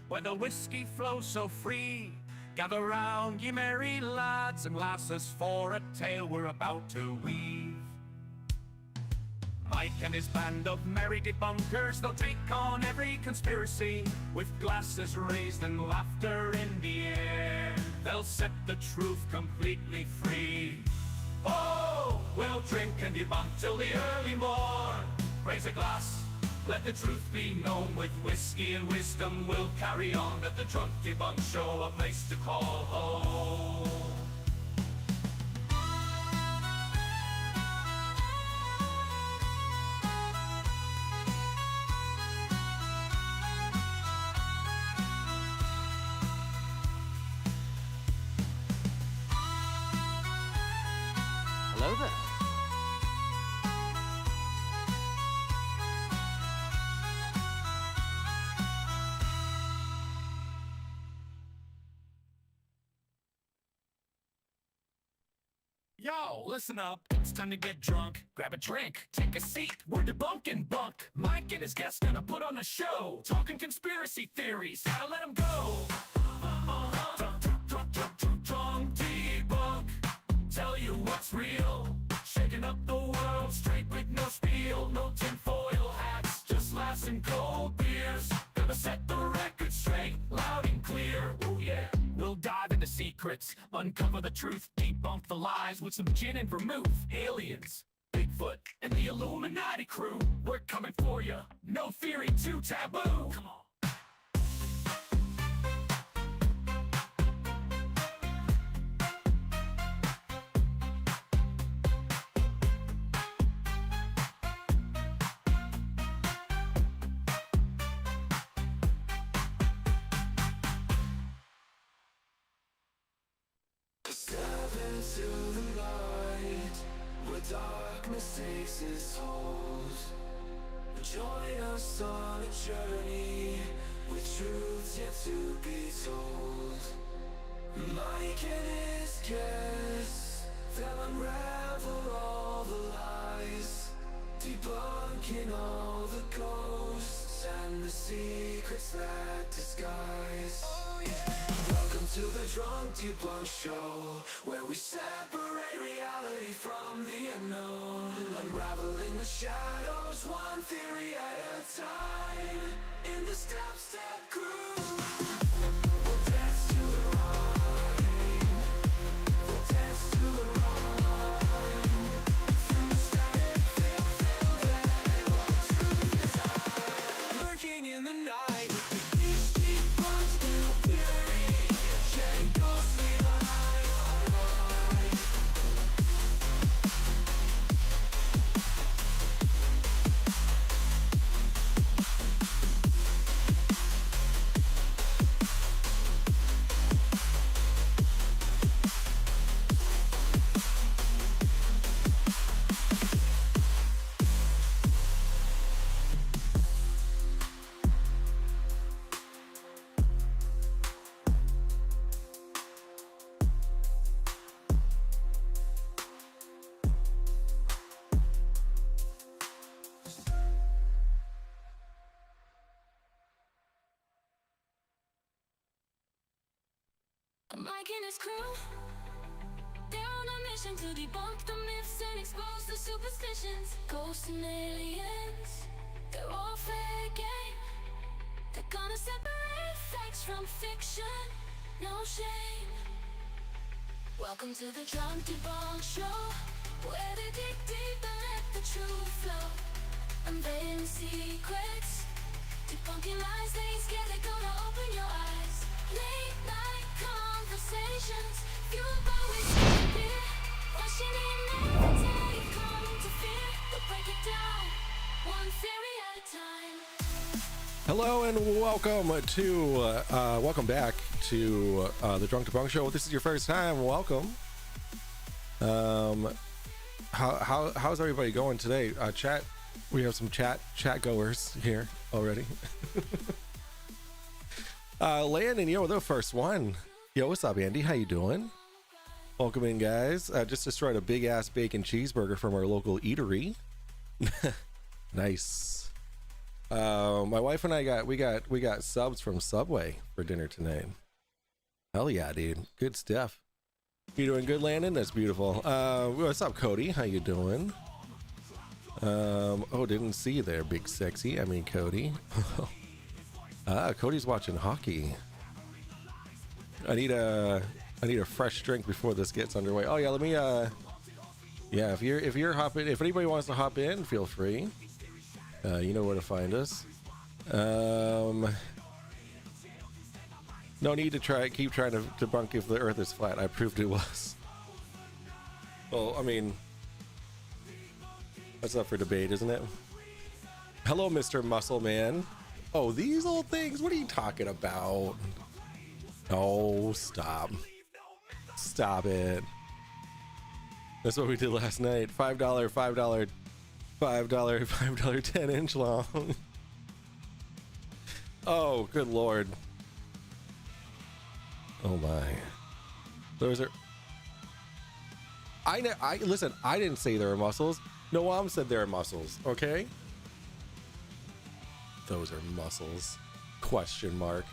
where the whiskey flows so free. Gather round, ye merry lads and lasses, for a tale we're about to weave. Mike and his band of merry debunkers, they'll take on every conspiracy, with glasses raised and laughter in the air. They'll set the truth completely free. Oh, we'll drink and debunk till the early morn. Raise a glass, let the truth be known. With whiskey and wisdom we'll carry on at the Drunk Debunk Show, a place to call home. Hello there. Yo, listen up, it's time to get drunk. Grab a drink, take a seat, we're debunking bunk. Mike and his guests gonna put on a show, talking conspiracy theories, how to let them go. Drunk debunk, tell you what's real. Shaking up the world, straight with no spiel. No tinfoil hats, just laughs and cold beers. Gonna set the record straight, loud and clear, ooh yeah. We'll dive into secrets, uncover the truth, debunk the lies with some gin and vermouth. Aliens, Bigfoot, and the Illuminati crew, we're coming for you, no theory too taboo. Come on. Step into the light, where darkness takes its hold. Join us on a journey, with truths yet to be told. Mike and his guests, they'll unravel all the lies, debunking all the ghosts and the secrets that disguise. Oh yeah! Welcome to the Drunk Debunk Show, where we separate reality from the unknown, unraveling the shadows one theory at a time. In the step crew, we'll dance to the rhyme. We'll dance to the rhyme. Through static, feel that what truth is I. Lurking in the night, these debunks new theory. Shedding ghostly light. Mike and his crew, they're on a mission to debunk the myths and expose the superstitions. Ghosts and aliens, they're all fair game. They're gonna separate facts from fiction, no shame. Welcome to the Drunk Debunk Show, where they dig deep and let the truth flow. Unveiling secrets, debunking lies they ain't scared, they're gonna open your eyes. Late night conversations, fueled by whiskey and beer, rushing in every day you come to fear. We'll break it down, one theory at a time. Hello and welcome back to the Drunk Debunk Show. If this is your first time, welcome. How's everybody going today? Chat, we have some chat goers here already. Landon, yo, the first one. Yo, what's up, Andy? How you doing? Welcome in, guys. Just destroyed a big ass bacon cheeseburger from our local eatery. Nice. My wife and I got subs from Subway for dinner tonight. Hell yeah, dude. Good stuff. You doing good, Landon? That's beautiful. What's up, Cody? How you doing? Oh, didn't see you there, big sexy. I mean, Cody. Cody's watching hockey. I need a fresh drink before this gets underway. Oh yeah, let me yeah, if you're hopping, if anybody wants to hop in, feel free. You know where to find us. No need to keep trying to debunk if the earth is flat. I proved it was. Well, I mean, that's up for debate, isn't it? Hello, Mr. Muscle Man. Oh, these old things? What are you talking about? Oh, stop. Stop it. That's what we did last night. $5 10-inch long. Oh, good Lord. Oh my. Those are... listen, I didn't say there were muscles. Noam said there are muscles, okay? Those are muscles. Question mark.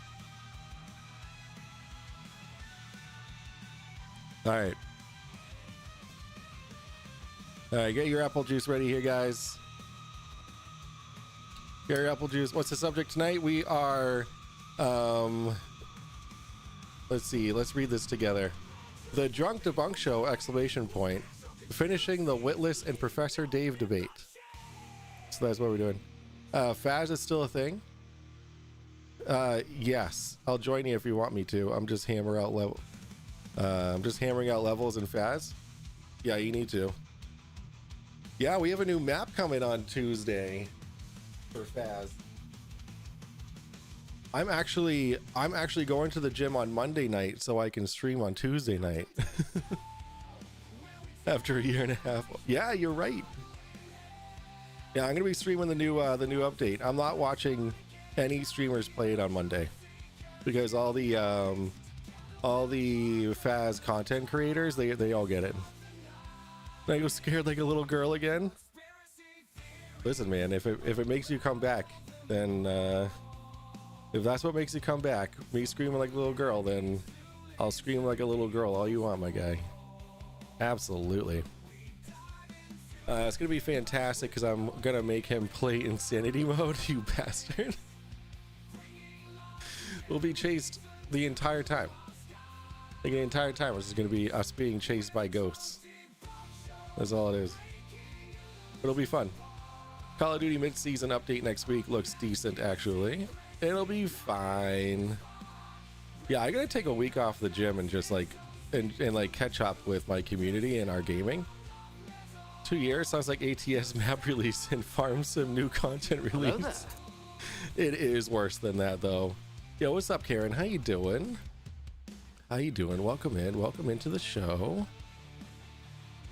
All right. All right, get your apple juice ready here, guys. Get your apple juice. What's the subject tonight? We are, let's see. Let's read this together. The Drunk Debunk Show! Exclamation point. Finishing the Witless and Professor Dave debate. So that's what we're doing. Faz is still a thing. Yes, I'll join you if you want me to. I'm just hammering out levels in Faz. Yeah, you need to. Yeah, we have a new map coming on Tuesday for Faz. I'm actually going to the gym on Monday night so I can stream on Tuesday night. After a year and a half. Yeah, you're right. Yeah, I'm gonna be streaming the new update. I'm not watching any streamers play it on Monday because all the Faz content creators they all get it. I go scared like a little girl again. Listen, man, if it makes you come back, then if that's what makes you come back, me screaming like a little girl, then I'll scream like a little girl all you want, my guy. Absolutely. It's gonna be fantastic because I'm gonna make him play insanity mode. You bastard. We'll be chased the entire time. Like the entire time, it's just gonna be us being chased by ghosts. That's all it is. It'll be fun. Call of Duty mid-season update next week looks decent, actually. It'll be fine. Yeah, I gotta take a week off the gym and just like and like catch up with my community and our gaming. 2 years sounds like ATS map release and Farm Sim new content release. It is worse than that though. Yo, what's up, Karen? How you doing? How you doing? Welcome in. Welcome into the show.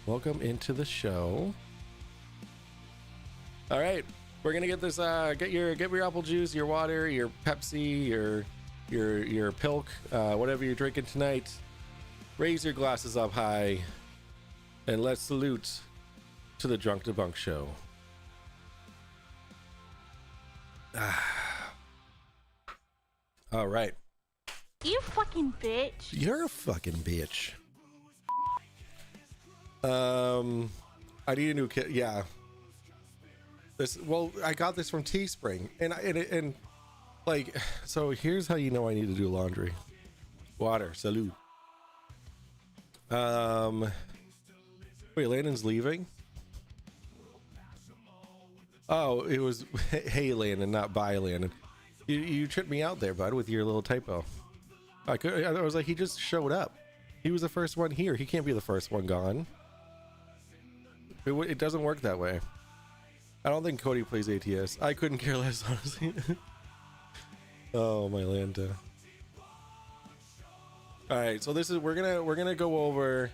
Welcome into the show. All right, we're gonna get this. Get your apple juice, your water, your Pepsi, your Pilk, whatever you're drinking tonight. Raise your glasses up high, and let's salute to the Drunk Debunk Show. All right. You fucking bitch. You're a fucking bitch. I need a new kit. Yeah. Well, I got this from Teespring, and like, so here's how you know I need to do laundry. Water, salute. Wait, Landon's leaving? Oh, it was hey Landon, not bye Landon. You tripped me out there, bud, with your little typo. I was like, he just showed up. He was the first one here. He can't be the first one gone. It doesn't work that way. I don't think Cody plays ATS. I couldn't care less, honestly. Oh my Lanta. All right, so this is we're gonna go over.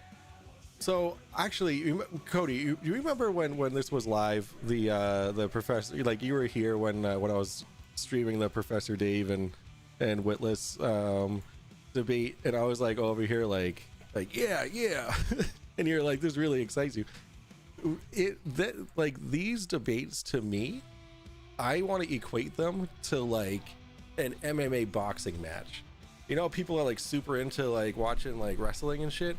So actually, Cody, you remember when this was live? The professor, like you were here when I was streaming the Professor Dave and WITLESS debate, and I was like over here like yeah, and you're like, this really excites you. Like these debates to me, I want to equate them to like an MMA boxing match. You know, people are like super into like watching like wrestling and shit.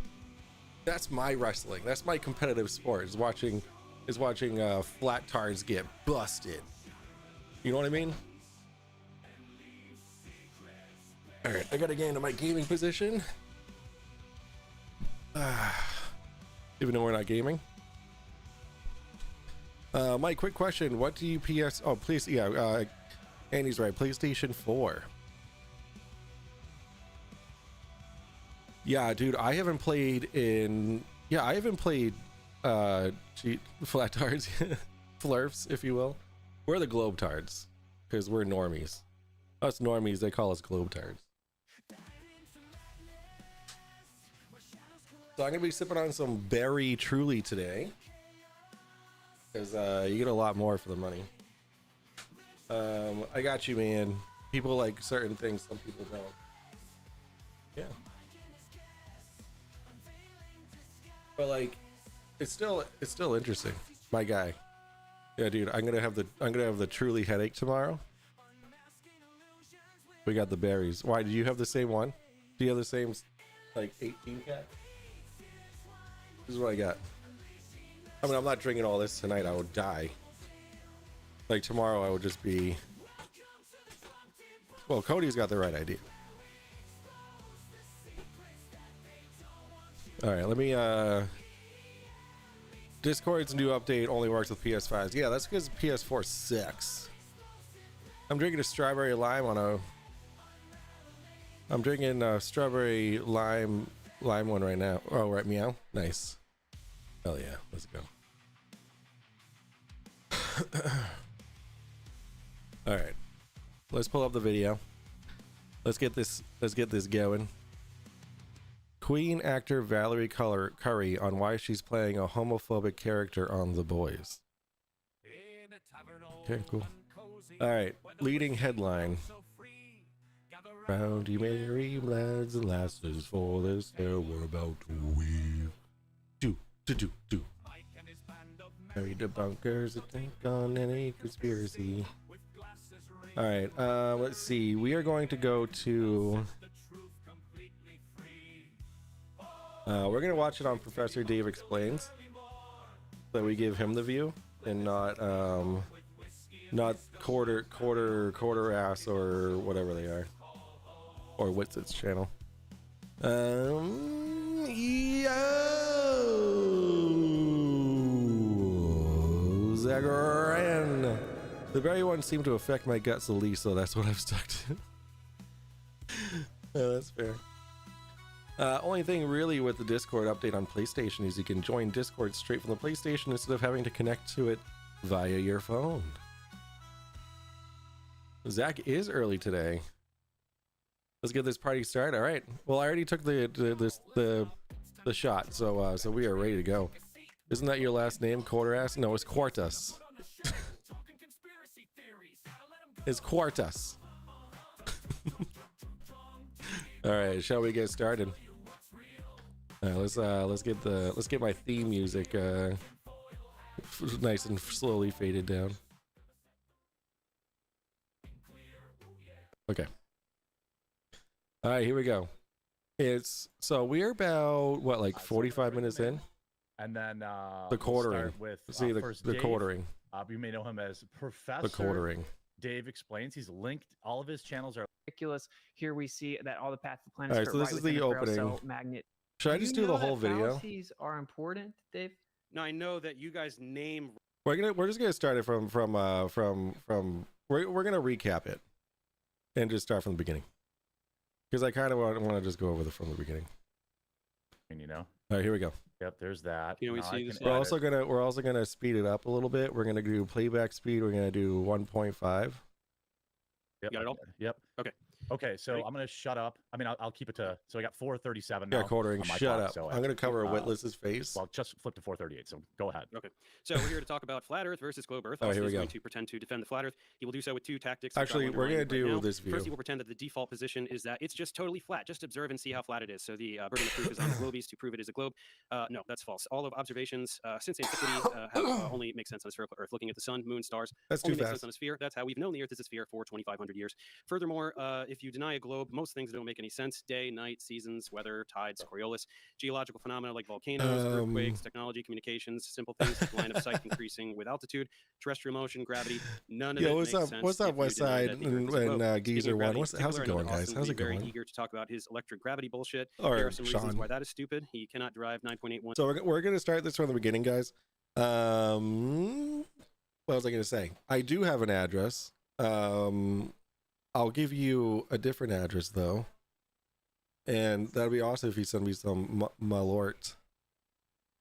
That's my wrestling. That's my competitive sport. Is watching flat tards get busted. You know what I mean? All right, I gotta get into my gaming position. Even though we're not gaming. Mike, quick question. What do you Oh, please, yeah. Andy's right. PlayStation 4. Yeah, dude, I haven't played flat tards, flurfs, if you will. We're the globe tards, because we're normies. Us normies, they call us globe tards. So I'm gonna be sipping on some berry Truly today, because you get a lot more for the money. I got you, man. People like certain things, some people don't. Yeah. But like, it's still interesting, my guy. Yeah, dude, I'm gonna have the Truly headache tomorrow. We got the berries. Why, did you have the same one? Do you have the same like 18 pack? This is what I got. I mean, I'm not drinking all this tonight. I would die. Like tomorrow, I would just be. Well, Cody's got the right idea. All right, let me. Discord's new update only works with PS5s. Yeah, that's because PS4 sucks. I'm drinking a strawberry lime on a. I'm drinking a strawberry lime one right now. Oh, right, meow. Nice. Hell yeah, let's go. All right, let's pull up the video. Let's get this going. Queen actor Valerie Curry on why she's playing a homophobic character on The Boys. Okay, cool. All right, leading headline. Round you merry lads and lasses, for this there we're about to weave. Do. Married debunkers that think on any conspiracy. All right, let's see. We are going to go to. We're gonna watch it on Professor Dave Explains, so we give him the view and not quarter ass or whatever they are, or WITLESS channel. Zagran. The berry one seemed to affect my guts the least, so that's what I've stuck to. Yeah, that's fair. Only thing really with the Discord update on PlayStation is you can join Discord straight from the PlayStation instead of having to connect to it via your phone. Zach is early today. Let's get this party started. All right. Well, I already took the shot, so we are ready to go. Isn't that your last name, Quarterass? No, it's Quartus. It's Quartus. All right, shall we get started? All right, let's get my theme music nice and slowly faded down. Okay. All right, here we go. So we're about what, like 45 minutes in, and then the quartering. We'll see the quartering. You may know him as Professor. The quartering. Dave Explains. He's linked. All of his channels are ridiculous. Here we see that all the paths of the planet. All right, so this is the opening. Magnet. Should I just do the whole video? Fallacies are important, Dave. No, I know that you guys name. We're just gonna start it from we're gonna recap it and just start from the beginning, because I kind of want to just go over from the beginning. you know. All right, here we go. Yep, there's that. Can we see this? We're also gonna speed it up a little bit. We're gonna do playback speed. We're gonna do 1.5. Yep. Got it all? Yep. Okay. Okay, so I'm gonna shut up. I mean, I'll keep it to. So I got 437 now. Yeah, quartering. on my Shut clock, up. so I'm gonna cover Witless's face. Well, just flip to 438. So go ahead. Okay. So we're here to talk about flat Earth versus globe Earth. Oh, Austin here we is go. going to pretend to defend the flat Earth. He will do so with two tactics. which I Actually, will we're underline gonna right do now. this view. First, he will pretend that the default position is that it's just totally flat. Just observe and see how flat it is. So the burden of proof is on the globies to prove it is a globe. No, that's false. All of observations since antiquity have only make sense on a spherical Earth. Looking at the sun, moon, stars, That's only too makes fast. sense on a sphere. That's how we've known the Earth is a sphere for 2,500 years. Furthermore, if you deny a globe, most things don't make any sense. Day, night, seasons, weather, tides, Coriolis, geological phenomena like volcanoes, earthquakes, technology, communications, simple things, line of sight increasing with altitude, terrestrial motion, gravity. None of Yo, it what's makes up? sense. What's up, if you West deny Side that the Earth is a and globe. Speaking of Geezer One? gravity in How's it particular, I know going, that guys? Austin How's will it be very going? eager to talk about his electric gravity bullshit. All There right, are some reasons Sean. why that is stupid. He cannot drive 9.81. So we're gonna start this from the beginning, guys. What was I gonna say? I do have an address. I'll give you a different address though, and that'd be awesome if you send me some malort,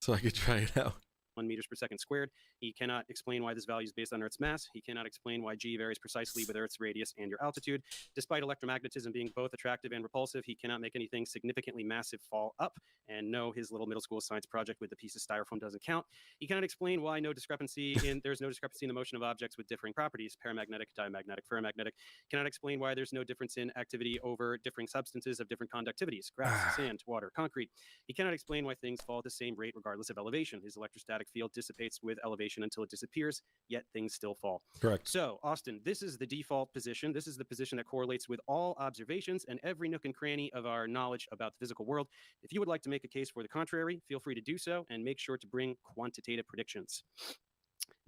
so I could try it out. 1 meters per second squared. He cannot explain why this value is based on Earth's mass. He cannot explain why G varies precisely with Earth's radius and your altitude. Despite electromagnetism being both attractive and repulsive, he cannot make anything significantly massive fall up. And no, his little middle school science project with the piece of styrofoam doesn't count. He cannot explain why there's no discrepancy in the motion of objects with differing properties, paramagnetic, diamagnetic, ferromagnetic. Cannot explain why there's no difference in activity over differing substances of different conductivities, grass, sand, water, concrete. He cannot explain why things fall at the same rate regardless of elevation. His electrostatic field dissipates with elevation until it disappears, yet things still fall. Correct. So, Austin, this is the default position. This is the position that correlates with all observations and every nook and cranny of our knowledge about the physical world. If you would like to make a case for the contrary, feel free to do so, and make sure to bring quantitative predictions.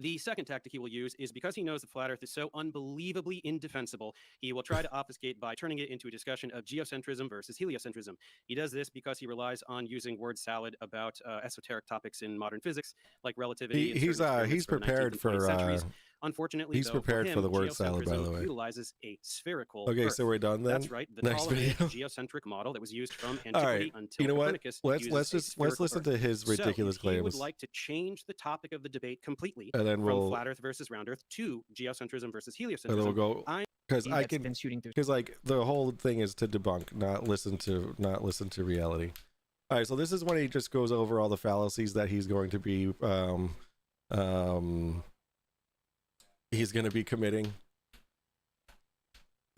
The second tactic he will use is because he knows the flat Earth is so unbelievably indefensible, he will try to obfuscate by turning it into a discussion of geocentrism versus heliocentrism. He does this because he relies on using word salad about esoteric topics in modern physics, like relativity. and He's certain experiments from the 19th prepared and for 20th centuries. Unfortunately, he's though, prepared for him, the word salad, by the geocentrism way. utilizes a spherical Okay, Earth. so we're done then. That's right. The Next Ptolemaic video. geocentric model that was used from All antiquity right. until You know what? Copernicus Let's uses a let's spherical listen Earth. to his ridiculous So, if he would claims, like to change the topic of the debate completely and then from we'll flat Earth versus round Earth to geocentrism versus and then heliocentrism, we'll go I because I That's can been shooting through. because like the whole thing is to debunk, not listen to reality. All right, so this is when he just goes over all the fallacies that he's going to be committing.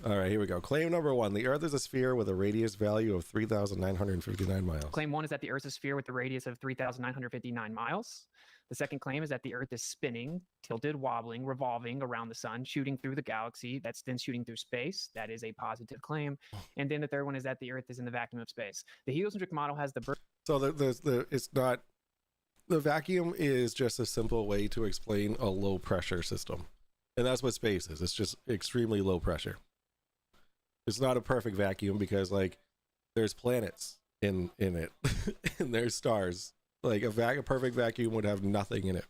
All right, here we go. Claim number 1: the Earth is a sphere with a radius value of 3,959 miles. Claim 1 is that the Earth is a sphere with a radius of 3,959 miles. The second claim is that the Earth is spinning, tilted, wobbling, revolving around the sun, shooting through the galaxy. That's then shooting through space. That is a positive claim. And then the third one is that the Earth is in the vacuum of space. The heliocentric model has the So it's not, the vacuum is just a simple way to explain a low pressure system, and that's what space is. It's just extremely low pressure. It's not a perfect vacuum because like there's planets in it and there's stars. Like a perfect vacuum would have nothing in it.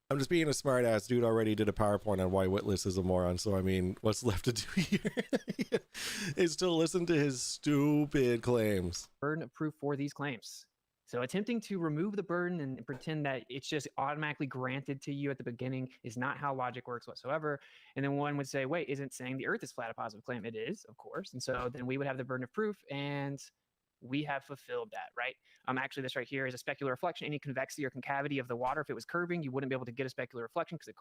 I'm just being a smart ass dude. Already did a PowerPoint on why Witless is a moron. So I mean, what's left to do here is to listen to his stupid claims. burden of proof for these claims. So attempting to remove the burden and pretend that it's just automatically granted to you at the beginning is not how logic works whatsoever. And then one would say, wait, isn't saying the Earth is flat a positive claim? It is, of course. And so then we would have the burden of proof, and we have fulfilled that, right? Actually, this right here is a specular reflection. Any convexity or concavity of the water, if it was curving, you wouldn't be able to get a specular reflection because it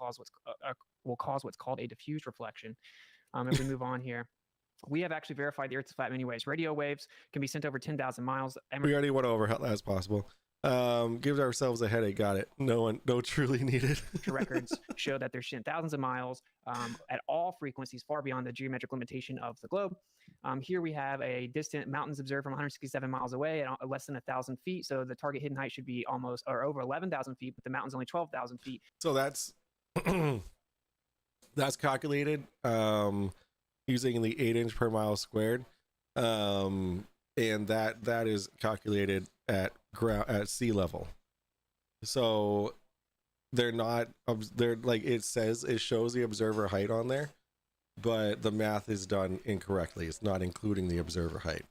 will cause what's called a diffuse reflection. If we move on here, we have actually verified the Earth is flat in many ways. Radio waves can be sent over 10,000 miles. We already went over how that's possible. Give ourselves a headache. Got it. No truly needed. Records show that they're sent thousands of miles at all frequencies far beyond the geometric limitation of the globe. Here we have a distant mountains observed from 167 miles away at less than 1,000 feet. So the target hidden height should be almost or over 11,000 feet, but the mountain's only 12,000 feet. So that's that's calculated using the 8-inch per mile squared, and that is calculated at sea level. So they're like it shows the observer height on there, but the math is done incorrectly. It's not including the observer height.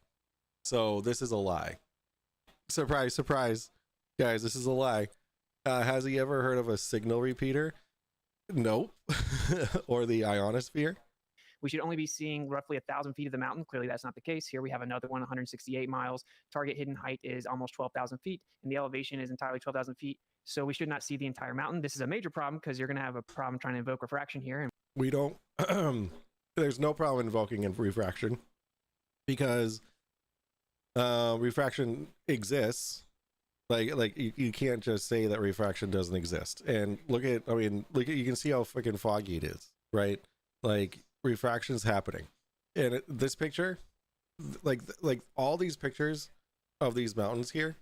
So this is a lie. Surprise, surprise, guys! This is a lie. Has he ever heard of a signal repeater? Nope. Or the ionosphere? we should only be seeing roughly 1,000 feet of the mountain. Clearly, that's not the case. Here we have another one, 168 miles. Target hidden height is almost 12,000 feet, and the elevation is entirely 12,000 feet. So we should not see the entire mountain. This is a major problem because you're going to have a problem trying to invoke refraction here. And We don't. There's no problem invoking in refraction because refraction exists. Like you can't just say that refraction doesn't exist. And look at, I mean, look at, you can see how freaking foggy it is, right? Like refraction's happening. And this picture, like all these pictures of these mountains here,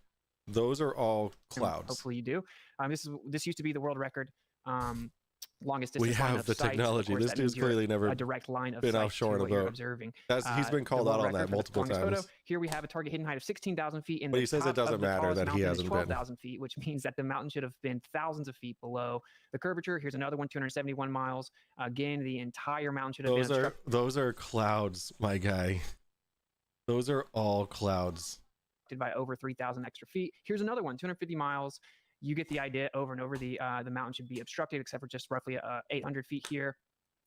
those are all clouds. hopefully you do. This used to be the world record. Longest We distance line have of the sight. Of technology. course, This that means dude's you're clearly never a direct line of been sight offshore to in a what you're boat. observing. He's been called the out world on that record for the multiple longest times. photo. Here we have a target hidden height of 16,000 feet, and But the he says it top doesn't of the matter tallest that he mountain is hasn't been. 12,000 feet, which means that the mountain should have been thousands of feet below the curvature. Here's another one, 271 miles. Again, the entire mountain should have been Those are clouds, my guy. Those are all clouds. by over 3,000 extra feet. Here's another one, 250 miles. You get the idea. Over and over, the mountain should be obstructed, except for just roughly 800 feet here.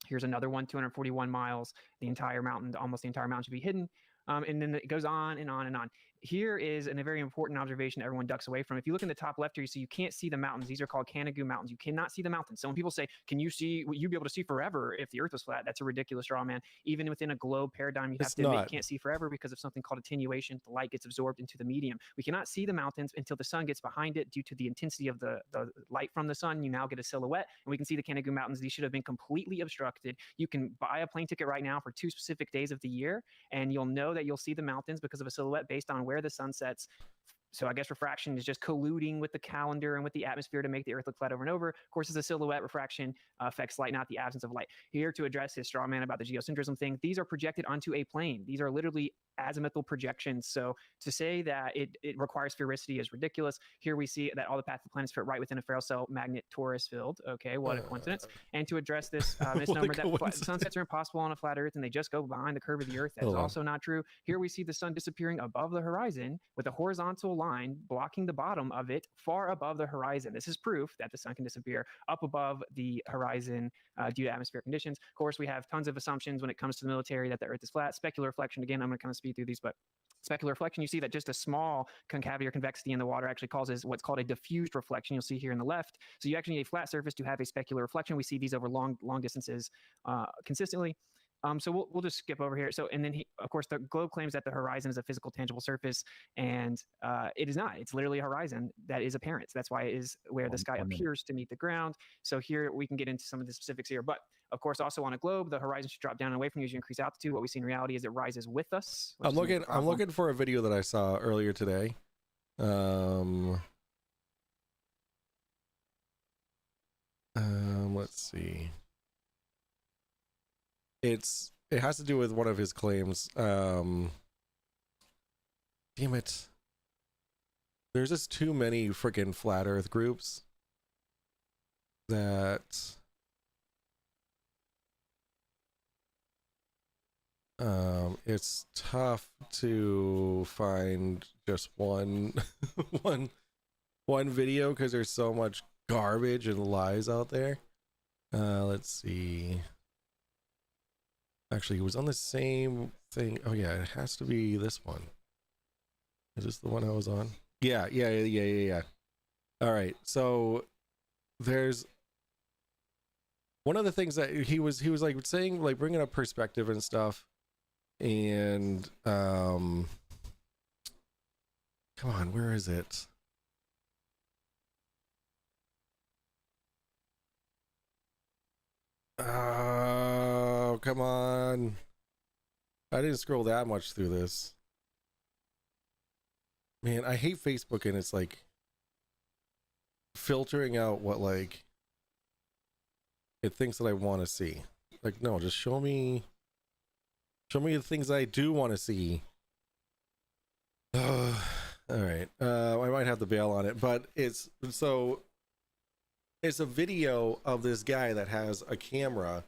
Here's another one, 241 miles. The entire mountain, almost the entire mountain, should be hidden. And then it goes on and on and on. Here is a very important observation everyone ducks away from. If you look in the top left here, you see you can't see the mountains. These are called Canigou Mountains. You cannot see the mountains. So when people say, can you see, you'd be able to see forever if the earth was flat, that's a ridiculous straw man. Even within a globe paradigm, you have to admit you can't see forever because of something called attenuation. The light gets absorbed into the medium. We cannot see the mountains until the sun gets behind it due to the intensity of the light from the sun. You now get a silhouette, and we can see the Canigou Mountains. These should have been completely obstructed. You can buy a plane ticket right now for 2 specific days of the year, and you'll know that you'll see the mountains because of a silhouette based on where the sun sets. So I guess refraction is just colluding with the calendar and with the atmosphere to make the earth look flat over and over. Of course, it's a silhouette. Refraction affects light, not the absence of light. Here to address his straw man about the geocentrism thing, these are projected onto a plane. These are literally azimuthal projections. So to say that it requires sphericity is ridiculous. Here we see that all the paths of the planets fit right within a Ferrel cell magnet torus field. Okay, what a coincidence. And to address this misnomer that sunsets are impossible on a flat earth and they just go behind the curve of the earth, that is also not true. Here we see the sun disappearing above the horizon with a horizontal line blocking the bottom of it far above the horizon. This is proof that the sun can disappear up above the horizon due to atmospheric conditions. Of course, we have tons of assumptions when it comes to the military that the earth is flat. Specular reflection, again, I'm going to kind of speed through these, but specular reflection, you see that just a small concavity or convexity in the water actually causes what's called a diffused reflection. You'll see here in the left. So you actually need a flat surface to have a specular reflection. We see these over long distances consistently. So we'll just skip over here. So, and then of course, the globe claims that the horizon is a physical, tangible surface, and it is not. It's literally a horizon that is apparent. So that's why it is where the sky appears to meet the ground. So here we can get into some of the specifics here. But of course, also on a globe, the horizon should drop down and away from you as you increase altitude. What we see in reality is it rises with us. I'm looking for a video that I saw earlier today. Let's see. It has to do with one of his claims. Damn it. There's just too many freaking flat earth groups that it's tough to find just one one video because there's so much garbage and lies out there. Let's see. Actually, it was on the same thing. Oh yeah, it has to be this one. Is this the one I was on? Yeah. All right. So there's one of the things that he was like saying, like bringing up perspective and stuff. And come on, where is it? Oh, come on. I didn't scroll that much through this. Man, I hate Facebook, and it's like filtering out what like it thinks that I want to see. Like, no, just show me the things I do want to see. All right. I might have to bail on it, but it's a video of this guy that has a camera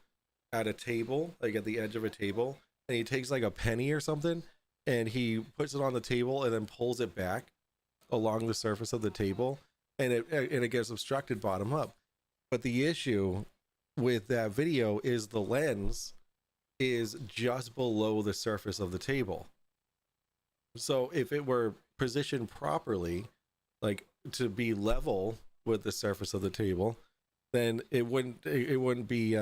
at a table, like at the edge of a table, and he takes like a penny or something and he puts it on the table and then pulls it back along the surface of the table, and it gets obstructed bottom up. But the issue with that video is the lens is just below the surface of the table. So if it were positioned properly, like to be level with the surface of the table, then it wouldn't be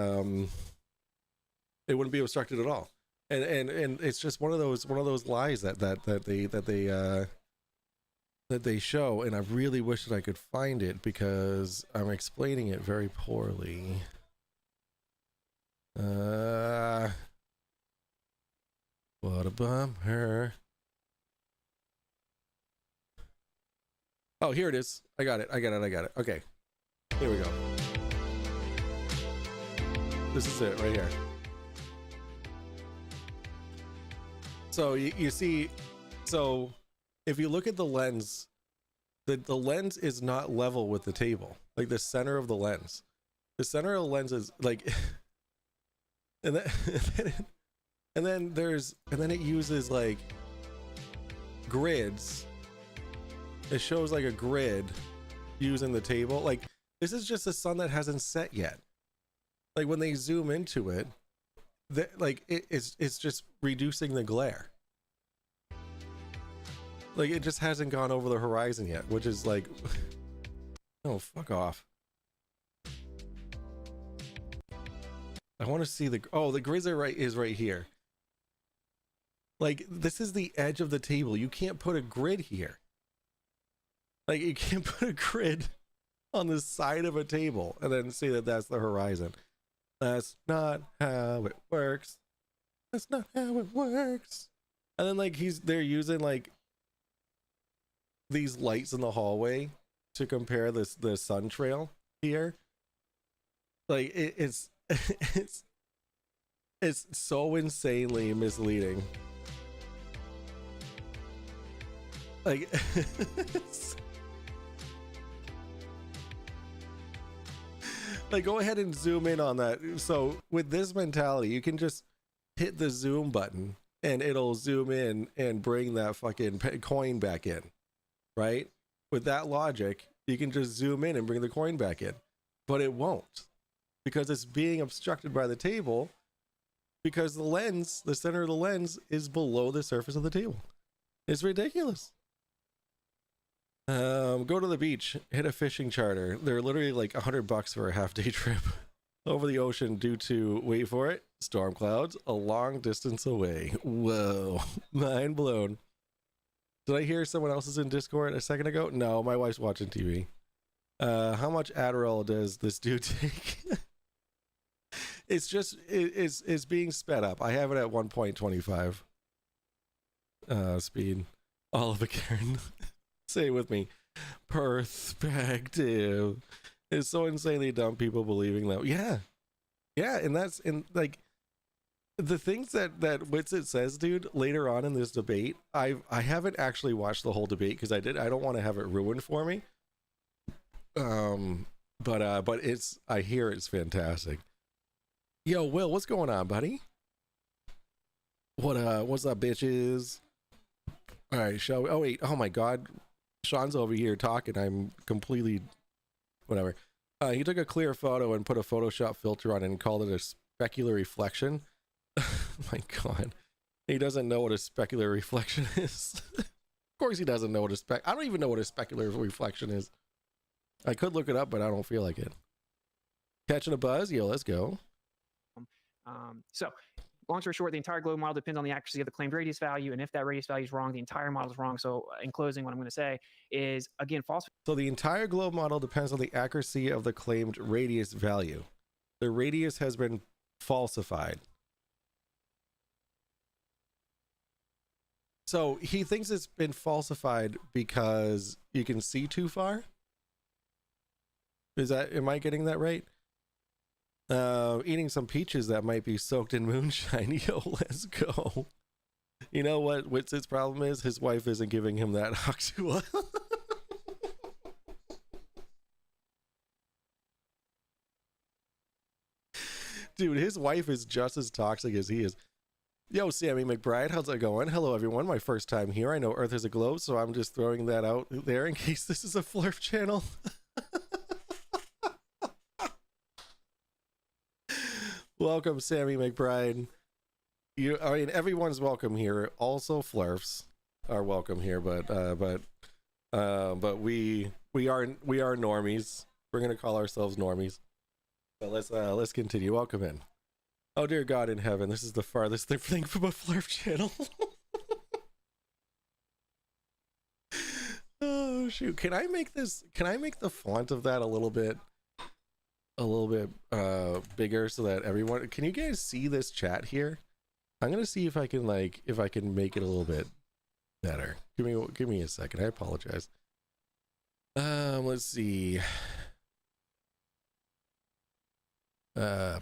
obstructed at all. And it's just one of those lies that they show, and I really wish that I could find it because I'm explaining it very poorly. What a bummer. Oh, here it is. I got it. Okay. Here we go. This is it right here. So you see, so if you look at the lens, the lens is not level with the table. Like the center of the lens. The center of the lens is like and then it uses like grids. It shows like a grid using the table. Like this is just a sun that hasn't set yet. Like when they zoom into it, it's just reducing the glare. Like it just hasn't gone over the horizon yet, which is like, oh, fuck off. I want to see the grids is right here. Like this is the edge of the table. You can't put a grid here. Like you can't put a grid on the side of a table and then say that that's the horizon. That's not how it works. That's not how it works. And then like they're using like these lights in the hallway to compare the sun trail here. Like it's so insanely misleading. Like like go ahead and zoom in on that. So with this mentality, you can just hit the zoom button and it'll zoom in and bring that fucking coin back in, right? With that logic, you can just zoom in and bring the coin back in, but it won't because it's being obstructed by the table because the center of the lens is below the surface of the table. It's ridiculous. Go to the beach, hit a fishing charter. They're literally like $100 for a half-day trip over the ocean due to, wait for it, storm clouds a long distance away. Whoa, mind blown. Did I hear someone else is in Discord a second ago? No, my wife's watching TV. How much Adderall does this dude take? It's just, it's being sped up. I have it at 1.25 speed. Oliver Karen. Say it with me. Perspective. It's so insanely dumb, people believing that. Yeah, and that's in like the things that Witsit says, dude. Later on in this debate, I haven't actually watched the whole debate because I don't want to have it ruined for me. But I hear it's fantastic. Yo, Will, what's going on, buddy? What's up, bitches? All right, shall we? Oh wait, oh my God. Sean's over here talking. I'm completely whatever. He took a clear photo and put a Photoshop filter on it and called it a specular reflection. My God, he doesn't know what a specular reflection is. Of course, he doesn't know what I don't even know what a specular reflection is. I could look it up, but I don't feel like it. Catching a buzz? Yo, let's go. So long story short, the entire globe model depends on the accuracy of the claimed radius value. And if that radius value is wrong, the entire model is wrong. So in closing, what I'm going to say is, again, false. So the entire globe model depends on the accuracy of the claimed radius value. The radius has been falsified. So he thinks it's been falsified because you can see too far. Am I getting that right? Eating some peaches that might be soaked in moonshine. Yo, let's go. You know what Witsit's problem is? His wife isn't giving him that Octua. Dude, his wife is just as toxic as he is. Yo, Sammy McBride, how's it going? Hello, everyone. My first time here. I know Earth is a globe, so I'm just throwing that out there in case this is a Flurf channel. Welcome, Sammy McBride. I mean, everyone's welcome here. Also, Flurfs are welcome here, but we are normies. We're gonna call ourselves normies. But let's continue. Welcome in. Oh dear God in heaven, this is the farthest thing from a Flurf channel. Oh shoot! Can I make the font of that a little bit bigger so that everyone can you guys see this chat here? I'm gonna see if I can make it a little bit better. Give me a second. I apologize. Let's see. How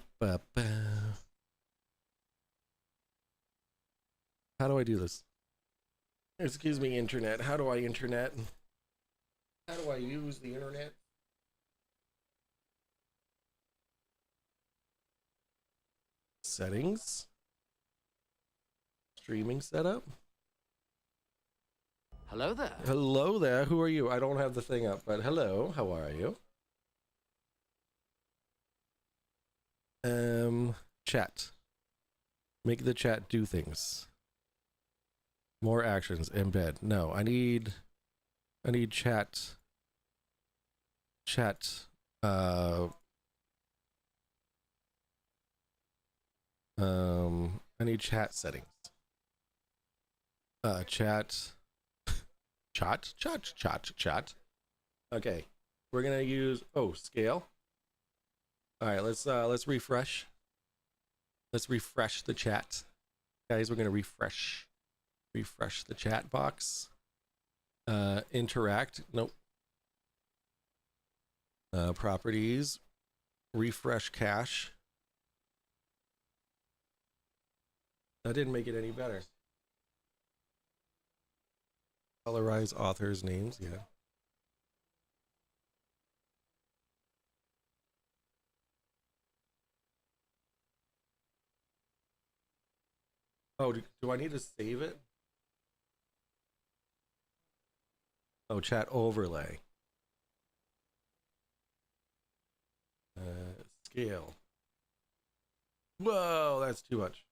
do I do this? Excuse me, internet. How do I internet? How do I use the internet? Settings. Streaming setup. Hello there. Hello there. Who are you? I don't have the thing up, but hello. How are you? Chat. Make the chat do things. More actions. Embed. No, I need chat. Chat. I need chat settings. Chat. Chat. Okay. We're gonna use scale. All right, let's refresh. Let's refresh the chat. Guys, we're gonna refresh the chat box. Interact. Nope. Properties. Refresh cache. That didn't make it any better. Colorize authors' names, yeah. Oh, do I need to save it? Oh, chat overlay. Scale. Whoa, that's too much.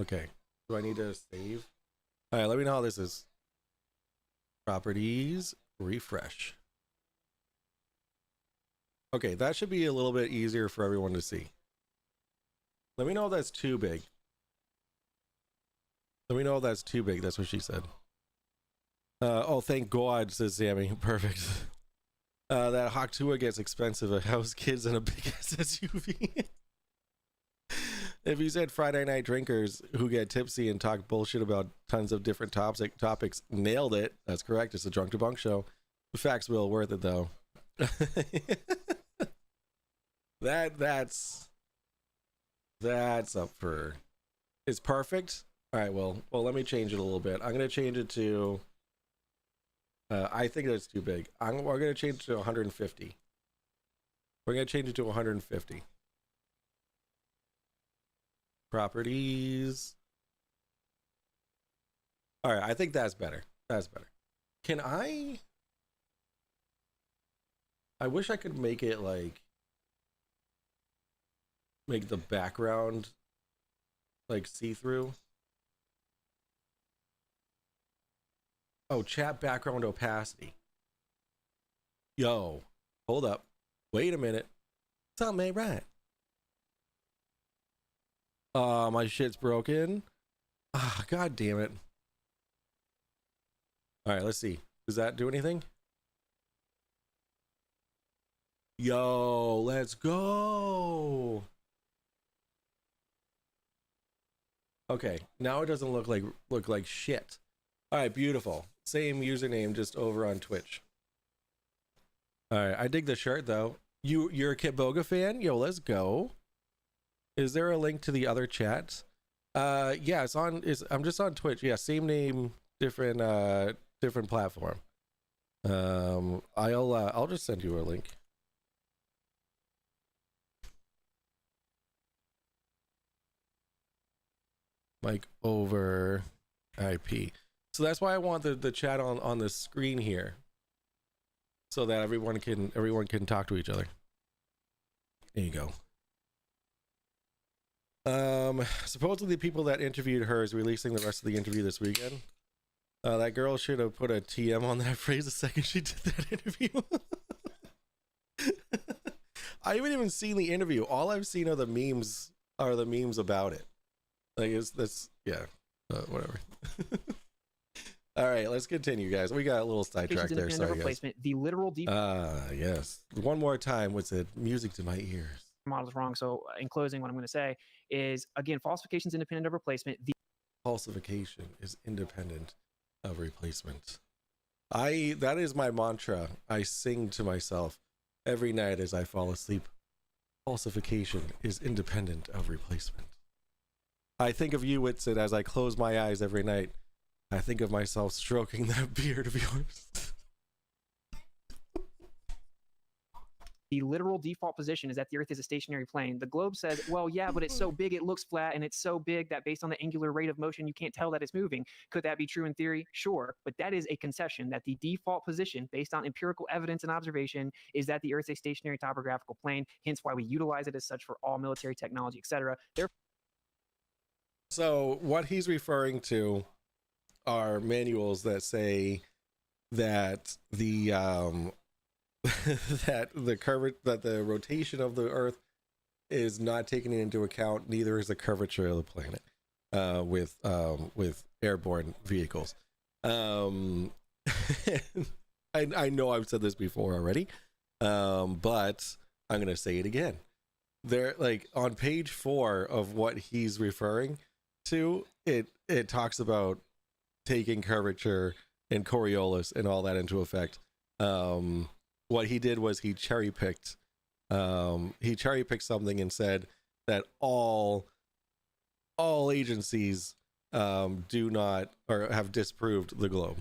Okay. Do I need to save? All right, let me know how this is. Properties, refresh. Okay, that should be a little bit easier for everyone to see. Let me know if that's too big. Let me know if that's too big. That's what she said. Oh, thank God, says Sammy. Perfect. That Hawk Tua gets expensive. A house, kids, and a big SUV. If you said Friday night drinkers who get tipsy and talk bullshit about tons of different topics, nailed it. That's correct. It's a drunk debunk show. The facts will worth it though. that's up for. It's perfect. All right. Well, let me change it a little bit. I'm gonna change it to. I think that's too big. We're gonna change it to 150. We're gonna change it to 150. Properties. All right, I think that's better. That's better. Can I wish I could make it like make the background like see-through. Oh, chat background opacity. Yo, hold up. Wait a minute. Something ain't right. My shit's broken. God damn it. All right, let's see. Does that do anything? Yo, let's go. Okay, now it doesn't look like shit. All right, beautiful. Same username, just over on Twitch. All right, I dig the shirt though. You're a Kitboga fan? Yo, let's go. Is there a link to the other chat? Yeah, I'm just on Twitch. Yeah, same name, different platform. I'll just send you a link. Mic over IP. So that's why I want the chat on the screen here, so that everyone can talk to each other. There you go. Supposedly the people that interviewed her is releasing the rest of the interview this weekend. That girl should have put a TM on that phrase the second she did that interview. I haven't even seen the interview. All I've seen are the memes about it. Like yeah, whatever. All right, let's continue, guys. We got a little sidetracked there. Sorry, guys. The literal yes. One more time. What's it? Music to my ears. model is wrong. So in closing, what I'm going to say is, again, falsification is independent of replacement. The Falsification is independent of replacement. That is my mantra. I sing to myself every night as I fall asleep. Falsification is independent of replacement. I think of you, Whitson, as I close my eyes every night. I think of myself stroking that beard of yours. The literal default position is that the Earth is a stationary plane. The globe says, well, yeah, but it's so big, it looks flat, and it's so big that based on the angular rate of motion, you can't tell that it's moving. Could that be true in theory? Sure, but that is a concession that the default position, based on empirical evidence and observation, is that the Earth is a stationary topographical plane, hence why we utilize it as such for all military technology, etc. So what he's referring to are manuals that say that the that the rotation of the Earth is not taken into account. Neither is the curvature of the planet with airborne vehicles. I know I've said this before already, but I'm gonna say it again. There, like on page 4 of what he's referring to, it talks about taking curvature and Coriolis and all that into effect. What he did was he cherry picked something and said that all agencies do not or have disproved the globe.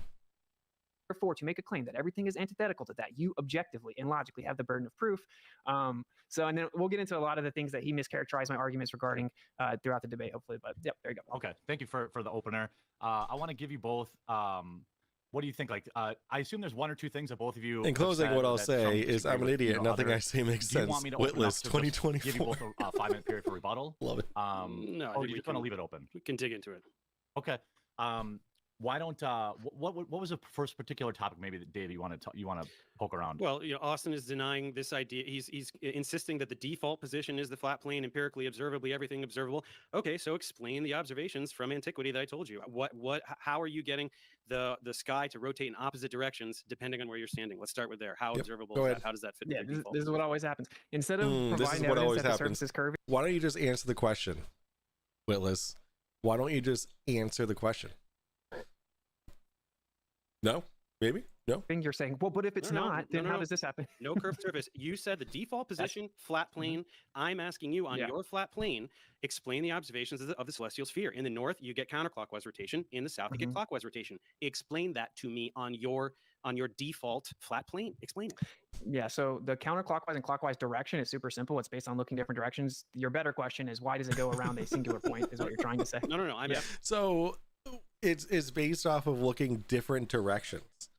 Therefore, to make a claim that everything is antithetical to that, you objectively and logically have the burden of proof. And then we'll get into a lot of the things that he mischaracterized my arguments regarding throughout the debate, hopefully. But yep, there you go. Okay, thank you for the opener. I want to give you both. What do you think? Like, I assume there's one or two things that both of you. In closing, what I'll say is I'm an idiot. Nothing I say makes sense. WITLESS 2024. Give you both a 5-minute period for rebuttal. Love it. No, or you just want to leave it open? We can dig into it. Okay. Why don't what was the first particular topic maybe that Dave you want to poke around? Well, Austin is denying this idea. He's insisting that the default position is the flat plane, empirically, observably, everything observable. Okay, so explain the observations from antiquity that I told you. How are you getting the sky to rotate in opposite directions depending on where you're standing? Let's start with there. How observable is that? How does that fit? Yeah, with the this is what always happens. Instead of this is providing what evidence always that the happens. surface is curvy, Why don't you just answer the question, WITLESS? Why don't you just answer the question? No? Maybe? No? you're saying, well, but if it's not, then how does this happen? No curved surface. You said the default position, flat plane. I'm asking you on your flat plane, explain the observations of the celestial sphere. In the north, you get counterclockwise rotation. In the south, you get clockwise rotation. Explain that to me on your default flat plane. Explain it. Yeah, so the counterclockwise and clockwise direction is super simple. It's based on looking different directions. Your better question is, why does it go around a singular point, is what you're trying to say. No. So it's based off of looking different directions.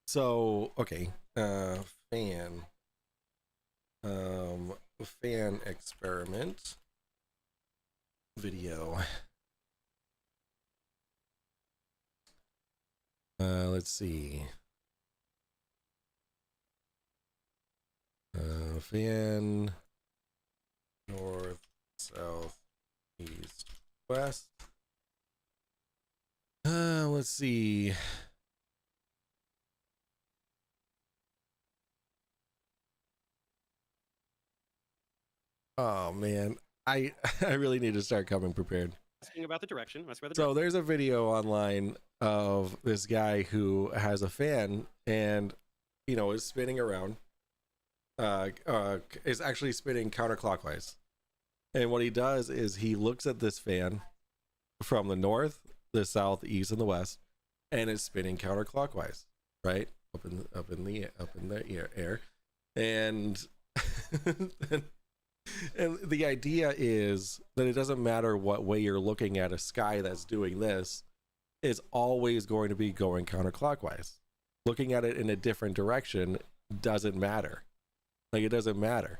So okay, fan experiment video. Let's see. Fan north, south, east, west. Let's see. Oh man, I really need to start coming prepared. Asking about the direction. So there's a video online of this guy who has a fan and is spinning around. Is actually spinning counterclockwise. And what he does is he looks at this fan from the north, the south, the east, and the west, and it's spinning counterclockwise, right? Up in the air. And and the idea is that it doesn't matter what way you're looking at a sky that's doing this, it's always going to be going counterclockwise. Looking at it in a different direction doesn't matter. Like, it doesn't matter.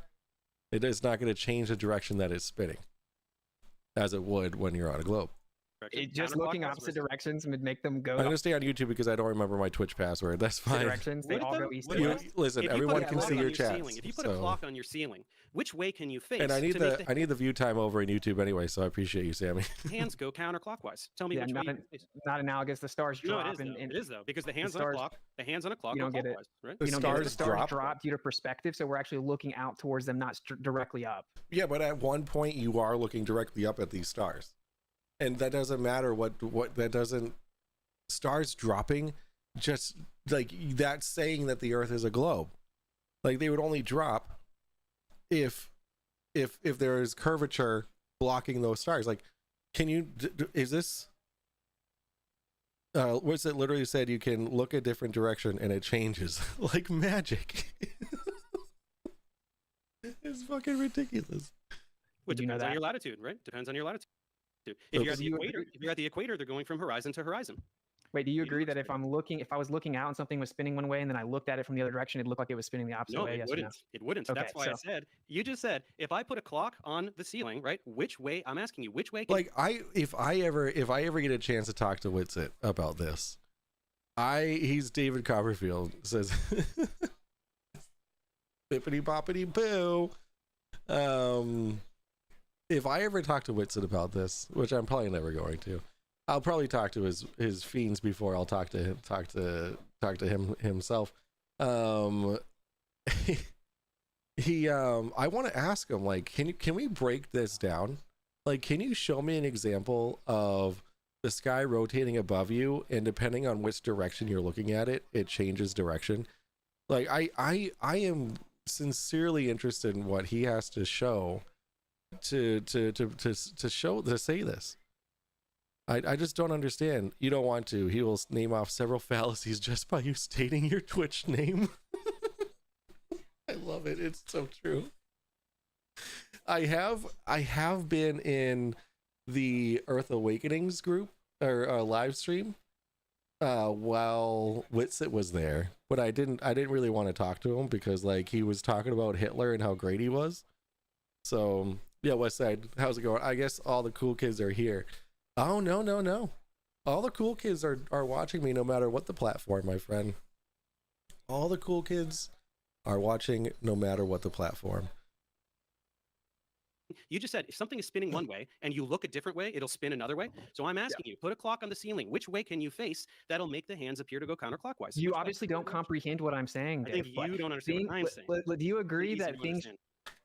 It is not going to change the direction that it's spinning. as it would when you're on a globe. It just looking Counterclockwise opposite versus- directions would make them go I'm gonna stay on YouTube because I don't remember my Twitch password. That's opposite fine. directions. They Would it all though? go east Would and it You, though? west. listen, If you put everyone a can clock see on your ceiling, chats. if you put a so- clock on your ceiling, which way can you face? and I need to make I need the view time over in YouTube anyway, so I appreciate you, Sammy. the hands go counterclockwise. Tell me Yeah, which way not, you can face. not analogous. The stars No, drop it is, and, though. and It is though, because the hands on a stars- clock, go don't get it. clockwise, right? The you don't get it. The stars stars drop? drop due to perspective, so we're actually looking out towards them, not directly up. Yeah, but at one point you are looking directly up at these stars, and that doesn't matter what that doesn't. Stars dropping, just like that's saying that the Earth is a globe. Like they would only drop if there is curvature blocking those stars. Like, can you? Is this? What's it literally said? You can look a different direction and it changes like magic. It's fucking ridiculous. Well, Did you know depends on that? your latitude, right? Depends on your latitude. If So you're at do the you equator, agree- if you're at the equator, they're going from horizon to horizon. Wait, do you You do agree that look if I was looking out and something was spinning one way and then I looked at it from the other direction, it'd look like it was spinning the opposite No, way? it Yes or wouldn't. no? It wouldn't. Okay, That's why I so- said you just said if I put a clock on the ceiling, right? Which way? I'm asking you, which way? Can Like if I ever get a chance to talk to Witsit about this, he's David Copperfield says bippity boppity boo. If I ever talk to Witsit about this, which I'm probably never going to, I'll probably talk to his fiends before I'll talk to him himself. He I want to ask him, like, can we break this down? Like, can you show me an example of the sky rotating above you, and depending on which direction you're looking at it, it changes direction? Like, I am sincerely interested in what he has to show to say this. I just don't understand. You don't want to. He will name off several fallacies just by you stating your Twitch name. I love it. It's so true. I have been in the Earth Awakenings group or live stream while Witsit was there, but I didn't really want to talk to him because like he was talking about Hitler and how great he was. So yeah, Westside, how's it going? I guess all the cool kids are here. Oh no. All the cool kids are watching me no matter what the platform, my friend. All the cool kids are watching no matter what the platform. You just said if something is spinning one way and you look a different way, it'll spin another way. So I'm asking you, put a clock on the ceiling. Which way can you face? That'll make the hands appear to go counterclockwise. You Which way? obviously don't comprehend what I'm saying, I think Dave. but you don't understand what I'm thing- saying. do you agree Easy that to things understand.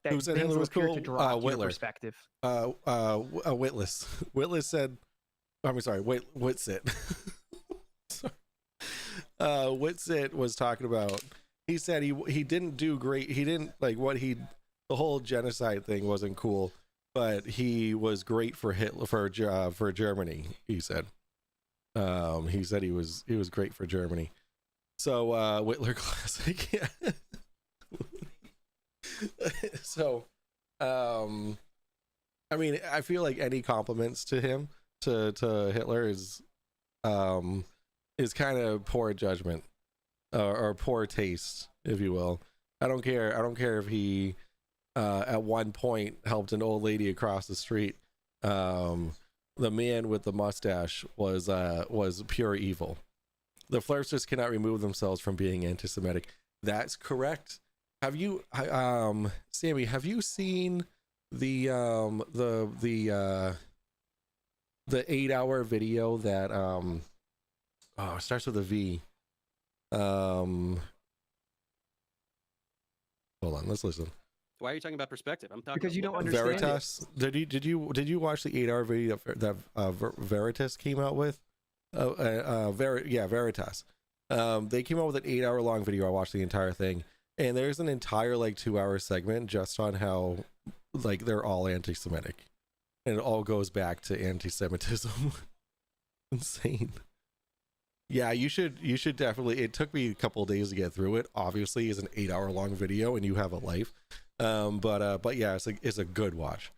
that Who said things Hitler will was appear cool? to drop your Whitler. perspective? Witless. Witless said, I'm sorry, Witsit. Sorry. Witsit was talking about, he said he didn't do great. He didn't like the whole genocide thing wasn't cool, but he was great for Hitler, for Germany. He said he was great for Germany. So Whitler classic. Yeah. So I mean, I feel like any compliments to him, to Hitler is kind of poor judgment or poor taste, if you will. I don't care if he at one point helped an old lady across the street. The man with the mustache was pure evil. The Flairs just cannot remove themselves from being anti-Semitic. That's correct. Have you, Sammy? Have you seen the 8-hour video that it starts with a V? Hold on, let's listen. Why are you talking about perspective? I'm talking Because you about don't look. understand. Veritas. Did you watch the 8-hour video that Veritas came out with? Veritas. They came out with an 8-hour long video. I watched the entire thing, and there's an entire like 2-hour segment just on how like they're all anti-Semitic, and it all goes back to anti-Semitism. Insane. Yeah, you should definitely. It took me a couple of days to get through it. Obviously, it's an 8-hour long video, and you have a life. But yeah, it's a good watch.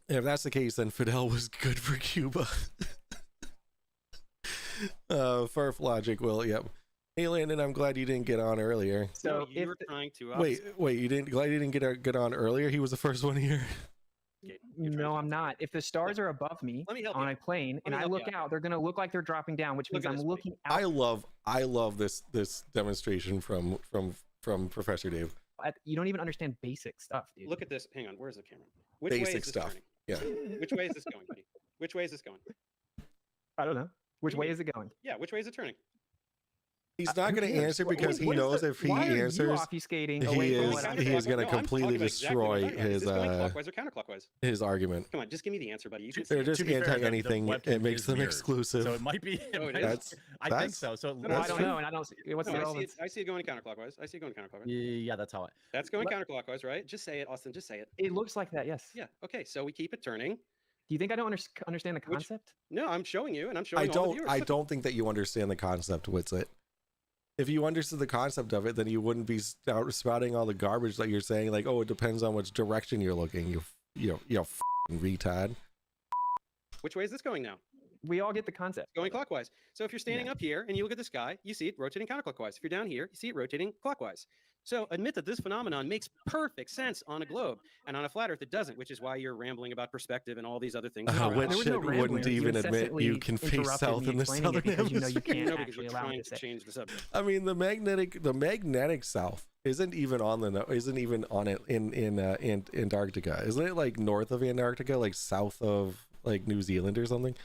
And if that's the case, then Fidel was good for Cuba. Furf logic will, yep. Hey Landon, I'm glad you didn't get on earlier. No, So you if were trying to Wait, you didn't get on earlier? He was the first one here. Gabe. You're trying No, to- I'm not. If the stars are above me Let me help on you. a plane and me I help you look out. out, they're going to look like they're dropping down, which Look means at I'm this, buddy. looking out. I love this demonstration from Professor Dave. You don't even understand basic stuff, dude. Look at this. Hang on. Where's the camera? Which way Basic is this stuff. turning? Yeah. Which way is this going, buddy? Which way is this going? I don't know. Which do you way mean? is it going? Yeah, which way is it turning? He's not Who going to cares? answer What- because he what is knows the- if he why are you answers, obfuscating he away from is what I'm he saying? is going to No, I'm completely talking about exactly what I'm destroy talking about. Is his this going clockwise or counterclockwise? his argument. Come on, just give me the answer, buddy. You can They're see it. just To be fair, anti the anything. webcam It makes is them mirrored, exclusive. So it might be. Oh, it is? That's I think that's- so. So Well, I That's don't true. know, and I don't see what's No, the I see relevance. it. I see it going counterclockwise. I see it going counterclockwise. yeah, that's how I. That's going Let- counterclockwise, right? Just say it, Austin. Just say it. It looks like that, yes. Yeah. Okay. So we keep it turning. Do you think I don't understand the Which- concept? No, I'm showing you, and I'm showing I all the don't. viewers. I Look, don't think that you understand the concept, Witsit. If you understood the concept of it, then you wouldn't be spouting all the garbage that you're saying. Like, oh, it depends on which direction you're looking. You f***ing retard. Which way is this going now? We all get the concept. Going clockwise. So if you're standing up here and you look at the sky, you see it rotating counterclockwise. If you're down here, you see it rotating clockwise. So admit that this phenomenon makes perfect sense on a globe, and on a flat Earth it doesn't, which is why you're rambling about perspective and all these other things. No, Which there was no shit rambling. wouldn't You even admit you incessantly can face interrupted south me in the explaining it southern because you know you hemisphere. can't No, because actually we're allow me trying to to say. change the subject. I mean, the magnetic south isn't even on it in Antarctica. Isn't it like north of Antarctica, like south of like New Zealand or something?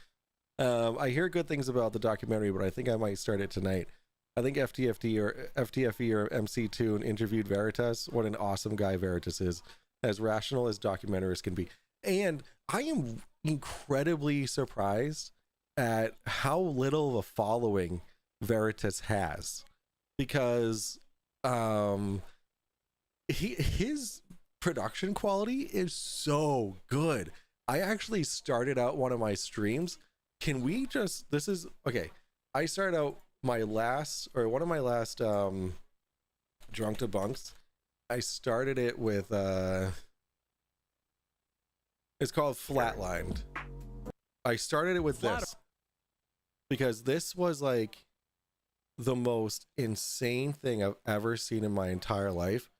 I hear good things about the documentary, but I think I might start it tonight. I think FTFE or MC2 interviewed Veritas. What an awesome guy Veritas is, as rational as documentarists can be. And I am incredibly surprised at how little of a following Veritas has, because his production quality is so good. I actually started out one of my streams. Can we just, this is okay. I started out one of my last drunk debunks. I started it with it's called Flatlined. I started it with this because this was like the most insane thing I've ever seen in my entire life.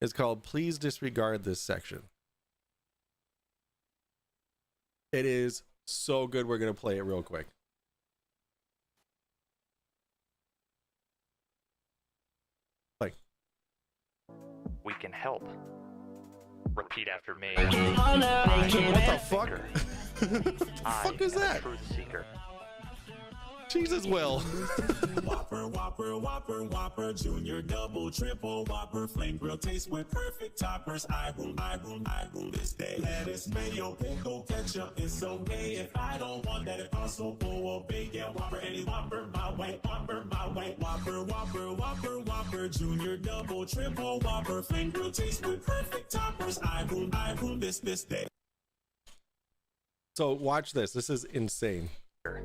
It's called Please Disregard This Section. It is so good. We're going to play it real quick. Like, We can help. Repeat after me. what the fuck? I fuck is am a that? truth seeker. Jesus, Will. Whopper, Whopper, Whopper, Whopper, Junior, Double, Triple, Whopper, Flame Grill taste with perfect toppers. I rule this day. Lettuce, mayo, pickle, ketchup, it's okay if I don't want that. It also full of bacon. Whopper, any Whopper, my way, Whopper, my way. Whopper, Whopper, Whopper, Whopper, Junior, Double, Triple, Whopper, Flame Grill taste with perfect toppers. I rule this day. So watch this. This is insane. For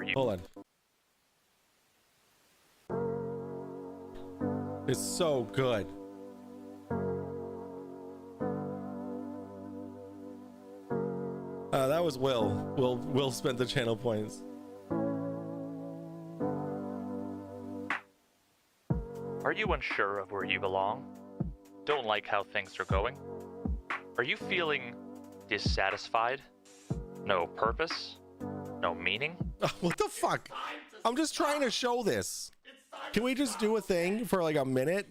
you. Hold on. It's so good. That was Will. Will spent the channel points. Are you unsure of where you belong? Don't like how things are going? Are you feeling dissatisfied? No purpose? No meaning? What the fuck? I'm just trying to show this. Can we just do a thing for like a minute?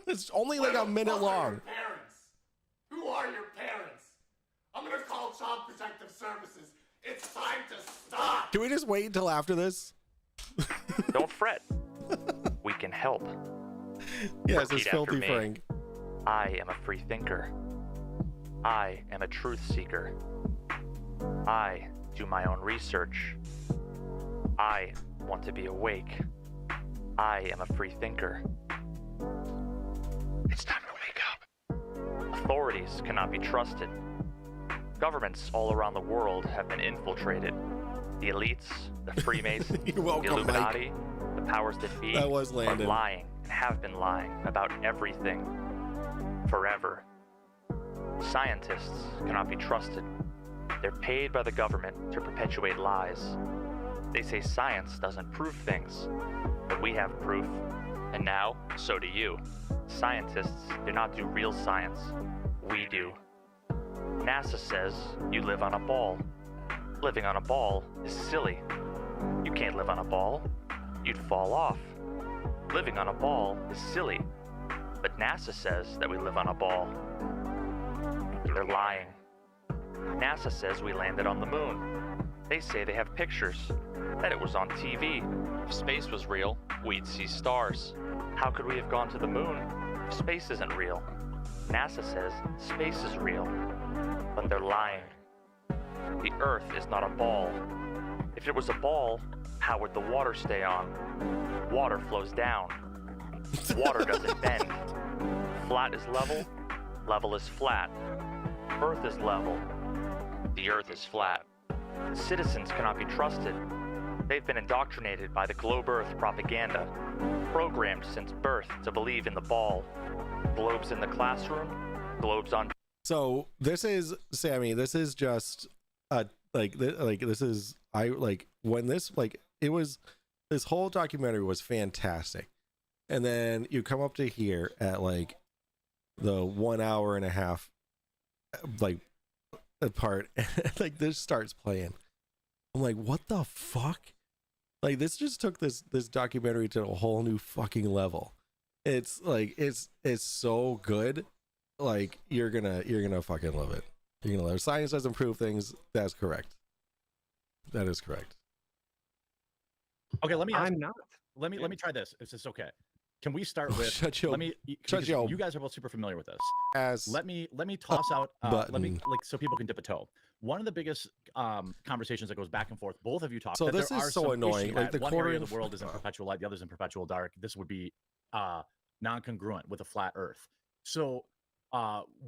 It's only like a minute long. Parents. Who are your parents? I'm gonna call Child Protective Services. It's time to stop. Can we just wait until after this? Don't fret. We can help. Yes, Repeat it's after Filthy me. Frank. I am a free thinker. I am a truth seeker. I do my own research. I want to be awake. I am a free thinker. It's time to wake up. Authorities cannot be trusted. Governments all around the world have been infiltrated. The elites, the Freemasons, You're the welcome, Mike. Illuminati, the powers that be That was are Landon. lying and have been lying about everything forever. Scientists cannot be trusted. They're paid by the government to perpetuate lies. They say science doesn't prove things, but we have proof. And now, so do you. Scientists do not do real science. We do. NASA says you live on a ball. Living on a ball is silly. You can't live on a ball. You'd fall off. Living on a ball is silly. But NASA says that we live on a ball. They're lying. NASA says we landed on the moon. They say they have pictures, that it was on TV. If space was real, we'd see stars. How could we have gone to the moon if space isn't real? NASA says space is real, but they're lying. The Earth is not a ball. If it was a ball, how would the water stay on? Water flows down. Water doesn't bend. Flat is level, level is flat. Earth is level, the Earth is flat. Citizens cannot be trusted. They've been indoctrinated by the globe Earth propaganda, programmed since birth to believe in the ball. Globes in the classroom, globes on. So this is Sammy. This is just this is when this it was, this whole documentary was fantastic, and then you come up to here at like the 1 hour and a half part, like this starts playing. I'm like, what the fuck? Like this just took this documentary to a whole new fucking level. It's like it's so good. Like you're gonna fucking love it. You're gonna love it. Science doesn't prove things. That's correct. That is correct. Okay, let me ask, I'm not. let me try this. Is this okay? Can we start with Shut your- let me shut because your you guys are both super familiar with this. ass. Let me toss out let me button. like so people can dip a toe. One of the biggest conversations that goes back and forth, both of you talk. So that this there is are so some annoying, issue like that the one area quarter of and- the world is in perpetual light, the other's in perpetual dark. This would be non-congruent with a flat Earth. So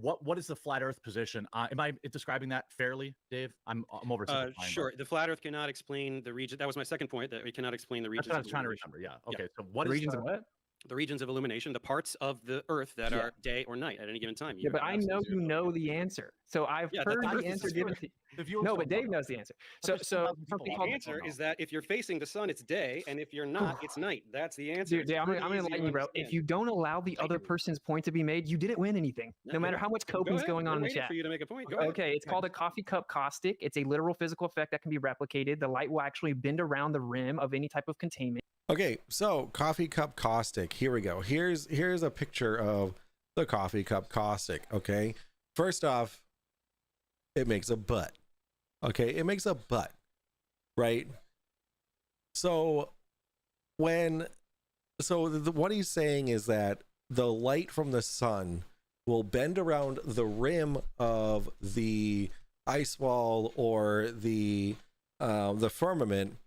what is the flat Earth position? Am I describing that fairly, Dave? I'm oversimplifying. Sure. The flat Earth cannot explain the region. That was my second point. That we cannot explain the regions. That's what I was of trying to illumination. remember. Yeah. Okay. So what is Regions of what? The regions of illumination, the parts of the Earth that Yeah. are day or night at any given time. Yeah, but I know you know the answer. So I've Yeah, heard that's the Earth is answer the given Earth. to you. The viewers No, don't but know Dave that. knows the answer. But So there's so 2,000 people something watching. called The answer is that if you're facing the sun, it's day, and if you're not, it's night. That's the answer. Dude, I'm gonna enlighten you, bro. If you don't allow the other person's point to be made, you didn't win anything. No matter how much coping's going on in the chat. For you to make a point. Go ahead. Okay, it's called a coffee cup caustic. It's a literal physical effect that can be replicated. The light will actually bend around the rim of any type of containment. Okay, so coffee cup caustic. Here we go. Here's a picture of the coffee cup caustic. Okay, first off, it makes a butt. Okay, it makes a butt, right? So what he's saying is that the light from the sun will bend around the rim of the ice wall or the firmament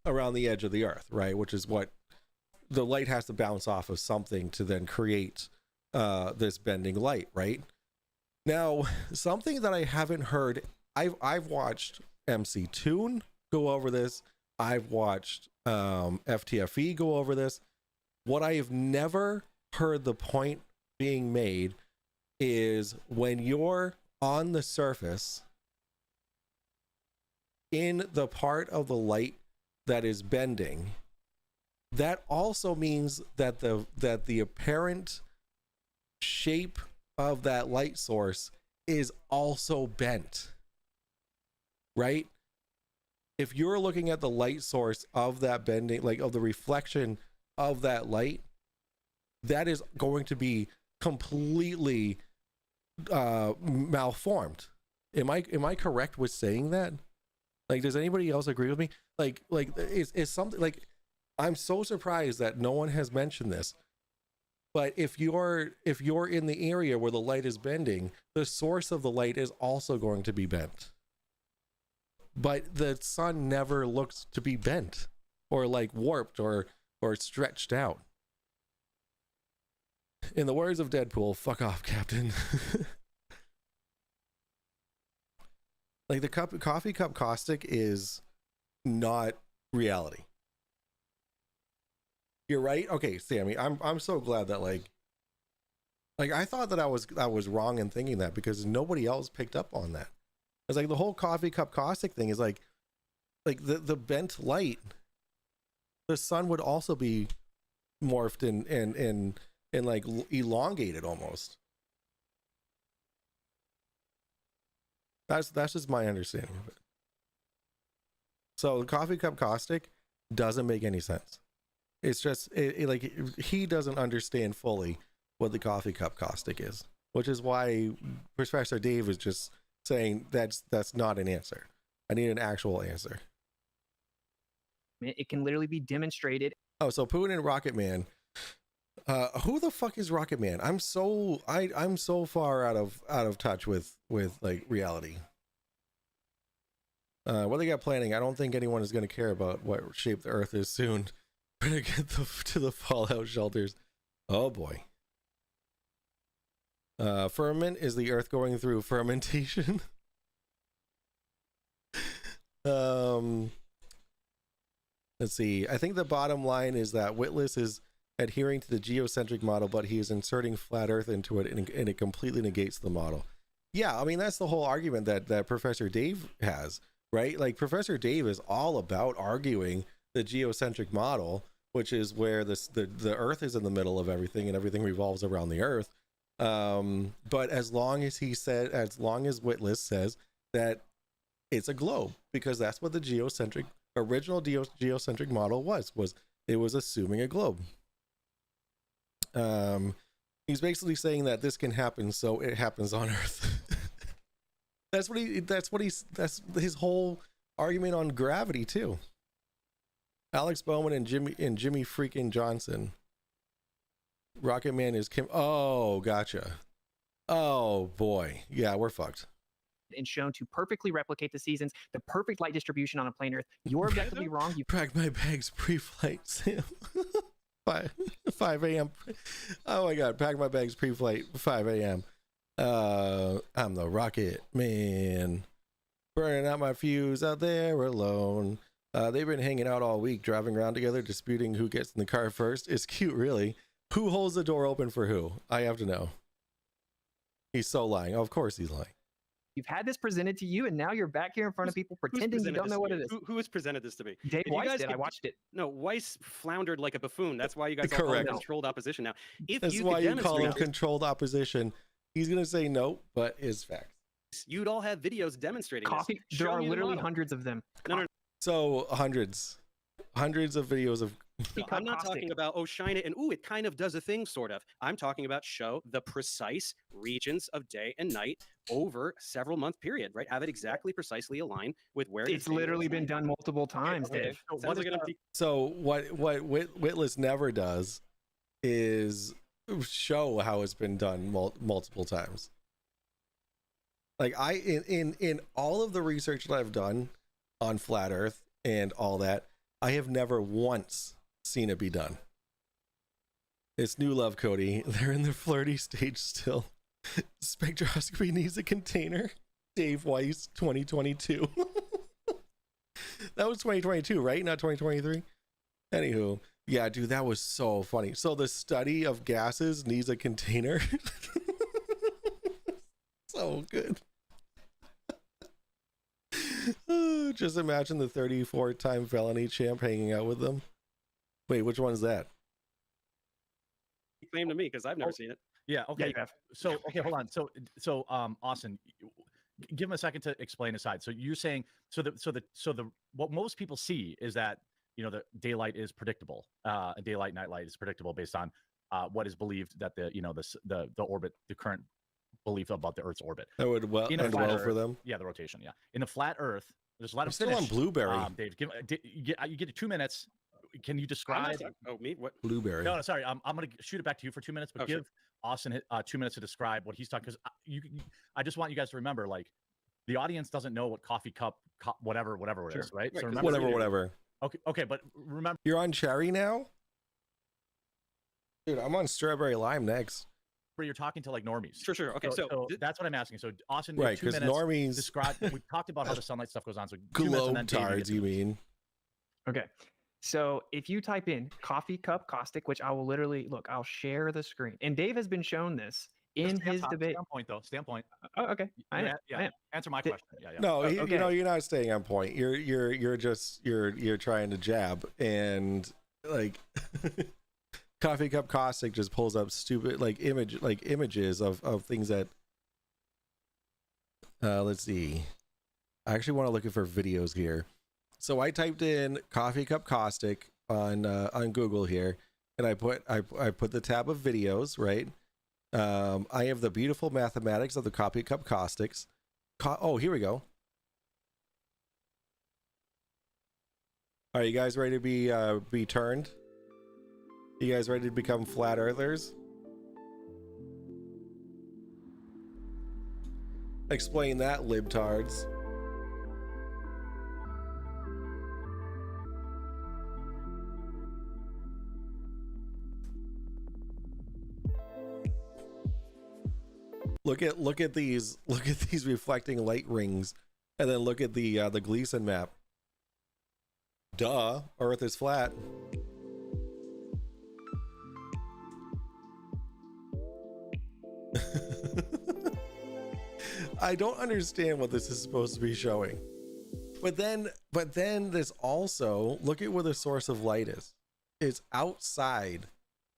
around the edge of the earth, right? Which is what the light has to bounce off of something to then create this bending light, right? Now, something that I haven't heard, I've watched MC Toon go over this. I've watched FTFE go over this. What I have never heard the point being made is when you're on the surface in the part of the light that is bending, that also means that the apparent shape of that light source is also bent, right? If you're looking at the light source of that bending, like of the reflection of that light, that is going to be completely malformed. Am I correct with saying that? Like, does anybody else agree with me? Like is something like, I'm so surprised that no one has mentioned this. But if you're in the area where the light is bending, the source of the light is also going to be bent. But the sun never looks to be bent or like warped or stretched out. In the words of Deadpool, fuck off, Captain. Like the coffee cup caustic is not reality. You're right. Okay, Sammy, I'm so glad that like I thought that I was wrong in thinking that because nobody else picked up on that. It's like the whole coffee cup caustic thing is like, like the bent light, the sun would also be morphed and like elongated almost. That's just my understanding of it. So the coffee cup caustic doesn't make any sense. It's just like he doesn't understand fully what the coffee cup caustic is, which is why Professor Dave is just saying that's not an answer. I need an actual answer. It can literally be demonstrated. Oh, so Putin and Rocket Man. Who the fuck is Rocket Man? I'm so far out of touch with like reality. What they got planning? I don't think anyone is going to care about what shape the Earth is soon. We're gonna get to the fallout shelters. Oh boy. Ferment is the Earth going through fermentation. Let's see. I think the bottom line is that WITLESS is adhering to the geocentric model, but he is inserting flat Earth into it, and it completely negates the model. Yeah, I mean that's the whole argument that Professor Dave has, right? Like Professor Dave is all about arguing the geocentric model, which is where the Earth is in the middle of everything, and everything revolves around the Earth. But as long as WITLESS says that it's a globe, because that's what the original geocentric model was it was assuming a globe. He's basically saying that this can happen, so it happens on Earth. That's his whole argument on gravity too. Alex Bowman and Jimmy freaking Johnson. Rocket Man is Kim. Oh, gotcha. Oh boy, yeah, we're fucked. And shown to perfectly replicate the seasons, the perfect light distribution on a plain Earth. You're objectively wrong. You packed my bags pre-flight, Sam. 5 a.m. Oh my god, pack my bags pre-flight 5 a.m. I'm the Rocket Man, burning out my fuse out there alone. They've been hanging out all week, driving around together, disputing who gets in the car first. It's cute, really. Who holds the door open for who? I have to know. He's so lying. Of course he's lying. You've had this presented to you, and now you're back here in front of people pretending you don't know what it is. Who has presented this to me? Dave Weiss did. I watched it. No, Weiss floundered like a buffoon. That's why you guys all call him controlled opposition now. That's why you call him controlled opposition. He's going to say no, but is facts. You'd all have videos demonstrating coffee. This. There are literally hundreds of them. No. So hundreds of videos of. No, I'm not talking about shine it and it kind of does a thing, sort of. I'm talking about show the precise regions of day and night over several month period, right? Have it exactly precisely aligned with where it's literally been done multiple times, Dave. So what WITLESS never does is show how it's been done multiple times. Like in all of the research that I've done on flat Earth and all that, I have never once seen it be done. It's new love, Cody. They're in the flirty stage still. Spectroscopy needs a container. Dave Weiss, 2022. That was 2022, right? Not 2023. Anywho, yeah, dude, that was so funny. So the study of gases needs a container. So good. Just imagine the 34-time felony champ hanging out with them. Wait, which one is that? He claimed to me because I've never seen it. Yeah. Okay. Yeah, so okay, hold on. So Austin, give him a second to explain aside. So you're saying the what most people see is that the daylight is predictable. Daylight nightlight is predictable based on what is believed that the orbit, the current belief about the Earth's orbit. That would end well for them. Yeah, the rotation. Yeah, in a flat Earth, there's a lot of. Still on Blueberry. Dave, you get 2 minutes. Can you describe? Me? What? Blueberry. No, sorry. I'm gonna shoot it back to you for 2 minutes, but give sure. Austin 2 minutes to describe what he's talking. Because I just want you guys to remember, like, the audience doesn't know what coffee cup, whatever it is, right? So remember, whatever. Okay, but remember, you're on cherry now, dude. I'm on strawberry lime next. You're talking to like normies. Sure. Okay, so that's what I'm asking. So Austin, right? Because normies describe. We talked about how the sunlight stuff goes on. So globetards, you mean? Okay. So if you type in coffee cup caustic, which I will literally I'll share the screen. And Dave has been shown this in Stay on his top, debate. Stay on point, though. Stay on point. Oh, okay. I am. Yeah. I am. Answer my Did- question. Yeah. No, Oh, you okay. know, you're not staying on point. You're just you're trying to jab, and like Coffee Cup Caustic just pulls up stupid images of things that let's see. I actually want to look for videos here. So I typed in Coffee Cup Caustic on Google here, and I put the tab of videos, right? I have the beautiful mathematics of the Coffee Cup Caustics. Oh, here we go. Are you guys ready to be turned? You guys ready to become flat earthers? Explain that, libtards. Look at these reflecting light rings, and then look at the Gleason map. Duh, Earth is flat. I don't understand what this is supposed to be showing. But then this also, look at where the source of light is. It's outside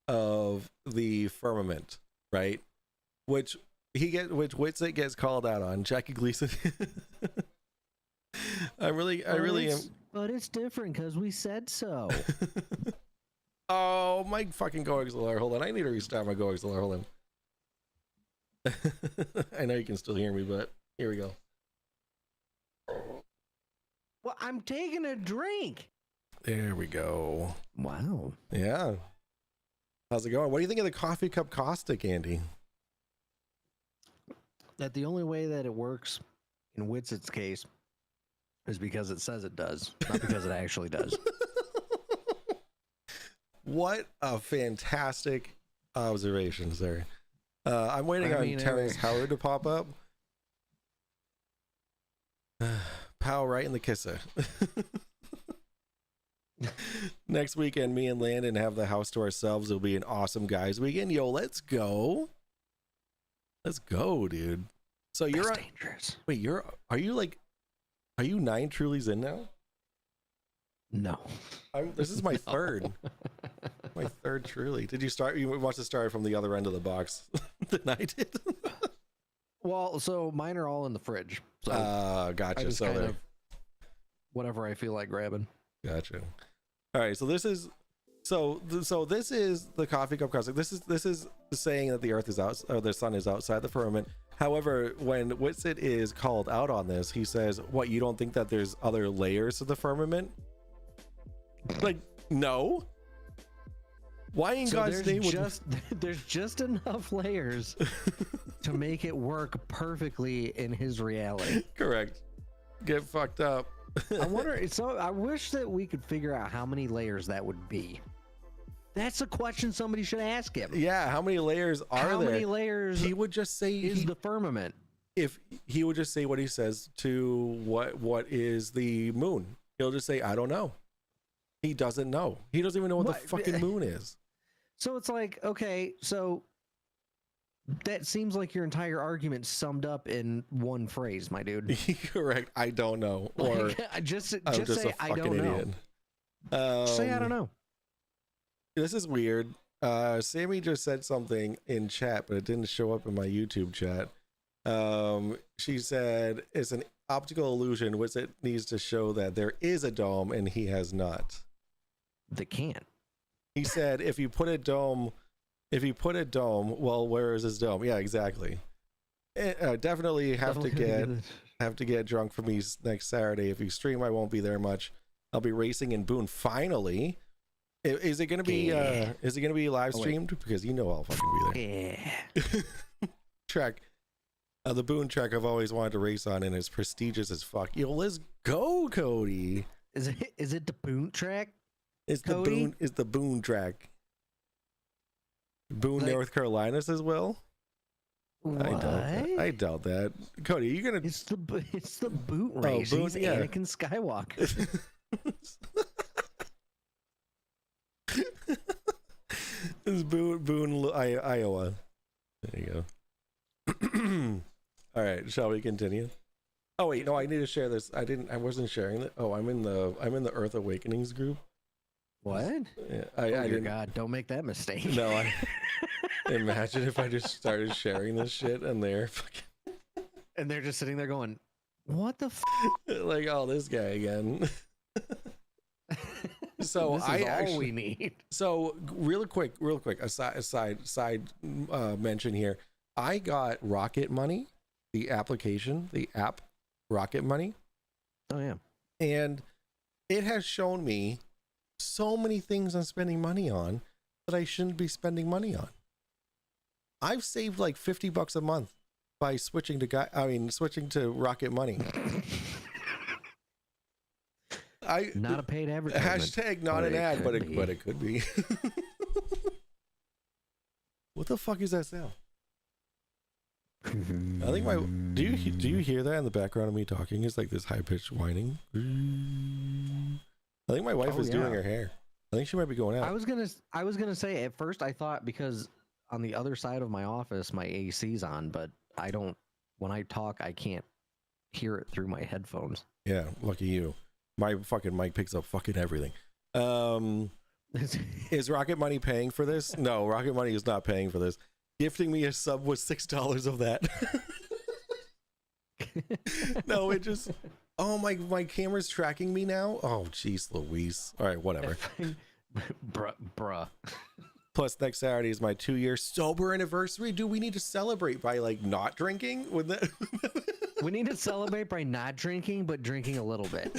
of the firmament, right? Which Witsit gets called out on. Jackie Gleason. I really am. But it's different because we said so. Oh, my fucking GoXLR. Hold on. I need to restart my GoXLR. Hold on. I know you can still hear me, but here we go. Well, I'm taking a drink. There we go. Wow. Yeah. How's it going? What do you think of the Coffee Cup Caustic, Andy? That the only way that it works in Witsit's case is because it says it does, not because it actually does. What a fantastic observation, sir. I'm waiting on Terrence Howard to pop up. Pow right in the kisser. Next weekend, me and Landon have the house to ourselves. It'll be an awesome guys weekend. Yo, let's go. Let's go, dude. So you're dangerous. Wait, are you 9 Trulies in now? No. This is my third. My third Truly. Did you start? You must have started from the other end of the box than I did. Well, so mine are all in the fridge. So gotcha. I just So kind there. of whatever I feel like grabbing. Gotcha. All right. So this is this is the Coffee Cup Caustic. This is saying that the Earth is out, or the sun is outside the firmament. However, when Witsit is called out on this, he says, "What, you don't think that there's other layers to the firmament?" Like, no. Why in God's name would there's just enough layers to make it work perfectly in his reality. Correct. Get fucked up. I wonder. So I wish that we could figure out how many layers that would be. That's a question somebody should ask him. Yeah, how many layers are there? How many layers? He would just say is the firmament. If he would just say what he says to what is the moon, he'll just say, "I don't know." He doesn't know. He doesn't even know what the fucking moon is. So it's like, okay, so that seems like your entire argument summed up in one phrase, my dude. Correct. I don't know. Or like, just I'm just say a I fucking don't idiot. know. Say I don't know. This is weird. Sammy just said something in chat, but it didn't show up in my YouTube chat. She said it's an optical illusion, which it needs to show that there is a dome, and he has not. They can't. He said if you put a dome, well, where is his dome? Yeah, exactly. Definitely have to get drunk for me next Saturday. If you stream, I won't be there much. I'll be racing in Boone finally. Is it gonna be live streamed? Because you know I'll fucking be there. Yeah. Track. The Boone track I've always wanted to race on, and it's prestigious as fuck. Yo, let's go, Cody. Is it the Boone track? It's Cody? the Boone track. Boone, Like, North Carolina as well. What? I doubt that. Cody, you're gonna. It's the boot race. Boone, He's yeah. Anakin Skywalker. It's Boone, Iowa. There you go. All right, shall we continue? Oh wait, no, I need to share this. I wasn't sharing it. Oh, I'm in the Earth Awakenings group. What? Yeah, Oh, I dear didn't. God, don't make that mistake. No, I imagine if I just started sharing this shit and they're fucking And they're just sitting there going, "What the? like, oh, this guy again." So This is I all actually we need." So real quick, side mention here. I got Rocket Money, the app Rocket Money, Oh yeah. and it has shown me so many things I'm spending money on that I shouldn't be spending money on. I've saved like $50 a month by switching to Rocket Money. Not a paid advertisement. Hashtag not an ad, but it could be. What the fuck is that sound? I think do you hear that in the background of me talking? It's like this high pitched whining. I think my wife is doing her hair. I think she might be going out. I was gonna say at first I thought because on the other side of my office my AC's on, but I don't. When I talk, I can't hear it through my headphones. Yeah, lucky you. My fucking mic picks up fucking everything. Is Rocket Money paying for this? No, Rocket Money is not paying for this. Gifting me a sub was $6 of that. No, it just. Oh, my camera's tracking me now. Oh, jeez, Louise. All right, whatever. Bruh. Plus, next Saturday is my 2-year sober anniversary. Do we need to celebrate by like not drinking? With that? We need to celebrate by not drinking, but drinking a little bit.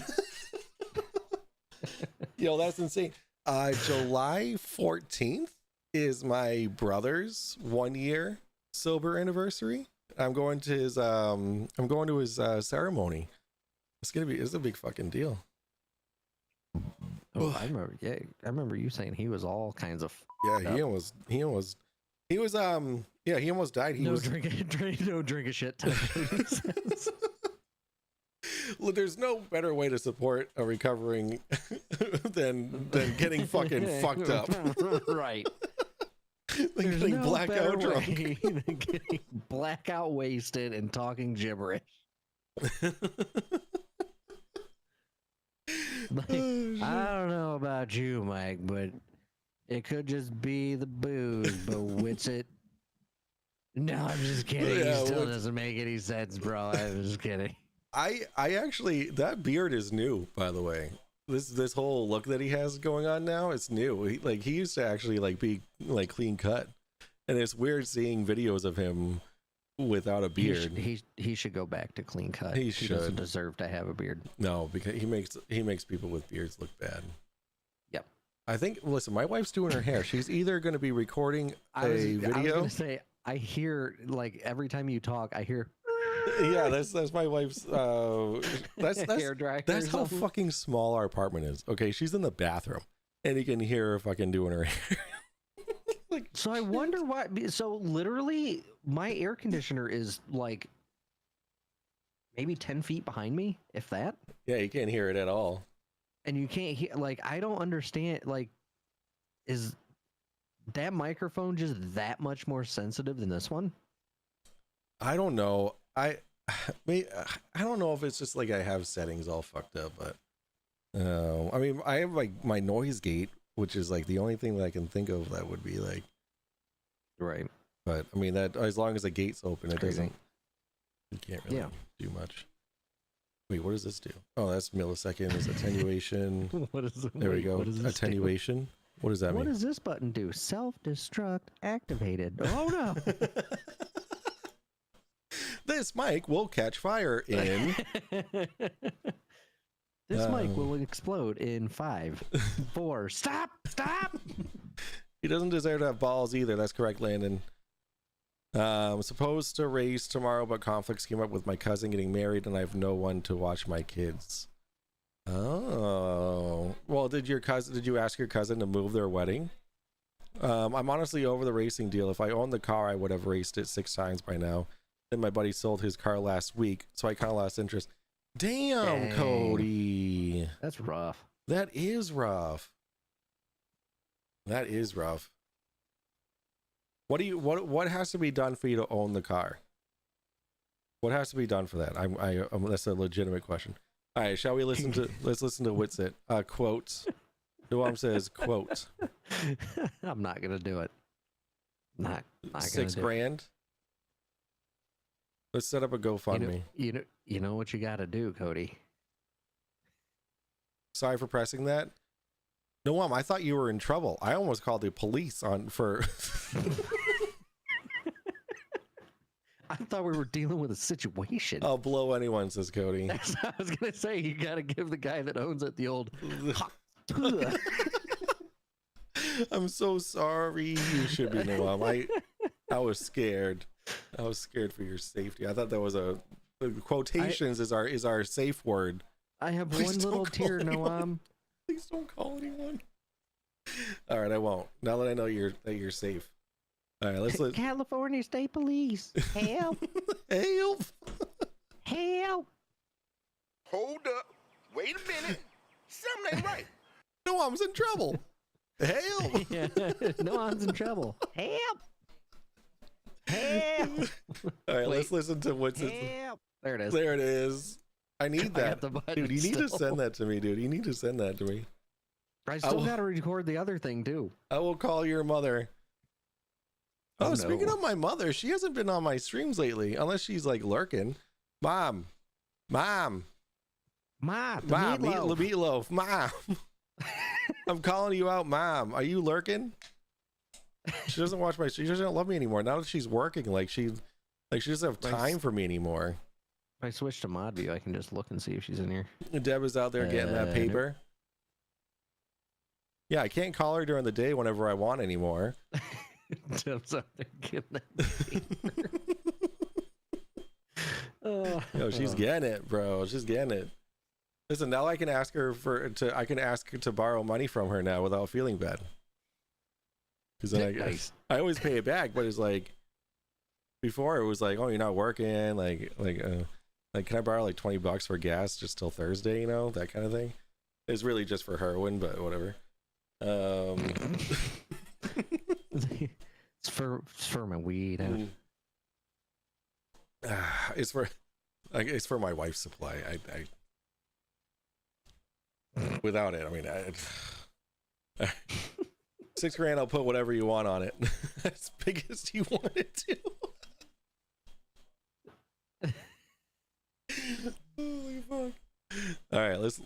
Yo, that's insane. July 14th is my brother's 1-year sober anniversary. I'm going to his ceremony. It's a big fucking deal. Oh, I remember. Yeah, I remember you saying he was all kinds of. Yeah, he almost died. No drink a shit ton. Look, there's no better way to support a recovering than getting fucking fucked up. Right. Like getting blackout drunk. Than getting blackout wasted and talking gibberish. Like, I don't know about you, Mike, but it could just be the booze, but what's it? No, I'm just kidding. Yeah, It still doesn't make any sense, bro. I'm just kidding. I actually, that beard is new, by the way. This whole look that he has going on now, it's new. He used to actually like be like clean cut, and it's weird seeing videos of him without a beard. He should go back to clean cut. He doesn't should. deserve to have a beard. No, because he makes people with beards look bad. Yep. I think. Listen, my wife's doing her hair. She's either going to be recording a video. I was gonna say, I hear like every time you talk, I hear. Yeah, that's my wife's. That's hair dryer. That's how fucking small our apartment is. Okay, she's in the bathroom, and you can hear her fucking doing her hair. So I wonder why. So literally, my air conditioner is like maybe 10 feet behind me, if that. Yeah, you can't hear it at all. And you can't hear. Like, I don't understand. Like, is that microphone just that much more sensitive than this one? I don't know. I don't know if it's just like I have settings all fucked up, but I mean, I have like my noise gate, which is like the only thing that I can think of that would be like right. But I mean, that as long as the gate's open, it doesn't. You can't really do much. Wait, what does this do? Oh, that's milliseconds attenuation. What is it? There we go. What does this Attenuation. do? What does that mean? What does this button do? Self-destruct activated. Oh no. This mic will catch fire in. This mic will explode in 5, 4. Stop! He doesn't deserve to have balls either. That's correct, Landon. I'm supposed to race tomorrow, but conflicts came up with my cousin getting married, and I have no one to watch my kids. Oh, well, did you ask your cousin to move their wedding? I'm honestly over the racing deal. If I owned the car, I would have raced it 6 times by now. Then my buddy sold his car last week, so I kind of lost interest. Damn, Cody. That's rough. That is rough. That is rough. What has to be done for you to own the car? What has to be done for that? That's a legitimate question. All right, shall we listen to? Let's listen to Witsit. Quotes. Noam says quote. I'm not gonna do it. Not $6 gonna grand. Let's set up a GoFundMe. You know what you got to do, Cody. Sorry for pressing that. Noam, I thought you were in trouble. I almost called the police on for. I thought we were dealing with a situation. I'll blow anyone, says Cody. I was gonna say you got to give the guy that owns it the old. I'm so sorry. You should be, Noam. I was scared. I was scared for your safety. I thought that was the quotations is our safe word. I have Please one don't little call tear, anyone. Noam. Please don't call anyone. All right, I won't. Now that I know you're safe. All right, let's California State Police. Help! help. Help! Hold up. Wait a minute. Something ain't right. Noam's in trouble. Help! Yeah, Noam's in trouble. Help! Help! All right, let's listen to what's it. Help! There it is. There it is. I need I that, got the button dude. You need to still. send that to me, dude. You need to send that to me. I still will- got to record the other thing too. I will call your mother. Oh, Oh, speaking no. of my mother, she hasn't been on my streams lately, unless she's like lurking. Mom, Ma, the meatloaf. meatloaf, Mom. I'm calling you out, Mom. Are you lurking? She doesn't watch my. She doesn't love me anymore. Now that she's working, like she doesn't have time for me anymore. If I switch to mod view, I can just look and see if she's in here. Deb is out there getting that nope. paper. Yeah, I can't call her during the day whenever I want anymore. Deb's out there getting that paper. Yo, she's getting it, bro. She's getting it. Listen, now I can ask her I can ask her to borrow money from her now without feeling bad. Because then Nice. I always pay it back, but it's like before it was like, oh, you're not working, like can I borrow like $20 for gas just till Thursday, you know, that kind of thing. It's really just for heroin, but whatever. It's for my weed. It's for my wife's supply. I without it, I mean, $6 grand. I'll put whatever you want on it, as big as you want it to. Holy fuck! All right, let's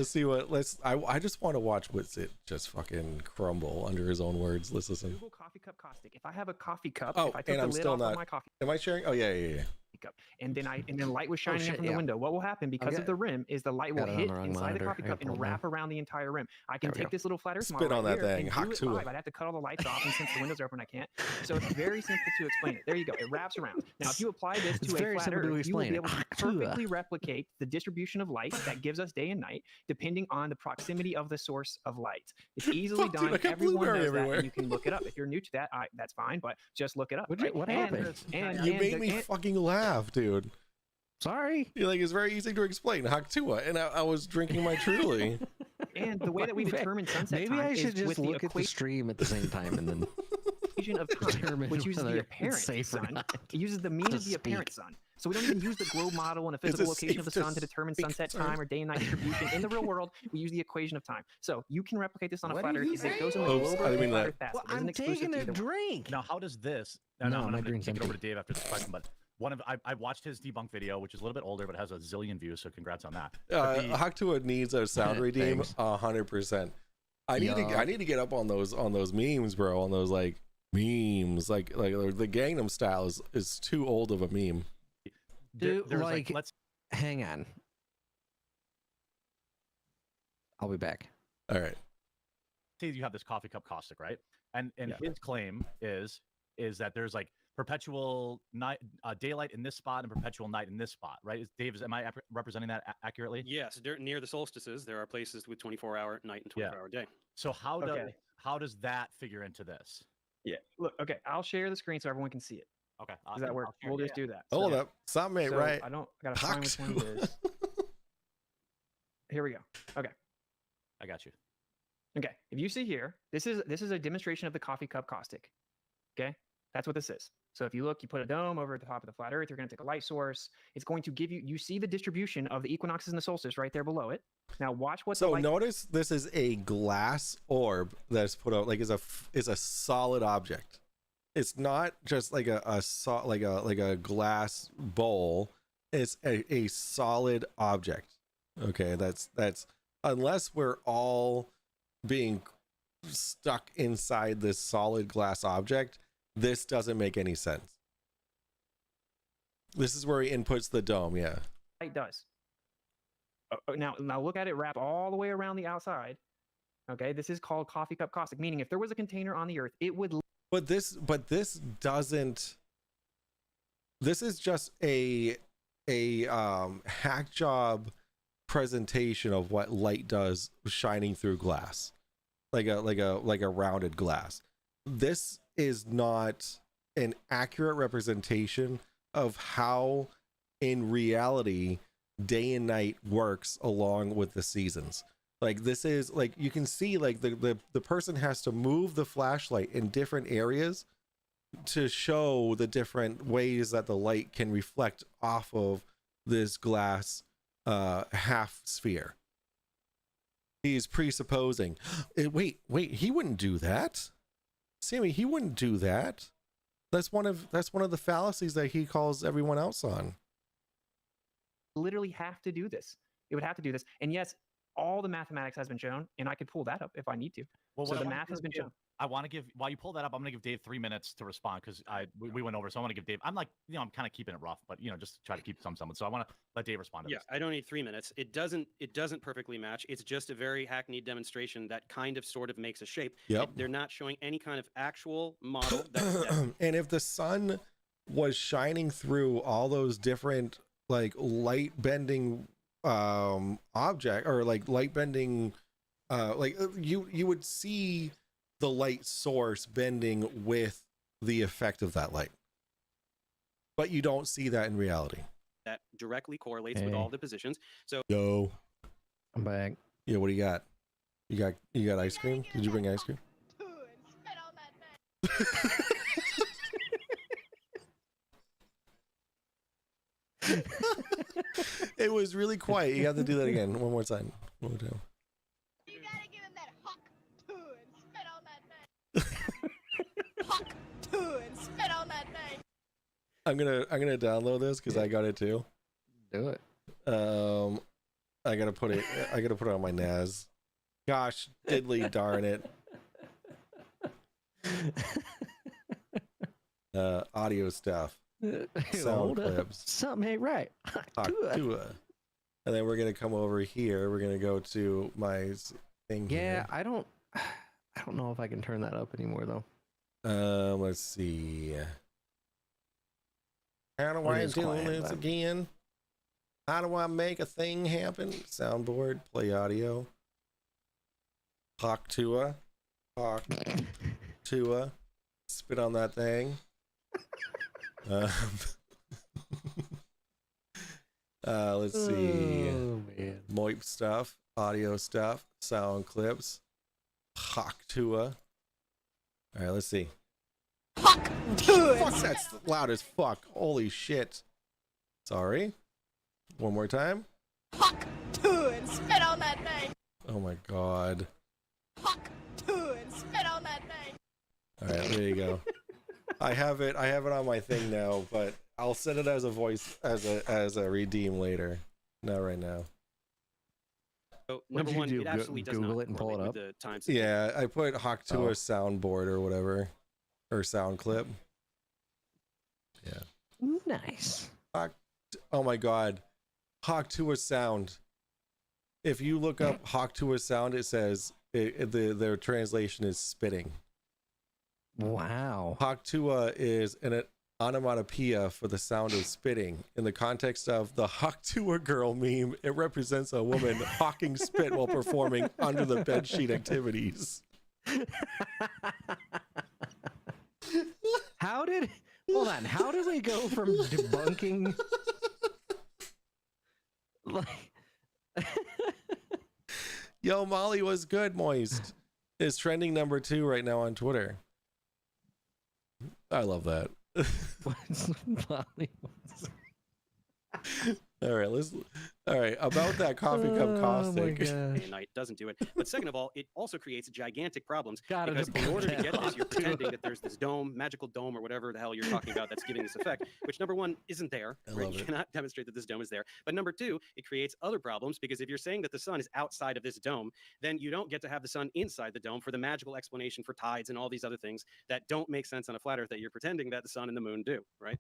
see what I just want to watch Witsit just fucking crumble under his own words. Let's listen. Google coffee cup caustic. If I have a coffee cup, Oh, if I took and the I'm lid still off not. of my coffee Am I sharing? Oh yeah. cup, and then light was shining in shit, from the yeah. window, what will happen because of the rim is the light will Got it on hit the wrong inside monitor. the coffee I cup gotta and pull it wrap around the entire rim. I can There we take go. this little flat earth Spit model on right that here thing. and Hack do it to it. live. I'd have to cut all the lights off, and since the windows are open, I can't. So it's very simple to explain it. There you go. It wraps around. Now, if you apply this It's to a very flat simple to earth, you will be explain. able to Hack to it. perfectly replicate the distribution of light that gives us day and night, depending on the proximity of the source of light. It's easily Fuck, dude, done. I got Everyone blueberry knows that, everywhere. and you can look it up. If you're new to that, that's fine, but just look it up. What right? happened? You made me fucking laugh, dude. Sorry. You're like, it's very easy to explain. Haktua, and I was drinking my Truly. And the way that we determine sunset Maybe time I should is just with look the at the stream at the same time and then equation of time, determine which uses whether the it's apparent safe or sun. not It uses the mean to of the apparent speak. sun. So we don't even use the globe model and a Is physical it location of the safe to sun to determine speak, sunset sir? time or day and night distribution. In the real world, we use the equation of time. So you can replicate this on a What flat did Earth. he It goes in say? the Oops, globe I didn't mean flat that. Earth fast. Well, It isn't I'm exclusive taking to a either one. drink. Now, how does this? No, I'm my gonna drink's take it over empty. to Dave after this question, but I watched his debunk video, which is a little bit older, but has a zillion views. So congrats on that. But the- Haktua needs a sound redeem Thanks. 100%. I need Yeah. to get up on those memes, bro. On those like memes, like the Gangnam Style is too old of a meme. Dude, there's like, let's hang on. I'll be back. All right. say you have this coffee cup caustic, right? And Yeah. his claim is that there's like perpetual night, daylight in this spot and perpetual night in this spot, right? Am I representing that accurately? Yes, near the solstices, there are places with 24-hour night and 24-hour day. So how Okay. does that figure into this? Yeah. Look, okay, I'll share the screen so everyone can see it. Okay, Does that work? We'll just do that. Hold So- up. Something ain't so right. I gotta find which one it is. Here we go. Okay. I got you. Okay. If you see here, this is a demonstration of the coffee cup caustic. Okay. That's what this is. So if you look, you put a dome over at the top of the flat Earth, you're going to take a light source. It's going to give you, you see the distribution of the equinoxes and the solstice right there below it. Now watch what the So light, notice this is a glass orb that's put out, like is a solid object. It's not just like a glass bowl. It's a solid object. Okay, that's unless we're all being stuck inside this solid glass object, this doesn't make any sense. This is where he inputs the dome. Yeah, light does. Now look at it wrap all the way around the outside. Okay, this is called coffee cup caustic, meaning if there was a container on the Earth, it would. but this doesn't. This is just a hack job presentation of what light does shining through glass, like a rounded glass. This is not an accurate representation of how in reality day and night works along with the seasons. Like this is like, you can see like the person has to move the flashlight in different areas to show the different ways that the light can reflect off of this glass half sphere. He's presupposing, wait, he wouldn't do that. Sammy, he wouldn't do that. That's one of the fallacies that he calls everyone else on. Literally have to do this. It would have to do this. And yes, all the mathematics has been shown, and I could pull that up if I need to. Well, so what the I wanna math do has been is shown. I want to give, while you pull that up, I'm going to give Dave 3 minutes to respond because we went over. So I want to give Dave, I'm like, I'm kind of keeping it rough, but just try to keep some. So I want to let Dave respond to Yeah, this. I don't need 3 minutes. It doesn't perfectly match. It's just a very hackneyed demonstration that kind of sort of makes a shape. Yep. They're not showing any kind of actual model. that And if the sun was shining through all those different like light bending object, or like light bending you would see the light source bending with the effect of that light, but you don't see that in reality. that directly correlates with all the positions. So Yo, I'm back. yeah, what do you got? You got ice cream? Did you bring ice cream? It was really quiet. You have to do that again. One more time. One more time. You gotta give him that hawk too and spit on that thing. Hawk too and spit on that thing. I'm gonna download this because I got it too. Do it. I gotta put it on my NAS. Gosh, diddly darn it. Audio stuff. Sound Hold up. clips. Something ain't right. Talk Do it. to it. And then we're gonna come over here. We're gonna go to my thing. Yeah, here. I don't know if I can turn that up anymore though. Let's see. How do It I is do quiet, this but- again? How do I make a thing happen? Soundboard, play audio. Talk to her. Talk to her. Spit on that thing. Let's see. Oh, man. Moip stuff, audio stuff, sound clips. Talk to her. All right, let's see. Hawk too and Fuck, that's loud as fuck. Holy shit. Sorry. One more time. hawk too and spit on that thing. Oh my god. Hawk too and spit on that thing. All right, there you go. I have it on my thing now, but I'll set it as a voice, as a redeem later. Not right now. So What'd number you one, do? it absolutely does Google not it and pull correlate it with up? the time signature. Yeah, I put Hawk to Oh. a soundboard or whatever, or sound clip. Yeah. Nice. Oh my god. Hawk to a sound. If you look up Hawk to a sound, it says their translation is spitting. Wow. Hawk Tua is an onomatopoeia for the sound of spitting. In the context of the Hawk Tua girl meme, it represents a woman hawking spit while performing under the bedsheet activities. Hold on, how did we go from debunking like Yo, Molly was good, moist. Is trending number 2 right now on Twitter. I love that. What's Bollywood? All right, all right, about that coffee cup Oh caustic. Day and night doesn't do it. But second of all, it also creates gigantic problems Gotta because in put order to that get this, you're on, too. pretending that there's this dome, magical dome, or whatever the hell you're talking about that's giving this effect, which number one isn't there. I Right? love You it. cannot demonstrate that this dome is there. But number two, it creates other problems because if you're saying that the sun is outside of this dome, then you don't get to have the sun inside the dome for the magical explanation for tides and all these other things that don't make sense on a flat Earth that you're pretending that the sun and the moon do. Right?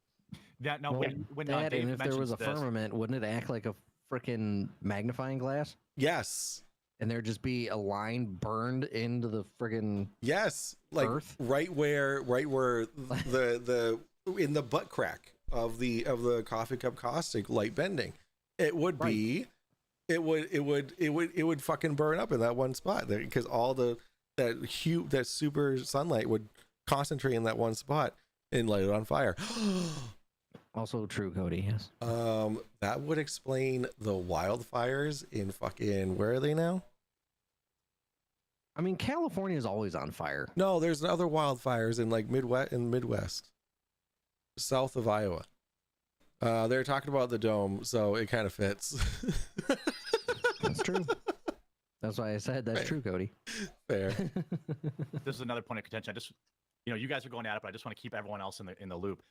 That now Well, when that, Dave and if there was a mentions this, firmament, wouldn't it act like a freaking magnifying glass? Yes. And there'd just be a line burned into the friggin' Yes. Like Earth? right where the in the butt crack of the coffee cup caustic light bending. It would be it would fucking burn up in that one spot there because all that super sunlight would concentrate in that one spot and light it on fire. Also true, Cody. Yes. That would explain the wildfires in fucking, where are they now? I mean, California is always on fire. No, there's other wildfires in like Midwest, south of Iowa. They're talking about the dome, so it kind of fits. That's true. That's why I said that's true, Cody. Fair. this is another point of contention. I just, you guys are going at it, but I just want to keep everyone else in the loop.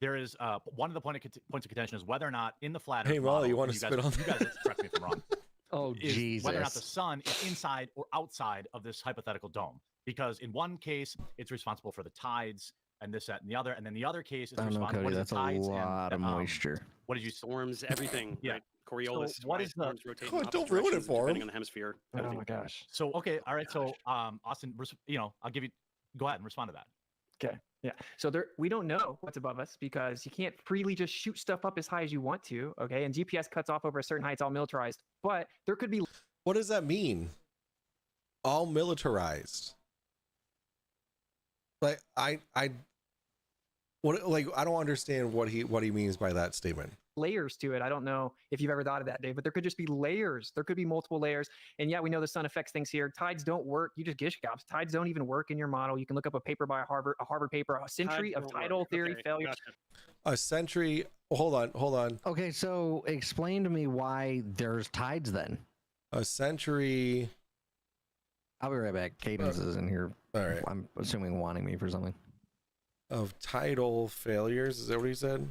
There is one of the points of contention is whether or not in the flat Earth. Hey, Molly, model, you want to and spit on you guys correct me if I'm wrong. Oh, is Jesus. Whether or not the sun is inside or outside of this hypothetical dome. Because in one case, it's responsible for the tides and this, that, and the other. And then the other case is I don't know, responsible Cody. for That's the a tides lot of moisture. What did you Storms, everything. Yeah. Right? Coriolis. So what is the- storms rotate in Oh, opposite don't ruin it directions for depending him. on the hemisphere. Oh everything. my gosh. So, okay. All right. So, Austin, I'll give you, go ahead and respond to that. Okay. Yeah. So we don't know what's above us because you can't freely just shoot stuff up as high as you want to. Okay. And GPS cuts off over a certain height. It's all militarized. But there could be. What does that mean? All militarized. Like I don't understand what he means by that statement. Layers to it. I don't know if you've ever thought of that, Dave, but there could just be layers. There could be multiple layers. And yeah, we know the sun affects things here. Tides don't work. You just gish gaps. Tides don't even work in your model. You can look up a paper by a Harvard paper, a century of Tides don't tidal work. theory Okay, failures. gotcha. A century. Hold on. Okay, so explain to me why there's tides then. A century. I'll be right back. Cadence is in here. All right. I'm assuming wanting me for something. Of tidal failures. Is that what he said?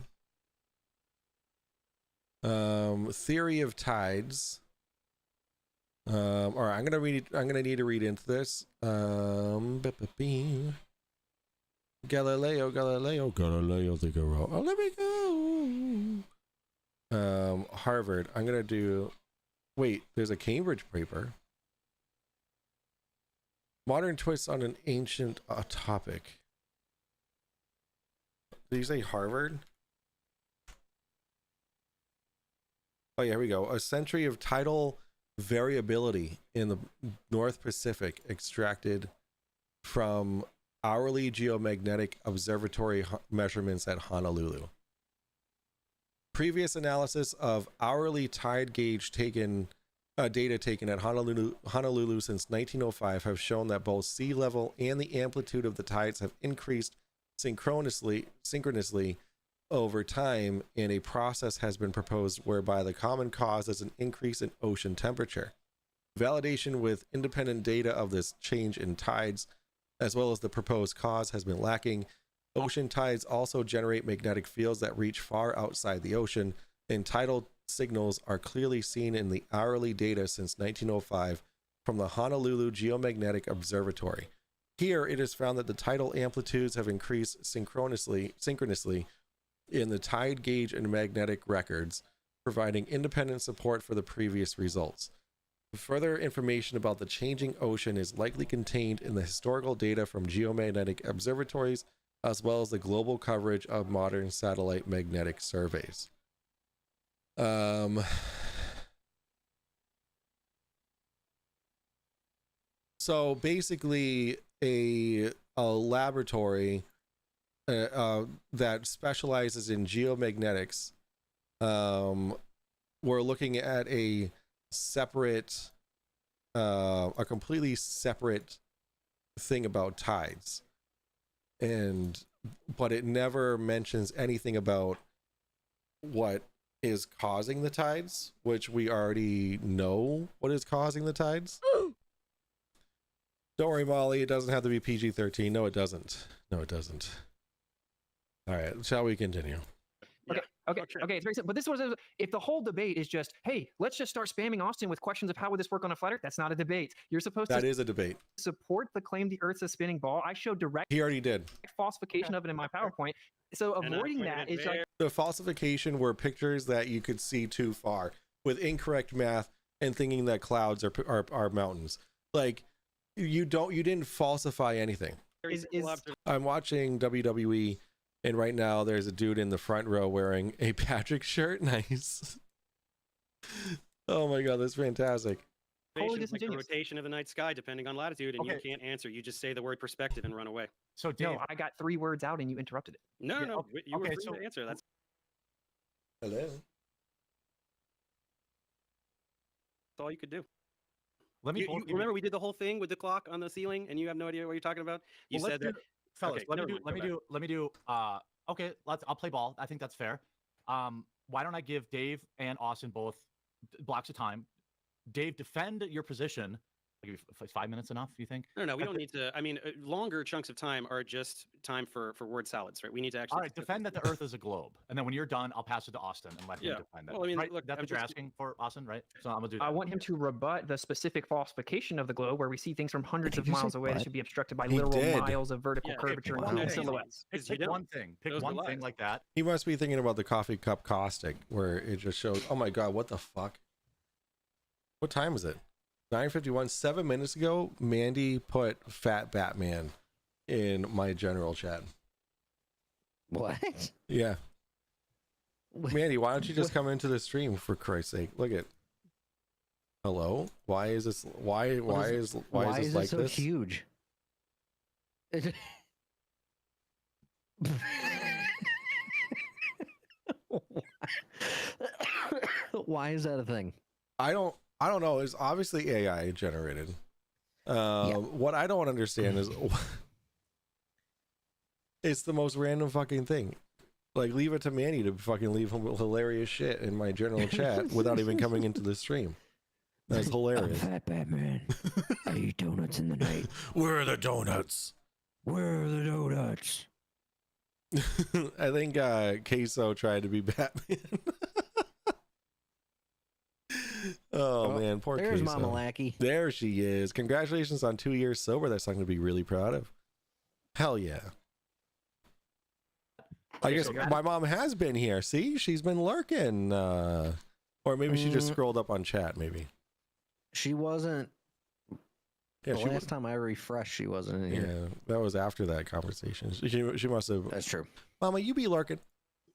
Theory of tides. All right, I'm gonna need to read into this. Galileo Figaro. Oh, let me go. Harvard. I'm gonna do. Wait, there's a Cambridge paper. Modern twists on an ancient topic. Did you say Harvard? Oh, yeah, here we go. A century of tidal variability in the North Pacific extracted from hourly geomagnetic observatory measurements at Honolulu. Previous analysis of hourly tide gauge data taken at Honolulu since 1905 have shown that both sea level and the amplitude of the tides have increased synchronously over time, and a process has been proposed whereby the common cause is an increase in ocean temperature. Validation with independent data of this change in tides, as well as the proposed cause, has been lacking. Ocean tides also generate magnetic fields that reach far outside the ocean, and tidal signals are clearly seen in the hourly data since 1905 from the Honolulu Geomagnetic Observatory. Here, it is found that the tidal amplitudes have increased synchronously in the tide gauge and magnetic records, providing independent support for the previous results. Further information about the changing ocean is likely contained in the historical data from geomagnetic observatories, as well as the global coverage of modern satellite magnetic surveys. So basically, a laboratory that specializes in geomagnetics. We're looking at a completely separate thing about tides, but it never mentions anything about what is causing the tides, which we already know what is causing the tides. Don't worry, Molly, it doesn't have to be PG-13. No, it doesn't. No, it doesn't. All right, shall we continue? Okay, it's very simple. But this was if the whole debate is just, hey, let's just start spamming Austin with questions of how would this work on a flat Earth. That's not a debate. You're supposed That to is a debate. support the claim the Earth's a spinning ball. I showed direct He already did. falsification of it in my PowerPoint. So avoiding that is like The falsification were pictures that you could see too far with incorrect math and thinking that clouds are mountains. Like you didn't falsify anything. I'm watching WWE, and right now there's a dude in the front row wearing a Patrick shirt. Nice. Oh my god, that's fantastic. totally Like the disingenuous. rotation of the night sky, depending on latitude, and you can't answer. You just say the word perspective and run away. So Dave, No, I got 3 words out and you interrupted it. No, Yeah, no, okay, you were okay, free so- to answer. That's Hello. all you could do. let me You both give you- remember we did the whole thing with the clock on the ceiling, and you have no idea what you're talking about. You Well, said let's that. do- fellas, Okay, let me never do mind, let me go do let me do okay, I'll play ball. I think that's fair. Why don't I give Dave and Austin both blocks of time? Dave, defend your position. I'll give you 5 minutes enough, you think? No, we That's don't need to. I mean, longer chunks of time are just time for word salads, right? We need to actually. All right, defend that the Earth is a globe, and then when you're done, I'll pass it to Austin and let him Yeah. defend that. Well, I mean, right? look, That's I'm what you're just- asking for, Austin, right? So I'm gonna do that. I want him to rebut the specific falsification of the globe where we see things from hundreds Did of you say miles away that butt? should be obstructed by He literal did. miles of vertical Yeah, curvature and one cool thing. silhouettes. Pick, Because you pick one don't. thing. Pick Those are one thing lies. like that. He must be thinking about the coffee cup caustic, where it just shows. Oh my god, what the fuck? What time is it? 9:51. 7 minutes ago, Mandy put Fat Batman in my general chat. What? Yeah, Mandy, why don't you just come into the stream for Christ's sake? Look at. Hello. Why is this? Why is this it like so this? huge? Why is that a thing? I don't know. It's obviously AI generated. What I don't understand is it's the most random fucking thing. Like, leave it to Manny to fucking leave hilarious shit in my general chat without even coming into the stream. That's hilarious. Fat Batman. I eat donuts in the night. Where are the donuts? Where are the donuts? I think Queso tried to be Batman. Oh man, poor There's Queso. Mama Lackey. There she is. Congratulations on 2 years sober. That's something to be really proud of. Hell yeah. I guess my mom has been here. See, she's been lurking. Or maybe she just scrolled up on chat. Maybe. She wasn't. Yeah, The she last time I refreshed, she wasn't in here. Yeah, that was after that conversation. She must have. That's true. Mama, you be lurking.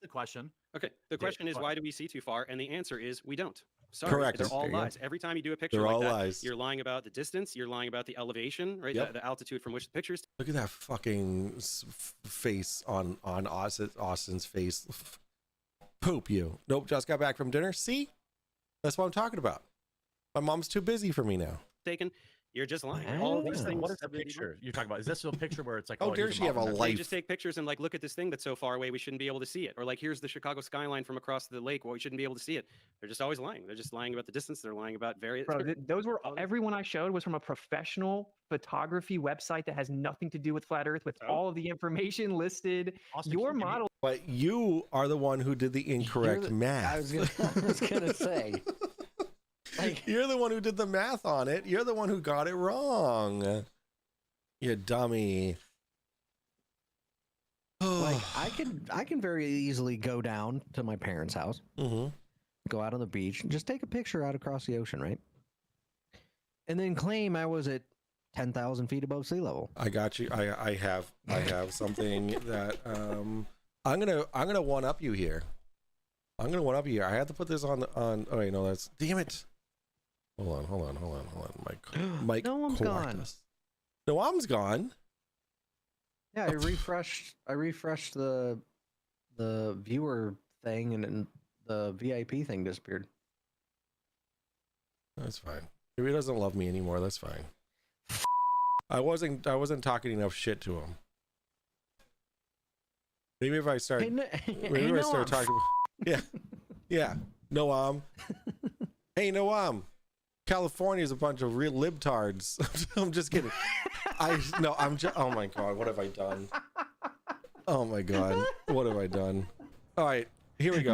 The question. Okay. The question is, what? why do we see too far? And the answer is, we don't. Sorry, Correct. They're all There you go. lies. Every time you do a picture They're like all that, lies. you're lying about the distance. You're lying about the elevation, right? Yep. The altitude from which the picture is Look at that fucking face on Austin's face. Poop you. Nope, just got back from dinner. See? That's what I'm talking about. My mom's too busy for me now. taken. You're just lying. All of these things. What is the have been picture you're talking about? Is this a picture where it's like, Oh, here's does she have a mountain? They life? just take pictures and like, look at this thing that's so far away we shouldn't be able to see it, or like, here's the Chicago skyline from across the lake. Well, we shouldn't be able to see it. They're just always lying. They're just lying about the distance. They're lying about various. Bro, those were everyone I showed was from a professional photography website that has nothing to do with flat Earth, with all of the information listed. Austin, Your can you- model. But you are the one who did the incorrect You're math. I was gonna say. Like, You're the one who did the math on it. You're the one who got it wrong. You dummy. like I can very easily go down to my parents' house, Mm-hmm. go out on the beach, and just take a picture out across the ocean, right? And then claim I was at 10,000 feet above sea level. I got you. I have something that I'm gonna one up you here. I'm gonna one up you here. I have to put this on. Oh wait, no, that's damn it. Hold on. Mike. Noam's gone. Noam's gone. Yeah, I refreshed the viewer thing, and then the VIP thing disappeared. That's fine. If he doesn't love me anymore, that's fine. I wasn't talking enough shit to him. Maybe if I start, Hey, maybe if I start talking. Yeah. Noam. Hey, Noam. California is a bunch of real libtards. I'm just kidding. Oh my god, what have I done? Oh my god, what have I done? All right, here we go.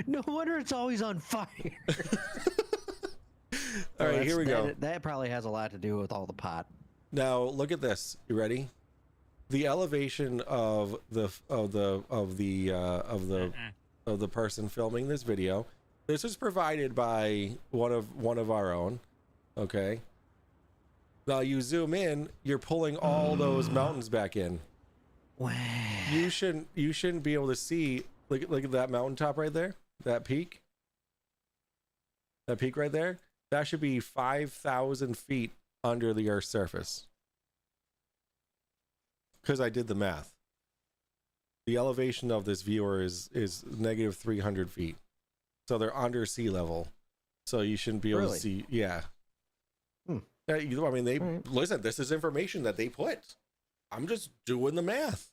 No wonder it's always on fire. All right, here we go. That probably has a lot to do with all the pot. Now look at this. You ready? The elevation of the person filming this video. This is provided by one of our own. Okay. Now you zoom in, you're pulling all those mountains back in. Wow. You shouldn't be able to see. Look at that mountaintop right there. That peak. That peak right there. That should be 5,000 feet under the Earth's surface. Because I did the math. The elevation of this viewer is negative 300 feet. So they're under sea level. So you shouldn't be able to see. Yeah. I mean, listen, this is information that they put. I'm just doing the math.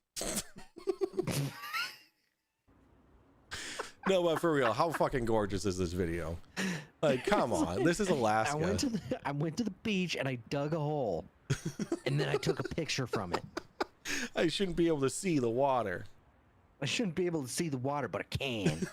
No, but for real, how fucking gorgeous is this video? Like, come on. This is Alaska. I went to the beach and I dug a hole. And then I took a picture from it. I shouldn't be able to see the water. I shouldn't be able to see the water, but I can.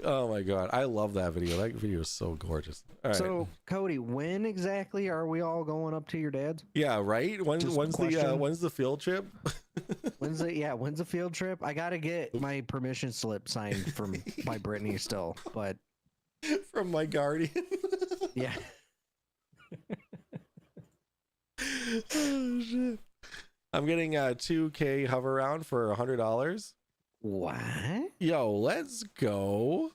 Oh my god, I love that video. That video is so gorgeous. All right. So, Cody, when exactly are we all going up to your dad's? Yeah, right. When's the field trip? When's the field trip? I gotta get my permission slip signed from by Brittany still, but from my guardian. Yeah. Oh shit! I'm getting a 2K hover round for $100. What? Yo, let's go.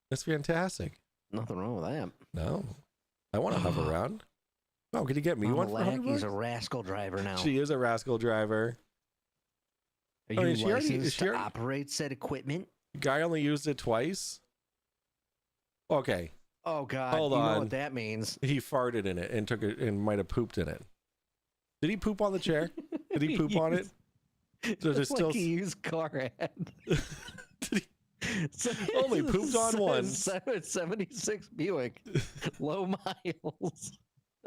That's fantastic. Nothing wrong with that. No, I want to hover around. Oh, could you get me one for $100? He's a rascal driver now. She is a rascal driver. Are you licensed to operate said equipment? Guy only used it twice. Okay. Oh god. Hold you on. know what that means. He farted in it and took it and might have pooped in it. Did he poop on the chair? Did he poop on it? So Just like he used car ad. Only pooped on one. 76 Buick, low miles,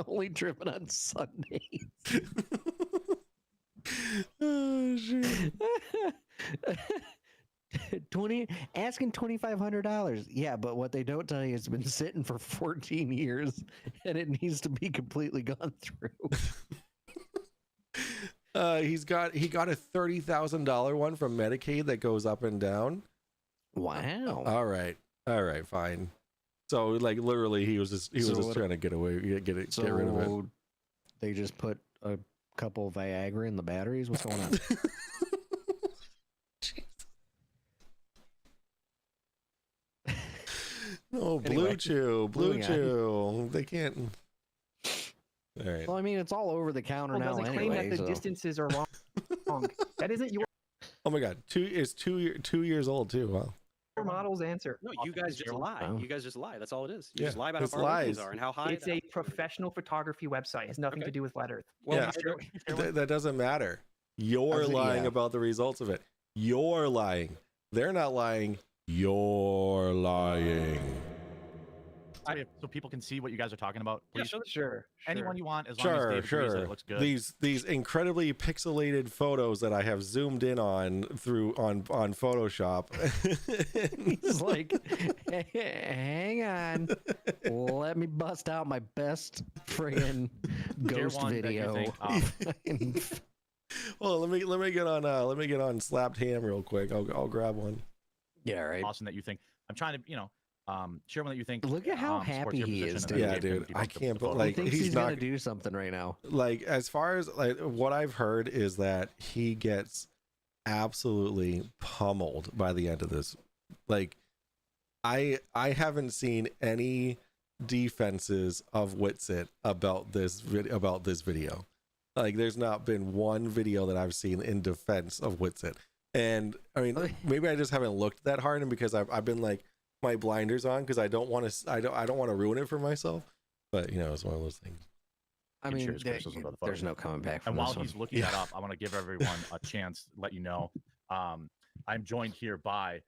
only driven on Sundays. Oh shit! Asking $2,500. Yeah, but what they don't tell you is it's been sitting for 14 years, and it needs to be completely gone through. He got a $30,000 one from Medicaid that goes up and down. Wow. All right, fine. So like literally, he was just trying to get away, get rid of it. They just put a couple of Viagra in the batteries. What's going on? Oh, Anyway, Blue Chew. They can't. All right. Well, I mean, it's all over the counter now doesn't anyway. claim that the distances are wrong. That isn't your Oh my god, two years old too. Wow. model's answer. No, you guys just lie. Wow. You guys just lie. That's all it is. You Yeah, just lie about how it's far away things lies. are and how high. It's the a altitude is. professional photography website. It has nothing to do with flat Earth. Well, Yeah. That doesn't matter. You're lying about the results of it. You're lying. They're not lying. You're lying. So people can see what you guys are talking about. Please, Sure. anyone you want, as long as Dave agrees that it looks good. These incredibly pixelated photos that I have zoomed in on on Photoshop. He's like, hang on, let me bust out my best friggin' ghost one that you video. think, Well, let me get on Slapped Ham real quick. I'll grab one. Yeah, right. Awesome that you think. I'm trying to, share one that you think. Look at how supports happy your he position, is, and then Yeah, Dave can dude. debunk I the can't. But photo. like, He thinks he's not gonna do something right now. like as far as like what I've heard is that he gets absolutely pummeled by the end of this. Like, I haven't seen any defenses of Witsit about this video. Like, there's not been one video that I've seen in defense of Witsit. And I mean, maybe I just haven't looked that hard, and because I've been like my blinders on because I don't want to ruin it for myself. But you know, it's one of those things. I mean, Interior's criticism of the there's photo. no coming back from And while this one. he's looking that up, I want to give everyone a chance to let you know. I'm joined here by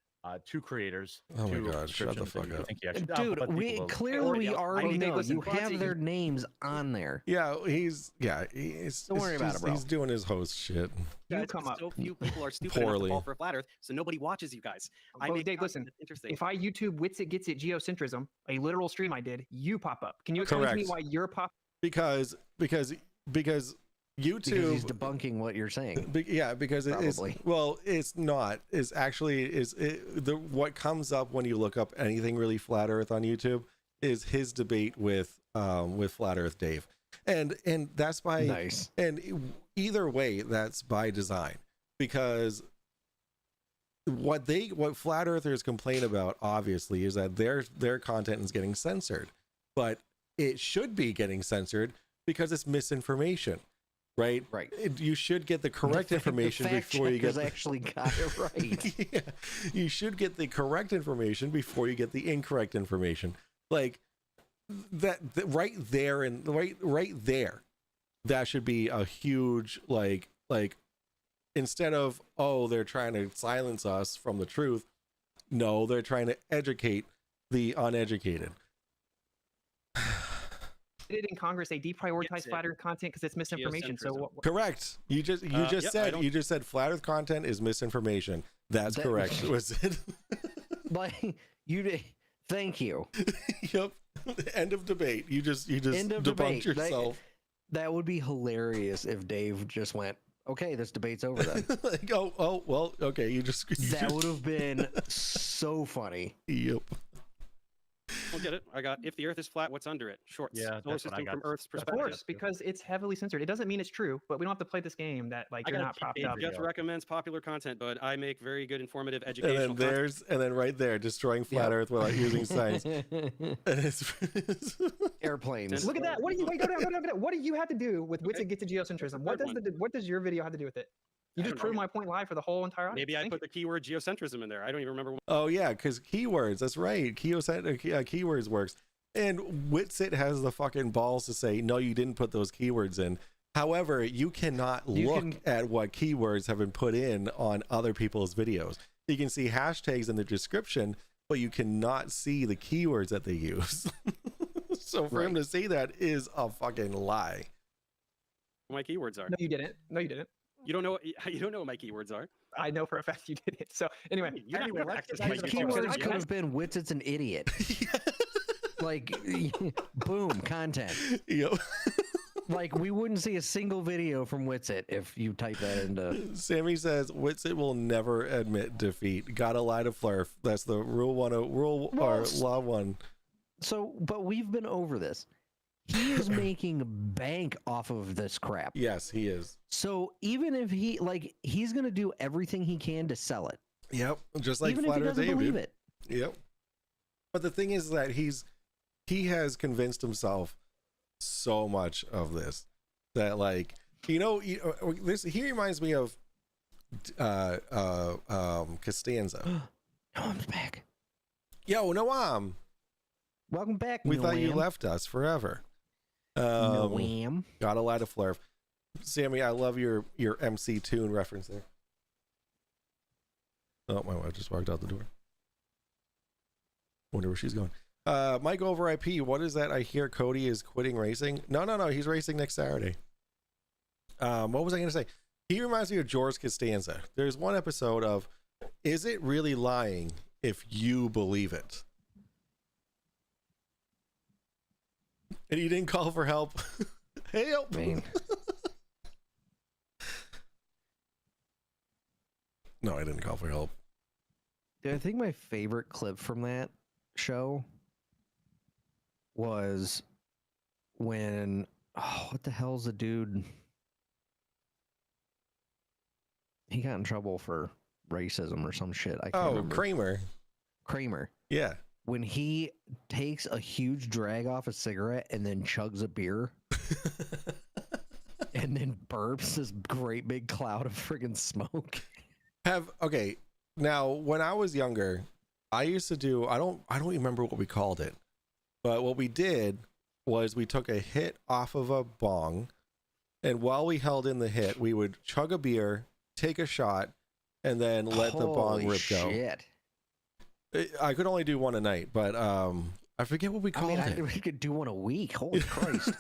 two creators. Oh my two God, shut the descriptions that fuck you up. think he actually- Dude, but we people will- clearly we I already mean, know. listen, You have their names on there. Yeah, he's Don't worry about it, bro. He's doing his host shit. You Guys, come up. so few people are stupid enough to Poorly. fall for a flat Earth, so nobody watches you guys. I Oh, make Dave, content listen. that's interesting. If I YouTube Wits It Gets It Geocentrism, a literal stream I did, you pop up. Can you explain to me Correct. why you're pop? Because YouTube Because he's debunking what you're saying. yeah, because it is, Probably. well, it's not. It's actually what comes up when you look up anything really flat Earth on YouTube is his debate with Flat Earth Dave, and that's by Nice. And either way, that's by design, because what flat earthers complain about obviously is that their content is getting censored, but it should be getting censored because it's misinformation. Right. You should get the correct information before you get. Actually got it right. Yeah, you should get the correct information before you get the incorrect information. Like that right there, and right there, that should be a huge like instead of, oh, they're trying to silence us from the truth. No, they're trying to educate the uneducated. In Congress, they deprioritize flat Earth content because it's misinformation. So Correct. You just said flat Earth content is misinformation. That's correct. Was it? Like thank you. Yep. End of debate. You just debunked yourself. That would be hilarious if Dave just went, okay, this debate's over then. Like, oh, well, okay. That would have been so funny. Yep. We'll get it. I got, if the Earth is flat, what's under it? Shorts. Yeah, Solar that's what I system got. from Earth's of perspective. course, because it's heavily censored. It doesn't mean it's true, but we don't have to play this game that like I you're got not popped Dave up. Jeff recommends popular content, but I make very good, informative, educational And then content. right there, destroying flat Earth without using science. And it's Airplanes. Look at that. What do you wait, go down. What do you have to do with Wits It Gets to Geocentrism? What does your video have to do with it? You just proved my point live for the whole entire audience. Maybe I put the keyword geocentrism in there. I don't even remember. Oh yeah, because keywords. That's right. Keywords works. And Witsit has the fucking balls to say, no, you didn't put those keywords in. However, you cannot look at what keywords have been put in on other people's videos. You can see hashtags in the description, but you cannot see the keywords that they use. So for him to say that is a fucking lie. My keywords are. No, you didn't. No, you didn't. You don't know. You don't know what my keywords are. I know for a fact you did it. So anyway, You're not anyway, gonna let's access get my back to the keywords. point. Keywords could have been Witsit's an idiot. Like, boom, content. Yep. Like, we wouldn't see a single video from Witsit if you type that into. Sammy says Witsit will never admit defeat. Gotta lie to Flurf. That's the law one. So, but we've been over this. He is making bank off of this crap. Yes, he is. So even if he's gonna do everything he can to sell it. Yep, just like even Flat if he Earth doesn't Dave, believe dude. it. Yep. But the thing is that he has convinced himself so much of this that, like, this, he reminds me of Costanza. Noam's back. Yo, Noam. Welcome back. We thought you Noam. left us forever. Noam. Gotta lie to Flurf. Sammy, I love your MC Tune reference there. Oh, my wife just walked out the door. Wonder where she's going. Mike over IP, what is that? I hear Cody is quitting racing. No, he's racing next Saturday. What was I gonna say? He reminds me of George Costanza. There's one episode of Is It Really Lying If You Believe It? And he didn't call for help. Help! No, I didn't call for help. I think my favorite clip from that show was when, what the hell's the dude? He got in trouble for racism or some shit. I can't remember. Kramer. Yeah. When he takes a huge drag off a cigarette and then chugs a beer and then burps this great big cloud of friggin' smoke. Okay. Now, when I was younger, I used to do, I don't remember what we called it, but what we did was we took a hit off of a bong, and while we held in the hit, we would chug a beer, take a shot, and then let the bong rip go. I could only do one a night, but I forget what we called it. We could do one a week. Holy Christ!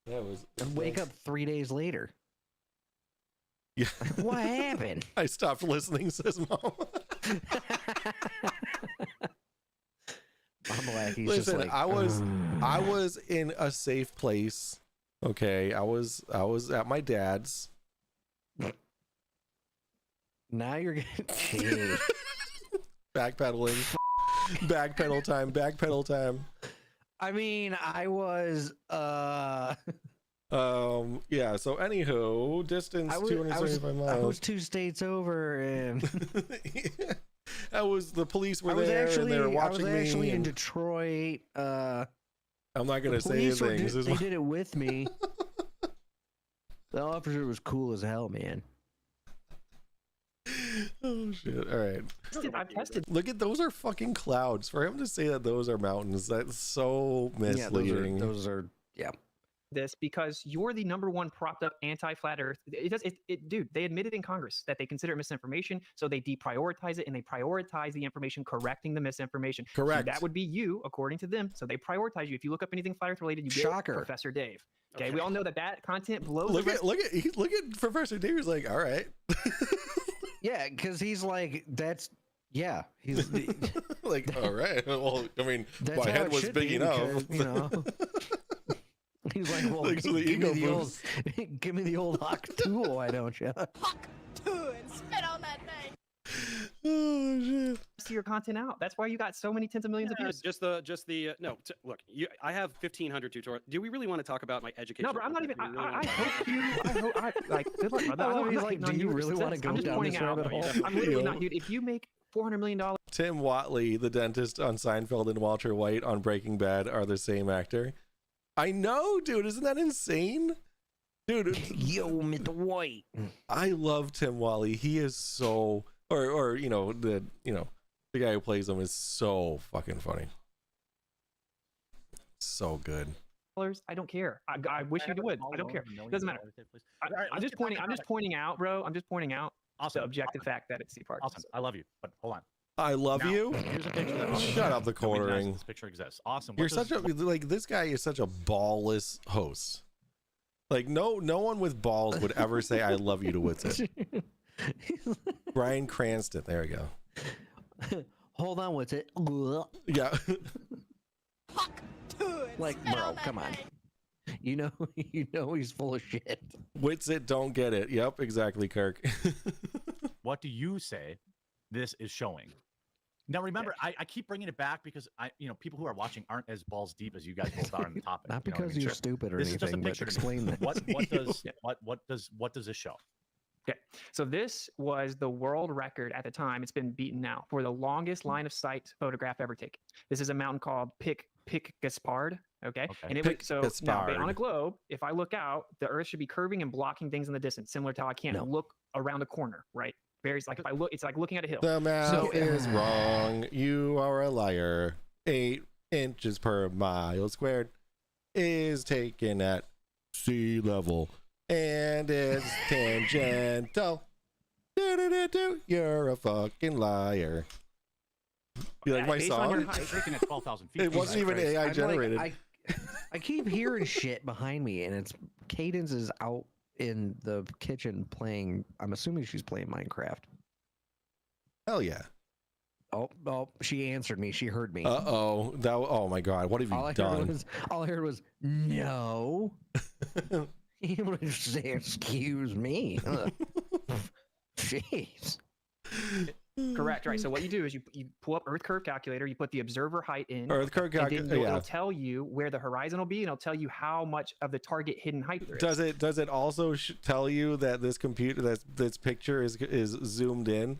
That was. And wake up 3 days later. Yeah. What happened? I stopped listening, says Mom. Listen, like, I was in a safe place. Okay, I was at my dad's. Now you're getting backpedaling. Backpedal time. I mean, I was yeah, so anywho, distance 275 miles. I was 2 states over, and that was the police were there and they were watching me. I was actually in Detroit. I'm not gonna say anything. They did it with me. The officer was cool as hell, man. Oh shit! All right. I've tested. Look at those are fucking clouds. For him to say that those are mountains, that's so misleading. Yeah, those are yeah. This because you're the #1 propped up anti-flat Earth. Dude, they admitted in Congress that they consider it misinformation, so they deprioritize it and they prioritize the information correcting the misinformation. Correct. So that would be you, according to them. So they prioritize you. If you look up anything flat Earth related, you get Professor Dave. Okay, we all know that content blows. Look at Professor Dave. He's like, all right. Yeah, because he's like, yeah, he's like, all right. Well, I mean, my head was big enough. Because, you know. He's like, well, give me the old Hawk tool, why don't you? Hawk tool and spit on that thing. Oh shit! See your content out. That's why you got so many tens of millions of views. Look. I have 1,500 tutorials. Do we really want to talk about my education? No, but I'm not even. I hope you. Good luck, brother. He's like, do you really want to go down this rabbit hole? I'm literally not, dude. If you make $400 million. Tim Whatley, the dentist on Seinfeld, and Walter White on Breaking Bad are the same actor. I know, dude. Isn't that insane? Dude. Yo, Mr. White. I love Tim Whatley. He is so, or the guy who plays him is so fucking funny. So good. I don't care. I wish you would. I don't care. It doesn't matter. I'm just pointing out, bro. I'm just pointing out the objective fact that it's C-part. Awesome. I love you, but hold on. I love you. Here's a picture that shut up the cornering. This picture exists. Awesome. You're such a this guy is such a ballless host. Like no one with balls would ever say I love you to Witsit. Bryan Cranston. There we go. Hold on, Witsit. Yeah. Like, bro, come on. You know he's full of shit. Witsit don't get it. Yep, exactly, Kirk. What do you say this is showing? Now remember, I keep bringing it back because people who are watching aren't as balls deep as you guys both are on the topic. Not because you're stupid or this anything. Is just a picture. Explain that. What does this show? Okay, so this was the world record at the time. It's been beaten now for the longest line of sight photograph ever taken. This is a mountain called Pic Gaspard. Okay, and now on a globe, if I look out, the Earth should be curving and blocking things in the distance, similar to how I can't look around a corner, right? If I look, it's like looking at a hill. The math is wrong. You are a liar. 8 inches per mile squared is taken at sea level, and it's tangential. You're a fucking liar. You like my song? Taken at 12,000 feet. It wasn't even AI generated. I keep hearing shit behind me, and it's Cadence is out in the kitchen playing. I'm assuming she's playing Minecraft. Hell yeah. Oh, she answered me. She heard me. Oh my god, what have you done? All I heard was no. You would say, excuse me. Jeez. Correct, right? So what you do is you pull up Earth Curve Calculator, you put the observer height in, Earth Curve Calculator. It'll tell you where the horizon will be, and it'll tell you how much of the target hidden height there is. Does it also tell you that this picture is zoomed in,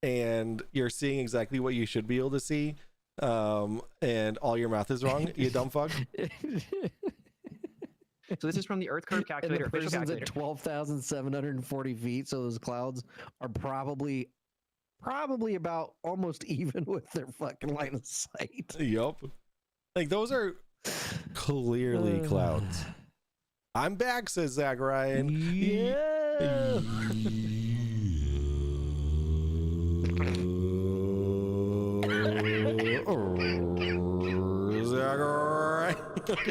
and you're seeing exactly what you should be able to see, and all your math is wrong? You dumb fuck. So this is from the Earth Curve Calculator. And the person's at 12,740 feet, so those clouds are probably about almost even with their fucking line of sight. Yup. Like those are Clearly clouds. I'm back, says Zach Ryan. Yeah. Zach Ryan.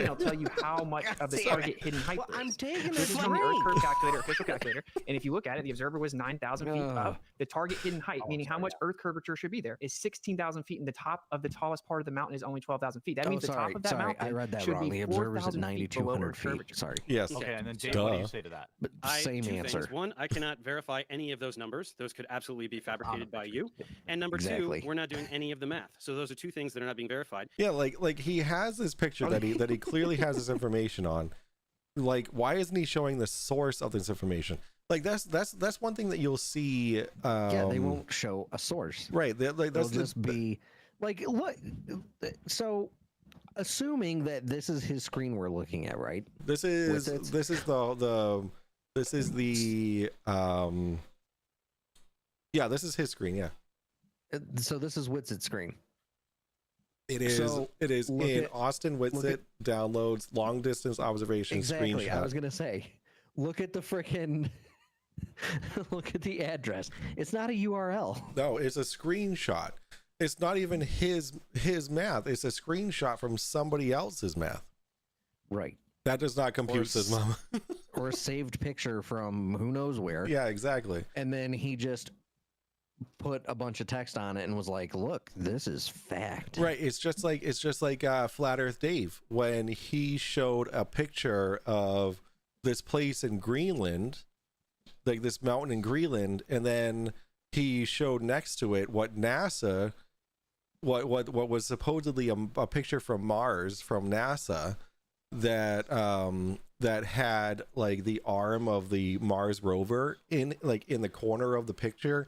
I'll tell you how much of the target hidden height Well, there I'm is. taking This this is from the Earth break. curve calculator, official calculator. And if you look at it, the observer was 9,000 feet up. The target hidden height, meaning how much Earth curvature should be there, is 16,000 feet, and the top of the tallest part of the mountain is only 12,000 feet. That means the top of that mountain I read that should wrong. be The observer's at 4,000 feet below 9,200 Earth feet. curvature. Sorry. Yes. Okay, and then Dave, Duh. what do you say to that? But Two same answer. things. One, I cannot verify any of those numbers. Those could absolutely be fabricated by you. And number Exactly. two, we're not doing any of the math. So those are two things that are not being verified. Yeah, like he has this picture that he clearly has this information on. Like, why isn't he showing the source of this information? Like that's one thing that you'll see. Yeah, they won't show a source. Right. Like They'll that's just be like, look. So, assuming that this is his screen we're looking at, right? This is With it? this is the yeah, this is his screen. Yeah, So this is Witset's screen. it is. So, It is look in at- Austin Witsit downloads long distance observation Exactly. I screenshot. was gonna say, look at the frickin' look at the address. It's not a URL. No, it's a screenshot. It's not even his math. It's a screenshot from somebody else's math. Right. That does not compute, says Mama. Or a saved picture from who knows where. Yeah, exactly. And then he just put a bunch of text on it and was like, look, this is fact. Right. It's just like Flat Earth Dave when he showed a picture of this place in Greenland, like this mountain in Greenland, and then he showed next to it what NASA, what was supposedly a picture from Mars from NASA that that had like the arm of the Mars rover in the corner of the picture,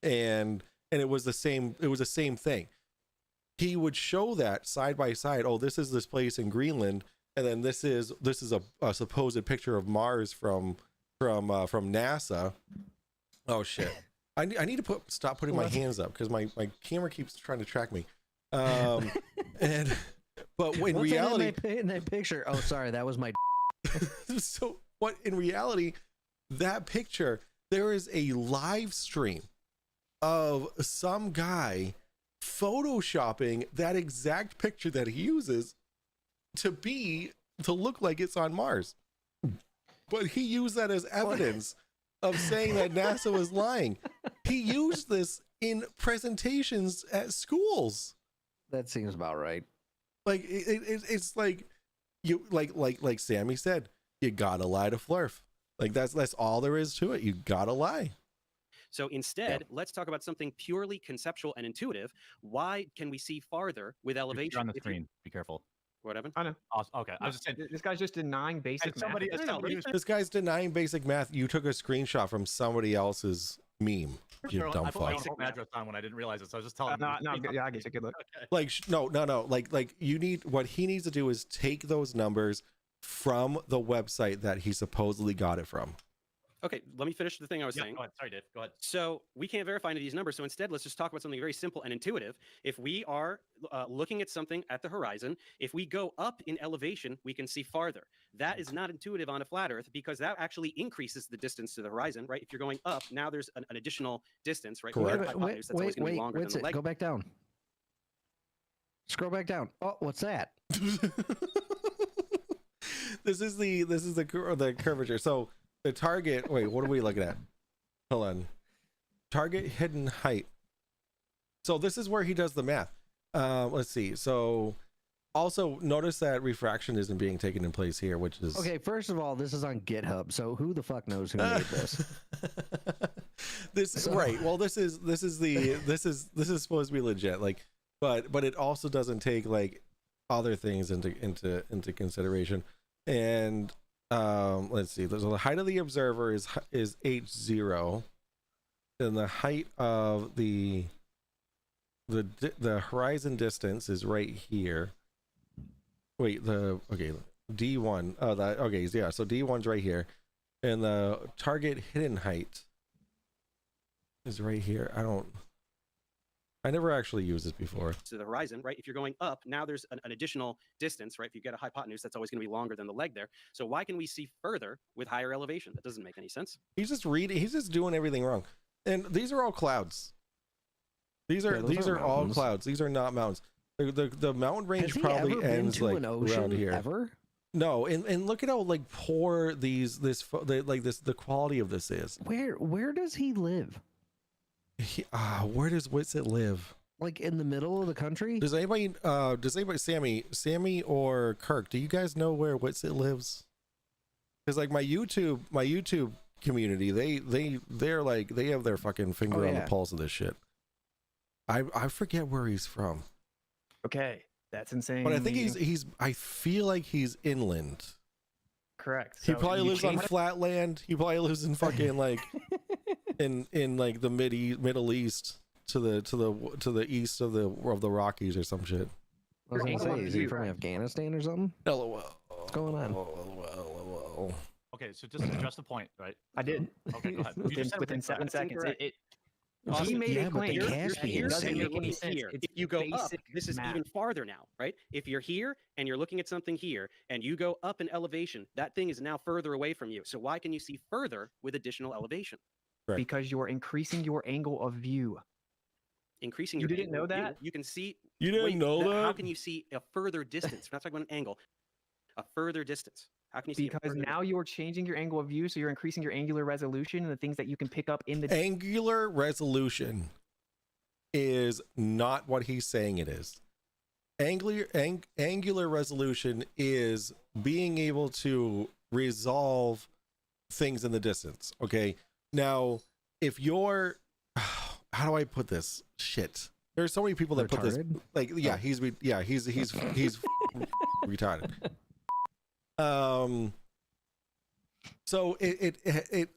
and it was the same thing. He would show that side by side. Oh, this is this place in Greenland, and then this is a supposed picture of Mars from NASA. Oh shit! I need to stop putting my hands up because my camera keeps trying to track me. And but in What's reality, in that picture? Oh, sorry, that was my. so what? In reality, that picture, there is a live stream of some guy photoshopping that exact picture that he uses to look like it's on Mars, but he used that as evidence of saying that NASA was lying. He used this in presentations at schools. That seems about right. Like it's like you like Sammy said, you gotta lie to Flurf. Like that's all there is to it. You gotta lie. So instead, let's talk about something purely conceptual and intuitive. Why can we see farther with elevation? You're on the screen. Be careful. Whatever. I know. Okay. I was just saying. This guy's just denying basic Somebody, math. somebody was This guy's denying basic math. You took a screenshot from somebody else's meme. You dumb I put my fuck. home address on when I didn't realize it, so I was just telling No, you. yeah, I guess a good look. Okay. Like no. Like you need, what he needs to do is take those numbers from the website that he supposedly got it from. Okay, let me finish the thing I was Yeah, saying. go ahead. Sorry, Dave. Go ahead. So we can't verify any of these numbers. So instead, let's just talk about something very simple and intuitive. If we are looking at something at the horizon, if we go up in elevation, we can see farther. That is not intuitive on a flat Earth because that actually increases the distance to the horizon, right? If you're going up, now there's an additional distance, right? Correct. We have a hypotenuse that's always going to be longer than the leg. Go back down. Scroll back down. Oh, what's that? This is the curvature. So the target. Wait, what are we looking at? Hold on. Target hidden height. So this is where he does the math. Let's see. So also notice that refraction isn't being taken in place here, which is Okay, first of all, this is on GitHub, so who the fuck knows who made this? Right. Well, this is supposed to be legit. Like, but it also doesn't take like other things into consideration. And let's see. So the height of the observer is h0, and the height of the horizon distance is right here. Wait, D1. Oh, that okay. Yeah, so D1's right here, and the target hidden height is right here. I never actually used it before. to the horizon, right? If you're going up, now there's an additional distance, right? If you get a hypotenuse, that's always going to be longer than the leg there. So why can we see further with higher elevation? That doesn't make any sense. He's just reading. He's just doing everything wrong. And these are all clouds. These are all mountains. clouds. These are not mountains. The mountain range Has he probably ever been ends to like an ocean around here. ever? No, and look at how like poor the quality of this is. Where does he live? Where does Witsit live? Like in the middle of the country? Does anybody Sammy or Kirk, do you guys know where Witsit lives? Because like my YouTube community, they're like they have their fucking finger on the pulse of this shit. I forget where he's from. Okay, that's insane. But I think I feel like he's inland. Correct. He So probably you lives on change- flatland. He probably lives in fucking like in like the Middle East to the east of the Rockies or some shit. I was gonna say, is he from Afghanistan or something? LOL. What's going on? LOL. Okay, so just to address the point, right? I did. Okay, go ahead. You just said within it 7 correct. seconds. Incorrect. He made Yeah, a but claim. the You're Caspian here doesn't and make you're any looking sense. here. It's If you go up, basic this is math. even farther now, right? If you're here and you're looking at something here and you go up in elevation, that thing is now further away from you. So why can you see further with additional elevation? Correct. Because you're increasing your angle of view. Increasing You your didn't angle know of view. that? You can see. You didn't know How that? can you see a further distance? We're not talking about an angle. A further distance. How can you see? Because now you're changing your angle of view, so you're increasing your angular resolution and the things that you can pick up in the. Angular resolution is not what he's saying it is. Angular resolution is being able to resolve things in the distance. Okay. Now, if you're, how do I put this? Shit. There's so many people that put this. Retarded? Like, yeah, he's retarded. So it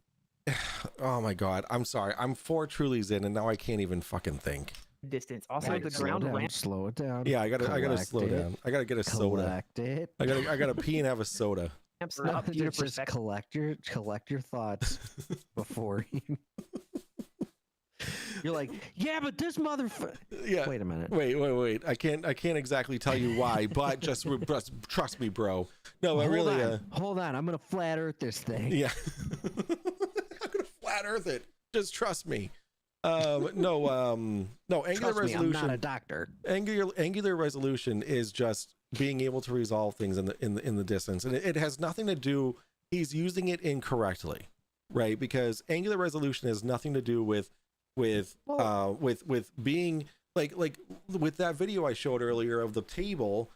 oh my god, I'm sorry, I'm 4 Trulies in and now I can't even fucking think. Distance. Also, Right, the slow ground down, ramp. slow it down. Yeah, I gotta Collect slow it, down. I gotta get a soda. Collect it. I gotta pee and have a soda. Ramps up to your Just perspective. collect your thoughts before you. You're like, yeah, but this motherfucker. Yeah. Wait a minute. Wait. I can't exactly tell you why, but just trust me, bro. No, I really Hold on. I'm gonna flat earth this thing. yeah. I'm gonna flat earth it. Just trust me. No, angular Trust me, resolution. I'm not a doctor. Angular resolution is just being able to resolve things in the distance, and it has nothing to do. He's using it incorrectly, right? Because angular resolution has nothing to do with being like with that video I showed earlier of the table,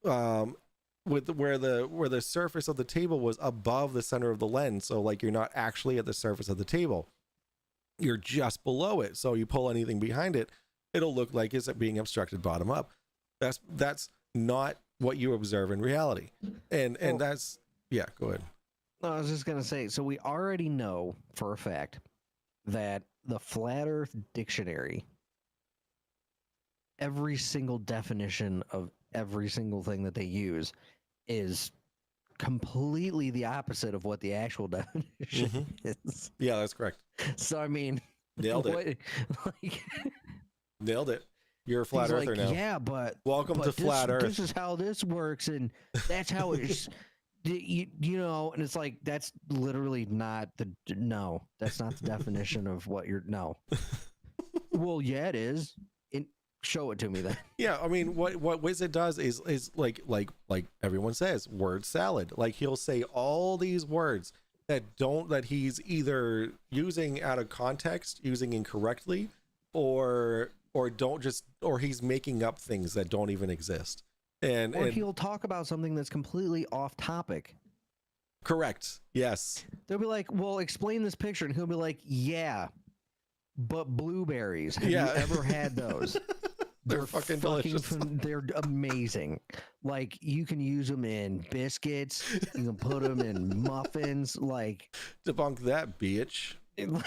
with where the surface of the table was above the center of the lens, so like you're not actually at the surface of the table. You're just below it. So you pull anything behind it, it'll look like it's being obstructed bottom up. That's not what you observe in reality. And that's, yeah, go ahead. No, I was just gonna say, so we already know for a fact that the Flat Earth Dictionary, every single definition of every single thing that they use is completely the opposite of what the actual definition is. Yeah, that's correct. So I mean, Nailed it. Like, Nailed it. You're a flat he's earther like, now. Yeah, but Welcome to this, Flat Earth. This is how this works, and that's how it's. You know, and it's like that's literally not the no. That's not the definition of what you're no. Well, yeah, it is. Show it to me then. Yeah, I mean, what Wizard does is like everyone says, word salad. Like he'll say all these words that he's either using out of context, using incorrectly, or he's making up things that don't even exist. And He'll talk about something that's completely off topic. Correct. Yes. They'll be like, "Well, explain this picture," and he'll be like, "Yeah, but blueberries. Have you ever had those?" They're fucking delicious. They're amazing. Like you can use them in biscuits. You can put them in muffins. Like debunk that, bitch. Debunk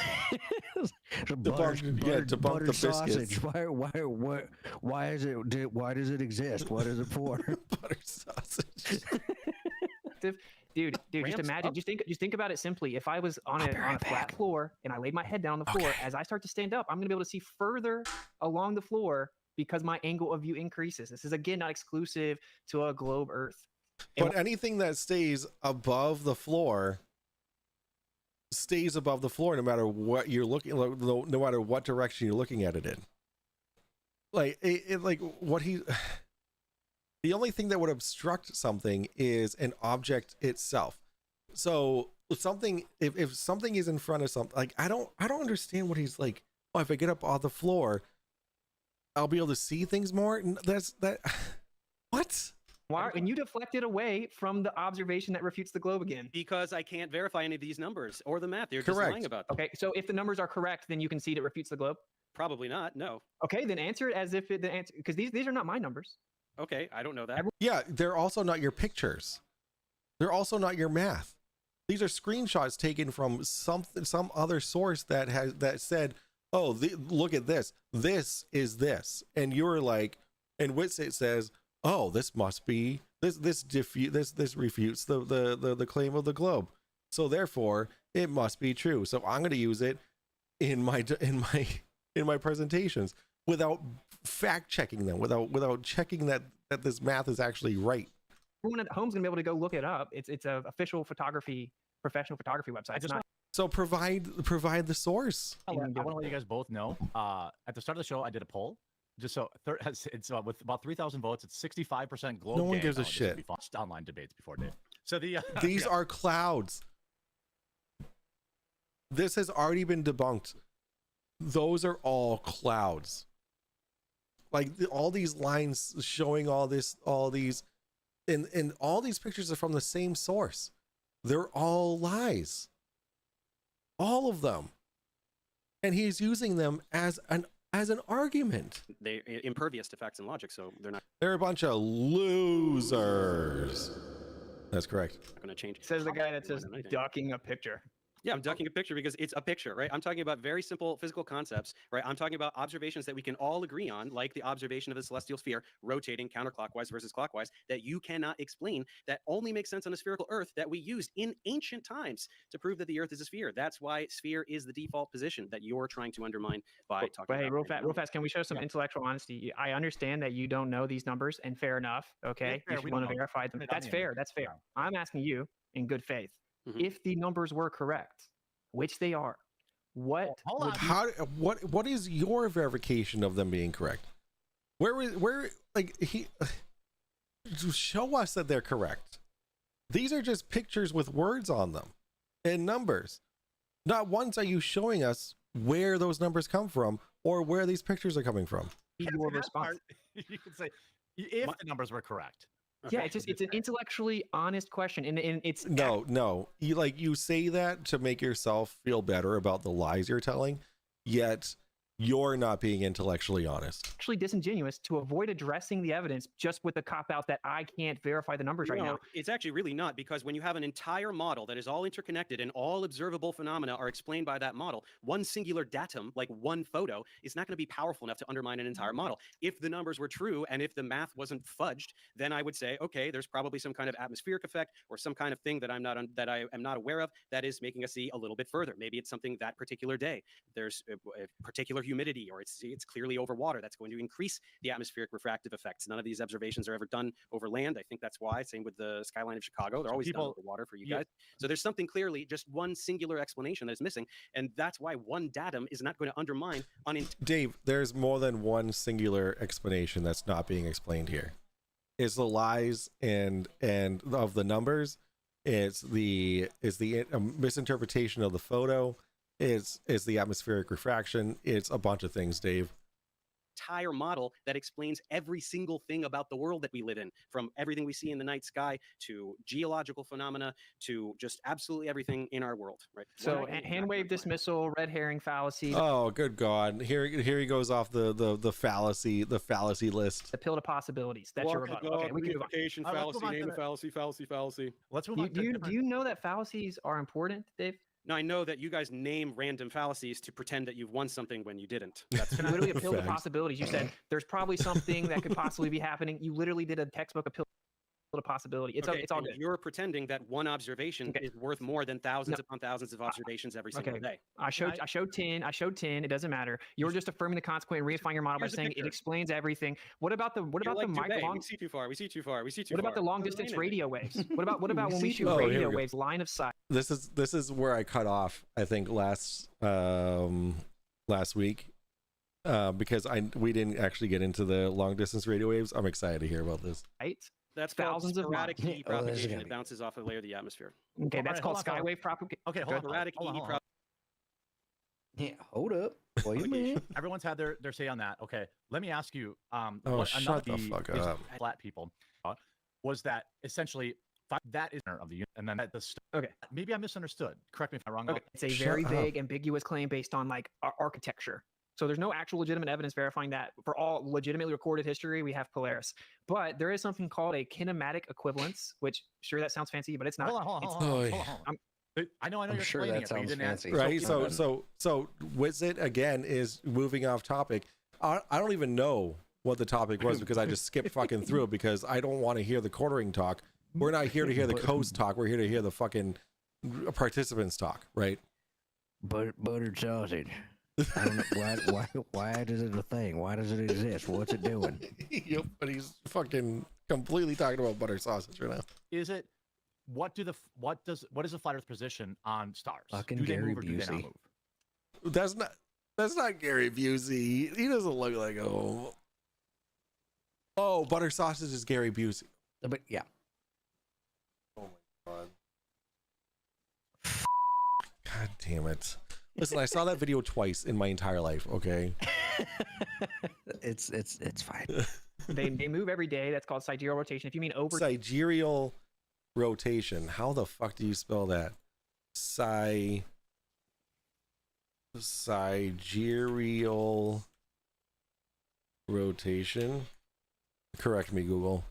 the sausage. Why is it? Why does it exist? What is it for? Butter sausage. Dude, just Ramps imagine, up? just think about it simply. If I was on a flat floor and I laid my head down on the floor, as I start to stand up, I'm gonna be able to see further along the floor because my angle of view increases. This is again not exclusive to a globe Earth. But anything that stays above the floor stays above the floor no matter what you're looking, no matter what direction you're looking at it in. Like like what he, the only thing that would obstruct something is an object itself. So something, if something is in front of something, like I don't understand what he's like. Oh, if I get up off the floor, I'll be able to see things more. What? Why? And you deflected away from the observation that refutes the globe again. Because I can't verify any of these numbers or the math. You're just lying about them. Okay, so if the numbers are correct, then you concede it refutes the globe? Probably not, no. Okay, then answer it as if the answer, because these are not my numbers. Okay, I don't know that. Yeah, they're also not your pictures. They're also not your math. These are screenshots taken from some other source that said, oh, look at this. This is this. And you're like, and WITLESS says, oh, this must be this refutes the claim of the globe. So therefore, it must be true. So I'm going to use it in my presentations without fact checking them, without checking that this math is actually right. Everyone at home's gonna be able to go look it up. It's a official professional photography website. It's not. So provide the source. I want to let you guys both know. At the start of the show, I did a poll. Just so it's with about 3,000 votes, it's 65% globe. No one gay. gives a This would shit. be fun. Just online debates before Dave. So these are clouds. This has already been debunked. Those are all clouds. Like all these lines showing all these, and all these pictures are from the same source. They're all lies. All of them. And he's using them as an argument. They're impervious to facts and logic, so they're not. They're a bunch of losers. That's correct. Not going to change. Says the guy that says ducking a picture. Yeah, I'm ducking a picture because it's a picture, right? I'm talking about very simple physical concepts, right? I'm talking about observations that we can all agree on, like the observation of a celestial sphere rotating counterclockwise versus clockwise, that you cannot explain, that only makes sense on a spherical Earth that we used in ancient times to prove that the Earth is a sphere. That's why sphere is the default position that you're trying to undermine by talking But hey, about. real fast, can we show some intellectual honesty? I understand that you don't know these numbers, and fair enough. Okay, fair, if we you want don't to know. verify them, It's that's not fair. That's fair. I'm asking you in good faith, Mhm. if the numbers were correct, which they are, what What is your verification of them being correct? Where like he show us that they're correct. These are just pictures with words on them and numbers. Not once are you showing us where those numbers come from or where these pictures are coming from. your response? You could say if the numbers were correct. Yeah, it's an intellectually honest question, and it's No, you say that to make yourself feel better about the lies you're telling, yet you're not being intellectually honest. actually disingenuous to avoid addressing the evidence just with the cop out that I can't verify the numbers right now. It's actually really not, because when you have an entire model that is all interconnected and all observable phenomena are explained by that model, one singular datum, like one photo, is not going to be powerful enough to undermine an entire model. If the numbers were true and if the math wasn't fudged, then I would say, okay, there's probably some kind of atmospheric effect or some kind of thing that I am not aware of that is making us see a little bit further. Maybe it's something that particular day. There's a particular humidity, or it's clearly over water. That's going to increase the atmospheric refractive effects. None of these observations are ever done over land. I think that's why. Same with the skyline of Chicago. They're always done over water for you guys. So there's something clearly, just one singular explanation that is missing, and that's why one datum is not going to undermine Dave, there's more than one singular explanation that's not being explained here. It's the lies and of the numbers. It's the misinterpretation of the photo. It's the atmospheric refraction. It's a bunch of things, Dave. entire model that explains every single thing about the world that we live in, from everything we see in the night sky to geological phenomena to just absolutely everything in our world, right? So hand wave dismissal, red herring fallacy. Oh, good God! Here he goes off the fallacy list. The pill to possibilities. That's your rebuttal. Okay, we can move on. Fallacy, name a fallacy. Let's move on. Do you know that fallacies are important, Dave? Now, I know that you guys name random fallacies to pretend that you've won something when you didn't. That's literally a pill to possibilities. You said there's probably something that could possibly be happening. You literally did a textbook appeal a possibility. It's Okay, it's all and good. You're pretending that one observation Okay. is worth more than thousands No. upon thousands of observations every single Okay. day. I showed 10. I showed 10. It doesn't matter. You're just affirming the consequent and redefining your model by Here's the saying it picture. explains everything. What about the You're like micro Dubé. long? We see too far. We see too far. We see too What far. about the long Doesn't distance mean radio waves? What about We when we see shoot too far. Oh, here radio we go. waves line of sight? This is where I cut off, I think, last week, because we didn't actually get into the long distance radio waves. I'm excited to hear about this. Right? That's called Thousands of sporadic miles. EE Oh, this is propagation gonna that be- bounces off a layer of the atmosphere. Okay, All that's right, called hold on, skywave propagation. Okay, hold on. Sporadic Hold on, EE hold on. Yeah, hold up. What you mean? Everyone's had their say on that. Okay, let me ask you. Oh, what shut the another fuck is up. Flat people was that essentially that is of the unit, and then at the Okay. maybe I misunderstood. Correct me if I'm wrong. Okay, it's a Shut very up. vague, ambiguous claim based on like architecture. So there's no actual legitimate evidence verifying that. For all legitimately recorded history, we have Polaris. But there is something called a kinematic equivalence, which sure that sounds fancy, but it's not. Hold on, hold on, It's- hold on, Oh, hold on, hold on. I know I'm you're sure explaining that it, but you sounds didn't fancy. answer. Right. keep So going. so Wizit again is moving off topic. I don't even know what the topic was because I just skipped fucking through it because I don't want to hear the quartering talk. We're not here to hear the coast talk. We're here to hear the fucking participants talk, right? Buttered sausage. I don't know why is it a thing? Why does it exist? What's it doing? Yep, but he's fucking completely talking about butter sausage right now. Is it what is the flat Earth position on stars? Fucking do they Gary move or do they not Busey. move? That's not Gary Busey. He doesn't look like oh, butter sausage is Gary Busey. But yeah. Oh my god. God damn it. Listen, I saw that video twice in my entire life, okay? it's fine. they move every day. That's called sidereal rotation. If you mean over Sidereal rotation. How the fuck do you spell that? Sidereal rotation. Correct me, Google.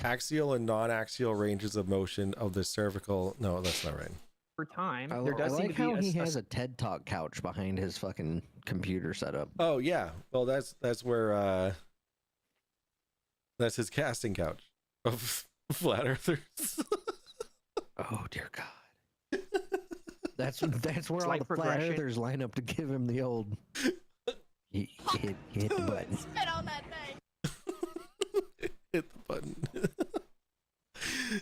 Axial and non-axial ranges of motion of the cervical. No, that's not right. time, I there does seem like to be how he a has a TED Talk couch behind his fucking computer setup. Oh yeah. Well, that's where that's his casting couch of flat earthers. Oh dear God. That's where all Slight the flat progression. earthers line up to give him the old. He hit the button. Spit on that thing. Hit the button.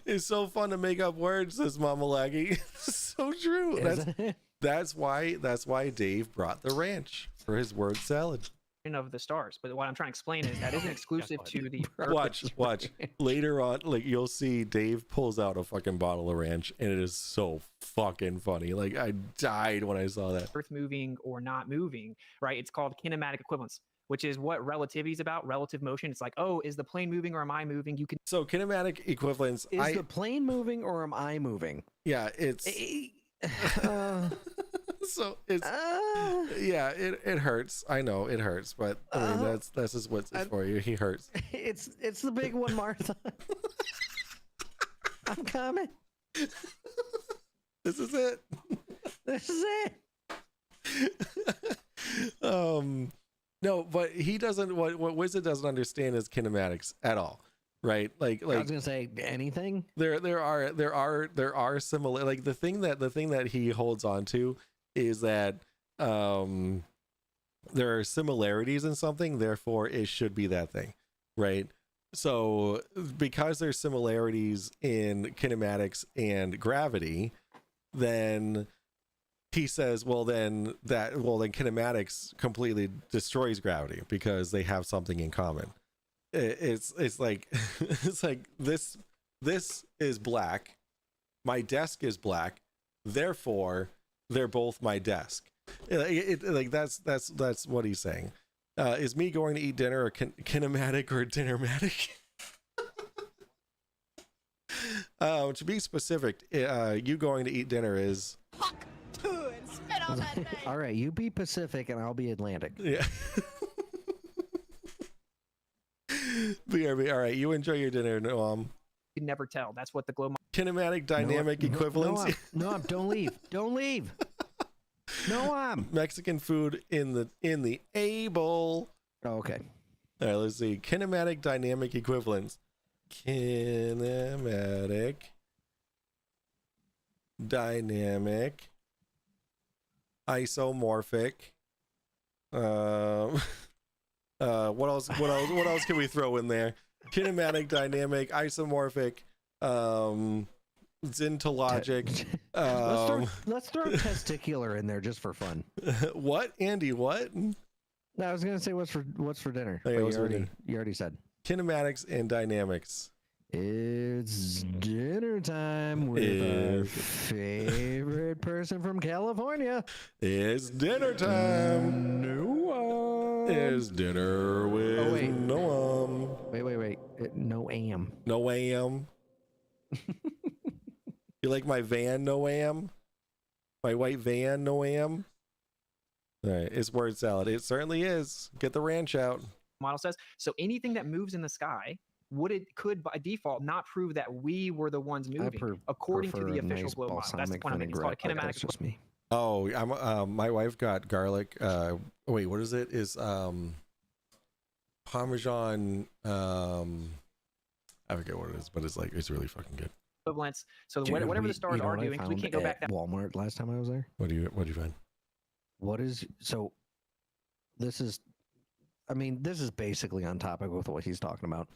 It's so fun to make up words, says Mama Laggy. So true. Isn't it? That's why Dave brought the ranch for his word salad. of the stars. But what I'm trying to explain is that isn't exclusive to the Earth. Watch. Later on, like you'll see Dave pulls out a fucking bottle of ranch, and it is so fucking funny. Like I died when I saw that. Earth moving or not moving, right? It's called kinematic equivalence, which is what relativity is about. Relative motion. It's like, oh, is the plane moving or am I moving? You can. So kinematic equivalence. Is the plane moving or am I moving? Yeah, it's. So it's yeah, it hurts. I know it hurts, but I mean that's just what's it for you. He hurts. It's the big one, Martha. I'm coming. This is it. This is it. No, but he doesn't. What Wizard doesn't understand is kinematics at all, right? Like I was gonna say anything. There are similar. Like the thing that he holds on to is that there are similarities in something, therefore it should be that thing, right? So because there's similarities in kinematics and gravity, then he says, well then kinematics completely destroys gravity because they have something in common. It's like it's like this is black, my desk is black, therefore they're both my desk. Like that's what he's saying. Is me going to eat dinner a kinematic or dinnermatic? To be specific, you going to eat dinner is Spit on that thing. All right, you be Pacific and I'll be Atlantic. yeah. BRB, all right, you enjoy your dinner, Noam. You can never tell. That's what the glow. Kinematic dynamic equivalence. Noam, don't leave. Don't leave. Noam. Mexican food in the able. Oh, okay. All right, let's see. Kinematic dynamic equivalence. Kinematic, dynamic, isomorphic. What else? What else can we throw in there? Kinematic, dynamic, isomorphic, zintologic. Let's throw testicular in there just for fun. What, Andy? What? No, I was gonna say what's for dinner. Oh, yeah, but what's for dinner? You already said. Kinematics and dynamics. It's dinner time with our favorite person from California. It's dinner time. Noam. It's dinner with Noam. Wait. Noam. Noam. You like my van, Noam? My white van, Noam? All right, it's word salad. It certainly is. Get the ranch out. Model says so. Anything that moves in the sky could by default not prove that we were the ones moving, according to the official globe model. That's the point I'm making. It's called a kinematic. That's just me. Oh, I'm my wife got garlic. Wait, what is it? Is Parmesan? I forget what it is, but it's really fucking good. Equivalents. So whatever the stars are doing, because we can't go back that Walmart last time I was there. What do you find? This is basically on topic with what he's talking about.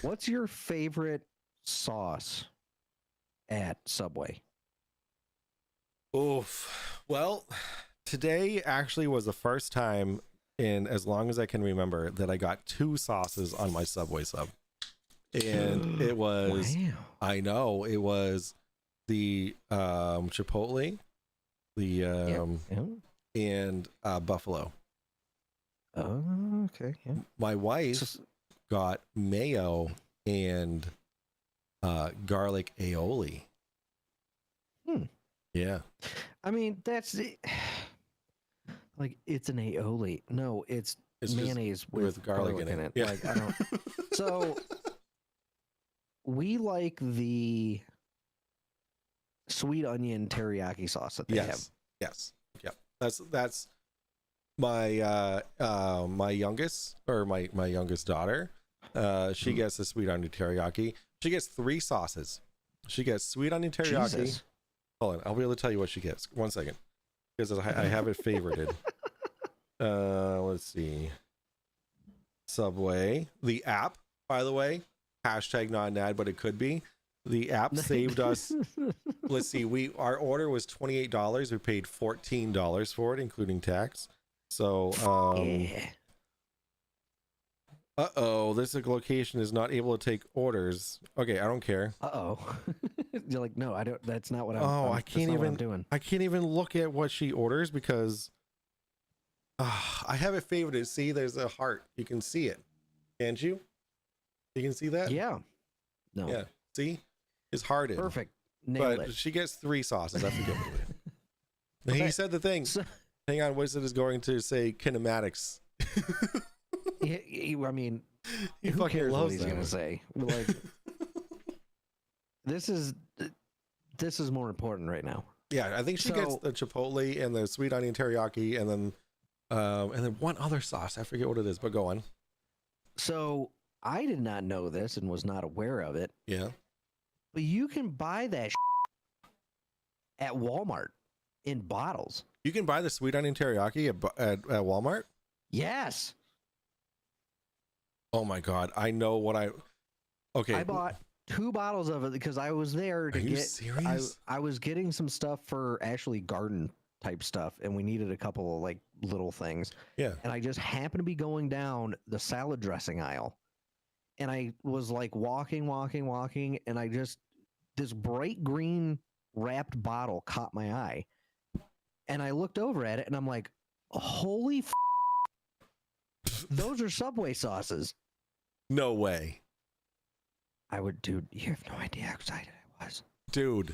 What's your favorite sauce at Subway? Oof. Well, today actually was the first time in as long as I can remember that I got 2 sauces on my Subway sub. And it was, wow. I know, it was the Chipotle, the and Buffalo. Oh, okay. Yeah. My wife got mayo and garlic aioli. Yeah. I mean, that's like it's an aioli. No, it's mayonnaise with garlic in it. Yeah. Like, I don't. So we like the sweet onion teriyaki sauce that they have. Yes. Yep. That's my my youngest daughter. She gets the sweet onion teriyaki. She gets 3 sauces. She gets sweet onion teriyaki. Jesus. Hold on, I'll be able to tell you what she gets. 1 second, because I have it favorited. Let's see. Subway, the app, by the way, hashtag not an ad, but it could be. The app saved us. Let's see. Our order was $28. We paid $14 for it, including tax. So, this location is not able to take orders. Okay, I don't care. You're like, no, I don't. That's not what I'm. I can't even doing. I can't even look at what she orders because I have it favorited. See, there's a heart. You can see it, can't you? You can see that? Yeah. No. Yeah. See, it's hearted. Perfect. Nailed but it. she gets 3 sauces. I forget what it is. He said the thing. Hang on, Wizard is going to say kinematics. I mean, he who fucking cares loves what he's that gonna one. say? Like, this is more important right now. Yeah, I think she gets the Chipotle and the sweet onion teriyaki, and then one other sauce. I forget what it is, but go on. So I did not know this and was not aware of it. Yeah, but you can buy that at Walmart in bottles. You can buy the sweet onion teriyaki at Walmart? Yes. Oh my God. I know what okay. I bought 2 bottles of it because I was there to Are you serious? I was getting some stuff for Ashley garden type stuff, and we needed a couple of like little things. Yeah. And I just happened to be going down the salad dressing aisle, and I was like walking, and this bright green wrapped bottle caught my eye. And I looked over at it and I'm like, holy those are Subway sauces. No way. Dude, you have no idea how excited I was. Dude.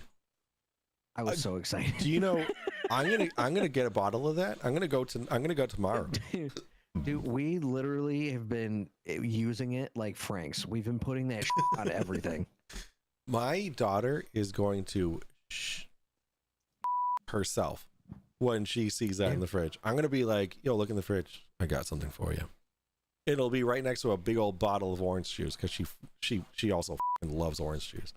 I was so excited. Do you know I'm gonna get a bottle of that? I'm gonna go tomorrow. Dude, we literally have been using it like Frank's. We've been putting that on everything. My daughter is going to herself when she sees that in the fridge. I'm gonna be like, yo, look in the fridge. I got something for you. It'll be right next to a big old bottle of orange juice because she also and loves orange juice.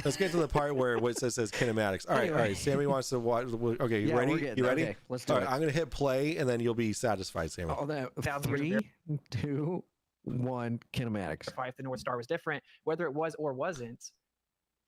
Let's get to the part where what it says kinematics. All right. Sammy wants to watch. Okay, you ready? You ready? Okay, let's do All it. right, I'm gonna hit play, and then you'll be satisfied, Sammy. Oh, that 1,000 years of 3, 2, 1, kinematics. verify if the North Star was different. Whether it was or wasn't,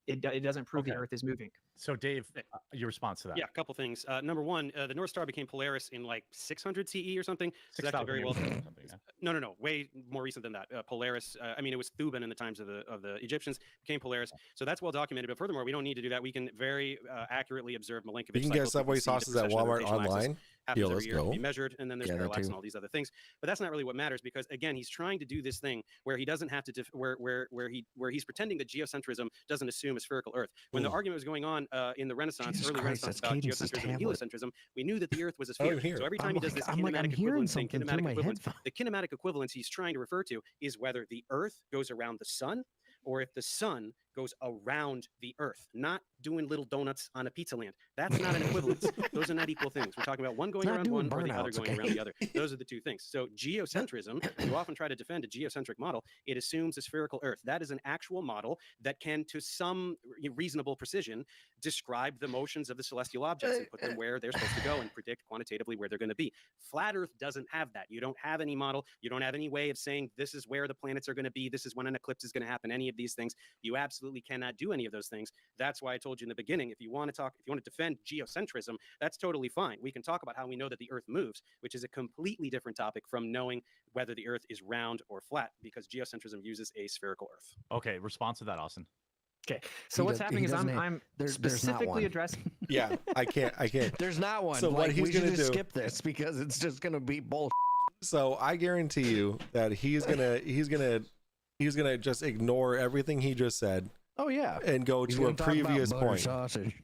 it doesn't prove the Okay. Earth is moving. So, Dave, your response to that? Yeah, a couple things. Number one, the North Star became Polaris in like 600 CE or something. So that could 6,000 very well. years ago or something, yeah. No, way more recent than that. Polaris. I mean, it was Thuban in the times of the Egyptians. Became Polaris. So that's well documented. But furthermore, we don't need to do that. We can very accurately observe Milankovitch. You can get cycles. We Subway see the sauces at precession of Walmart rotational axis online. happens Yo, every let's year to go. be measured, and then there's Yeah, that parallax too. and all these other things. But that's not really what matters because again, he's trying to do this thing where he doesn't have to where he's pretending that geocentrism doesn't assume a spherical Earth. When the argument was going on in the Renaissance, Jesus early Christ, Renaissance that's about Cadence's geocentrism and tablet. heliocentrism, we knew that the Earth was a I don't sphere. even hear So it. every time I'm he does like- this I'm like, I'm kinematic hearing equivalence thing, something through kinematic my equivalence, headphones. the kinematic equivalence he's trying to refer to is whether the Earth goes around the sun or if the sun goes around the Earth, not doing little donuts on a pizza land. That's not an equivalence. Those are not equal things. We're talking about one going not around doing one or the other burnouts, going okay? around the other. Those are the two things. So geocentrism, you often try to defend a geocentric model. It assumes a spherical Earth. That is an actual model that can, to some reasonable precision, describe the motions of the celestial objects and put them where they're supposed to go and predict quantitatively where they're going to be. Flat Earth doesn't have that. You don't have any model. You don't have any way of saying this is where the planets are going to be. This is when an eclipse is going to happen. Any of these things. You absolutely cannot do any of those things. That's why I told you in the beginning, if you want to defend geocentrism, that's totally fine. We can talk about how we know that the Earth moves, which is a completely different topic from knowing whether the Earth is round or flat, because geocentrism uses a spherical Earth. Okay, response to that, Austin. Okay, so He what's does- happening he is doesn't I'm, have- I'm there's not specifically one. addressing. Yeah, I can't. There's not one. So what Like, he's we should gonna just do- skip this because it's just gonna be bull. So I guarantee you that he's gonna just ignore everything he just said Oh yeah. and go He's to a gonna talk about previous butter point. sausage.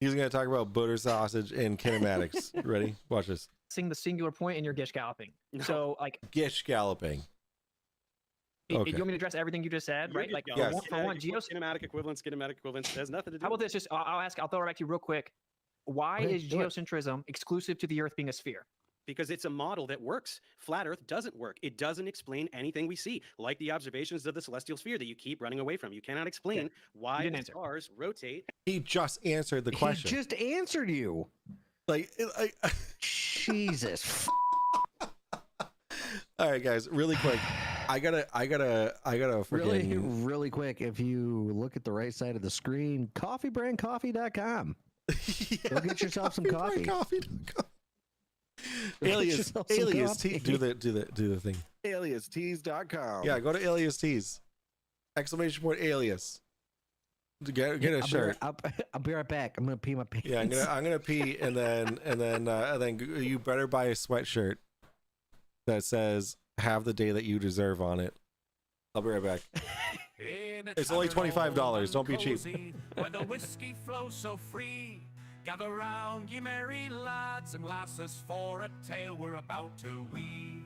He's gonna talk about butter sausage and kinematics. Ready? Watch this. The singular point and you're gish galloping. No. So like, Gish galloping. Okay. you want me to address everything you just said, right? Like Yes. for one, Kinematic equivalence has nothing to do How about with this? Just I'll throw it back to you real quick. Why Okay, is do it. geocentrism exclusive to the Earth being a sphere? because it's a model that works. Flat Earth doesn't work. It doesn't explain anything we see, like the observations of the celestial sphere that you keep running away from. You cannot explain why didn't the answer. stars rotate. He just answered the question. He just answered you. Like, Jesus. all right, guys, really quick. I gotta Really, freaking really quick. If you look at the right side of the screen, coffeebrandcoffee.com. Go get yourself some coffee. Coffee.com. Get Alias yourself some alias coffee. T do the thing. AliasTees.com. Yeah, go to Alias Tees. Exclamation point alias. To get a shirt. I'll be right back. I'm gonna pee my pants. Yeah, I'm gonna pee and then you better buy a sweatshirt that says "Have the day that you deserve" on it. I'll be right back. It's only $25. Don't be cheap. Where the whiskey flows so free. Gather round, ye merry lads and lasses, for a tale we're about to weave.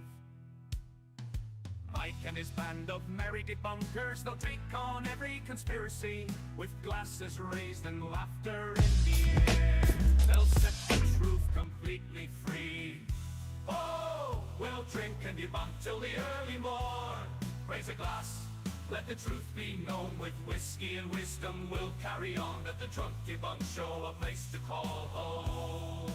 Mike and his band of merry debunkers, they'll take on every conspiracy with glasses raised and laughter in the air. They'll set the truth completely free. Oh, we'll drink and debunk till the early morn. Raise a glass, let the truth be known. With whiskey and wisdom we'll carry on. Let the drunk debunk show a place to call home.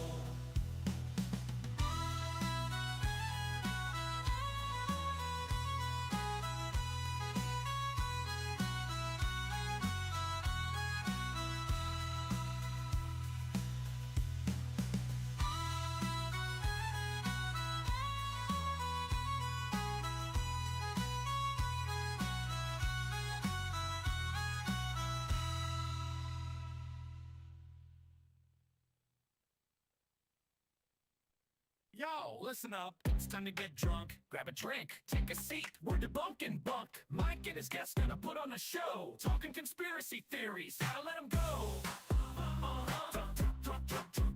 Yo, listen up. It's time to get drunk. Grab a drink. Take a seat. We're debunking bunk. Mike and his guests gonna put on a show. Talking conspiracy theories. Gotta let them go.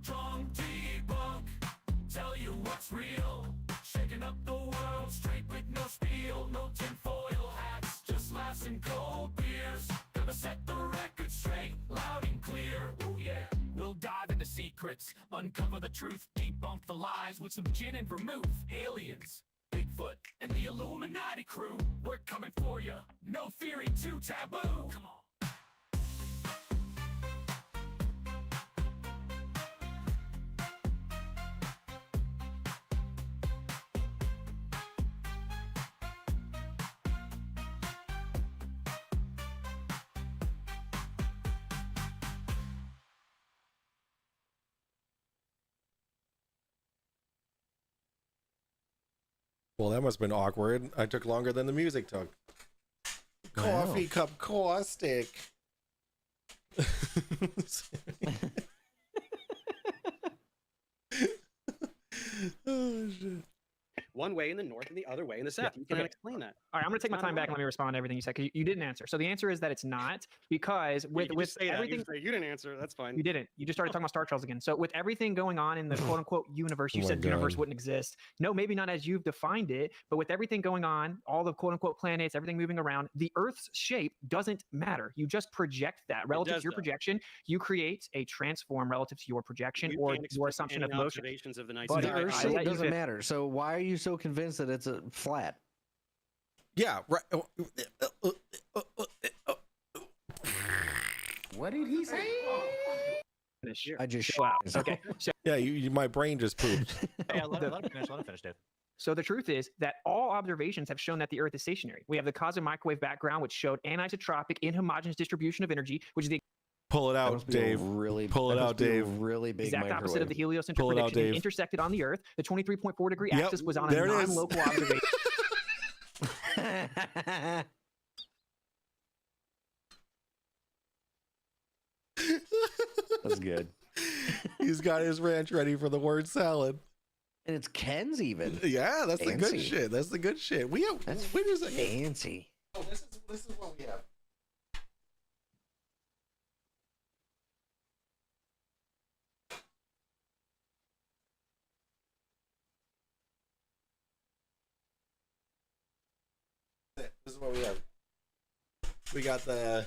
Drunk debunk. Tell you what's real. Shaking up the world straight with no spiel. No tinfoil hats. Just laughs and cold beers. Gonna set the record straight. Loud and clear. Ooh yeah. We'll dive into secrets, uncover the truth, debunk the lies with some gin and vermouth. Aliens, Bigfoot and the Illuminati crew. We're coming for you. No theory too taboo. Come on. Well, that must have been awkward. I took longer than the music took. Coffee cup caustic. Oh, shit. One way in the north and the other way in the south. You cannot explain that. All right, I'm going to take my time back and let me respond to everything you said because you didn't answer. So the answer is that it's not because with everything you didn't answer. That's fine. you didn't. You just started talking about Star Trails again. So with everything going on in the quote unquote universe, you said the universe wouldn't exist. No, maybe not as you've defined it, but with everything going on, all the quote unquote planets, everything moving around, the Earth's shape doesn't matter. You just project that relative to your projection. You create a transform relative to your projection or your assumption of motion. Observations of the night But sky. the Earth shape doesn't matter. So why are you so convinced that it's a flat? Yeah, right. What did he say? I just wow. Okay. So, Yeah, my brain just pooped. Yeah, let him finish. Let him finish, Dave. so the truth is that all observations have shown that the Earth is stationary. We have the cosmic microwave background, which showed anisotropic inhomogeneous distribution of energy, which is the Pull it out, Dave. Pull it out, Dave. Really big exact microwave. opposite of the heliocentric Pull it out, prediction. It Dave. intersected on the Earth. The 23.4 degree Yep, axis was on there a it is. non-local observation. That's good. He's got his ranch ready for the word salad. And it's Ken's even. Yeah, that's the good Fancy. shit. That's the good shit. We have. That's Wait a second. fancy. Oh, this is what we have. This is what we have. We got the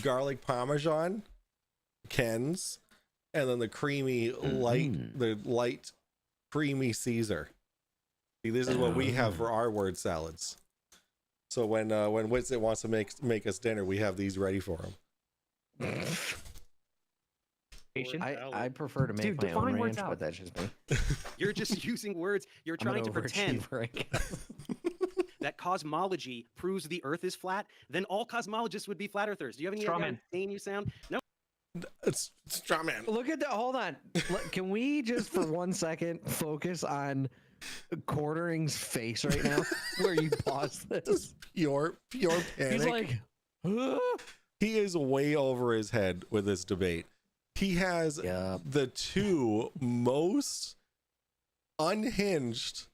garlic parmesan, Ken's, and then the creamy light creamy Caesar. See, this is what we have for our word salads. So when Witsit wants to make us dinner, we have these ready for him. I prefer to make my own ranch, but that's just me. You're just using words. You're I'm an trying to pretend overachiever, I guess. that cosmology proves the Earth is flat. Then all cosmologists would be flat earthers. Do you have any idea how insane you sound? No. It's straw man. Look at that. Hold on. Can we just for 1 second focus on Quartering's face right now, where you pause this? Pure panic. He's like, he is way over his head with this debate. He has the two most unhinged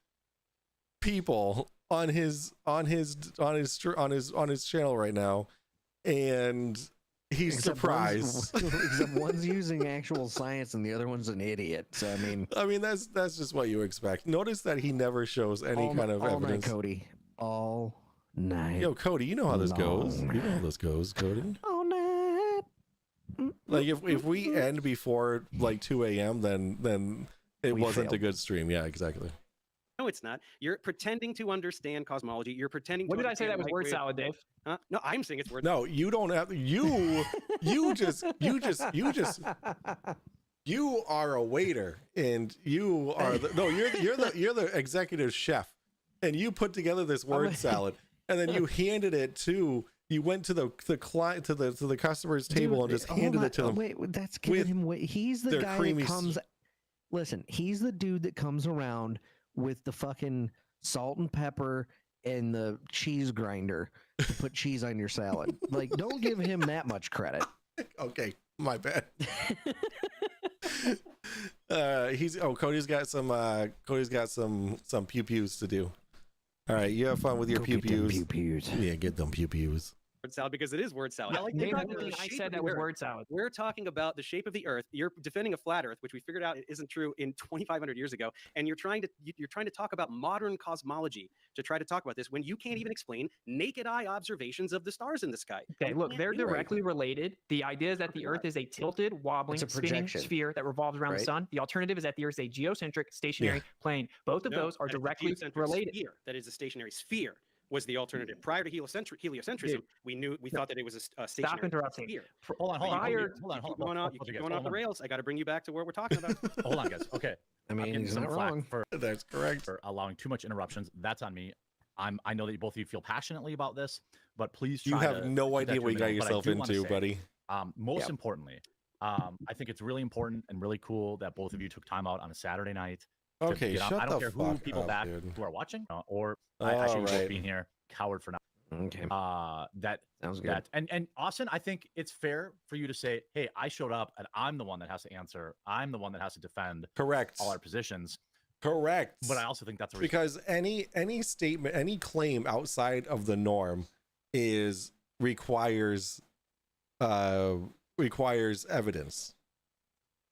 people on his channel right now, and he's surprised. Except one's using actual science and the other one's an idiot. So I mean that's just what you expect. Notice that he never shows any kind of all evidence. Night, Cody. All night. Yo, Cody, you know how this goes. You know how this goes, Cody. All night. Like if we end before like 2 a.m., then it We wasn't a failed. good stream. Yeah, exactly. No, it's not. You're pretending to understand cosmology. You're pretending. What to did I say that was word salad, Dave? No, I'm saying it's word. No, you don't have. You are a waiter, and you are you're the executive chef, and you put together this word salad, and then you handed it to. You went to the client to the customer's table and just handed it to them. Wait, that's giving him weight. He's the guy creamy that comes. Listen, he's the dude that comes around with the fucking salt and pepper and the cheese grinder to put cheese on your salad. Like, don't give him that much credit. Okay, my bad. Cody's got some pew pews to do. All right, you have fun with your Go pew get them pews. pew pews. Yeah, get them pew pews. word salad because it is word salad. Yeah, I like name talking one about thing the I shape said of that the was Earth. word salad. We're talking about the shape of the Earth. You're defending a flat Earth, which we figured out isn't true in 2,500 years ago, and you're trying to talk about modern cosmology to try to talk about this when you can't even explain naked eye observations of the stars in the sky. Okay, You look, can't they're do it. directly related. The idea is that the Earth is a tilted, wobbling, It's a spinning projection, sphere that revolves around the right? sun. The alternative is that the Earth is a geocentric, stationary plane. Both of No, those are that is a directly geocentric related. Sphere. That is a stationary sphere. Was the alternative prior to heliocentrism? Dude. We thought that it was a stationary Stop interrupting. sphere. Hold on, Prior- hold on. You keep going off the rails. I got to bring you back to where we're talking about. Hold on, guys. Okay. I mean, I'm getting he's some not flack wrong. for That's correct. allowing too much interruptions. That's on me. I know that both of you feel passionately about this, but please You try have to no keep that idea to a what you got minimum. But I yourself do wanna into, say, buddy. Most Yep. importantly, I think it's really important and really cool that both of you took time out on a Saturday night. to Okay, get on. shut I don't the care who fuck people up, back dude. who are watching, or I should All both right. being here. Coward for not. Okay, That sounds good. that and Austin, I think it's fair for you to say, hey, I showed up and I'm the one that has to answer. I'm the one that has to defend Correct. all our positions. Correct. But I also think that's a because any statement, any claim outside of the norm requires evidence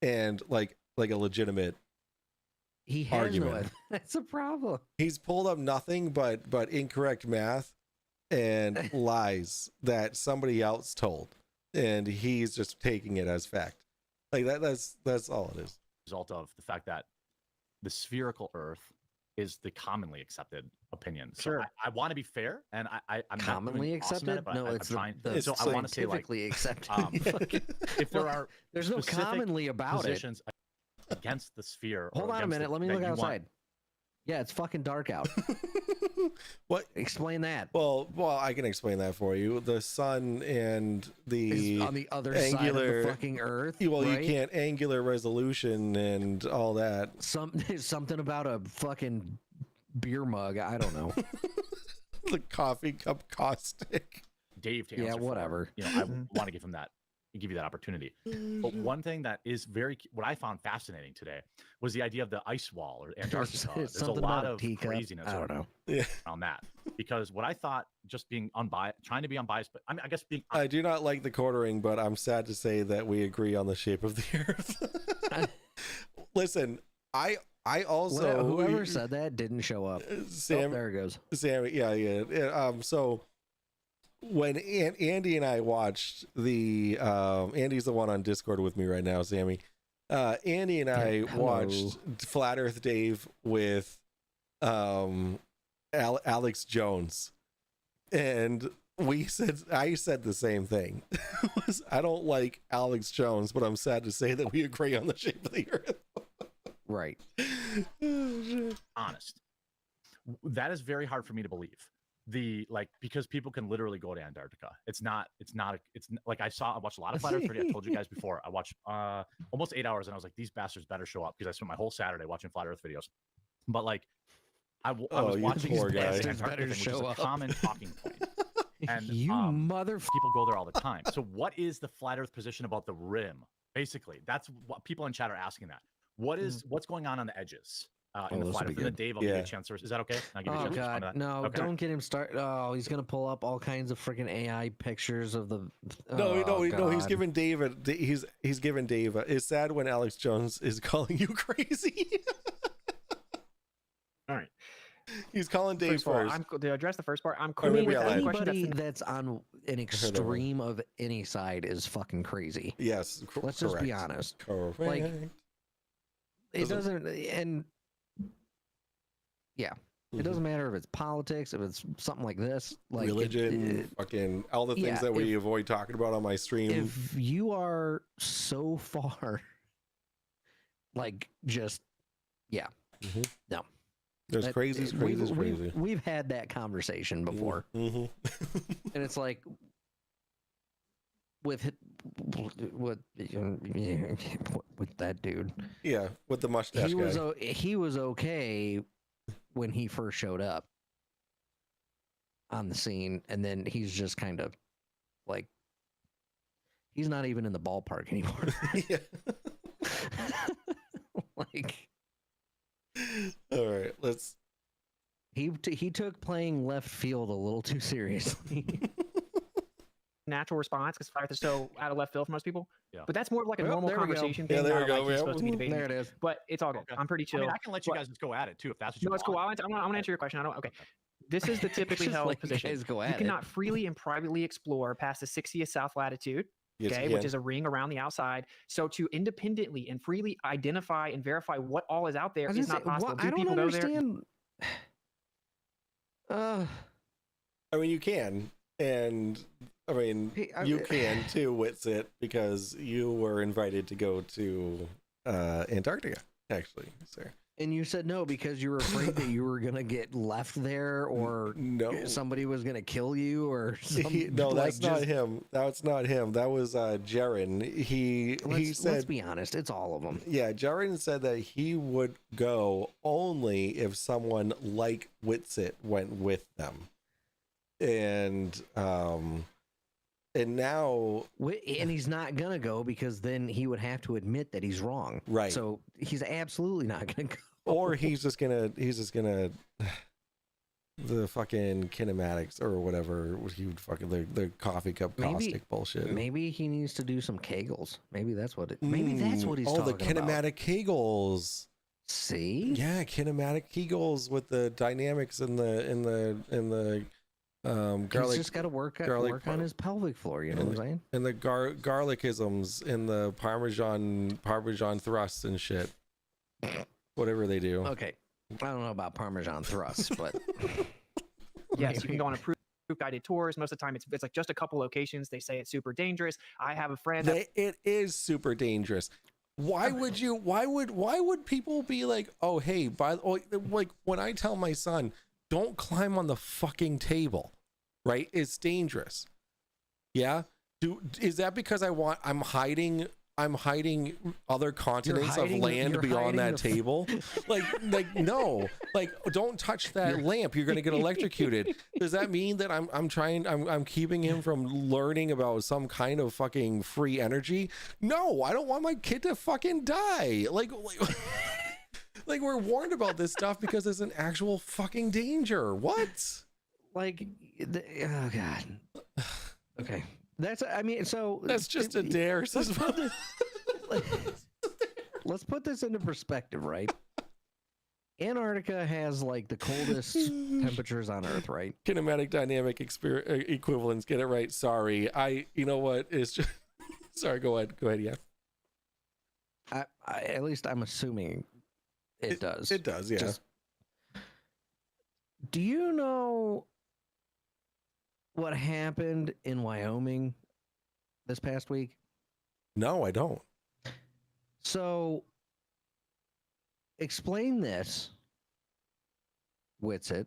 and like a legitimate He has argument. no. That's a problem. He's pulled up nothing but incorrect math and lies that somebody else told, and he's just taking it as fact. Like that's all it is. result of the fact that the spherical Earth is the commonly accepted opinion. So Sure. I want to be fair, and I'm Commonly not doing awesome at accepted? it, but No, I'm it's trying. the So I want to say, like, scientifically accepted. if there are There's no specific commonly about it. positions against the sphere. or Hold on a against minute. it Let me that look you want- outside. Yeah, it's fucking dark out. What? Explain that. Well, I can explain that for you. The sun and the Is on the other side of angular the fucking Earth. Well, right? you can't angular resolution and all that. Something about a fucking beer mug. I don't know. The coffee cup caustic. Dave to answer. Yeah, for, whatever. I want to give him that. Give you that opportunity. But one thing that is what I found fascinating today was the idea of the ice wall or Antarctica. There's a something lot about a of teacup. craziness I don't know. around that, because what I thought, just being unbiased, trying to be unbiased, but I guess being I do not like the quartering, but I'm sad to say that we agree on the shape of the Earth. Listen, I also whoever said that didn't show up. Sam, oh, there it goes. Sam, yeah. So when Andy and I watched the Andy's the one on Discord with me right now, Sammy. Andy and I Hello. watched Flat Earth Dave with Alex Jones, and I said the same thing. I don't like Alex Jones, but I'm sad to say that we agree on the shape of the Earth. Right. honest. That is very hard for me to believe. Because people can literally go to Antarctica. It's like I watched a lot of Flat Earth 30. I told you guys before. I watched almost 8 hours, and I was like, these bastards better show up, because I spent my whole Saturday watching Flat Earth videos. But like, I was watching poor these guy. bastards better thing, which is show a up. common talking point. And You motherfucker. people go there all the time. So what is the Flat Earth position about the rim? Basically, that's what people in chat are asking. That what's going on the edges? In the this Flat will Earth. be And then good. Dave, I'll give you a chance. Is that okay? I'll give you a Oh chance to respond to god, that. no! Okay. Don't get him started. Oh, he's gonna pull up all kinds of freaking AI pictures of the. No. He's God. giving Dave. He's giving Dave. It's sad when Alex Jones is calling you crazy. All right. He's calling Dave First of all, first. to address the first part, I'm Or cool maybe with I lied. any question Anybody that's that's on an extreme of any side is fucking crazy. Yes. Let's just be correct. honest. Correct. Like, it doesn't, and yeah, it doesn't matter if it's politics, if it's something like this, like religion, fucking all the things yeah, that we avoid talking about on my stream. If you are so far, like, just no. There's crazies, crazies, crazy. We've had that conversation before, and it's like with that dude. Yeah, with the mustache guy. He was okay when he first showed up on the scene, and then he's just kind of like he's not even in the ballpark anymore. Like, all right, let's. He took playing left field a little too seriously. natural response because flat Earth is so out of left field for most people. Yeah. But that's more of like a Well, normal there we go. conversation Yeah, thing. there not we go, like you're yeah. supposed to be debating. There it is. But it's all good. Okay. I'm pretty chill. I mean, I can let you But- guys just go at it too if that's what you No, it's want. cool. I want to answer your question. I don't. Okay. This is the typically Just held let you position. guys go You at it. cannot freely and privately explore past the 60th south latitude, Yes, okay, you which can. is a ring around the outside. So to independently and freely identify and verify what all is out there I was is gonna not say, possible. what- Do I don't people go there? understand. I mean, you can, and I mean, Hey, you can too, Witsit, because you were invited to go to Antarctica, actually, sir. And you said no because you were afraid that you were gonna get left there, or No. somebody was gonna kill you, or something. No, like, that's not just- him. That's not him. That was Jaren. He Let's said, be honest, it's all of them. yeah, Jaren said that he would go only if someone like Witsit went with them. And now, And he's not gonna go because then he would have to admit that he's wrong. Right. So he's absolutely not gonna go. or he's just gonna the fucking kinematics or whatever he would fucking the coffee cup caustic bullshit. Maybe he needs to do some Kegels. Maybe that's what it. Maybe that's what he's oh, talking the kinematic Kegels. See? Yeah, kinematic Kegels with the dynamics and the garlic. He's just got to work on his pelvic floor. You know what I'm saying? And the garlicisms and the parmesan thrusts and shit. Whatever they do. Okay, I don't know about Parmesan thrusts, but Yes, you can go on a proof guided tours. Most of the time, it's like just a couple locations. They say it's super dangerous. I have a friend. It is super dangerous. Why would you? Why would people be like, oh hey, like when I tell my son, don't climb on the fucking table, right? It's dangerous. Yeah. Is that because I'm hiding other continents of land beyond that table? like no, like don't touch that lamp. You're gonna get electrocuted. Does that mean that I'm keeping him from learning about some kind of fucking free energy? No, I don't want my kid to fucking die. Like like we're warned about this stuff because it's an actual fucking danger. What? like, oh god. Okay, that's. I mean, so That's just a dare. Let's put this into perspective, right? Antarctica has like the coldest temperatures on Earth, right? Kinematic dynamic equivalence. Get it right. Sorry. You know what? It's just, sorry. Go ahead. Yeah. I at least I'm assuming it does. It does. Yeah. Do you know what happened in Wyoming this past week? No, I don't. So, explain this, Witsit.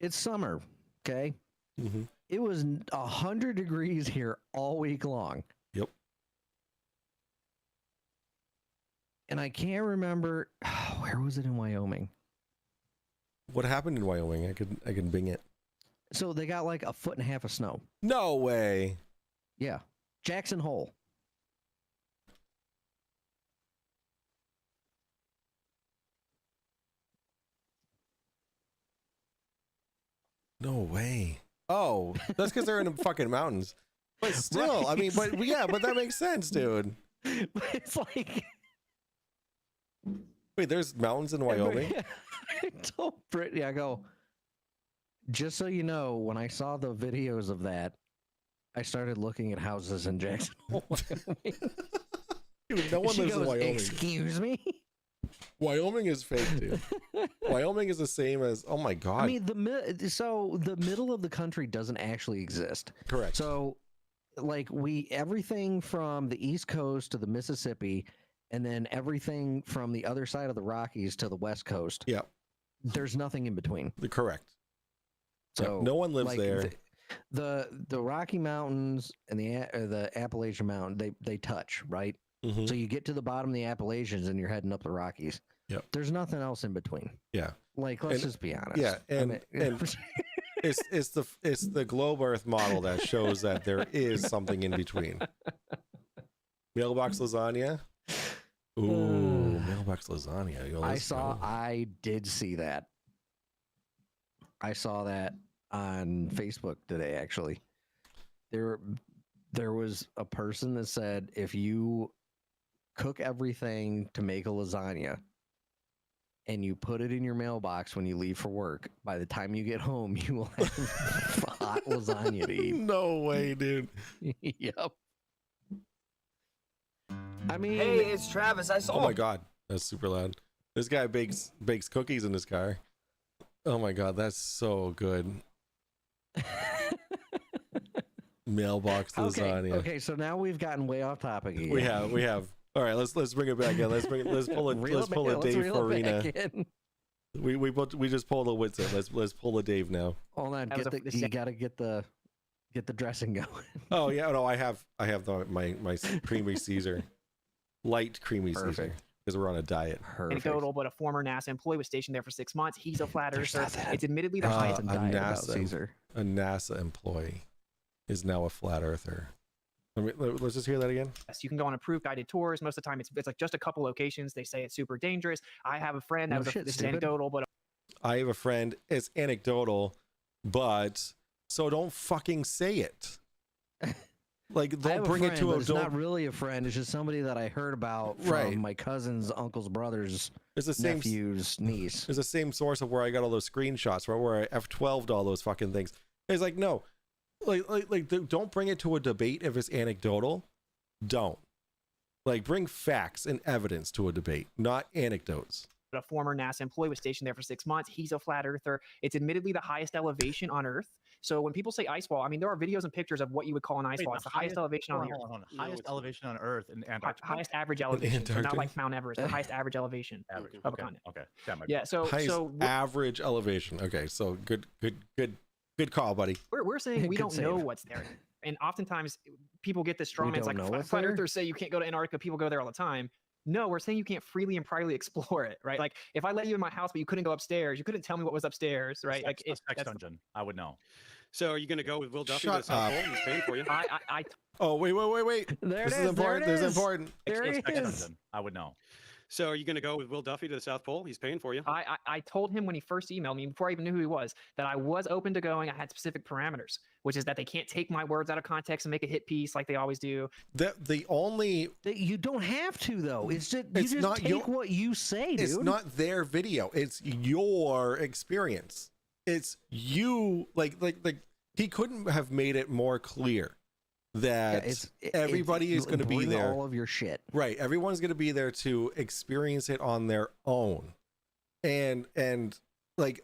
It's summer, okay? Mm-hmm. It was 100 degrees here all week long. Yep. And I can't remember, where was it in Wyoming? What happened in Wyoming? I can bing it. So they got like 1.5 feet of snow. No way. Yeah. Jackson Hole. No way. Oh, that's because they're in the fucking mountains. But still, I mean, but yeah, but that makes sense, dude. It's like, wait, there's mountains in Wyoming? I told Brittany, I go, just so you know, when I saw the videos of that, I started looking at houses in Jackson Hole, Wyoming. Dude, no one She lives in goes, Wyoming. excuse me? Wyoming is fake, dude. Wyoming is the same as, oh my God. I mean, the middle of the country doesn't actually exist. Correct. So, like, everything from the East Coast to the Mississippi, and then everything from the other side of the Rockies to the West Coast. Yeah. There's nothing in between. Correct. So no one lives like, there. The Rocky Mountains and the Appalachian Mountain, they touch, right? Mhm. So you get to the bottom of the Appalachians and you're heading up the Rockies. Yep. There's nothing else in between. Yeah. Like, let's And- just be honest. Yeah, I and mean- it's the globe Earth model that shows that there is something in between. Mailbox lasagna. Ooh, mailbox lasagna. Yo, I did see that. I saw that on Facebook today, actually. there was a person that said if you cook everything to make a lasagna and you put it in your mailbox when you leave for work, by the time you get home, you will have hot lasagna to eat. No way, dude. Yep. I mean, Hey, it's Travis. I saw. Oh my god, that's super loud. This guy bakes cookies in his car. Oh my god, that's so good. Mailbox lasagna. Okay, so now we've gotten way off topic again. We have. All right, let's bring it back in. Let's pull a Reel it Dave Farina. back in. We just pulled a Witsit. Let's pull a Dave now. Hold on, you gotta get the dressing going. Oh yeah, no, I have my creamy Caesar, light creamy Caesar, because we're on a diet. Anecdotal, but a former NASA employee was stationed there for 6 months. He's a flat earther. It's admittedly the highest a NASA employee is now a flat earther. Let's just hear that again. Yes, you can go on approved guided tours. Most of the time, it's like just a couple locations. They say it's super dangerous. I have a friend that this is anecdotal, but I have a friend. It's anecdotal, but so don't fucking say it. Like don't bring it to a. It's not really a friend. It's just somebody that I heard about from my cousin's uncle's brother's nephew's niece. It's the same source of where I got all those screenshots where I F12'd all those fucking things. It's like no. Like don't bring it to a debate if it's anecdotal. Don't. Like bring facts and evidence to a debate, not anecdotes. a former NASA employee was stationed there for 6 months. He's a flat earther. It's admittedly the highest elevation on Earth. So when people say ice wall, I mean, there are videos and pictures of what you would call an ice wall. It's the highest elevation on the Earth. Highest elevation on Earth in Antarctica. Highest average elevation. So not like Mount Everest, the highest average elevation of a continent. Okay. Yeah. So highest average elevation. Okay. So good call, buddy. We're saying we don't know what's there. And oftentimes people get this strong man. It's like flat earthers say you can't go to Antarctica. People go there all the time. No, we're saying you can't freely and privately explore it, right? Like if I let you in my house, but you couldn't go upstairs, you couldn't tell me what was upstairs, right? Like it's sex dungeon. I would know. So are you going to go with Will Duffy to the South Pole? He's paying for you. Oh, wait. There this it is. Important. There this is important. There it is. Dungeon. I would know. So are you going to go with Will Duffy to the South Pole? He's paying for you. I told him when he first emailed me, before I even knew who he was, that I was open to going. I had specific parameters, which is that they can't take my words out of context and make a hit piece like they always do. You don't have to though. It's just you just not take what you say, dude. It's not their video. It's your experience. It's you. Like he couldn't have made it more clear that everybody is going to be there. All of your shit, right? Everyone's going to be there to experience it on their own, and like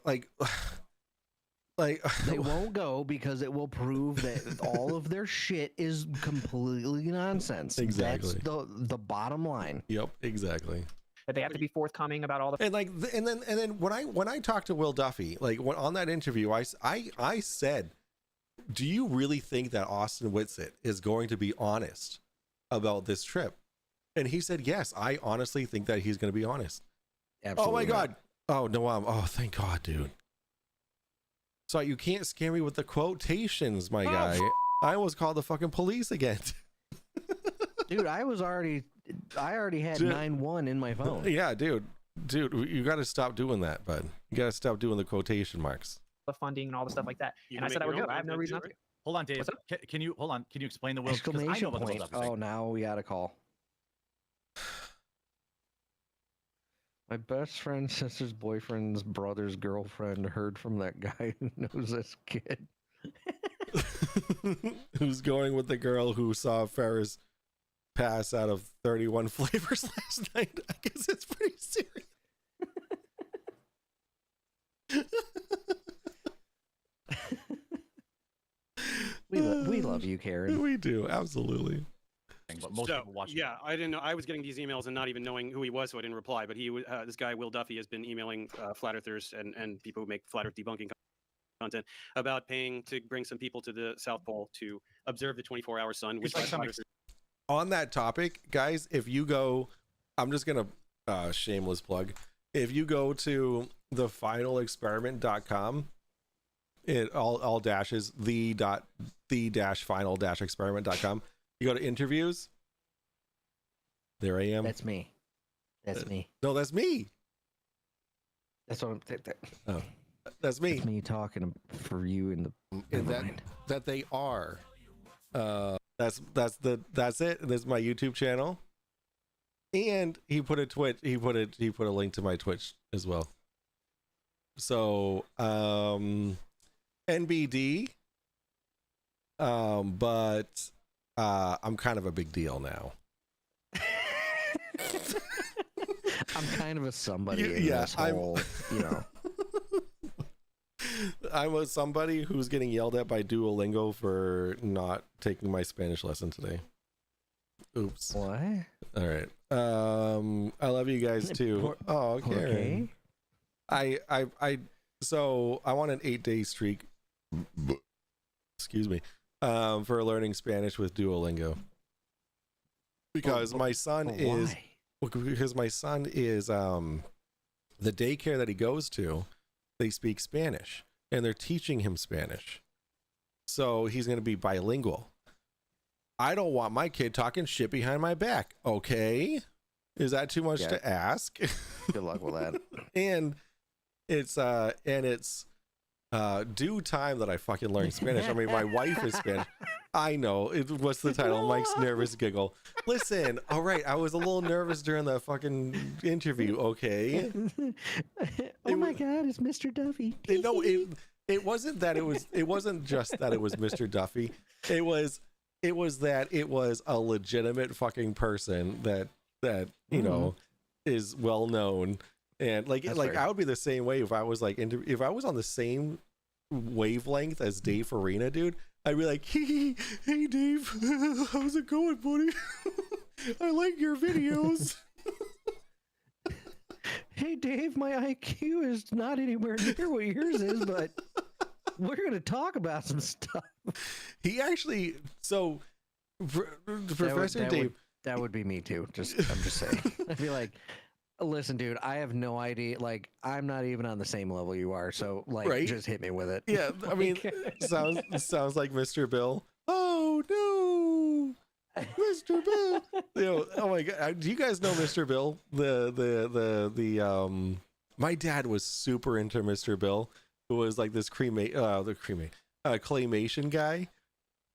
they won't go because it will prove that all of their shit is completely nonsense. Exactly. That's the bottom line. Yep. Exactly. That they have to be forthcoming about all the and then when I talked to Will Duffy, on that interview, I said, do you really think that Austin Whitsitt is going to be honest about this trip? And he said, yes, I honestly think that he's going to be honest. Absolutely. Oh my God. Oh no, oh thank God, dude. So you can't scare me with the quotations, my guy. I almost called the fucking police again. Dude, I already had 911 in my phone. Yeah, dude, you got to stop doing that, bud. You got to stop doing the quotation marks. The funding and all the stuff like that. And I said I would go. I have no reason not to. Hold on, Dave. Can you hold on? Can you explain the Will? Exclamation point. Oh, now we got a call. My best friend's sister's boyfriend's brother's girlfriend heard from that guy who knows this kid. Who's going with the girl who saw Ferris pass out of 31 flavors last night. I guess it's pretty serious. We love you, Karen. We do, absolutely. But most people watch. Yeah, I didn't know. I was getting these emails and not even knowing who he was, so I didn't reply. But this guy Will Duffy has been emailing flat earthers and people who make flat earth debunking content about paying to bring some people to the South Pole to observe the 24-hour sun. Which on that topic, guys, if you go, I'm just gonna shameless plug. If you go to thefinalexperiment.com, it all dashes the-final-experiment.com. You go to interviews. There I am. That's me. That's me. No, that's me. That's what I'm. Oh, that's me. That's me talking for you in the. That they are That's it. This is my YouTube channel. And he put a link to my Twitch as well. So NBD. But I'm kind of a big deal now. I'm kind of a somebody. Yeah, I'm a somebody who's getting yelled at by Duolingo for not taking my Spanish lesson today. Oops. What? All right. I love you guys too. Oh, Karen. Okay. So I want an 8-day streak. Excuse me. For learning Spanish with Duolingo. Because my son is the daycare that he goes to, they speak Spanish and they're teaching him Spanish. So he's going to be bilingual. I don't want my kid talking shit behind my back. Okay. Is that too much to ask? Good luck with that. and it's due time that I fucking learn Spanish. I mean, my wife is Spanish. I know. What's the title? Mike's nervous giggle. Listen, all right. I was a little nervous during the fucking interview. Okay. Oh my God, it's Mr. Duffy. It wasn't that. It wasn't just that it was Mr. Duffy. It was that it was a legitimate fucking person that you know is well known. And like I would be the same way if I was like if I was on the same wavelength as Dave Farina, dude. I'd be like, hey Dave, how's it going, buddy? I like your videos. Hey Dave, my IQ is not anywhere near what yours is, but we're gonna talk about some stuff. He actually, so Professor Dave. That would be me too. I'm just saying. I'd be like, listen, dude, I have no idea. Like, I'm not even on the same level you are. So, like, just hit me with it. Yeah, I mean, sounds like Mr. Bill. Oh no, Mr. Bill. You know, oh my God, do you guys know Mr. Bill? My dad was super into Mr. Bill, who was like this claymation guy.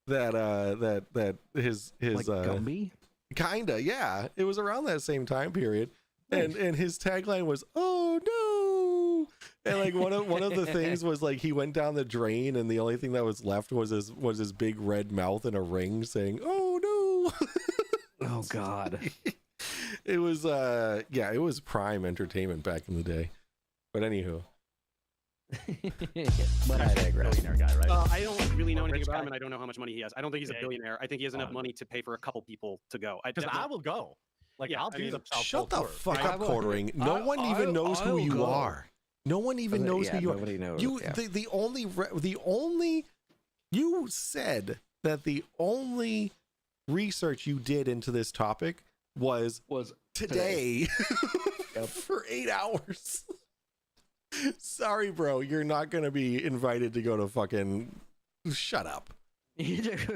That his like Gumby? Kinda, yeah. It was around that same time period. And his tagline was, "Oh no!" And like one of the things was like he went down the drain, and the only thing that was left was his big red mouth and a ring saying, "Oh no!" Oh God! It was it was prime entertainment back in the day. But anywho, but I digress. Billionaire guy, right? I don't really know anything rich about guy. him, and I don't know how much money he has. I don't think he's a billionaire. I think he has enough money to pay for a couple people to go. Because I will go. Like, Yeah, I'll I do mean, the South shut Pole the tour. fuck up, quartering. No one even knows who you go. are. No one even knows who you are. Nobody knows. The only you said that the only research you did into this topic was today. For 8 hours. Sorry, bro, you're not gonna be invited to go to fucking. Shut up.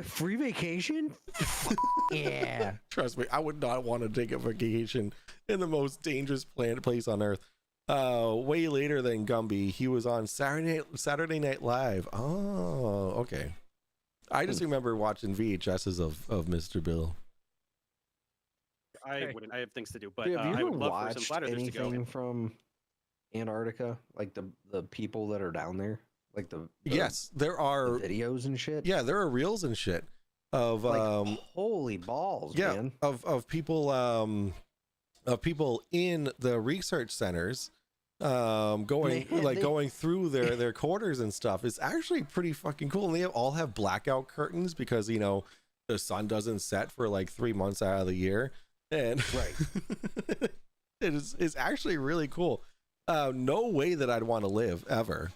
Free vacation? Yeah. Trust me, I would not want to take a vacation in the most dangerous place on earth. Way later than Gumby, he was on Saturday Night Live. Oh, okay. I just remember watching VHSs of Mr. Bill. I wouldn't. I have things to do, but Dude, have you I ever would love for some watched flat earthers to go. anything from Antarctica? Like the people that are down there? Like the Yes, there are videos and shit. Yeah, there are reels and shit of like, holy balls, man. of people in the research centers going through their quarters and stuff. It's actually pretty fucking cool. And they all have blackout curtains because, you know, the sun doesn't set for like 3 months out of the year. And right. it's actually really cool. No way that I'd want to live ever.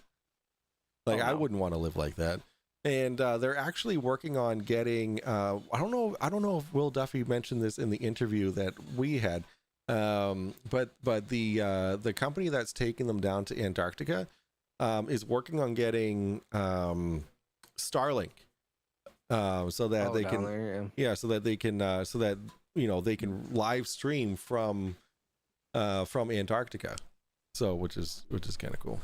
Like, I wouldn't want to live like that. And they're actually working on getting I don't know if Will Duffy mentioned this in the interview that we had, but the company that's taking them down to Antarctica is working on getting Starlink, so that they can so that they can so that, you know, they can live stream from Antarctica, so which is kind of cool.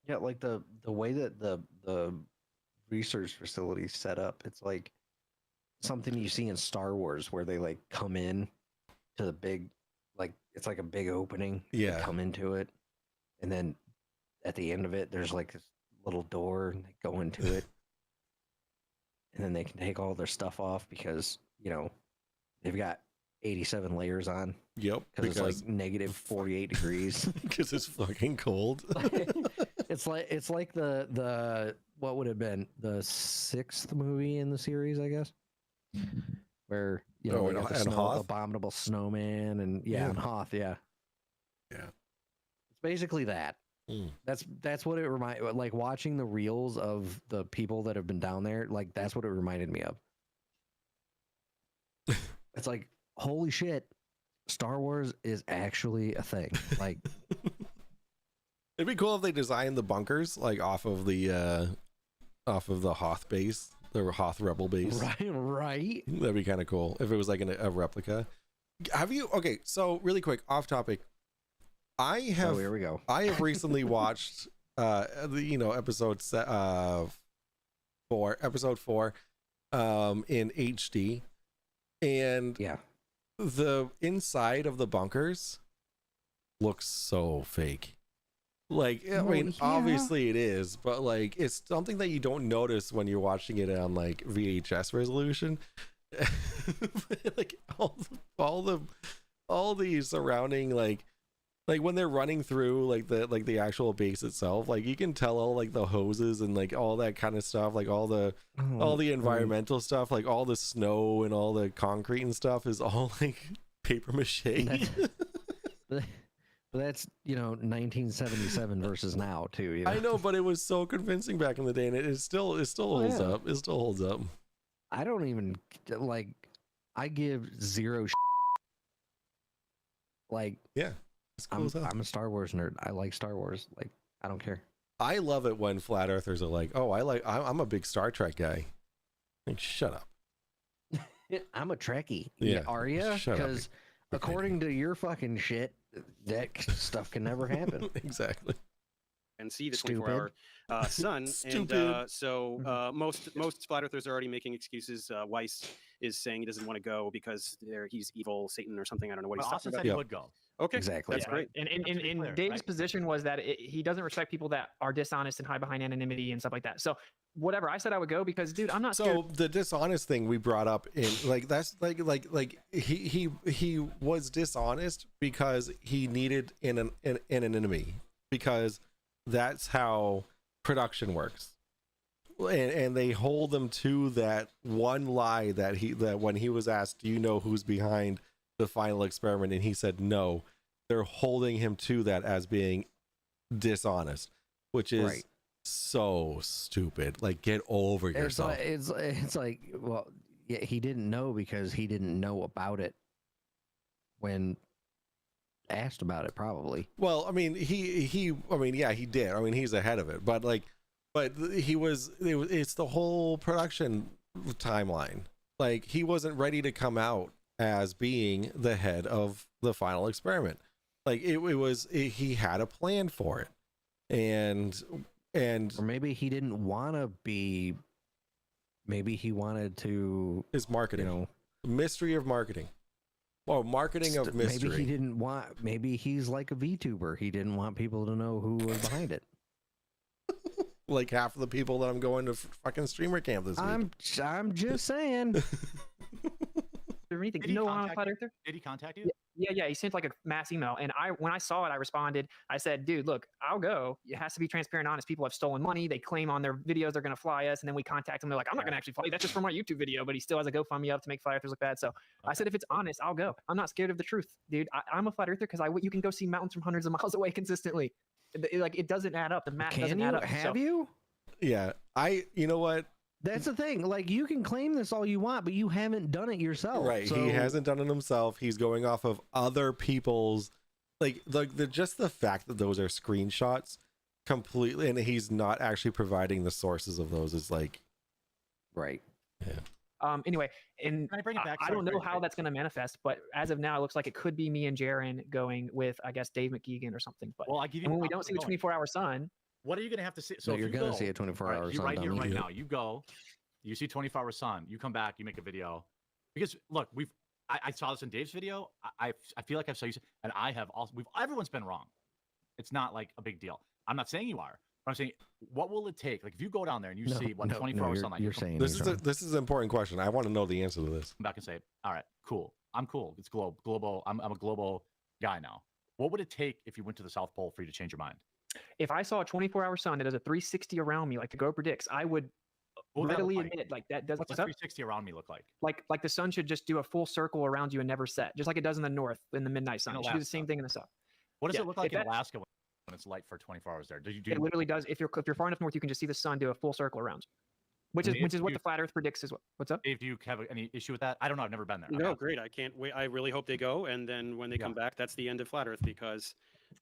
Yeah, like the way that the research facility set up. It's like something you see in Star Wars where they like come in to the big, like it's like a big opening. Yeah. They come into it, and then at the end of it, there's like this little door, and they go into it, and then they can take all their stuff off because they've got 87 layers on. Yep. Because it's like negative 48 degrees. Because it's fucking cold. It's like the what would have been the 6th movie in the series, I guess, where we got the abominable snowman and and Hoth, yeah. It's basically that. That's what it like watching the reels of the people that have been down there. Like that's what it reminded me of. It's like, holy shit, Star Wars is actually a thing. Like, it'd be cool if they designed the bunkers like off of the Hoth base, the Hoth Rebel base. Right. That'd be kind of cool if it was like a replica. Have you? Okay, so really quick, off topic. Here we go. I have recently watched, episode 4 in HD, and the inside of the bunkers looks so fake. Like, I mean, obviously it is, but like, it's something that you don't notice when you're watching it on like VHS resolution. Like all the surrounding like when they're running through like the actual base itself, like you can tell all like the hoses and like all that kind of stuff, like all the environmental stuff, like all the snow and all the concrete and stuff is all like paper mache. That's 1977 versus now too. I know, but it was so convincing back in the day, and it still holds up. It still holds up. I don't even like. I give zero. Like, yeah, it's cool I'm a Star Wars nerd. I like Star Wars. Like, I don't care. I love it when flat earthers are like, "Oh, I'm a big Star Trek guy." Like, shut up. I'm a Trekkie. Yeah, are you? Because according to your fucking shit, that stuff can never happen. Exactly. And see the 24-hour sun. And so most flat earthers are already making excuses. Weiss is saying he doesn't want to go because he's evil, Satan, or something. I don't know what he's Austin talking said about. he would go. Okay, exactly. That's great. And Dave's position was that he doesn't respect people that are dishonest and hide behind anonymity and stuff like that. So whatever, I said I would go because, dude, I'm not scared. So the dishonest thing we brought up in like that's like he was dishonest because he needed an enemy, because that's how production works. And they hold him to that one lie that when he was asked, do you know who's behind the final experiment, and he said no, they're holding him to that as being dishonest, which is so stupid. Like, get over yourself. It's like, well, yeah, he didn't know because he didn't know about it when asked about it, probably. Well, I mean, he did. I mean, he's ahead of it, but it's the whole production timeline. Like, he wasn't ready to come out as being the head of the final experiment. Like, he had a plan for it, and or maybe he didn't want to be. Maybe he wanted to. His marketing, mystery of marketing. Well, marketing of mystery. Maybe he didn't want. Maybe he's like a VTuber. He didn't want people to know who was behind it. Like half of the people that I'm going to fucking streamer camp this week. I'm just saying. Anything. You know, I'm a flat earther. Did he contact you? Yeah. He sent like a mass email, and when I saw it, I responded. I said, "Dude, look, I'll go. It has to be transparent, honest. People have stolen money. They claim on their videos they're going to fly us, and then we contact them. They're like, I'm not going to actually fly you. That's just for my YouTube video." But he still has a GoFundMe up to make flat earthers look bad. So I said, if it's honest, I'll go. I'm not scared of the truth, dude. I'm a flat earther because you can go see mountains from hundreds of miles away consistently. It doesn't add up. The math doesn't add up. Have you? Yeah, you know what? That's the thing. Like, you can claim this all you want, but you haven't done it yourself. Right. So... He hasn't done it himself. He's going off of other people's, just the fact that those are screenshots completely, and he's not actually providing the sources of those is like, right. Yeah. Anyway, and Can I bring it back? I don't know how that's going to manifest, but as of now, it looks like it could be me and Jaren going with, I guess, Dave McGeegan or something. But well, I give you. when we don't see the 24-hour sun, what are you gonna have to see? So No, if you're you gonna go, see a 24 all right, hour you sun. right here, dummy. right now. You go, you see 24-hour sun. You come back, you make a video. Because look, I saw this in Dave's video. I feel like I've saw you, and I have also. Everyone's been wrong. It's not like a big deal. I'm not saying you are. But I'm saying, what will it take? Like if you go down there and you see what 24-hour sunlight. You're saying this is an important question. I want to know the answer to this. Come back and say, all right, cool. I'm cool. It's global. I'm a global guy now. What would it take if you went to the South Pole for you to change your mind? If I saw a 24-hour sun that does a 360 around me, like the Go predicts, I would What would that look readily like? admit like that does What's a what's up? 360 around me look like? Like the sun should just do a full circle around you and never set, just like it does in the north in the midnight sun. In It should do the Alaska. same thing in the south. What does Yeah, it look like if in that- Alaska when it's light for 24 hours there? It literally does. If you're far enough north, you can just see the sun do a full circle around, which And is if what you- the flat Earth predicts as well. What's up? Dave, do you have any issue with that? I don't know. I've never been there. No, great. I can't wait. I really hope they go, and then when they come back, that's the end of flat Earth because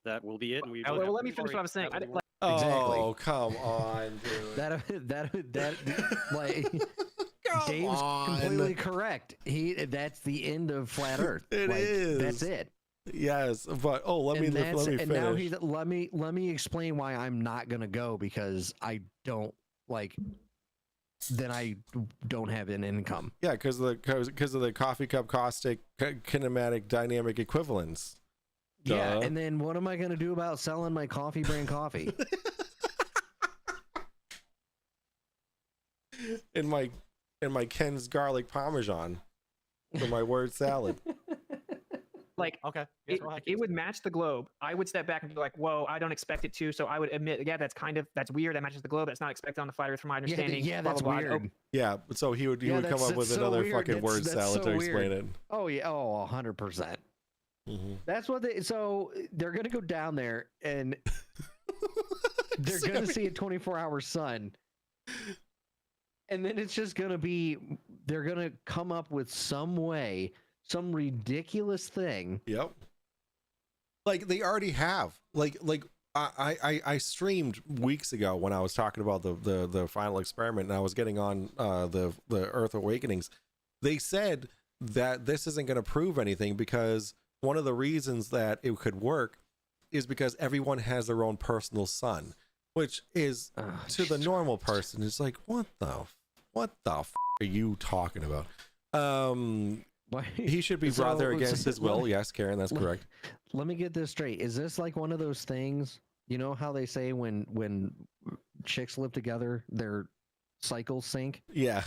that will be it. And we Well, let me finish what I was saying. Exactly. Oh, come on, dude. That like Come Dave's on. completely correct. That's the end of flat Earth. It Like, is. That's it. Yes, but let me And finish. now let me explain why I'm not gonna go because I don't like. Then I don't have an income. Yeah, because of the coffee cup caustic kinematic dynamic equivalence. Yeah, Duh. and then what am I gonna do about selling my coffee brand coffee? in my Ken's garlic parmesan for my word salad. Like, okay, it would match the globe. I would step back and be like, "Whoa, I don't expect it to." So I would admit, yeah, that's weird. That matches the globe. That's not expected on the flat Earth, from my understanding. Yeah, blah, that's blah, blah. weird. Yeah, so he would come that's up with so another weird. fucking word That's salad so to explain weird. it. Oh yeah, 100%. That's what so they're gonna go down there and they're gonna see a 24-hour sun, and then it's just gonna be they're gonna come up with some way, some ridiculous thing. Yep. Like they already have. Like I streamed weeks ago when I was talking about the final experiment, and I was getting on the Earth Awakenings. They said that this isn't going to prove anything because one of the reasons that it could work is because everyone has their own personal sun, which is to the normal person, it's like, what the f are you talking about? He should be brought there against his will. Yes, Karen, that's correct. Let me get this straight. Is this like one of those things? You know how they say when chicks live together, their cycles sync? Yeah.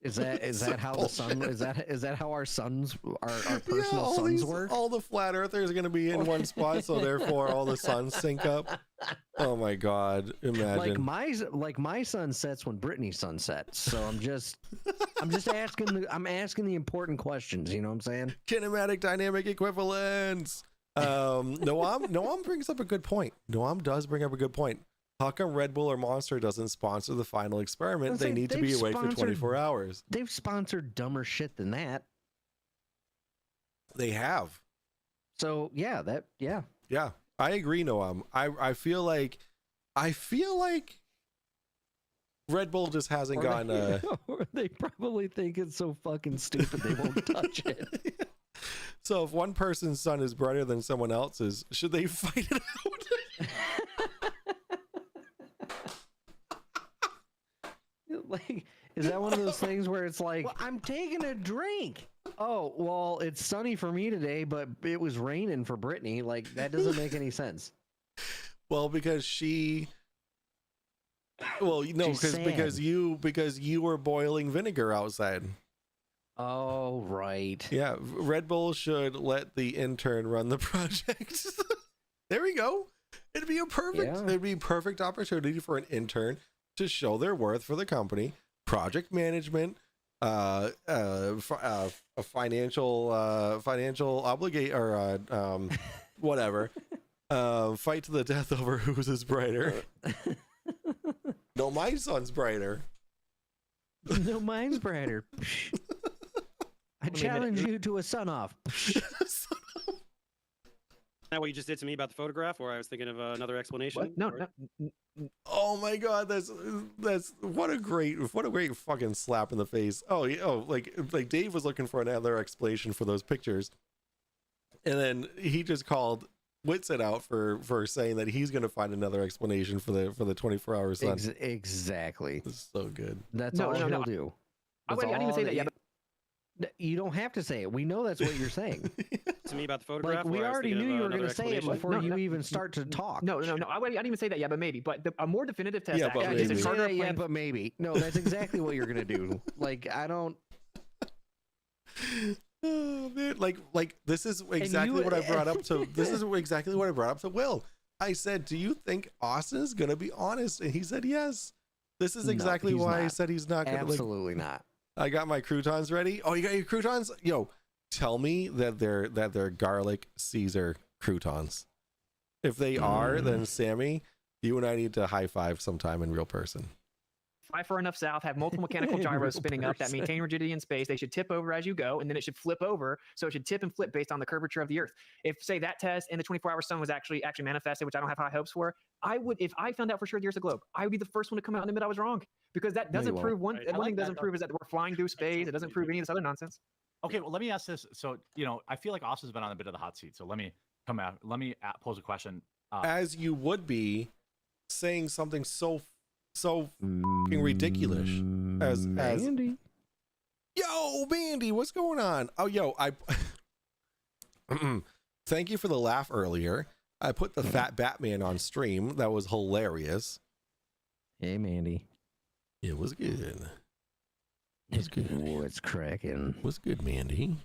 Is that how the sun is that how our suns our personal all suns work? All the flat earthers are going to be in one spot, so therefore all the suns sync up. Oh my god, imagine. Like my sun sets when Brittany's sun sets. So I'm just asking the important questions, you know what I'm saying? Kinematic dynamic equivalence. Noam brings up a good point. Noam does bring up a good point. How come Red Bull or Monster doesn't sponsor the final experiment? They need to be awake for 24 hours. They've sponsored dumber shit than that. They have. So yeah, Yeah, I agree, Noam. I feel like Red Bull just hasn't gotten or they probably think it's so fucking stupid they won't touch it. So if one person's sun is brighter than someone else's, should they fight it out? Like, is that one of those things where it's like, well, I'm taking a drink? Oh, well, it's sunny for me today, but it was raining for Brittany. Like, that doesn't make any sense. Well, because because you were boiling vinegar outside. Oh, right. Yeah, Red Bull should let the intern run the project. There we go. It'd be a perfect opportunity for an intern to show their worth for the company, project management, a financial obligate or whatever. Fight to the death over whose is brighter. No, my sun's brighter. No, mine's brighter. I challenge you to a sun off. That what you just did to me about the photograph, or I was thinking of another explanation. What? No. Oh my god, that's what a great fucking slap in the face. Like Dave was looking for another explanation for those pictures, and then he just called Witsit out for saying that he's going to find another explanation for the 24-hour sun. Exactly. This is so good. That's all he'll do. I didn't even say that. Yeah, but you don't have to say it. We know that's what you're saying. To me about the photograph. Like, we or I was already thinking knew of you were going to another say it explanation? before you even start to talk. No. I didn't even say that. Yeah, but maybe. But a more definitive test. Yeah, but actually is a maybe. charter Yeah, plane. but maybe. No, that's exactly what you're going to do. Like, I don't. Oh man, like this is exactly what I brought up to. This is exactly what I brought up to Will. I said, "Do you think Austin's gonna be honest?" And he said, "Yes." This is exactly why I said he's not gonna. Absolutely not. I got my croutons ready. Oh, you got your croutons? Yo, tell me that they're garlic Caesar croutons. If they are, then Sammy, you and I need to high five sometime in real person. Fly far enough south, have multiple mechanical gyros spinning up that maintain rigidity in space. They should tip over as you go, and then it should flip over. So it should tip and flip based on the curvature of the Earth. If, say, that test and the 24-hour sun was actually manifested, which I don't have high hopes for, I would, if I found out for sure the Earth's a globe, I would be the first one to come out and admit I was wrong. Because that doesn't prove one. Right. One thing doesn't prove is that we're flying through space. It doesn't prove any of this other nonsense. Okay, well, let me ask this. So, I feel like Austin's been on a bit of the hot seat. So let me come out. Let me pose a question. As you would be saying something so fucking ridiculous as Mandy. Yo, Mandy, what's going on? Oh, yo, I thank you for the laugh earlier. I put the fat Batman on stream. That was hilarious. Hey, Mandy. It was good. What's good? What's cracking? What's good, Mandy?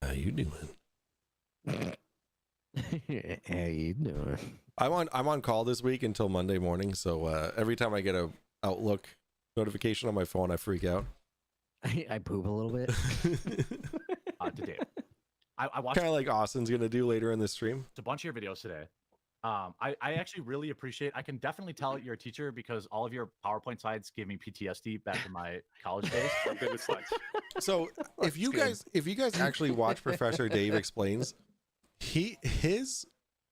How you doing? How you doing? I'm on call this week until Monday morning, so every time I get a Outlook notification on my phone, I freak out. I poop a little bit. Today, I watched Kind of like Austin's gonna do later in the stream. a bunch of your videos today. I actually really appreciate. I can definitely tell you're a teacher because all of your PowerPoint slides gave me PTSD back in my college days. I'm good with slides. So if you guys actually watch Professor Dave Explains, his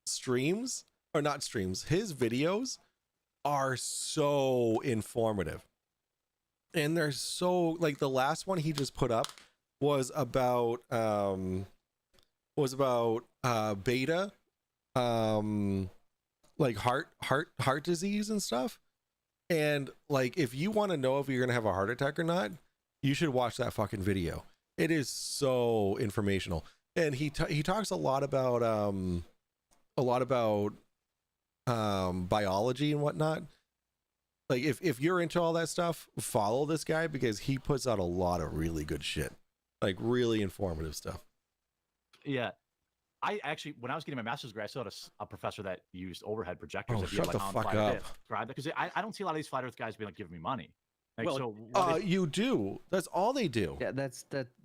streams or not streams, his videos are so informative, and they're so like the last one he just put up was about beta, like heart disease and stuff. And like if you want to know if you're gonna have a heart attack or not, you should watch that fucking video. It is so informational, and he talks a lot about biology and whatnot. Like if you're into all that stuff, follow this guy because he puts out a lot of really good shit, like really informative stuff. Yeah. I actually, when I was getting my master's degree, I still had a professor that used overhead projectors. Oh, that shut the fuck up. Because I don't see a lot of these flat earth guys being like, giving me money. Like, Well, so You do. That's all they do. Yeah,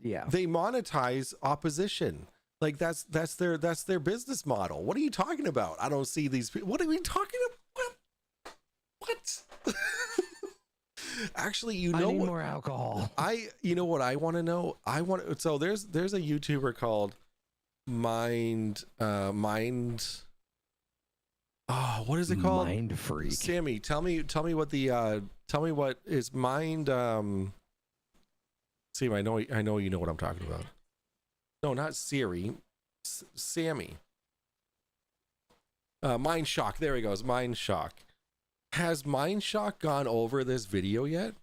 yeah. They monetize opposition. Like that's their business model. What are you talking about? I don't see these people. What are we talking about? What? Actually, I need more alcohol. You know what I want to know? So there's a YouTuber called Mind. Oh, what is it called? Mind Freak. Sammy, tell me what is Mind. See, I know you know what I'm talking about. No, not Siri. Sammy. Mind Shock. There he goes. Mind Shock. Has Mind Shock gone over this video yet?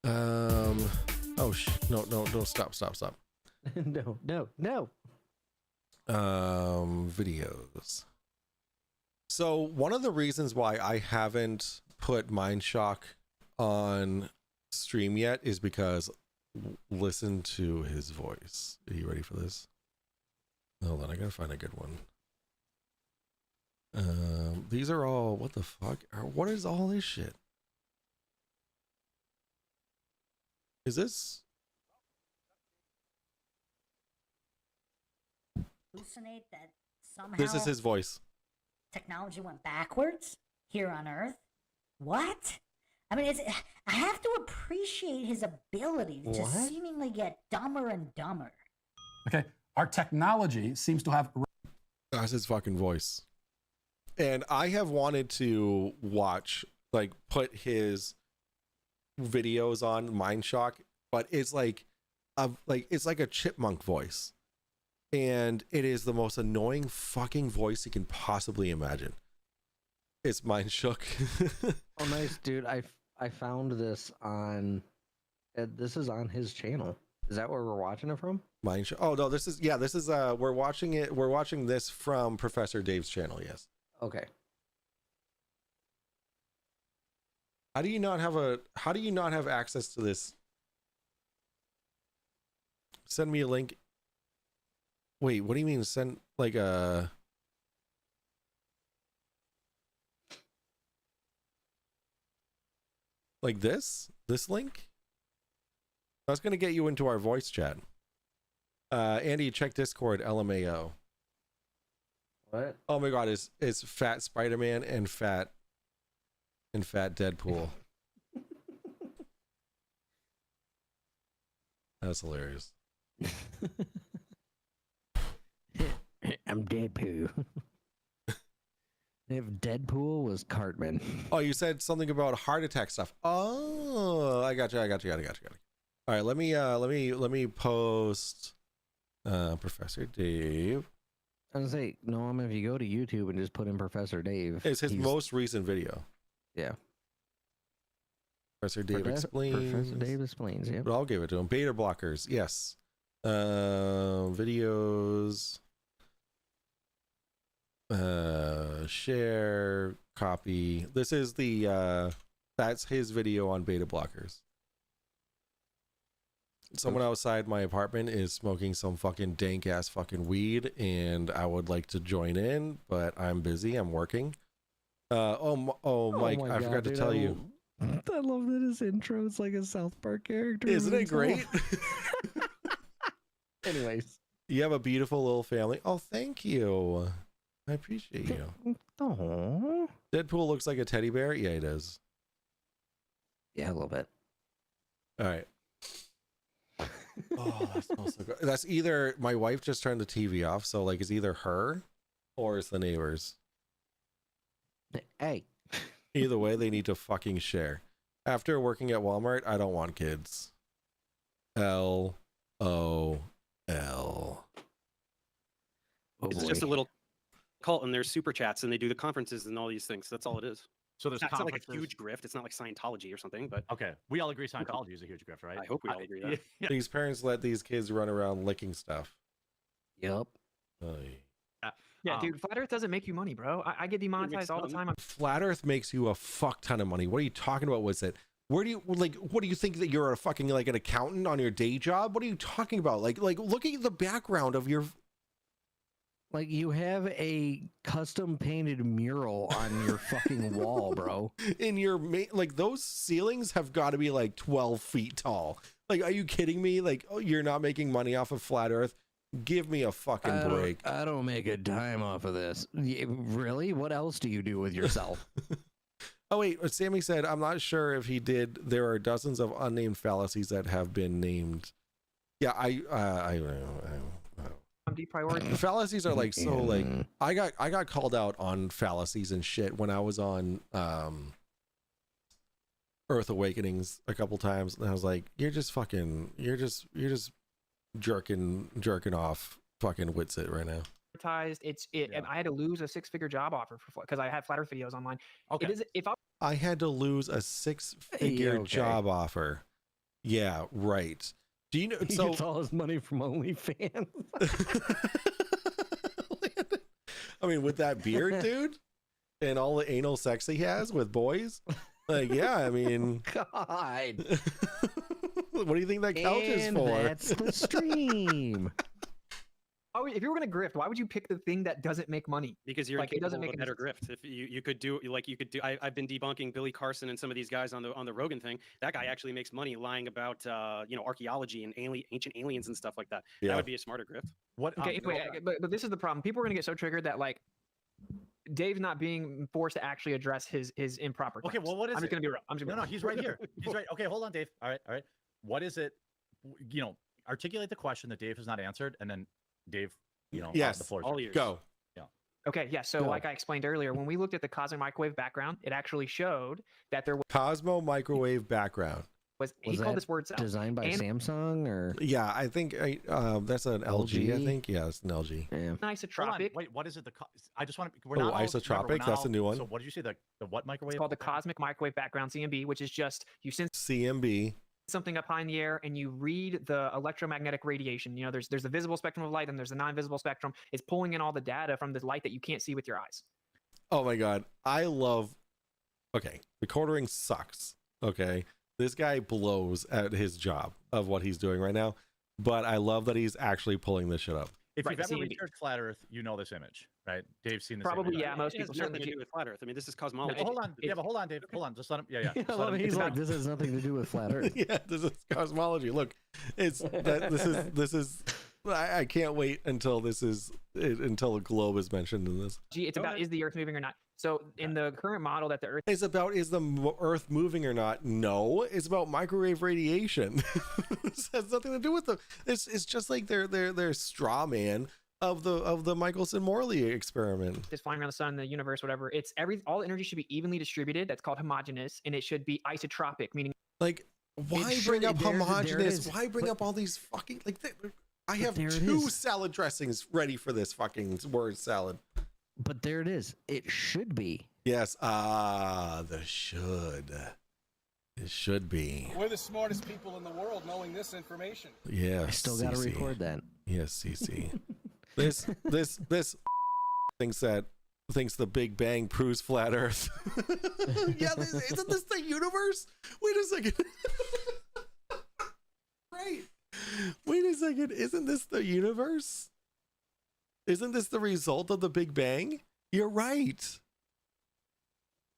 Oh no! Stop! No. Videos. So one of the reasons why I haven't put Mind Shock on stream yet is because listen to his voice. Are you ready for this? Hold on, I gotta find a good one. These are all, what the fuck? What is all this shit? Is this? Hallucinate that somehow This is his voice. technology went backwards here on Earth? What? I mean, I have to appreciate his ability to What? seemingly get dumber and dumber. Okay, our technology seems to have. That's his fucking voice. And I have wanted to watch, like, put his videos on Mind Shock, but it's like a chipmunk voice. and it is the most annoying fucking voice you can possibly imagine. It's mind shook. Oh, nice, dude. I found this on. This is on his channel. Is that where we're watching it from? Mind shook. Oh no, this is we're watching it. We're watching this from Professor Dave's channel. Yes. Okay. How do you not have access to this? Send me a link. Wait, what do you mean send like a like this link? That's gonna get you into our voice chat. Andy, check Discord LMAO. What? Oh my god, is fat Spider-Man and fat Deadpool. That's hilarious. I'm Deadpool. If Deadpool was Cartman. Oh, you said something about heart attack stuff. Oh, I got you. All right, let me post Professor Dave. I was gonna say, no, if you go to YouTube and just put in Professor Dave, It's his most recent video. Yeah. Professor Dave explains. Professor Dave explains. Yeah. But I'll give it to him. Beta blockers, yes. Videos. Share, copy. This is the that's his video on beta blockers. Someone outside my apartment is smoking some fucking dank ass fucking weed, and I would like to join in, but I'm busy. I'm working. Mike, I forgot to tell you. I love that his intro is like a South Park character. Isn't it great? Anyways, you have a beautiful little family. Oh, thank you. I appreciate you. Oh, Deadpool looks like a teddy bear. Yeah, he does. Yeah, a little bit. All right. Oh, that smells so good. That's either my wife just turned the TV off, so like it's either her or it's the neighbors. Hey. Either way, they need to fucking share. After working at Walmart, I don't want kids. LOL. It's just a little cult, and there's super chats, and they do the conferences and all these things. That's all it is. So there's it's not like a conferences. huge grift. It's not like Scientology or something, but Okay, we all agree Scientology is a huge grift, right? I hope we all agree that. Yeah. These parents let these kids run around licking stuff. Yep. Yeah, dude, flat Earth doesn't make you money, bro. I get demonetized all the time. Flat Earth makes you a fuck ton of money. What are you talking about? What's it? Where do you like? What do you think that you're a fucking like an accountant on your day job? What are you talking about? Like look at the background of your. Like you have a custom painted mural on your fucking wall, bro. In your like those ceilings have got to be like 12 feet tall. Like, are you kidding me? Like, oh, you're not making money off of flat Earth? Give me a fucking break. I don't make a dime off of this. Really? What else do you do with yourself? Oh wait, Sammy said I'm not sure if he did. There are dozens of unnamed fallacies that have been named. Yeah, I deprioritized. Fallacies are like so like I got called out on fallacies and shit when I was on Earth Awakenings a couple times, and I was like, you're just jerking off fucking Witsit right now. And I had to lose a 6-figure job offer because I had flat Earth videos online. Okay. It is if I had to lose a 6-figure job offer. Yeah, right. Do you know? He gets all his money from OnlyFans. I mean, with that beard, dude, and all the anal sex he has with boys, like, yeah, I mean, God. What do you think that couch is for? That's the stream. If you were gonna grift, why would you pick the thing that doesn't make money? Because you're like it doesn't make a better grift. If you could do I've been debunking Billy Carson and some of these guys on the Rogan thing. That guy actually makes money lying about archaeology and ancient aliens and stuff like that. Yeah. That would be a smarter grift. What? Okay, but this is the problem. People are gonna get so triggered that like Dave's not being forced to actually address his improper. Okay, well, what is I'm just it? gonna be real. I'm just No, he's right here. He's right. Okay, hold on, Dave. All right. What is it? Articulate the question that Dave has not answered, and then Dave, yes, the floor. All ears. Go. Yeah. Okay, yeah. So like I explained earlier, when we looked at the cosmic microwave background, it actually showed that there was Cosmo microwave background. he called this word salad. designed by And Samsung or? Yeah, I think that's an LG. I think it's an LG. Yeah. Isotropic. Wait, what is it? I just want to. We're not all, isotropic. remember, That's a new one. So what did you say? The what microwave? It's called the cosmic microwave background CMB, which is just you send CMB. something up high in the air and you read the electromagnetic radiation. You know, there's the visible spectrum of light and there's the non-visible spectrum. It's pulling in all the data from the light that you can't see with your eyes. Oh my god, I love. Okay, recording sucks. Okay, this guy blows at his job of what he's doing right now, but I love that he's actually pulling this shit up. If Right, you've ever CMB. researched flat Earth, you know this image, right? Dave's seen this. Probably, image. yeah. Most It has people nothing certainly to do with flat Earth. I mean, this is cosmology. Well, hold on, yeah, but hold on, Dave. Hold on, just let him. Yeah, yeah. Yeah, just let him- he's it's like, not- this has nothing to do with flat Earth. Yeah, this is cosmology. Look, it's that this is. I can't wait until until a globe is mentioned in this. It's about is the Earth moving or not. So in the current model that the Earth It's about is the Earth moving or not? No, it's about microwave radiation. This has nothing to do with the. It's just like their straw man of the Michelson-Morley experiment. is flying around the sun, the universe, whatever. It's all energy should be evenly distributed. That's called homogeneous, and it should be isotropic, meaning Like, why It bring should- up there it homogeneous? is. Why bring But- up all these fucking like? I have there it 2 is. salad dressings ready for this fucking word salad. But there it is. It should be. Yes, the should. It should be. We're the smartest people in the world knowing this information. Yes. I still got to CC. record that. Yes, CC. this thinks the Big Bang proves flat Earth. Yeah, isn't this the universe? Wait a second. Right. Wait a second. Isn't this the universe? Isn't this the result of the Big Bang? You're right.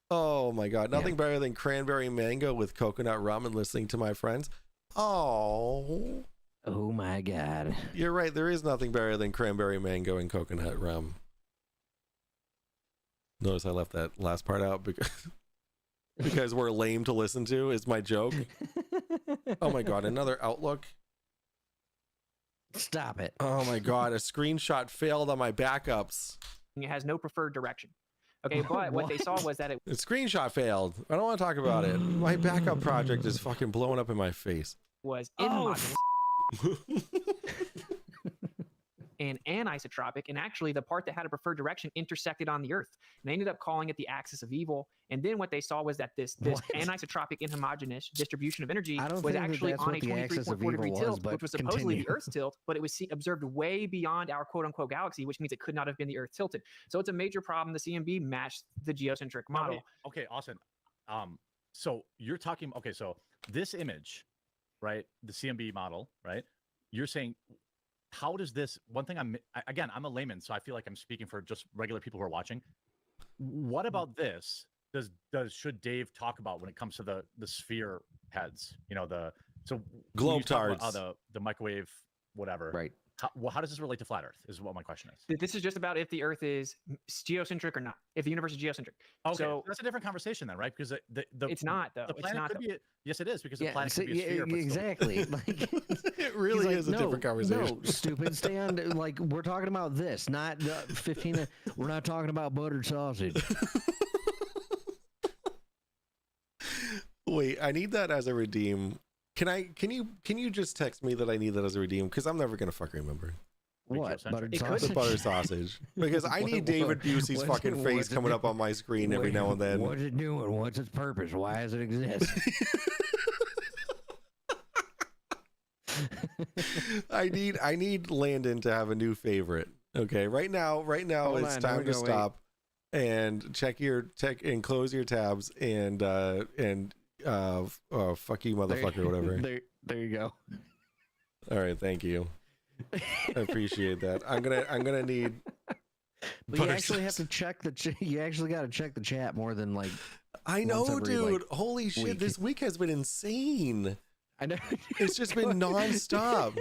Oh my God. Nothing better than cranberry mango with coconut rum and listening to my friends. Oh. Oh my God. You're right. There is nothing better than cranberry mango and coconut rum. Notice I left that last part out because we're lame to listen to is my joke. Oh my God. Another Outlook. Stop it. Oh my God. A screenshot failed on my backups. it has no preferred direction. Okay, but what they saw was that it The screenshot failed. I don't want to talk about it. My backup project is fucking blowing up in my face. was inhomogeneous and anisotropic, and actually the part that had a preferred direction intersected on the Earth. And they ended up calling it the axis of evil. And then what they saw was that this anisotropic inhomogeneous distribution of energy I don't was think that actually that's on what a the axis of 23.4 degree evil tilt, was, but which was supposedly continue. the Earth's tilt, but it was observed way beyond our quote-unquote galaxy, which means it could not have been the Earth tilted. So it's a major problem. The CMB matched the geocentric model. Okay, Austin. So you're talking. Okay, so this image, right? The CMB model, right? You're saying, how does this? One thing I'm a layman, so I feel like I'm speaking for just regular people who are watching. What about this? Should Dave talk about when it comes to the sphere heads? You know, globe tards, tards. the microwave, whatever. Right. How does this relate to flat Earth? Is what my question is. This is just about if the Earth is geocentric or not. If the universe is geocentric. Okay, So that's a different conversation then, right? Because it's not though. The It's planet not could though. be. Yes, it is because the Yeah, planet so- could be a yeah, sphere. but still- exactly. Like, It really he's like, is a different conversation. No, stupid. Stay on. Like, we're talking about this, not 15. We're not talking about buttered sausage. Wait, I need that as a redeem. Can you just text me that I need that as a redeem? Because I'm never gonna fucking remember. What? Buttered It could- sausage? The butter sausage. Because I need David Busey's what's- fucking face what's it coming do- up on my screen every now and then. What's it doing? What's its purpose? Why does it exist? I need Landon to have a new favorite. Okay, right now Hold it's on, time here we to go, wait. stop and check and close your tabs and fuck you motherfucker, whatever. There you go. All right, thank you. I appreciate that. I'm gonna need. But you actually have to check you actually got to check the chat more than like. I once know, every, dude. like, Holy shit! week. This week has been insane. I know. It's just been nonstop.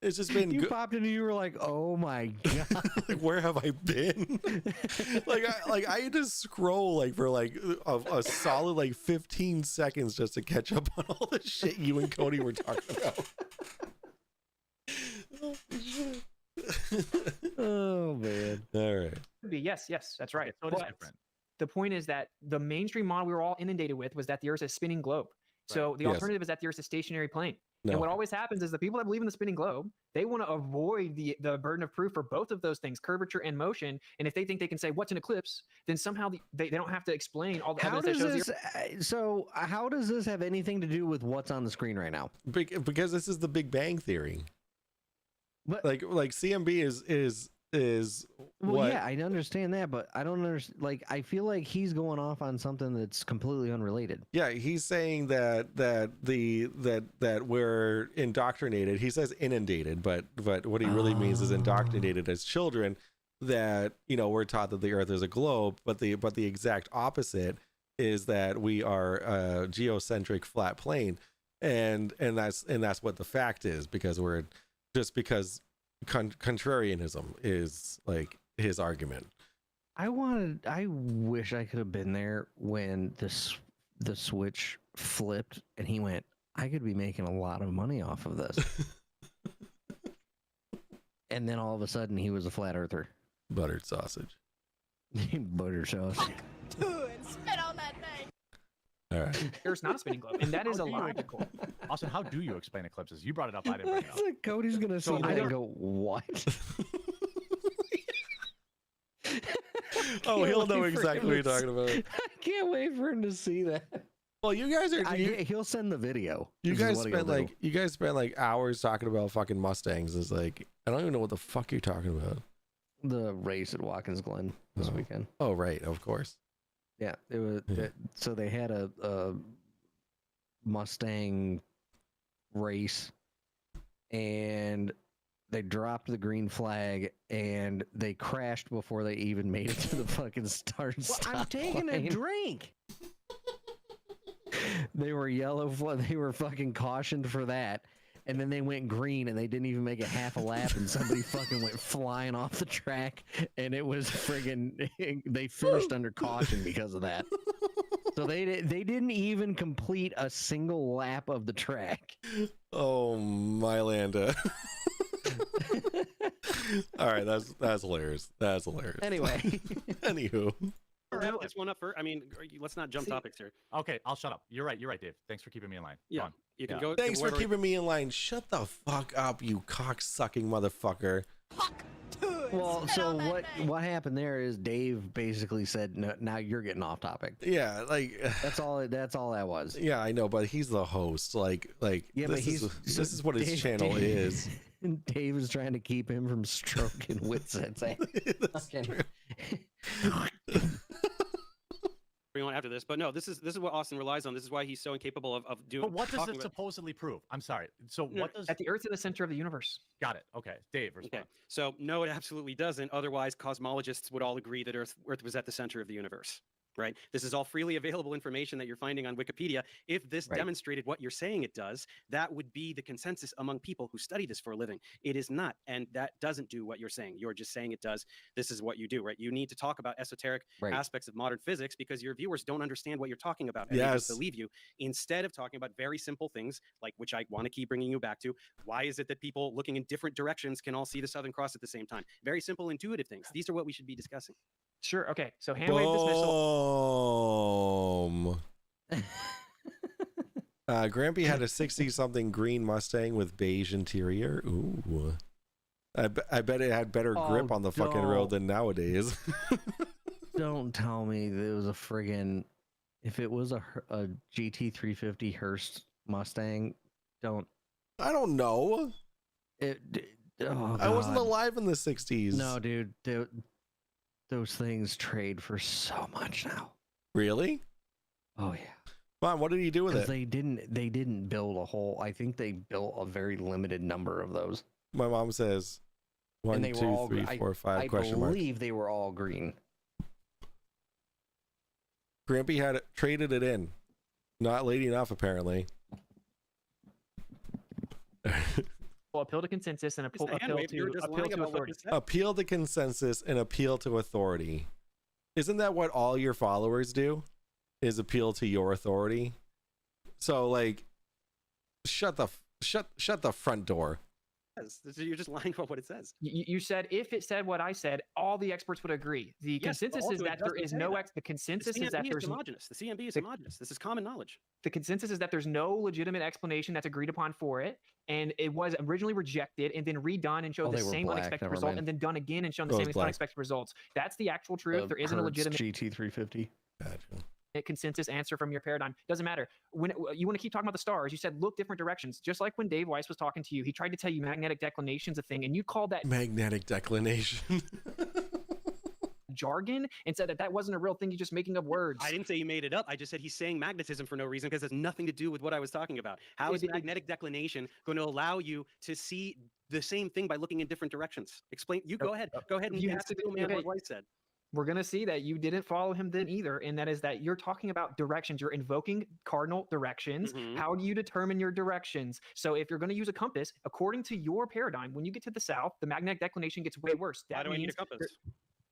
It's just been. You popped in and you were like, "Oh my god!" Like, where have I been? I had to scroll like for like a solid like 15 seconds just to catch up on all the shit you and Cody were talking about. Oh, shit. Oh man! All right. Yes, that's right. So it is But different. the point is that the mainstream model we were all inundated with was that the Earth is a spinning globe. So the Yes. alternative is that the Earth's a stationary plane. No. And what always happens is the people that believe in the spinning globe, they want to avoid the burden of proof for both of those things, curvature and motion. And if they think they can say what's an eclipse, then somehow they don't have to explain all the How evidence does that shows this? So how does this have anything to do with what's on the screen right now? Because this is the Big Bang Theory. But like CMB is well, what? yeah, I understand that, but I don't understand. Like, I feel like he's going off on something that's completely unrelated. Yeah, he's saying that we're indoctrinated. He says inundated, but what he really means is indoctrinated as children. That, you know, we're taught that the Earth is a globe, but the exact opposite is that we are a geocentric flat plane, and that's what the fact is, because contrarianism is like his argument. I wish I could have been there when the switch flipped and he went, I could be making a lot of money off of this. And then all of a sudden he was a flat earther. Buttered sausage. Butter sauce. Dude, spit on that thing. All right. Earth's not a spinning globe, and that is illogical. Austin, how do you explain eclipses? You brought it up. I didn't bring it up. It's like Cody's gonna see that and go, what? Oh, he'll know exactly what you're talking about. I can't wait for him to see that. Well, you guys are. He'll send the video. You guys spent like hours talking about fucking Mustangs. It's like, I don't even know what the fuck you're talking about. The race at Watkins Glen this weekend. Oh, right, of course. Yeah, it was. So they had a Mustang race, and they dropped the green flag, and they crashed before they even made it to the fucking start. Well, I'm taking a drink. They were yellow. They were fucking cautioned for that. And then they went green, and they didn't even make it half a lap, and somebody fucking went flying off the track, and it was friggin' they finished under caution because of that. So they didn't even complete a single lap of the track. Oh, Mylanda. All right, that's hilarious. That's hilarious. Anyway, anywho. Wrap this one up first. I mean, let's not jump topics here. Okay, I'll shut up. You're right, Dave. Thanks for keeping me in line. Yeah, you can go. Thanks for keeping me in line. Shut the fuck up, you cock-sucking motherfucker. well, so what happened there is Dave basically said, no, now you're getting off topic. Yeah, like that's all that was. Yeah, I know, but he's the host. Like yeah, but this is what his channel is. Dave is trying to keep him from stroking WITLESS. On after this, but no, this is what Austin relies on. This is why he's so incapable of doing. But what does it supposedly prove? I'm sorry. So what does that the Earth's in the center of the universe? Got it. Okay, Dave. Respond. Okay, so no, it absolutely doesn't. Otherwise, cosmologists would all agree that Earth was at the center of the universe. Right? This is all freely available information that you're finding on Wikipedia. If this demonstrated what you're saying it does, that would be the consensus among people who study this for a living. It is not, and that doesn't do what you're saying. You're just saying it does. This is what you do, right? You need to talk about esoteric aspects of modern physics because your viewers don't understand what you're talking about, and they just believe you. Instead of talking about very simple things, like which I want to keep bringing you back to, why is it that people looking in different directions can all see the Southern Cross at the same time? Very simple, intuitive things. These are what we should be discussing. Sure. Okay. So hand wave dismissal. Grampy had a 60-something green Mustang with beige interior. Ooh. I bet it had better grip on the fucking road than nowadays. Don't tell me there was a friggin' if it was a GT350 Hearst Mustang. I don't know. I wasn't alive in the 60s. No, dude. Those things trade for so much now. Really? Oh yeah. Mom, what did he do with it? They didn't build a whole. I think they built a very limited number of those. My mom says 1, 2, 3, 4, 5 question marks. I believe they were all green. Grampy had traded it in. Not late enough, apparently. Well, appeal to consensus and appeal to authority. Appeal to consensus and appeal to authority. Isn't that what all your followers do? Is appeal to your authority? So like, shut the front door. You're just lying about what it says. You said if it said what I said, all the experts would agree. The Yes, but consensus is also it that there doesn't is say no that. the consensus The is that CMB there's homogenous. The CMB is the- homogenous. This is common knowledge. the consensus is that there's no legitimate explanation that's agreed upon for it, and it was originally rejected and then redone and showed the they were same black, unexpected never result, mind. and then done again and shown the Oh, same it's black. unexpected results. That's the actual truth. There isn't a legitimate GT350. consensus answer from your paradigm. Doesn't matter. When you want to keep talking about the stars, you said look different directions. Just like when Dave Weiss was talking to you, he tried to tell you magnetic declination's a thing, and you called that Magnetic declination. jargon and said that that wasn't a real thing. You're just making up words. I didn't say he made it up. I just said he's saying magnetism for no reason because it has nothing to do with what I was talking about. How is magnetic declination going to allow you to see the same thing by looking in different directions? Explain. You go ahead. Go ahead and You you have to do do- okay. what Weiss said. We're going to see that you didn't follow him then either. And that is that you're talking about directions. You're invoking cardinal directions. Mhm. How do you determine your directions? So if you're going to use a compass, according to your paradigm, when you get to the south, the magnetic declination gets way worse. Why That do I need a means compass?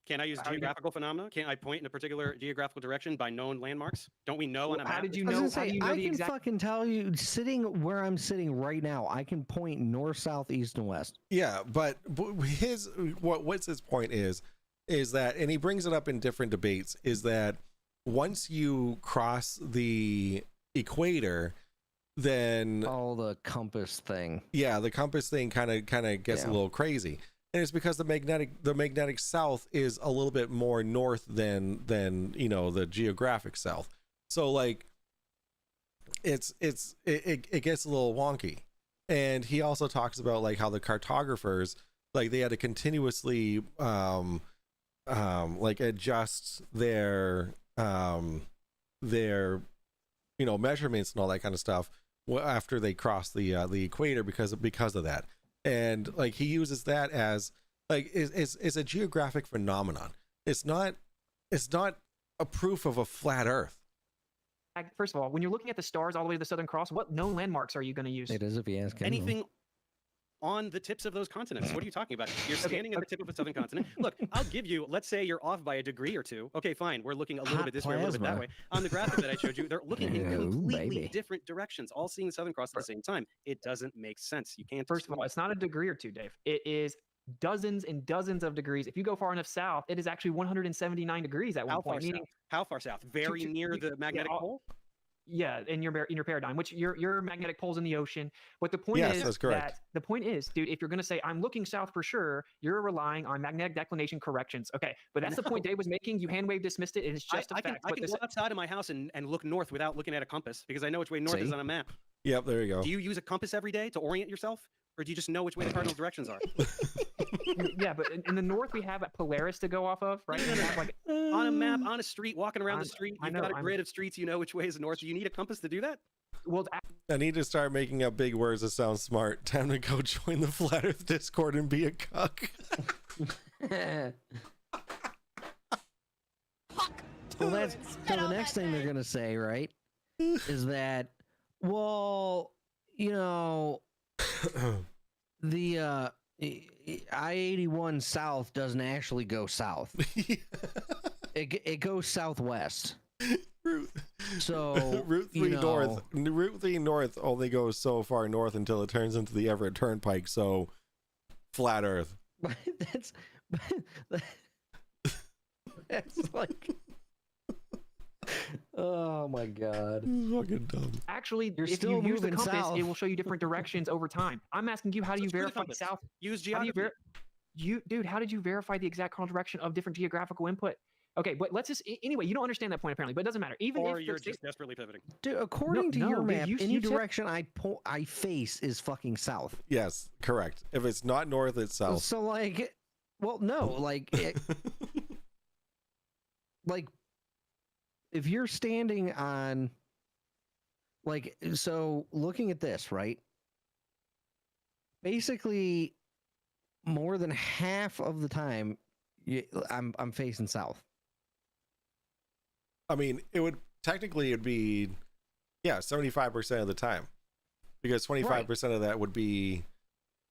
Can I use How do you- geographical phenomena? Can I point in a particular geographical direction by known landmarks? Don't we know on a How map? did you I was know? gonna How say, do you know I the can exact? fucking tell you, sitting where I'm sitting right now, I can point north, south, east, and west. Yeah, but what's his point is that, and he brings it up in different debates, is that once you cross the equator, then the compass thing. Yeah, the compass thing kind of gets a little crazy, and it's because the magnetic south is a little bit more north than the geographic south. So like, it gets a little wonky. And he also talks about like how the cartographers, like, they had to continuously like adjust their measurements and all that kind of stuff after they cross the equator because of that. And like, he uses that as like it's a geographic phenomenon. It's not a proof of a flat earth. First of all, when you're looking at the stars all the way to the Southern Cross, what known landmarks are you going to use? It is if you ask him. Anything on the tips of those continents. What are you talking about? You're standing at the tip of a southern continent. Look, I'll give you, let's say you're off by a degree or two. Okay, fine. We're looking a little Hot bit this way, a little bit that plasma. way. On the graphic that I showed you, they're looking in Ooh, completely baby. different directions, all seeing the Southern Cross at the same time. It doesn't make sense. You can't. First of all, it's not a degree or two, Dave. It is dozens and dozens of degrees. If you go far enough south, it is actually 179 degrees at one How point. far south? Meaning, How far south? Very near the magnetic pole? Yeah, in your paradigm, which your magnetic pole's in the ocean. But the point Yes, is that's correct. that the point is, dude, if you're going to say I'm looking south for sure, you're relying on magnetic declination corrections. Okay, but that's the point Dave was making. You hand wave dismissed it, and it's just a I fact. can But go outside of my house and look north without looking at a compass because I know which way north is See? on a map. Yep, there you go. Do you use a compass every day to orient yourself? Or do you just know which way the cardinal directions are? yeah, but in the north we have a Polaris to go off of, right? We have like On a map, on a street, walking around the I'm- street, I you've know, got a I'm- grid of streets, you know which way is north. Do you need a compass to do that? well, I need to start making up big words that sound smart. Time to go join the Flat Earth Discord and be a cuck. Well, that's so the next thing they're gonna say, right, is that, well, you know, the I-81 south doesn't actually go south. It goes southwest. So Route 3 north. Route 3 north only goes so far north until it turns into the Everett Turnpike. So, flat Earth. That's like, oh my god, fucking dumb. actually, You're if still you use the moving compass, south. it will show you different directions over time. I'm asking you, how do you Just use the verify compass. south? Use How do you geography. dude, how did you verify the exact cardinal direction of different geographical input? Okay, but let's just anyway. You don't understand that point apparently, but it doesn't matter. Even Or if you're the- just desperately pivoting. dude. According to no, your dude, map, you- any you said- direction I face is fucking south. Yes, correct. If it's not north, it's south. So like, well, no, like, like, if you're standing on, like, so looking at this, right? Basically, more than half of the time, I'm facing south. I mean, it'd be, yeah, 75% of the time. Because 25% of that would be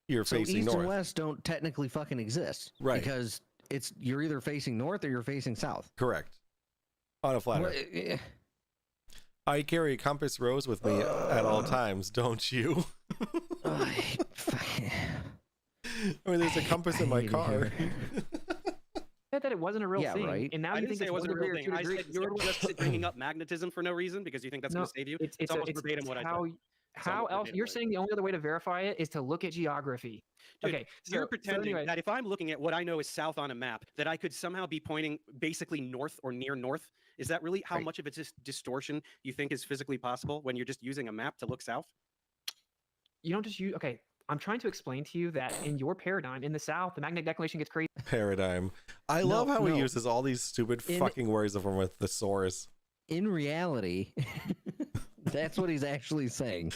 you're So facing east north. and west don't technically fucking exist, Right. Because you're either facing north or you're facing south. Correct. On a flat Well, Earth. I carry a compass rose with me at all times, don't you? I mean, there's a compass in my car. Said that it wasn't a real Yeah, thing, right. and now I you didn't think say it's it wasn't a 1 real degree or thing. 2 I degrees. said just bringing up magnetism for no reason because you think that's going to save you. It's almost verbatim what I how said. how else you're saying the only other way to verify it is to look at geography. Dude, Okay, you're so pretending anyway, that if I'm looking at what I know is south on a map, that I could somehow be pointing basically north or near north. Is that really how much of a distortion you think is physically possible when you're just using a map to look south? you don't just use. Okay, I'm trying to explain to you that in your paradigm in the South, the magnetic declination gets crazy. Paradigm. I love how he uses all these stupid fucking words of him with thesaurus. In reality, that's what he's actually saying.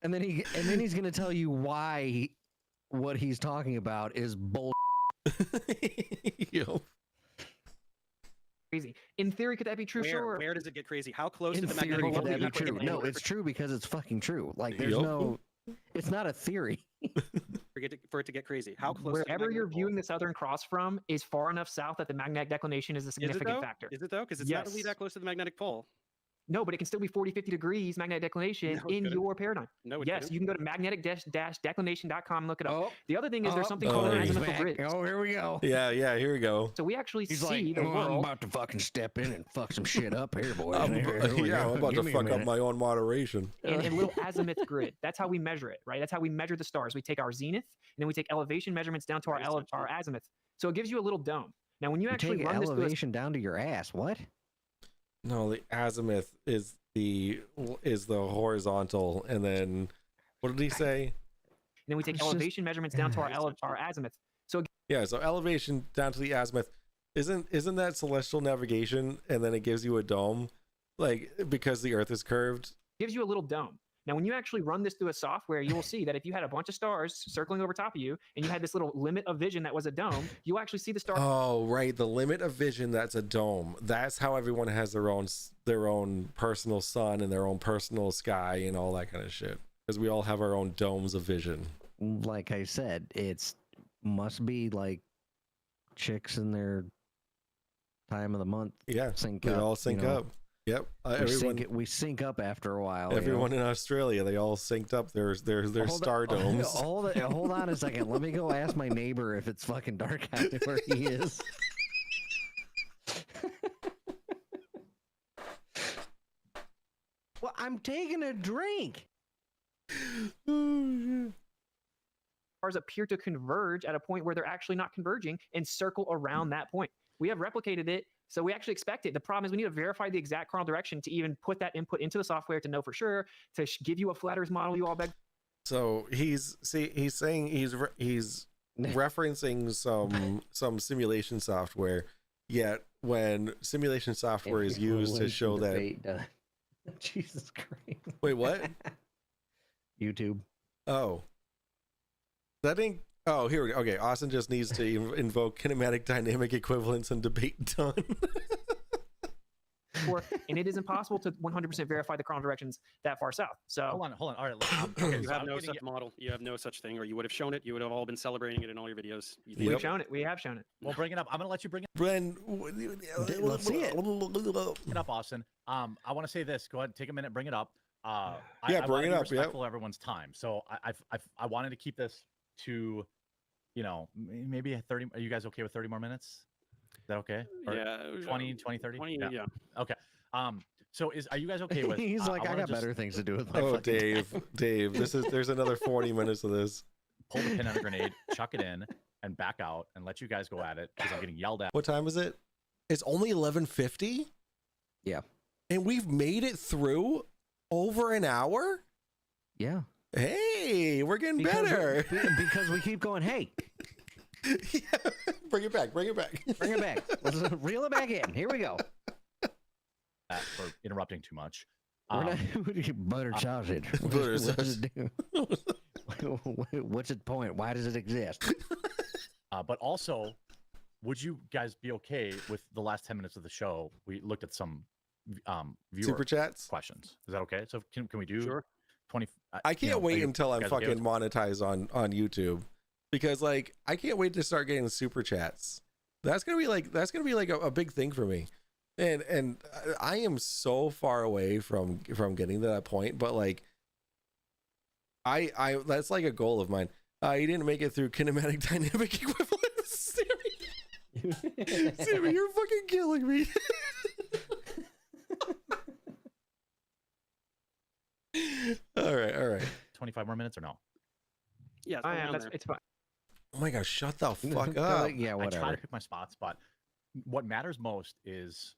and then he's going to tell you why what he's talking about is bull. Crazy. In theory, could that be true? Sure. Where does it get crazy? How close In to the theory, magnetic could that be declination? true? No, it's true because it's fucking true. Like there's no, it's not a theory. For it to get crazy. How close? Wherever you're viewing the Southern Cross from is far enough south that the magnetic declination is a significant factor. Is it though? Because it's not really that close to the magnetic pole. No, but it can still be 40, 50 degrees magnetic declination in your paradigm. No, yes, you can go to magnetic-declination.com and look it up. Oh, the other thing is there's something called an azimuthal grid. Oh, here we go. Yeah, here we go. So we actually He's see like, the I'm world. about to fucking step in and fuck some shit up here, boys. I'm about to fuck up my own moderation. And a little azimuth grid. That's how we measure it, right? That's how we measure the stars. We take our zenith, and then we take elevation measurements down to our azimuth. So it gives you a little dome. Now, when you actually take run this elevation down to your ass, what? No, the azimuth is the horizontal, and then what did he say? And then we take elevation measurements down to our azimuth. So yeah, so elevation down to the azimuth isn't that celestial navigation, and then it gives you a dome, like because the Earth is curved. Gives you a little dome. Now, when you actually run this through a software, you will see that if you had a bunch of stars circling over top of you, and you had this little limit of vision that was a dome, you'll actually see the stars. Oh, right, the limit of vision, that's a dome. That's how everyone has their own personal sun and their own personal sky and all that kind of shit. Because we all have our own domes of vision. Like I said, it's must be like chicks in their time of the month. Yeah, sync they up, all sync up. Yep, we sync up after a while. Everyone in Australia, they all synced up their star domes. Hold on a second. Let me go ask my neighbor if it's fucking dark out where he is. Well, I'm taking a drink. Stars appear to converge at a point where they're actually not converging and circle around that point. We have replicated it, so we actually expect it. The problem is we need to verify the exact cardinal direction to even put that input into the software to know for sure, to give you a flat Earth model you all beg. So he's saying he's referencing some simulation software, yet when simulation software is used to show that Jesus Christ. Wait, what? YouTube. Oh. That ain't Oh, here we go. Okay, Austin just needs to invoke kinematic dynamic equivalence and debate done. And it is impossible to 100% verify the cardinal directions that far south. So hold on. All right. You have no such model. You have no such thing, or you would have shown it. You would have all been celebrating it in all your videos. We've shown it. We have shown it. We'll bring it up. I'm going to let you bring it up. Bren, let's see it. Bring it up, Austin. I want to say this. Go ahead, take a minute, bring it up. Yeah, I bring it up. Respectful of everyone's time. So I wanted to keep this to, maybe 30. Are you guys okay with 30 more minutes? Is that okay? Or yeah. 20, 30? 20, yeah. Okay. So are you guys okay with? He's like, I got better things to do with my. Oh, fucking Dave, there's another 40 minutes of this. Pull the pin on a grenade, chuck it in, and back out, and let you guys go at it because I'm getting yelled at. What time is it? It's only 11:50. Yeah. And we've made it through over an hour. Yeah. Hey, we're getting better because we keep going. Hey. Yeah. Bring it back. Bring it back. Let's reel it back in. Here we go. For interrupting too much. Butter sausage. Butter sausage. What's its point? Why does it exist? But also, would you guys be okay with the last 10 minutes of the show? We looked at some viewer super chats questions. Is that okay? So can we do sure. 20? I can't wait until I'm fucking monetized on YouTube, because like I can't wait to start getting super chats. That's gonna be like a big thing for me. And I am so far away from getting to that point, but like I that's like a goal of mine. You didn't make it through kinematic dynamic equivalence, Sammy. Sammy, you're fucking killing me. All right. 25 more minutes or no? Yeah, I am. It's fine. Oh my gosh, shut the fuck up. Yeah, I try whatever. to pick my spots, but what matters most is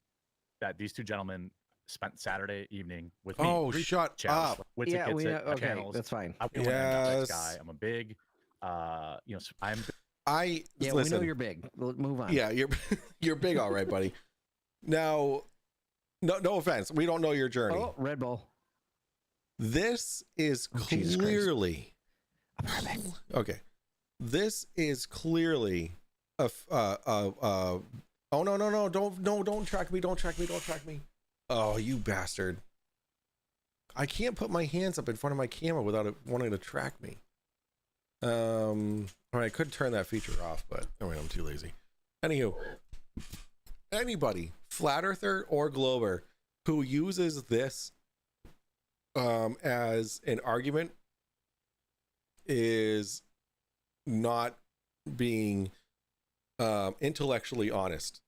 that these two gentlemen spent Saturday evening with me. Oh, shut channels, up. Wits Yeah, It, we Gets It, know. Okay, channels. that's fine. I'm a Yes. guy. I'm a big, you know, I'm Yeah, listen, we know you're big. We'll move on. Yeah, you're big, all right, buddy. Now, no offense, we don't know your journey. Oh, Red Bull. This is Jesus Christ. clearly okay. This is clearly a oh no, don't track me, don't track me. Oh, you bastard. I can't put my hands up in front of my camera without it wanting to track me. I mean, I could turn that feature off, but I mean, I'm too lazy. Anywho, anybody, flat earther or glober, who uses this as an argument is not being intellectually honest,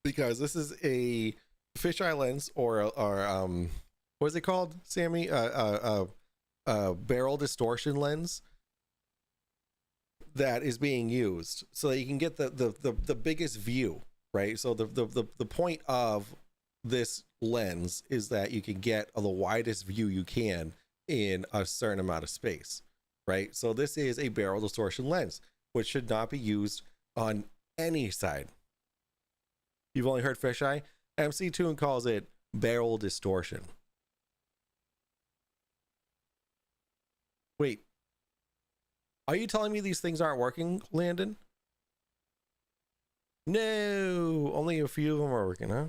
because this is a fisheye lens or what is it called, Sammy? Barrel distortion lens that is being used so that you can get the biggest view, right? So the point of this lens is that you can get the widest view you can in a certain amount of space, right? So this is a barrel distortion lens, which should not be used on any side. You've only heard fisheye. MC Toon calls it barrel distortion. Wait, are you telling me these things aren't working, Landon? No, only a few of them are working, huh?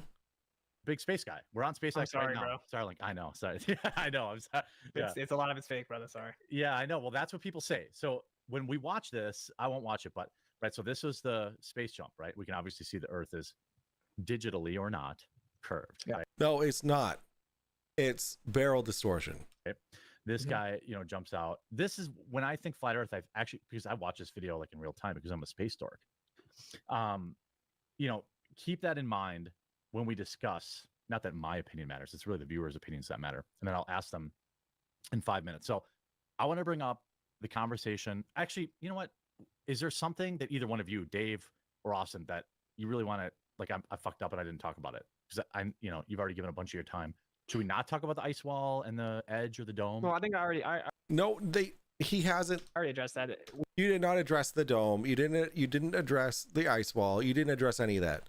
big space guy. We're on SpaceX sorry, right now. bro. Starlink. I know. Sorry. I know. I'm sorry. Yeah. It's a lot of it's fake, brother. Sorry. Yeah, I know. Well, that's what people say. So when we watch this, I won't watch it, but right. So this is the space jump, right? We can obviously see the Earth is digitally or not curved. Yeah. Right? No, it's not. It's barrel distortion. Okay. This guy, jumps out. This is when I think flat Earth. I've actually, because I watch this video like in real time because I'm a space dork. Keep that in mind when we discuss. Not that my opinion matters. It's really the viewers' opinions that matter. And then I'll ask them in 5 minutes. So I want to bring up the conversation. Actually, you know what? Is there something that either one of you, Dave or Austin, that you really want to, like, I fucked up and I didn't talk about it? Because you've already given a bunch of your time. Should we not talk about the ice wall and the edge or the dome? Well, I think No, he hasn't. I already addressed that. You did not address the dome. You didn't address the ice wall. You didn't address any of that.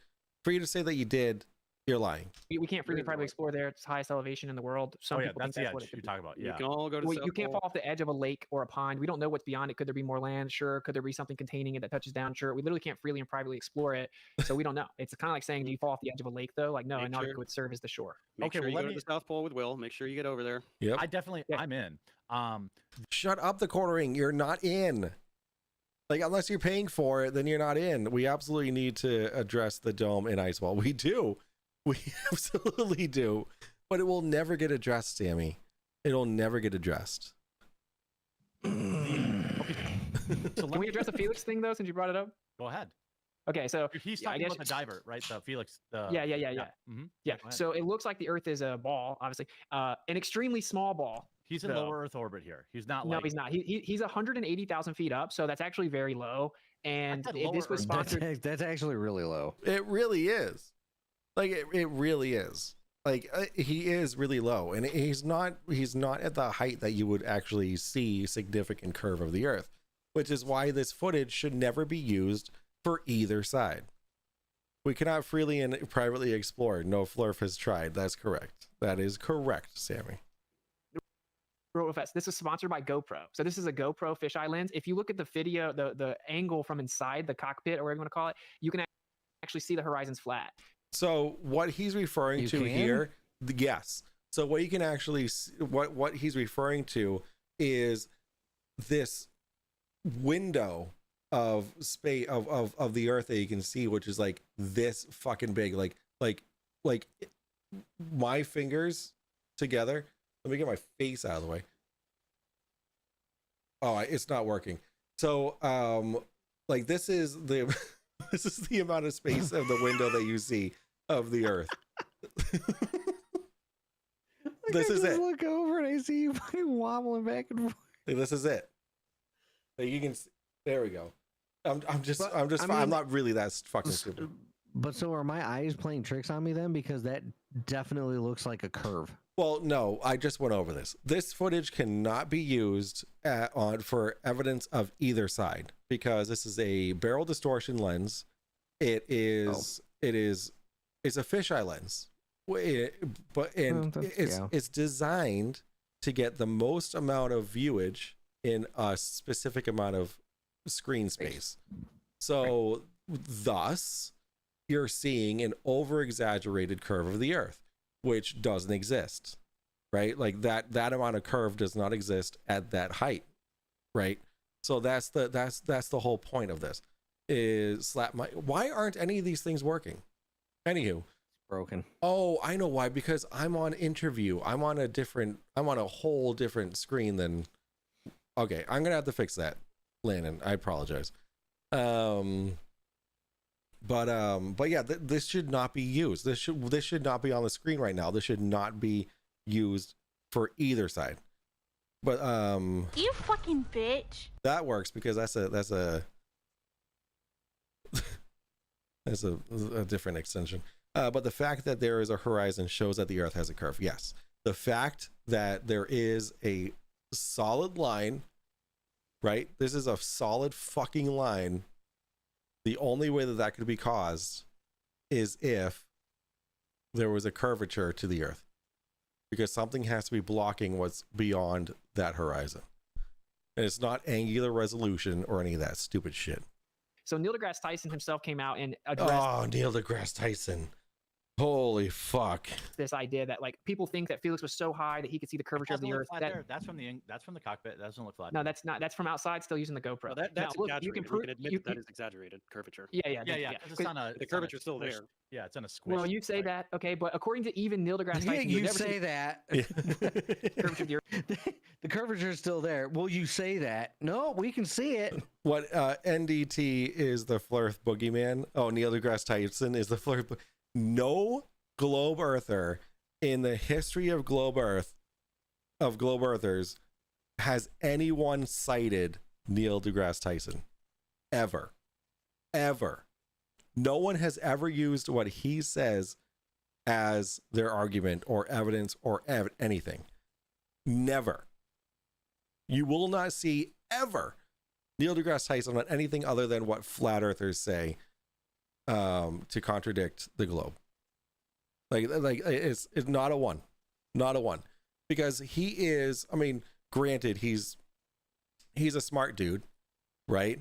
For you to say that you did, you're lying. We can't freely privately explore there. It's highest elevation in the world. Some people that's think the what edge it you could talk about. Yeah. You can all go to you can't fall off the edge of a lake or a pond. We don't know what's beyond it. Could there be more land? Sure. Could there be something containing it that touches down? Sure. We literally can't freely and privately explore it. So we don't know. It's kind of like saying, do you fall off the edge of a lake though? Like, no, Antarctica would serve as the shore. Make Okay, sure well, you let go me- to the South Pole with Will. Make sure you get over there. Yep. I'm in. Shut up, the quartering. You're not in. Like, unless you're paying for it, then you're not in. We absolutely need to address the dome and ice wall. We do. We absolutely do. But it will never get addressed, Sammy. It'll never get addressed. So Can we address the Felix thing though, since you brought it up? Go ahead. Okay, so He's yeah, I talking guess- about the diver, right? The Felix. Yeah. Mhm. Yeah. Go ahead. So it looks like the Earth is a ball, obviously, an extremely small ball. He's in though. lower Earth orbit here. He's not. No, like, he's not. He's 180,000 feet up, so that's actually very low. And said this lower was Earth. sponsored. That's actually really low. It really is. Like, it really is. Like, he is really low, and he's not at the height that you would actually see significant curve of the Earth, which is why this footage should never be used for either side. We cannot freely and privately explore. No Flurf has tried. That's correct. That is correct, Sammy. Real fast. This is sponsored by GoPro. So this is a GoPro fisheye lens. If you look at the video, the angle from inside the cockpit, or whatever you want to call it, you can actually see the horizon's flat. So what he's referring You to can? here, yes. So what you can actually what he's referring to is this window of space of the Earth that you can see, which is like this fucking big, like my fingers together. Let me get my face out of the way. Oh, it's not working. So, like this is the this is the amount of space of the window that you see of the Earth. This is it. Look over and I see you fucking wobbling back and forth. This is it. Like you can. There we go. I'm mean, not really that fucking stupid. But so are my eyes playing tricks on me then? Because that definitely looks like a curve. Well, no, I just went over this. This footage cannot be used for evidence of either side because this is a barrel distortion lens. It's a fisheye lens, it's designed to get the most amount of viewage in a specific amount of screen space. So thus, you're seeing an over-exaggerated curve of the Earth, which doesn't exist, right? Like that amount of curve does not exist at that height, right? So that's the whole point of this. Why aren't any of these things working? Anywho, broken. Oh, I know why. Because I'm on interview. I'm on a whole different screen than. Okay, I'm gonna have to fix that, Landon. I apologize. But yeah, this should not be used. This should not be on the screen right now. This should not be used for either side. But You fucking bitch. that works because that's a different extension. But the fact that there is a horizon shows that the Earth has a curve. Yes. The fact that there is a solid line, right? This is a solid fucking line. The only way that could be caused is if there was a curvature to the Earth, because something has to be blocking what's beyond that horizon. And it's not angular resolution or any of that stupid shit. So Neil deGrasse Tyson himself came out and addressed Neil deGrasse Tyson. Holy fuck. this idea that like people think that Felix was so high that he could see the curvature of the Earth. That's from the cockpit. That doesn't look flat. No, that's not. That's from outside, still using the GoPro. Well, that's now, look, exaggerated. you can We prove can admit that is exaggerated curvature. Yeah. It's on a, The curvature's still there. Yeah, it's on a squish. Well, you say that, okay, but according to even Neil deGrasse Tyson, You say that. The curvature is still there. Well, you say that. No, we can see it. What NDT is the Flirth boogeyman? Oh, Neil deGrasse Tyson is the Flirth. No globe earther in the history of globe earthers has anyone cited Neil deGrasse Tyson ever. No one has ever used what he says as their argument or evidence or anything. Never. You will not see ever Neil deGrasse Tyson on anything other than what flat earthers say to contradict the globe. Like it's not a one, because he is. I mean, granted, he's a smart dude, right?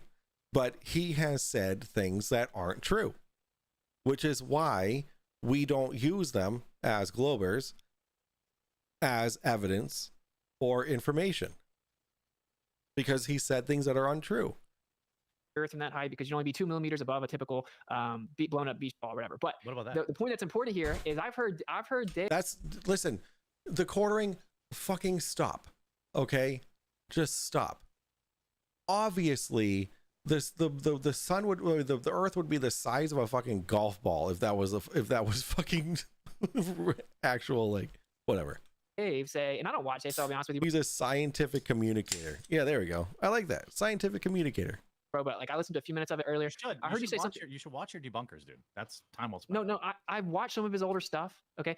But he has said things that aren't true, which is why we don't use them as globers as evidence or information, because he said things that are untrue. Earth from that high because you'd only be 2 millimeters above a typical blown up beach ball or whatever. But what about that? The point that's important here is I've heard listen, the quartering, fucking stop. Okay, just stop. Obviously, the sun would, or the Earth would be the size of a fucking golf ball if that was fucking actual, like, whatever. Dave say, and I don't watch it, so I'll be honest with you. He's a scientific communicator. Yeah, there we go. I like that. Scientific communicator. Bro, but like I listened to a few minutes of it earlier. I heard you say something. You should watch your debunkers, dude. That's time well spent. No, I've watched some of his older stuff. Okay,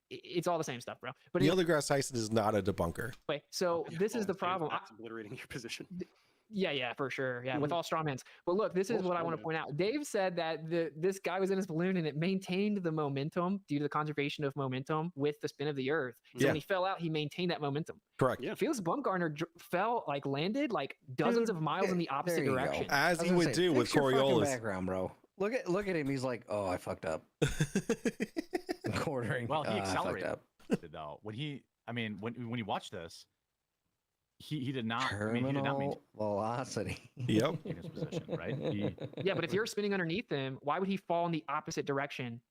it's all the same stuff, bro. But Neil deGrasse Tyson is not a debunker. Wait, so this is the problem. That's obliterating your position. Yeah, for sure. Yeah, with all strawmans. But look, this is what I want to point out. Dave said that this guy was in his balloon and it maintained the momentum due to the conservation of momentum with the spin of the Earth. So when he fell out, he maintained that momentum. Correct. Yeah. Felix Baumgartner landed like dozens of miles in the opposite direction. As he would do with Coriolis. Background, bro. Look at him. He's like, oh, I fucked up. Quartering. Well, he accelerated though. When you watch this, he did not. Terminal velocity. Yep. In his position, right? Yeah, but if you're spinning underneath him, why would he fall in the opposite direction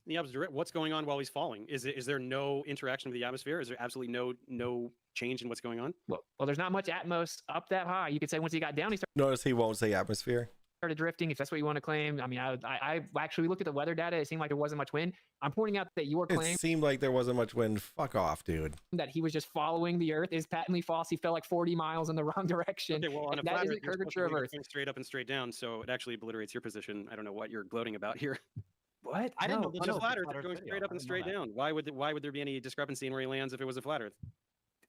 The opposite. What's going on while he's falling? Is there no interaction with the atmosphere? Is there absolutely no change in what's going on? Well, there's not much atmos up that high. You could say once he got down, he Notice he won't say atmosphere. started drifting, if that's what you want to claim. I mean, I actually looked at the weather data. It seemed like there wasn't much wind. I'm pointing out that your claim It seemed like there wasn't much wind. Fuck off, dude. that he was just following the Earth is patently false. He fell like 40 miles in the wrong direction. Okay, well, on a That flat isn't Earth, you're supposed to curvature of be Earth. going straight up and straight down, so it actually obliterates your position. I don't know what you're gloating about here. What? I didn't know On this a was a flat Earth, flat you're Earth going video. straight up I and didn't know straight that. down. Why would there be any discrepancy in where he lands if it was a flat Earth?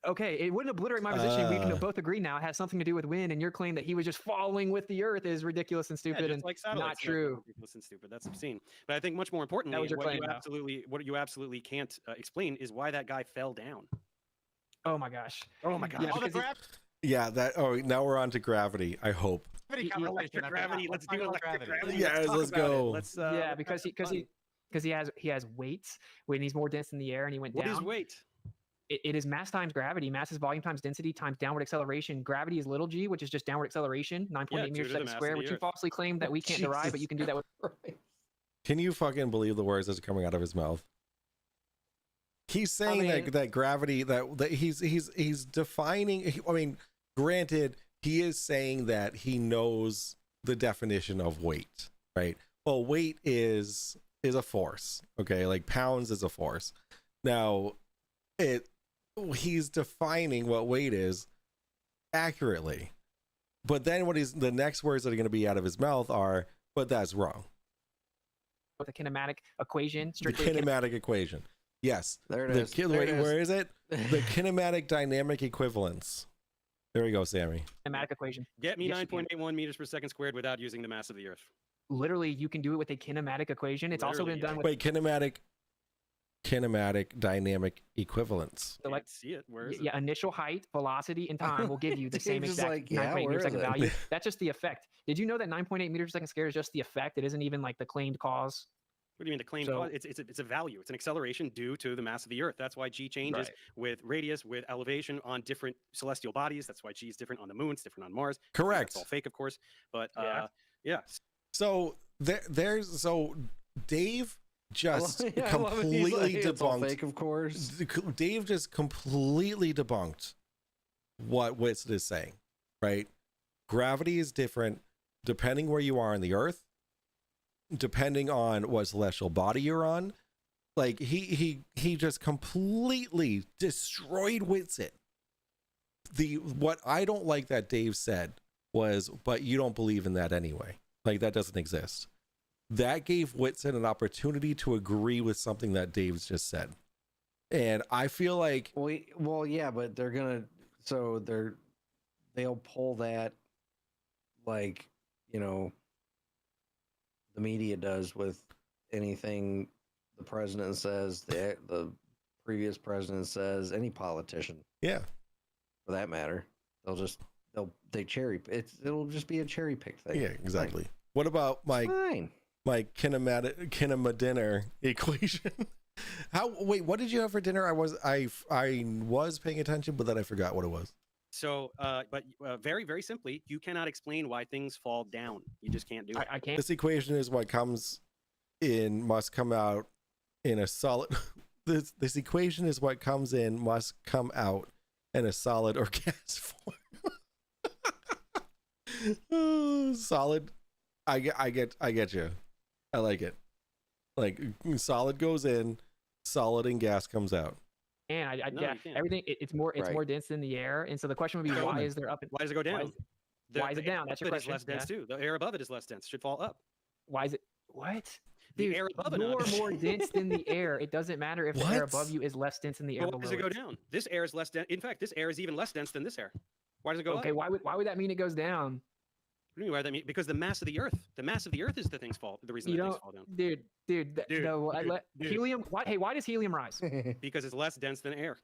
Okay, it wouldn't obliterate my position. We can both agree now it has something to do with wind, and your claim that he was just falling with the Earth is ridiculous and stupid Yeah, and just like not satellites. true. Ridiculous and stupid. That's obscene. But I think much more importantly, was your what claim, you absolutely can't explain is why that guy fell down. Oh my gosh. Oh my gosh. Yeah, because Yeah, that. Oh, now we're on to gravity. I hope. Electric gravity. Let's do electric gravity. Yes, talk let's about it. go. Let's, yeah, let's because he has weights when he's more dense in the air and he went What down. is weight? It is mass times gravity. Mass is volume times density times downward acceleration. Gravity is little g, which is just downward acceleration, 9.8 meters per second squared, which you falsely claim that we can't derive, but you can do that with. Can you fucking believe the words that's coming out of his mouth? He's saying that gravity, that he's defining. I mean, granted, he is saying that he knows the definition of weight, right? Well, weight is a force, okay? Like pounds is a force. Now, he's defining what weight is accurately, but then the next words that are going to be out of his mouth are, but that's wrong. With a kinematic equation, The kinematic equation. Yes. There it is. Where is it? The kinematic dynamic equivalence. There we go, Sammy. Kinematic equation. Get me Yes, you can. 9.81 meters per second squared without using the mass of the Earth. Literally, you can do it with a kinematic equation. It's also been done with. Wait, kinematic dynamic equivalence. So like, see it. Where is it? Yeah, initial height, velocity, and time will give you the same James is exact like, yeah, 9.8 where meter is second it? value. That's just the effect. Did you know that 9.8 meters per second squared is just the effect? It isn't even like the claimed cause. What do you mean the claim? So- It's a value. It's an acceleration due to the mass of the Earth. That's why G changes Right. with radius, with elevation on different celestial bodies. That's why G is different on the moon. It's different on Mars. Correct. That's all fake, of course. But Yeah. yeah. So so Dave just I love it. He's completely like, it's all debunked. fake, of course. Dave just completely debunked what Witz is saying, right? Gravity is different depending where you are on the Earth, depending on what celestial body you're on. Like he just completely destroyed Witsit. What I don't like that Dave said was, but you don't believe in that anyway. Like that doesn't exist. That gave Whitson an opportunity to agree with something that Dave's just said. And I feel like well, yeah, but they'll pull that, like, you know, the media does with anything the president says, the previous president says, any politician. Yeah. For that matter. They cherry it'll just be a cherry pick thing. Yeah, exactly. What about my dinner equation? Wait, what did you have for dinner? I was paying attention, but then I forgot what it was. So, but very, very simply, you cannot explain why things fall down. You just can't do it. I can't. This equation is what must come out in a solid. This equation is what must come out in a solid or gas form. Solid. I get you. I like it. Like solid goes in, solid and gas comes out. And No, yeah, you can't. everything it's more dense than the air, and so the question would be why is there up? Why does it go down? Why is it down? That's your It is question. less dense too. The air above it is less dense. Should fall up. Why is it what? The Dude, air above it you're is. more dense than the air. It doesn't matter if the air above you is less dense than the air Well, why below. does it go it. down? This air is less dense. In fact, this air is even less dense than this air. Why does it go Okay, up? why would that mean it goes down? What do you mean why that mean? Because the mass of the Earth. The mass of the Earth is the reason You that things don't, fall down. dude. No, dude. helium. Why does helium rise? Because it's less dense than air.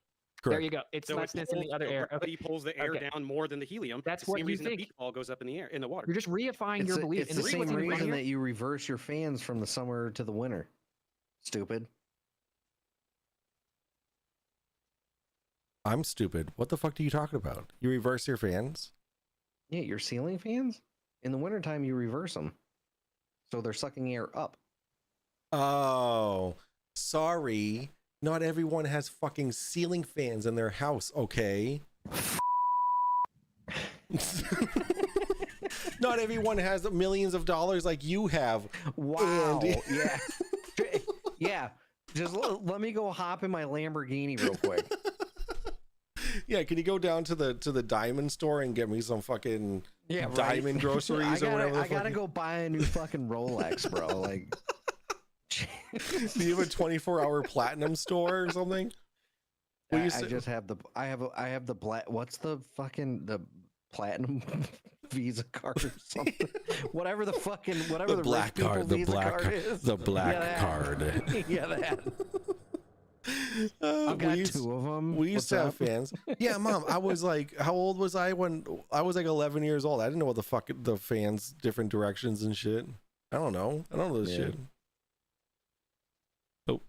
There you go. It's So less dense than the other air. Okay. Gravity pulls the air Okay. down more than the helium. That's the what same you reason think. the beach ball goes up in the air, in the water. You're just reifying your belief. It's And the this is same what's even reason funnier. that you reverse your fans from the summer to the winter. Stupid. I'm stupid. What the fuck are you talking about? You reverse your fans? Yeah, your ceiling fans? In the wintertime, you reverse them. So they're sucking air up. Oh, sorry. Not everyone has fucking ceiling fans in their house, okay? Not everyone has millions of dollars like you have. Wow. Andy. Yeah. Yeah. Just let me go hop in my Lamborghini real quick. Yeah, can you go down to the diamond store and get me some fucking diamond groceries or whatever? I gotta go buy a new fucking Rolex, bro. Like, do you have a 24-hour platinum store or something? I just have I have the black. What's the platinum Visa card or something? whatever the black rich card, Visa card is. the black card. Yeah, that. I've got two of them. We used to have fans. Yeah, Mom, I was like, how old was I when I was like 11 years old? I didn't know what the fuck the fans, different directions and shit. I don't know this shit. Oh.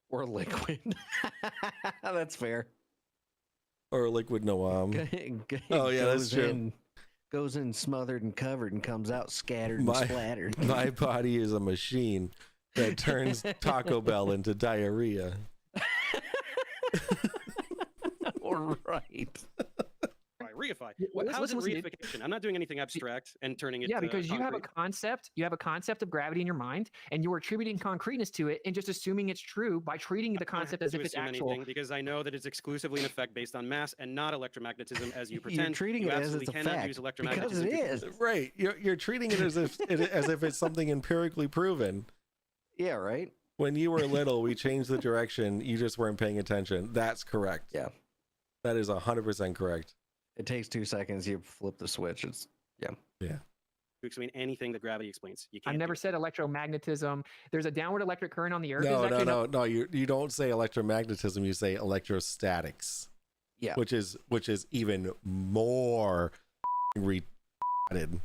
Or liquid. That's fair. Or liquid no Oh yeah, that's true. Goes in smothered and covered and comes out scattered and splattered. My body is a machine that turns Taco Bell into diarrhea. All right. Reify. How's it reification? I'm not doing anything abstract and turning it. Yeah, because you have a concrete. concept. You have a concept of gravity in your mind, and you are attributing concreteness to it, and just assuming it's true by treating the concept as if it's actual. Because I know that it's exclusively an effect based on mass and not electromagnetism, as you pretend. You're treating you it as absolutely it's a cannot fact use electromagnetism. because it is. Right. You're treating it as if it's something empirically proven. Yeah. Right. When you were little, we changed the direction. You just weren't paying attention. That's correct. Yeah. That is 100% correct. It takes 2 seconds. You flip the switch. It's yeah. To explain anything that gravity explains. You can't. I've never said electromagnetism. There's a downward electric current on the Earth. No. You don't say electromagnetism. You say electrostatics. Yeah. Which is even more retarded.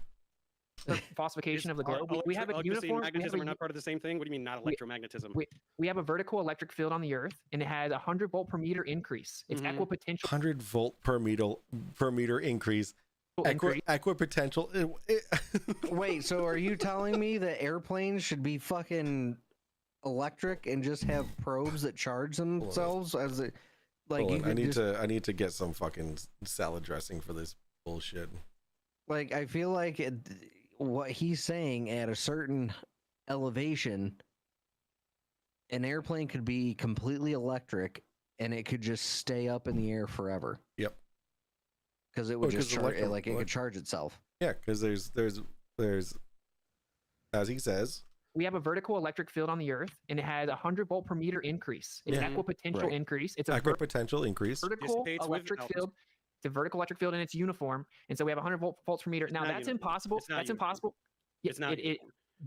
Falsification of the globe. We have a Electricity uniform. and magnetism are not part of the same thing. What do you mean not electromagnetism? We have a vertical electric field on the Earth, and it has a 100 volt per meter increase. It's equipotential. 100 volt per meter increase. Equipotential. Wait, so are you telling me that airplanes should be fucking electric and just have probes that charge themselves as it? Like I need to get some fucking salad dressing for this bullshit. Like I feel like what he's saying at a certain elevation, an airplane could be completely electric and it could just stay up in the air forever. Yep. Because it would just charge, it could charge itself. Yeah, because there's as he says, we have a vertical electric field on the Earth, and it has a 100 volt per meter increase. It's an equipotential increase. It's a equipotential increase. Vertical electric field. It's a vertical electric field, and it's uniform. And so we have 100 volts per meter. Now that's impossible. That's impossible. It's not.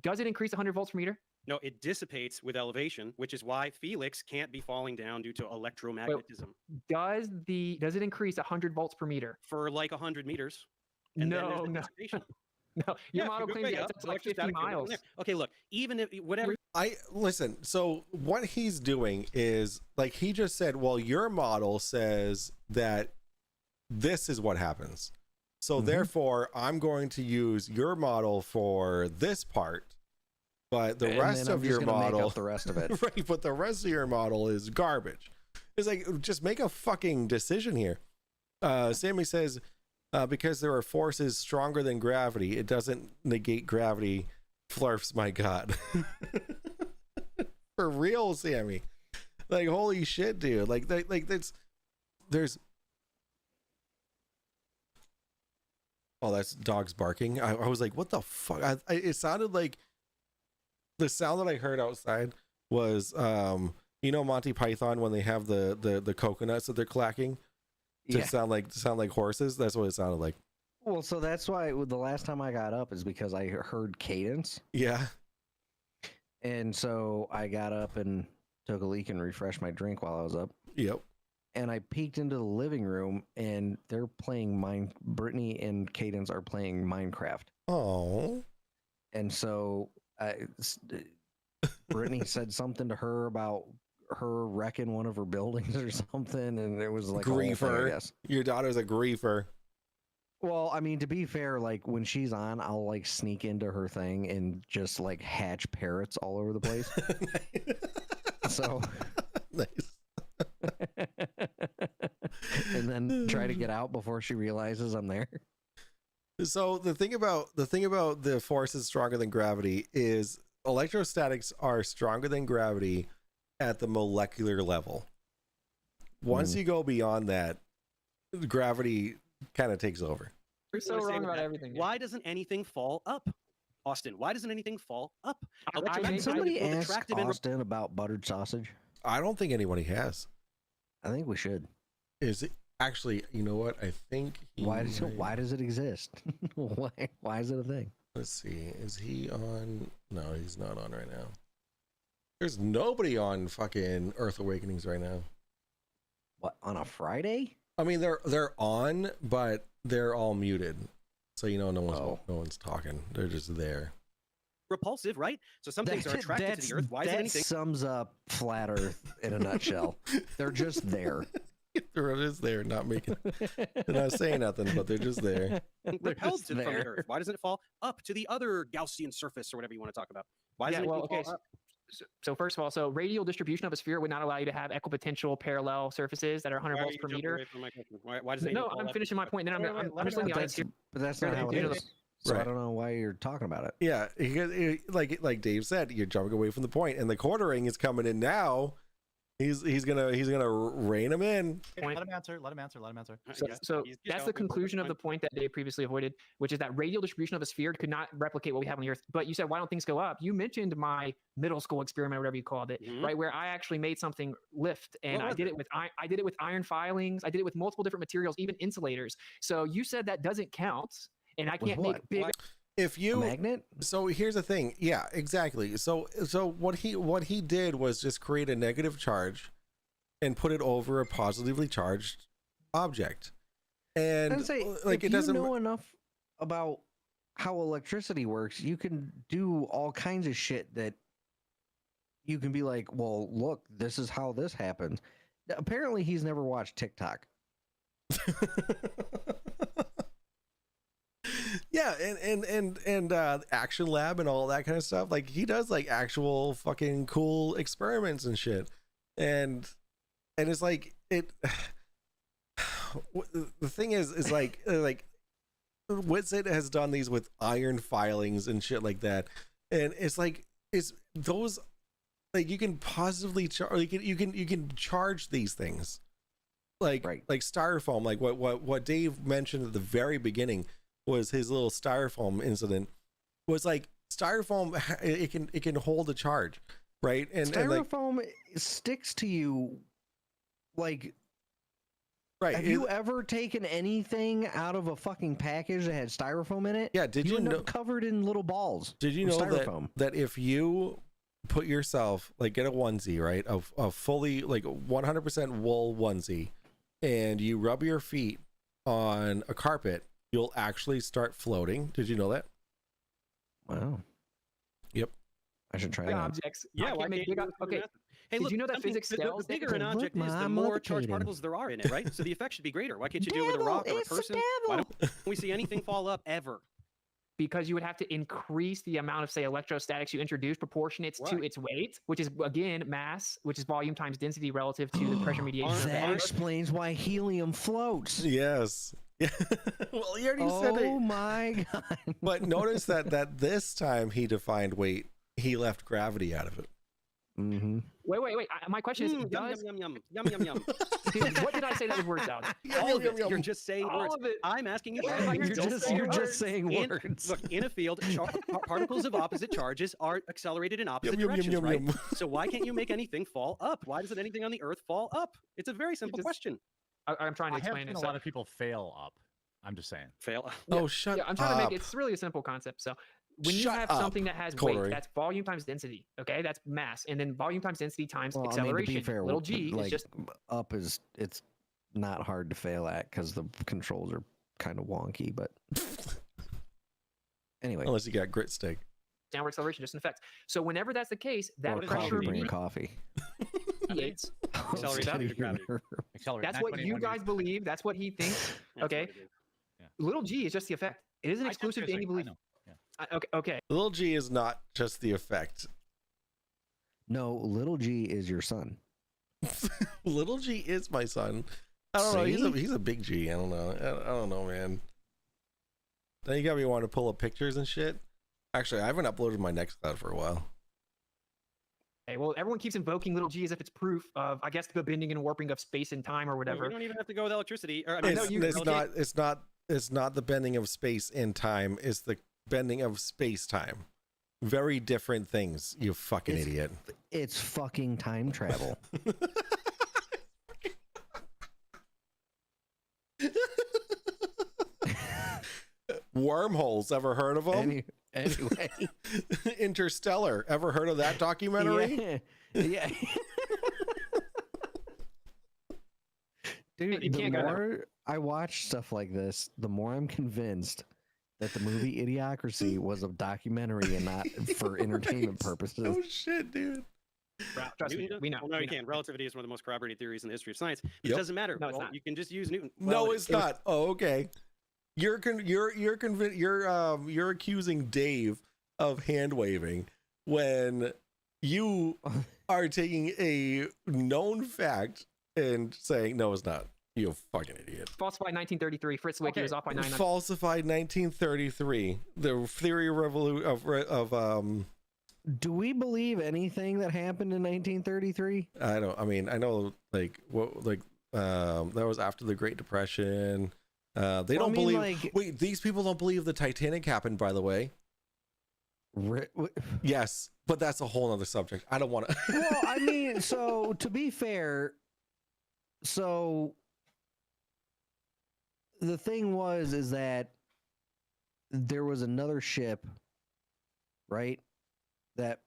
Does it increase 100 volts per meter? No, it dissipates with elevation, which is why Felix can't be falling down due to electromagnetism. Does it increase 100 volts per meter for like 100 meters? And no. No, your model claims it's like 50 miles. Okay, look, even if whatever. Listen. So what he's doing is like he just said. Well, your model says that this is what happens. So therefore, I'm going to use your model for this part, but the rest of your model, the rest of it, right? But the rest of your model is garbage. It's like just make a fucking decision here. Sammy says. Because there are forces stronger than gravity, it doesn't negate gravity. Flurfs, my God. For real, Sammy. Like, holy shit, dude. Like there's. Oh, that's dogs barking. I was like, what the fuck? It sounded like the sound that I heard outside was, Monty Python when they have the coconuts that they're clacking. To sound like horses. That's what it sounded like. Well, so that's why the last time I got up is because I heard cadence. Yeah. And so I got up and took a leak and refreshed my drink while I was up. Yep. And I peeked into the living room and they're playing Brittany and Cadence are playing Minecraft. Oh. And so Brittany said something to her about her wrecking one of her buildings or something, and it was like griefer. Thing, I guess. Your daughter's a griefer. Well, I mean, to be fair, like when she's on, I'll like sneak into her thing and just like hatch parrots all over the place. So nice. And then try to get out before she realizes I'm there. So the thing about the force is stronger than gravity is electrostatics are stronger than gravity at the molecular level. Once you go beyond that, gravity kind of takes over. You're so wrong about everything. Why doesn't anything fall up? Austin, why doesn't anything fall up? Can somebody ask Austin about buttered sausage? I don't think anybody has. I think we should. Is it actually? You know what? I think. Why does it exist? why is it a thing? Let's see. Is he on? No, he's not on right now. There's nobody on fucking Earth Awakenings right now. What, on a Friday? I mean, they're on, but they're all muted, so you know no one's talking. They're just there. Repulsive, right? So some things are attracted to the Earth. Why is that anything? Sums up flat Earth in a nutshell. They're just there. They're just there, not making. They're not saying nothing, but they're just there. Repelled from the Earth. Why doesn't it fall up to the other Gaussian surface or whatever you want to talk about? Why doesn't it fall up? So first of all, so radial distribution of a sphere would not allow you to have equipotential parallel surfaces that are 100 volts per meter. Why does it No, I'm finishing my point. Then I'm just letting the audience hear. But that's not how it is. So I don't know why you're talking about it. Yeah, like Dave said, you're jumping away from the point, and the quartering is coming in now. He's gonna rein him in. Let him answer. Let him answer. So that's the conclusion of the point that Dave previously avoided, which is that radial distribution of a sphere could not replicate what we have on the Earth. But you said, why don't things go up? You mentioned my middle school experiment, or whatever you called it, right? Where I actually made something lift, and I did it with iron filings. I did it with multiple different materials, even insulators. So you said that doesn't count, and I can't make big. If you magnet. So here's the thing. Yeah, exactly. So what he did was just create a negative charge and put it over a positively charged object. And like, it doesn't know enough about how electricity works, you can do all kinds of shit that you can be like, well, look, this is how this happens. Apparently he's never watched TikTok. Yeah, and Action Lab and all that kind of stuff. Like, he does like actual fucking cool experiments and shit. And it's like the thing is like Witsit has done these with iron filings and shit like that. And it's like those, like, you can positively charge, you can charge these things. Like styrofoam, like what Dave mentioned at the very beginning was his little styrofoam incident, was like styrofoam, it can hold a charge, right? And styrofoam sticks to you, like, right. Have you ever taken anything out of a fucking package that had styrofoam in it? Yeah. Did you know, covered in little balls? Did you know styrofoam? that if you put yourself, like, get a onesie, right, a fully, like, 100% wool onesie, and you rub your feet on a carpet, you'll actually start floating. Did you know that? Wow. Yep. I should try big that. objects. Yeah. Okay. Hey, Did look, you know that physics the scales? bigger an object is, the more charged particles there are in it, right? So the effect should be greater. Why can't you do it with a rock or a person? Why don't we see anything fall up ever? Because you would have to increase the amount of, say, electrostatics you introduce proportionate to its weight, which is, again, mass, which is volume times density relative to the pressure mediation. That explains why helium floats. Yes. Well, you already said it. Oh my god! But notice that this time he defined weight. He left gravity out of it. Mm-hmm. Wait. My question is, yum. Dude, what did I say that was words out? All of it. You're just saying words. Of it. I'm asking you. You're just saying words. Look, in a field, particles of opposite charges are accelerated in opposite directions, right? So why can't you make anything fall up? Why doesn't anything on the Earth fall up? It's a very simple question. I'm trying to explain it. A lot of people fail up. I'm just saying. Fail up. Oh, shut up. I'm trying to make it's really a simple concept. So when you have something that has weight, that's volume times density. Okay, that's mass, and then volume times density times acceleration. I mean, to be fair, little g like, is just up it's not hard to fail at because the controls are kind of wonky. But anyway, unless you got grit stick, downward acceleration just in effect. So whenever that's the case, that or pressure bring coffee. mediates. Accelerate gravity. That's what you guys believe. That's what he thinks. Okay. little g is just the effect. It isn't exclusive to any belief. Okay. Little G is not just the effect. No, little G is your son. Little G is my son. I don't know. He's a big G. I don't know. I don't know, man. Now you got me wanting to pull up pictures and shit. Actually, I haven't uploaded my Nextcloud for a while. Okay, well, everyone keeps invoking little g as if it's proof of, I guess, the bending and warping of space and time or whatever. You don't even have to go with electricity. Or, It's not the bending of space and time. It's the bending of space time. Very different things. You fucking idiot. It's fucking time travel. Wormholes, ever heard of them? Anyway. Interstellar, ever heard of that documentary? Yeah. Dude, the more I watch stuff like this, the more I'm convinced that the movie Idiocracy was a documentary and not for entertainment purposes. Oh shit, dude. Trust me, we know. Well, no, you can't. Relativity is one of the most corroborated theories in the history of science. It Yep. doesn't matter. No, it's Well, not. you can just use Newton. No, Well, it's not. Oh, okay. You're accusing Dave of hand waving when you are taking a known fact and saying no, it's not. You fucking idiot. Falsified 1933. Fritz Wiki was off by 9. Falsified 1933. The theory of Do we believe anything that happened in 1933? I know that was after the Great Depression. They don't believe. Wait, these people don't believe the Titanic happened, by the way. Yes, but that's a whole other subject. I don't want to. Well, I mean, so to be fair, so the thing is that there was another ship, right? That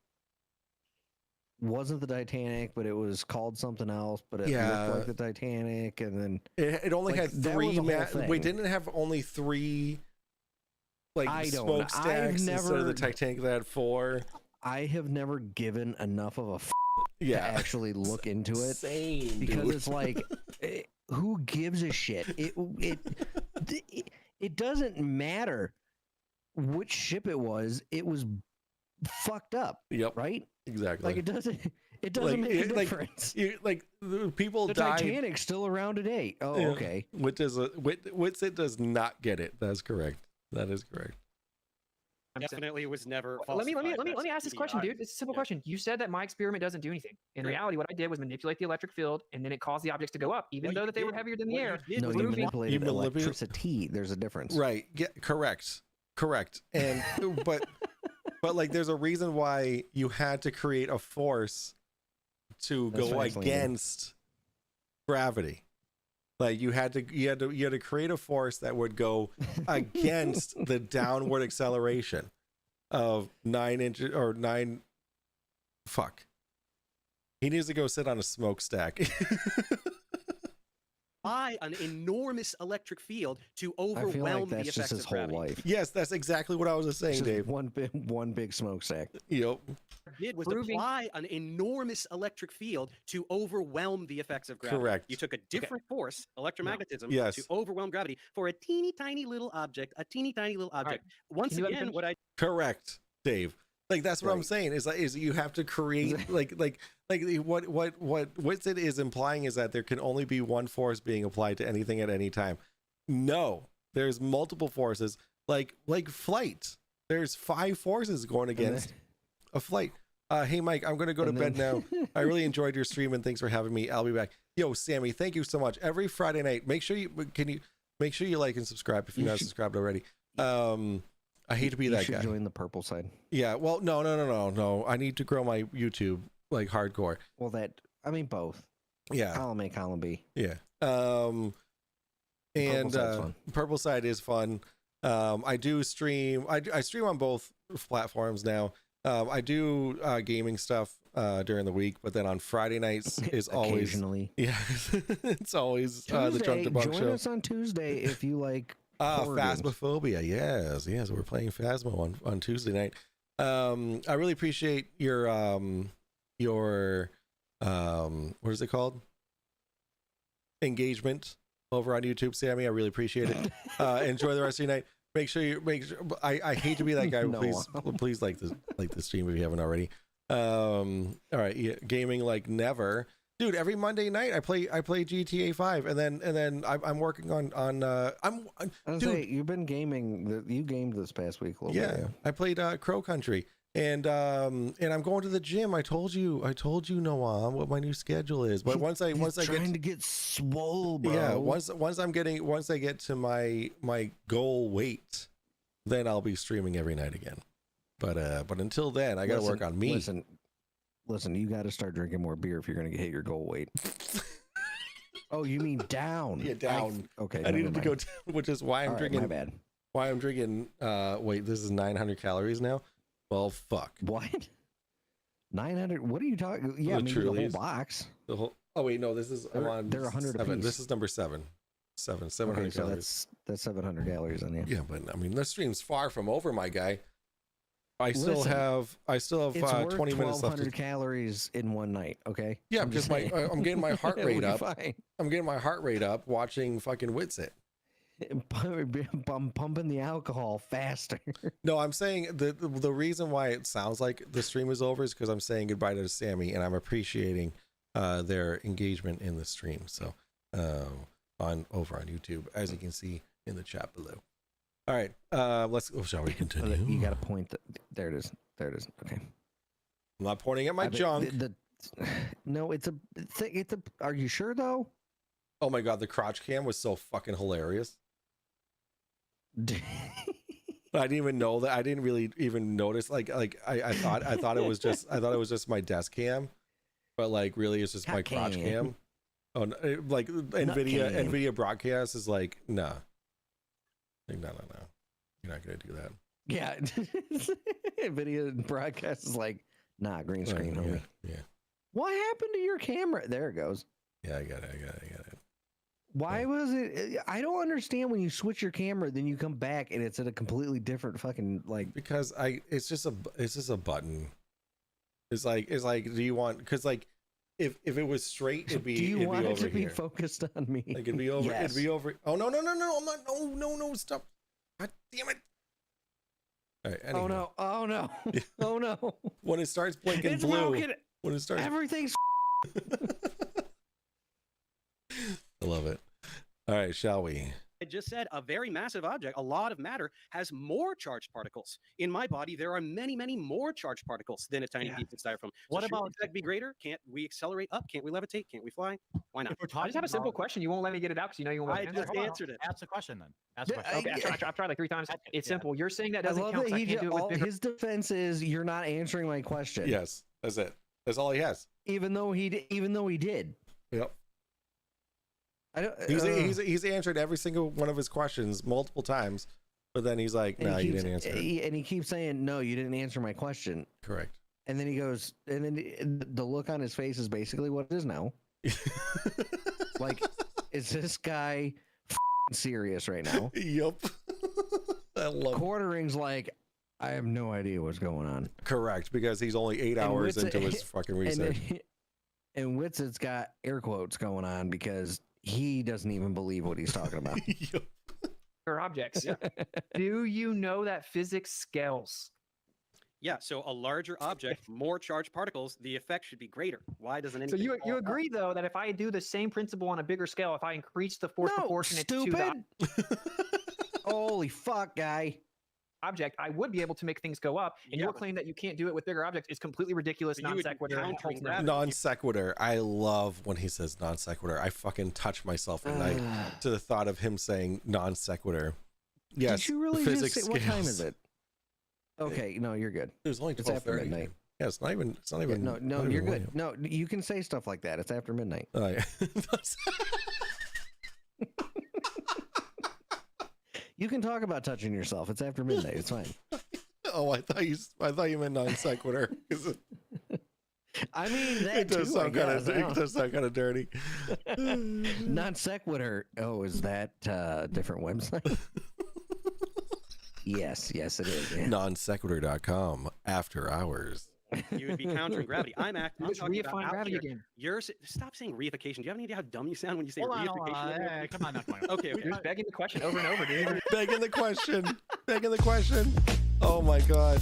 wasn't the Titanic, but it was called something else, but it looked like the Titanic, and then it only had 3 we didn't have only 3 smokestacks instead of the Titanic that had 4. I have never given enough of a to actually look into it. Insane, because dude. it's like who gives a shit? It doesn't matter which ship it was fucked up. Yep. Right? Exactly. Like it doesn't make a difference. People the died. Titanic's still around today. Oh, Yeah. okay. Witsit does not get it. That's correct. That is correct. Definitely was never. Let me ask this question, dude. It's a simple question. You said that my experiment doesn't do anything. In reality, what I did was manipulate the electric field, and then it caused the objects to go up, even though that they were heavier than the air. No, you manipulated electricity. There's a difference. Right. Yeah, correct. And but like there's a reason why you had to create a force to go against gravity. Like you had to create a force that would go against the downward acceleration of 9 inches or 9. Fuck. He needs to go sit on a smokestack. By an enormous electric field to overwhelm I feel like the that's effects just his of whole gravity. life. Yes, that's exactly what I was just saying, Just Dave. One big smokestack. Yep. Did was apply an enormous electric field to overwhelm the effects of gravity. Correct. You took a different force, electromagnetism, Yes. to overwhelm gravity for a teeny tiny little object. Once again, what I Correct, Dave. Like that's what I'm saying is you have to create like what Witsit is implying is that there can only be one force being applied to anything at any time. No, there's multiple forces like flight. There's 5 forces going against a flight. Hey Mike, I'm gonna go to bed now. I really enjoyed your stream and thanks for having me. I'll be back. Yo, Sammy, thank you so much. Every Friday night, make sure you like and subscribe if you're not subscribed already. I hate to be that guy. Join the purple side. Yeah, well, no. I need to grow my YouTube like hardcore. Well, both. Yeah. Column A, column B. Yeah. Purple side's fun. Purple side is fun. I do stream. I stream on both platforms now. I do gaming stuff during the week, but then on Friday nights is always occasionally. Yeah, it's always Tuesday, the Drunk Debunk join show. us on Tuesday if you like. Phasmophobia. Yes, we're playing Phasmo on Tuesday night. I really appreciate your what is it called? Engagement over on YouTube, Sammy. I really appreciate it. Enjoy the rest of your night. Make sure. I hate to be that guy. But please like the stream if you haven't already. All right, yeah, gaming like never, dude. Every Monday night I play GTA 5, and then I'm working on dude, you've been gaming. You gamed this past week a little bit. Yeah, I played Crow Country, and I'm going to the gym. I told you, Noah, what my new schedule is. But once I trying to get swole, bro. Yeah, once I get to my goal weight, then I'll be streaming every night again. But until then, I got to work on me. Listen, you got to start drinking more beer if you're going to hit your goal weight. Oh, you mean down? Yeah, down. Okay, I needed to go down, which is why I'm drinking. My bad. Why I'm drinking? Wait, this is 900 calories now. Well, fuck. What? 900? What are you talking? Yeah, maybe the whole box. The whole. Oh wait, no. This is they're 100 7. apiece. This is number 7. 700 okay, so calories. That's 700 calories on you. Yeah, but I mean, the stream's far from over, my guy. I still have 20 minutes left. 1,200 calories in one night. Okay. Yeah, because I'm getting my heart rate up. Fine. I'm getting my heart rate up watching fucking WITLESS. I'm pumping the alcohol faster. No, I'm saying the reason why it sounds like the stream is over is because I'm saying goodbye to Sammy, and I'm appreciating their engagement in the stream. So over on YouTube, as you can see in the chat below. All right, shall we continue? You got to point. There it is. Okay. I'm not pointing at my junk. No, it's a. Are you sure though? Oh my god, the crotch cam was so fucking hilarious. But I didn't even know that. I didn't really even notice. I thought it was just my desk cam, but like really it's just my crotch cam. Oh, like Nvidia broadcast is like nah. Like, no. You're not gonna do that. Yeah. Nvidia broadcast is like, nah, green screen. Right, yeah. What happened to your camera? There it goes. Yeah, I got it. Why was it? I don't understand when you switch your camera, then you come back and it's at a completely different fucking like. Because it's just a button. It's like, do you want? Because like, if it was straight, it'd be. Do you want it to be here. Focused on me? Like it'd be over. Yes. It'd be over. Oh no! I'm not. No! Stop! God damn it! All right. Anyway. Oh no! Oh no! When it starts blinking it's blue. Broken. When it starts. Everything's. I love it. All right, shall we? I just said a very massive object, a lot of matter, has more charged particles. In my body, there are many, many more charged particles than a tiny piece of styrofoam. What about that be greater? Can't we accelerate up? Can't we levitate? Can't we fly? Why not? I just have a simple question. You won't let me get it out because you know you won't. I just answered it. Ask the question then. Ask the question. Okay, I've tried like 3 times. It's simple. You're saying that doesn't count. That I can't do it with bigger. His defense is you're not answering my question. Yes, that's it. That's all he has. Even though he did. Yep. I don't, he's answered every single one of his questions multiple times, but then he's like, "No, you didn't answer it." And he keeps saying, "No, you didn't answer my question." Correct. And then he goes, and then the look on his face is basically what it is now. Like, is this guy serious right now? Yep. I love Quartering's like, I have no idea what's going on. Correct, because he's only 8 hours into his fucking research. And Wit's got air quotes going on because he doesn't even believe what he's talking about. Or objects. Do you know that physics scales? Yeah, so a larger object, more charged particles, the effect should be greater. Why doesn't anything? So you agree though that if I do the same principle on a bigger scale, if I increase the force proportionate to the holy fuck, guy. Object, I would be able to make things go up. And your claim that you can't do it with bigger objects is completely ridiculous, non sequitur. Non sequitur. I love when he says non sequitur. I fucking touch myself at night to the thought of him saying non sequitur. Yes. Did you really physics just say, what time is it? Okay, no, you're good. It was only 12:30. It's after midnight. Yeah, it's not even. No, you're good. No, you can say stuff like that. It's after midnight. Oh, yeah. You can talk about touching yourself. It's after midnight. It's fine. Oh, I thought you meant non sequitur. I mean, that it does sound kind of dirty. Non sequitur. Oh, is that a different website? Yes, it is. Yeah. Nonsequitur.com after hours. You would be countering gravity. I'm Just talking about reifying out gravity here. again. Stop saying reification. Do you have any idea how dumb you sound when you say Hold reification? on. Hey, come on, Okay. You're just begging the question over and over, dude. Begging the question. Begging the question. Oh my god.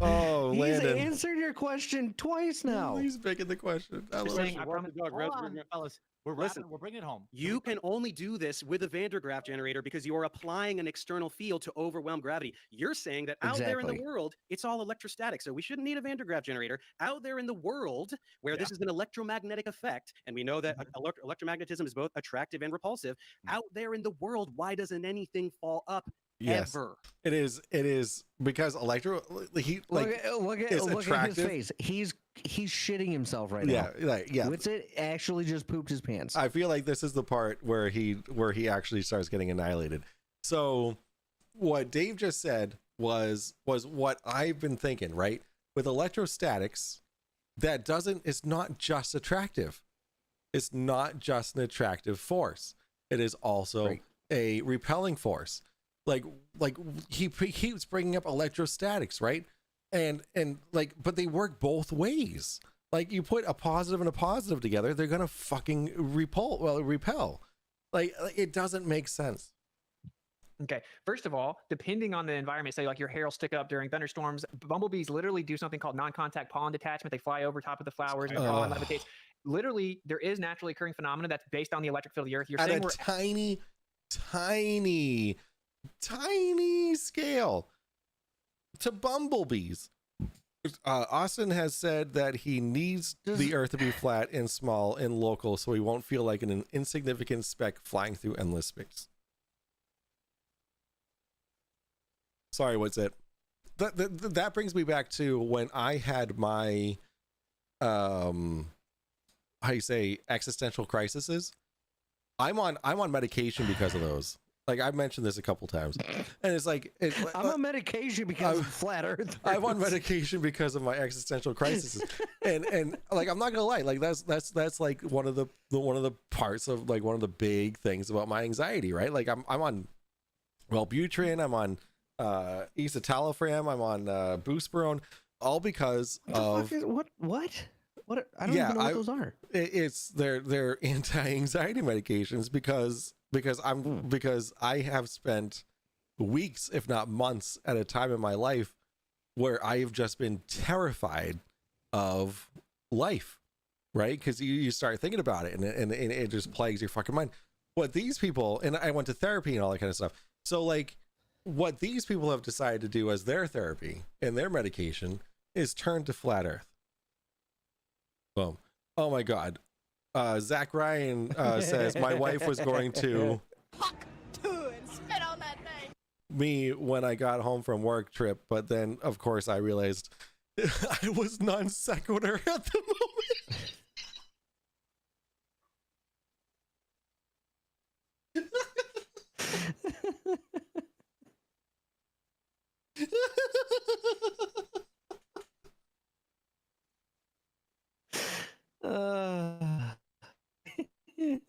Oh, He's Landon. answered your question twice now. He's begging the question. I love saying, it. I promise. Hold on, fellas. We're Listen, we're bringing it home. You can only do this with a Van der Graaf generator because you're applying an external field to overwhelm gravity. You're saying that out there in the Exactly. world, it's all electrostatic. So we shouldn't need a Van der Graaf generator. Out there in the world, where this is an electromagnetic effect, and we know that electromagnetism is both attractive and repulsive, out there in the world, why doesn't anything fall up Yes, ever? it is because he like look at is his attractive. face. He's shitting himself right Yeah, now. like yeah. Witsit actually just pooped his pants. I feel like this is the part where he actually starts getting annihilated. So what Dave just said was what I've been thinking, right? With electrostatics, it's not just attractive. It's not just an attractive force. It is also a repelling force. Like he keeps bringing up electrostatics, right? And like, but they work both ways. Like you put a positive and a positive together, they're gonna fucking repel. Like it doesn't make sense. Okay. First of all, depending on the environment, say like your hair will stick up during thunderstorms. Bumblebees literally do something called non-contact pollen detachment. They fly over top of the flowers and pollen levitates. Literally, there is naturally occurring phenomena that's based on the electric field of the earth. You're At saying a tiny scale to bumblebees. Austin has said that he needs the earth to be flat and small and local so he won't feel like an insignificant speck flying through endless space. Sorry, what's it? That brings me back to when I had my how you say existential crises. I'm on medication because of those. Like I've mentioned this a couple times, and it's like I'm on medication because of flat Earth. I'm on medication because of my existential crises, and like I'm not gonna lie, like that's like one of the parts of like one of the big things about my anxiety, right? Like I'm on Wellbutrin, I'm on escitalopram, I'm on Buspirone, all because of what? I don't even know what those are. They're anti-anxiety medications because I have spent weeks, if not months, at a time in my life where I have just been terrified of life, right? Because you start thinking about it and it just plagues your fucking mind. What these people, and I went to therapy and all that kind of stuff. So like what these people have decided to do as their therapy and their medication is turn to flat Earth. Boom. Oh my God. Zach Ryan says my wife was going to Huck to and spit on that thing. me when I got home from work trip, but then of course I realized I was non sequitur at the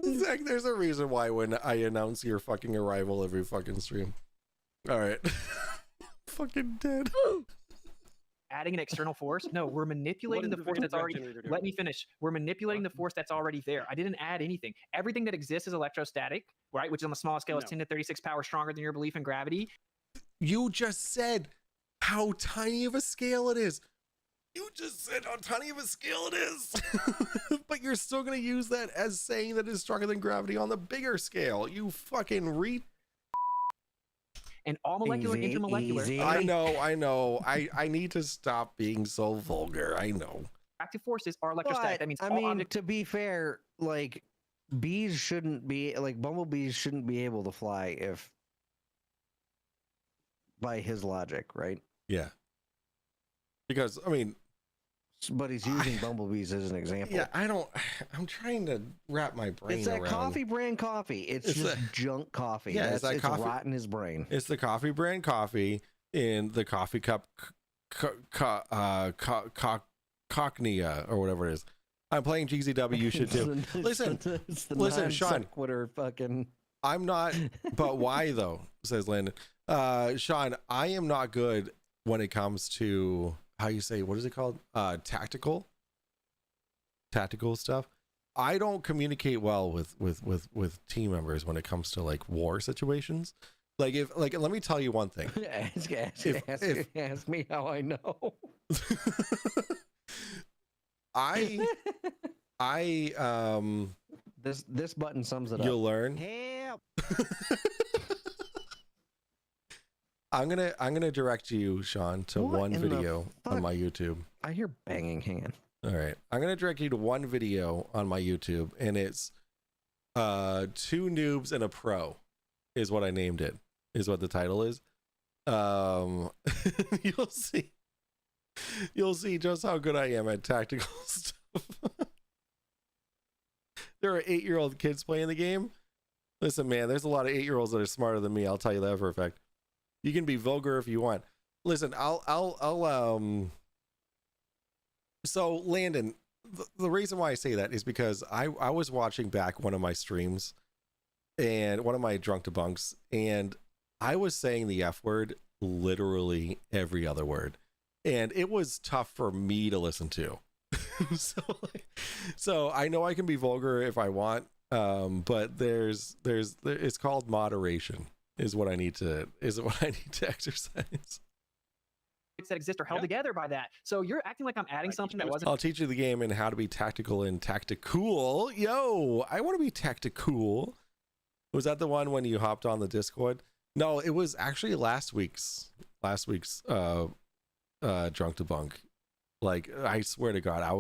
Zach, there's a reason why when I announce your fucking arrival every fucking stream. All right. Fucking dead. adding an external force. No, we're manipulating the force that's already. Let me finish. We're manipulating the force that's already there. I didn't add anything. Everything that exists is electrostatic, right? Which on the small scale is 10 to 36 power stronger than your belief in gravity. You just said how tiny of a scale it is. You just said how tiny of a scale it is. But you're still going to use that as saying that it's stronger than gravity on the bigger scale. You fucking And all molecular and intermolecular. I know. I need to stop being so vulgar. I know. Active forces are electrostatic. That means I mean, to be fair, like bees shouldn't be like bumblebees shouldn't be able to fly if by his logic, right? Yeah. Because I mean, but he's using bumblebees as an example. Yeah, I'm trying to wrap my brain It's that around. coffee brand coffee. It's just junk coffee. Yeah, it's coffee, rotting his brain. It's the coffee brand coffee in the coffee cup cochnea or whatever it is. I'm playing GZW. You should too. Listen, Sean. Fucking. I'm not. But why though? Says Landon. Sean, I am not good when it comes to how you say, what is it called? Tactical stuff. I don't communicate well with team members when it comes to like war situations. Like if like let me tell you one thing. Ask me how I know. This button sums it up. You'll learn. Help. I'm gonna direct you, Sean, to What one in the video on fuck? my YouTube. I hear banging. Hang on. All right, I'm gonna direct you to one video on my YouTube, and it's 2 noobs and a pro, is what I named it. Is what the title is. You'll see just how good I am at tactical stuff. There are 8-year-old kids playing the game. Listen, man, there's a lot of 8-year-olds that are smarter than me. I'll tell you that for a fact. You can be vulgar if you want. Listen, so Landon, the reason why I say that is because I was watching back one of my streams and one of my drunk debunks, and I was saying the F word literally every other word, and it was tough for me to listen to. So I know I can be vulgar if I want, but it's called moderation is what I need to exercise. That exist are held together by that. So you're acting like I'm adding something that wasn't. I'll teach you the game and how to be tactical and tactical. Yo, I want to be tactical. Was that the one when you hopped on the Discord? No, it was actually last week's drunk debunk. Like, I swear to God, I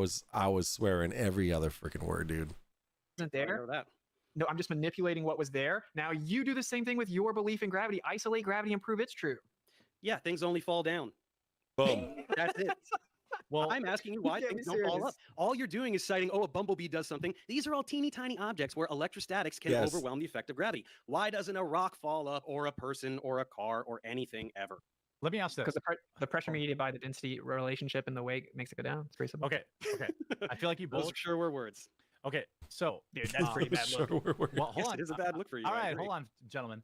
was swearing every other freaking word, dude. Wasn't there. No, I'm just manipulating what was there. Now you do the same thing with your belief in gravity. Isolate gravity and prove it's true. Yeah, things only fall down. Boom. That's it. Well, I'm asking you why things don't fall up. All you're doing is citing, oh, a bumblebee does something. These are all teeny tiny objects where electrostatics can overwhelm the effect of gravity. Why doesn't a rock fall up, or a person, or a car, or anything ever? Let me ask this. Because the pressure mediated by the density relationship in the wake makes it go down. It's pretty simple. Okay. I feel like you both. Those sure were words. Okay, so dude, that's pretty bad look. Well, hold on. It is a bad look for you. All right, hold on, gentlemen.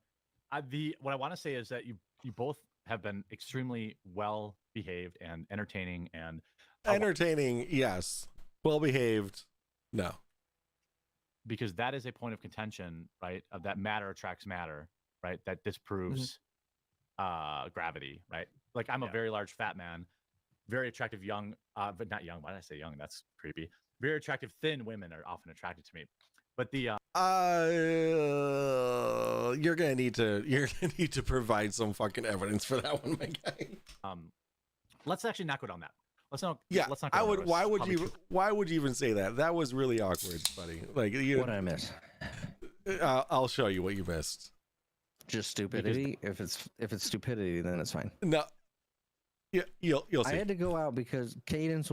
What I want to say is that you both have been extremely well behaved and entertaining and entertaining, yes. Well behaved, no. Because that is a point of contention, right? Of that matter attracts matter, right? That disproves gravity, right? Like I'm a very large fat man, very attractive young, but not young. Why did I say young? That's creepy. Very attractive thin women are often attracted to me. But the you're gonna need to provide some fucking evidence for that one, my guy. Let's actually not go down that. Let's not. Yeah, let's not. I would. Why would you? Why would you even say that? That was really awkward, buddy. Like you. What did I miss? I'll show you what you missed. Just stupidity. If it's stupidity, then it's fine. No. Yeah, you'll see. I had to go out because Cadence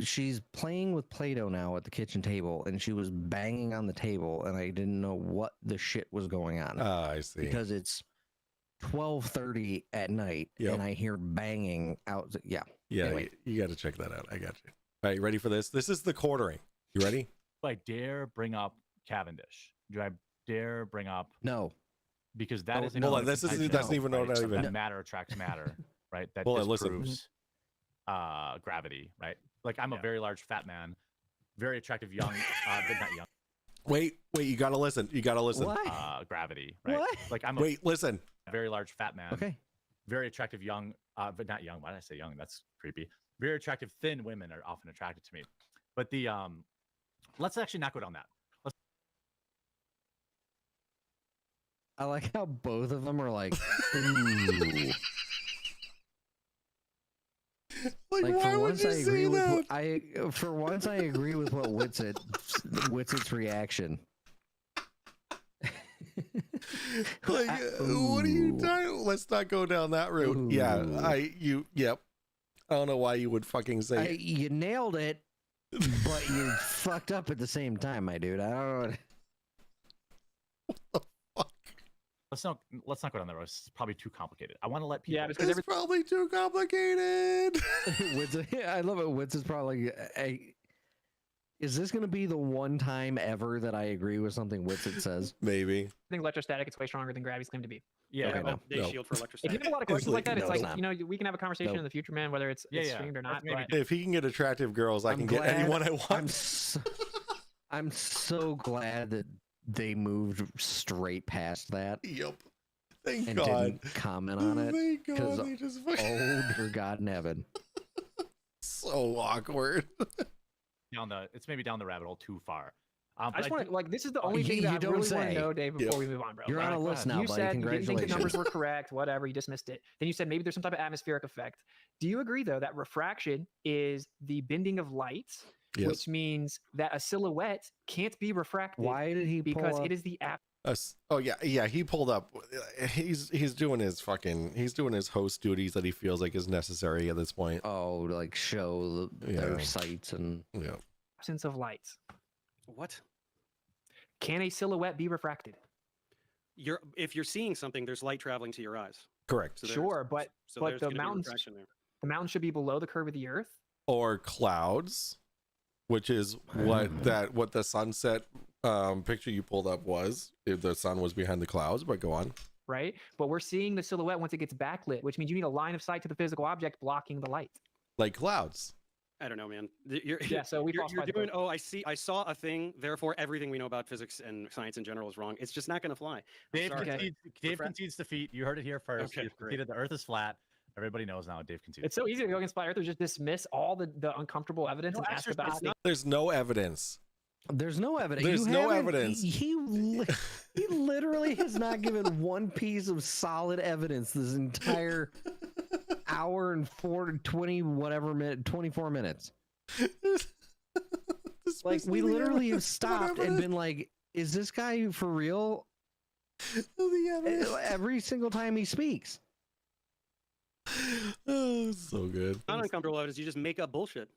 she's playing with Play-Doh now at the kitchen table, and she was banging on the table, and I didn't know what the shit was going on. I see. Because it's 12:30 at night, and I hear banging out. Yeah. Yeah, anyway. you got to check that out. I got you. All right, you ready for this? This is the quartering. You ready? Do I dare bring up Cavendish? Do I dare bring up? No. Because that is. Hold on. That's even right? not even. That matter attracts matter, right? That Hold on, disproves gravity, right? Like I'm a very large fat man, very attractive young, but not young. Wait, you gotta listen. You gotta listen. What? Gravity, right? What? Like I'm. Listen. Very large fat man. Okay. Very attractive young, but not young. Why did I say young? That's creepy. Very attractive thin women are often attracted to me. But the let's actually not go down that. I like how both of them are like, ooh. Like why would you say that? For once I agree with what Witset's reaction. Like, what are you doing? Let's not go down that route. Ooh. Yeah, yep. I don't know why you would fucking say it. You nailed it, but you fucked up at the same time, my dude. I don't know. Let's not go down that road. It's probably too complicated. I want to let people. Yeah, because it's probably too complicated. I love it. Wits is probably Is this going to be the one time ever that I agree with something Witsit says? Maybe. I think electrostatic is way stronger than gravity's claim to be. Yeah. Okay, no. They shield for If you electrostatic. have a lot of questions like that, it's no, it's like, not. you know, we can have a conversation in the future, man, whether it's Yeah, streamed or not. maybe But If he can get attractive girls, I can get glad- anyone I want. I'm so glad that they moved straight past that. Yep. Thank and God. didn't comment on it. Thank God. Because They just oh dear God in heaven. so awkward. It's maybe down the rabbit hole too far. I just want to, like, this is the only You- thing you that I don't really want say. to know, Dave, before Yep. we move on, bro. You're on a Like, list now, you buddy. said you didn't think the numbers Congratulations. were correct, whatever, you dismissed it. Then you said maybe there's some type of atmospheric effect. Do you agree, though, that refraction is the bending of light, Yes. which means that a silhouette can't be refracted? Why did he pull Because up? it is the Oh yeah. He pulled up. He's doing his host duties that he feels like is necessary at this point. Oh, like show their sights and yeah. absence of light. What? Can a silhouette be refracted? If you're seeing something, there's light traveling to your eyes. Correct. So there's- Sure, but there's the gonna be mountains refraction there. the mountain should be below the curve of the earth. Or clouds, which is what the sunset picture you pulled up was. If the sun was behind the clouds, but go on. Right? But we're seeing the silhouette once it gets backlit, which means you need a line of sight to the physical object blocking the light. Like clouds. I don't know, man. Yeah, so we you're falsified the doing. book. I saw a thing. Therefore, everything we know about physics and science in general is wrong. It's just not going to fly. Dave Sorry. concedes defeat. You heard it here first. Okay, Dave conceded the Earth is flat. Everybody knows now. Dave conceded. It's so easy to go against flat earthers, just dismiss all the uncomfortable evidence and ask about it. There's no evidence. There's no evidence. There's You no haven't- evidence. He literally has not given one piece of solid evidence this entire hour and 24 minutes. Like we literally have stopped and been like, "Is this guy for real?" Every single time he speaks. Oh, so good. Not uncomfortable evidence. You just make up bullshit.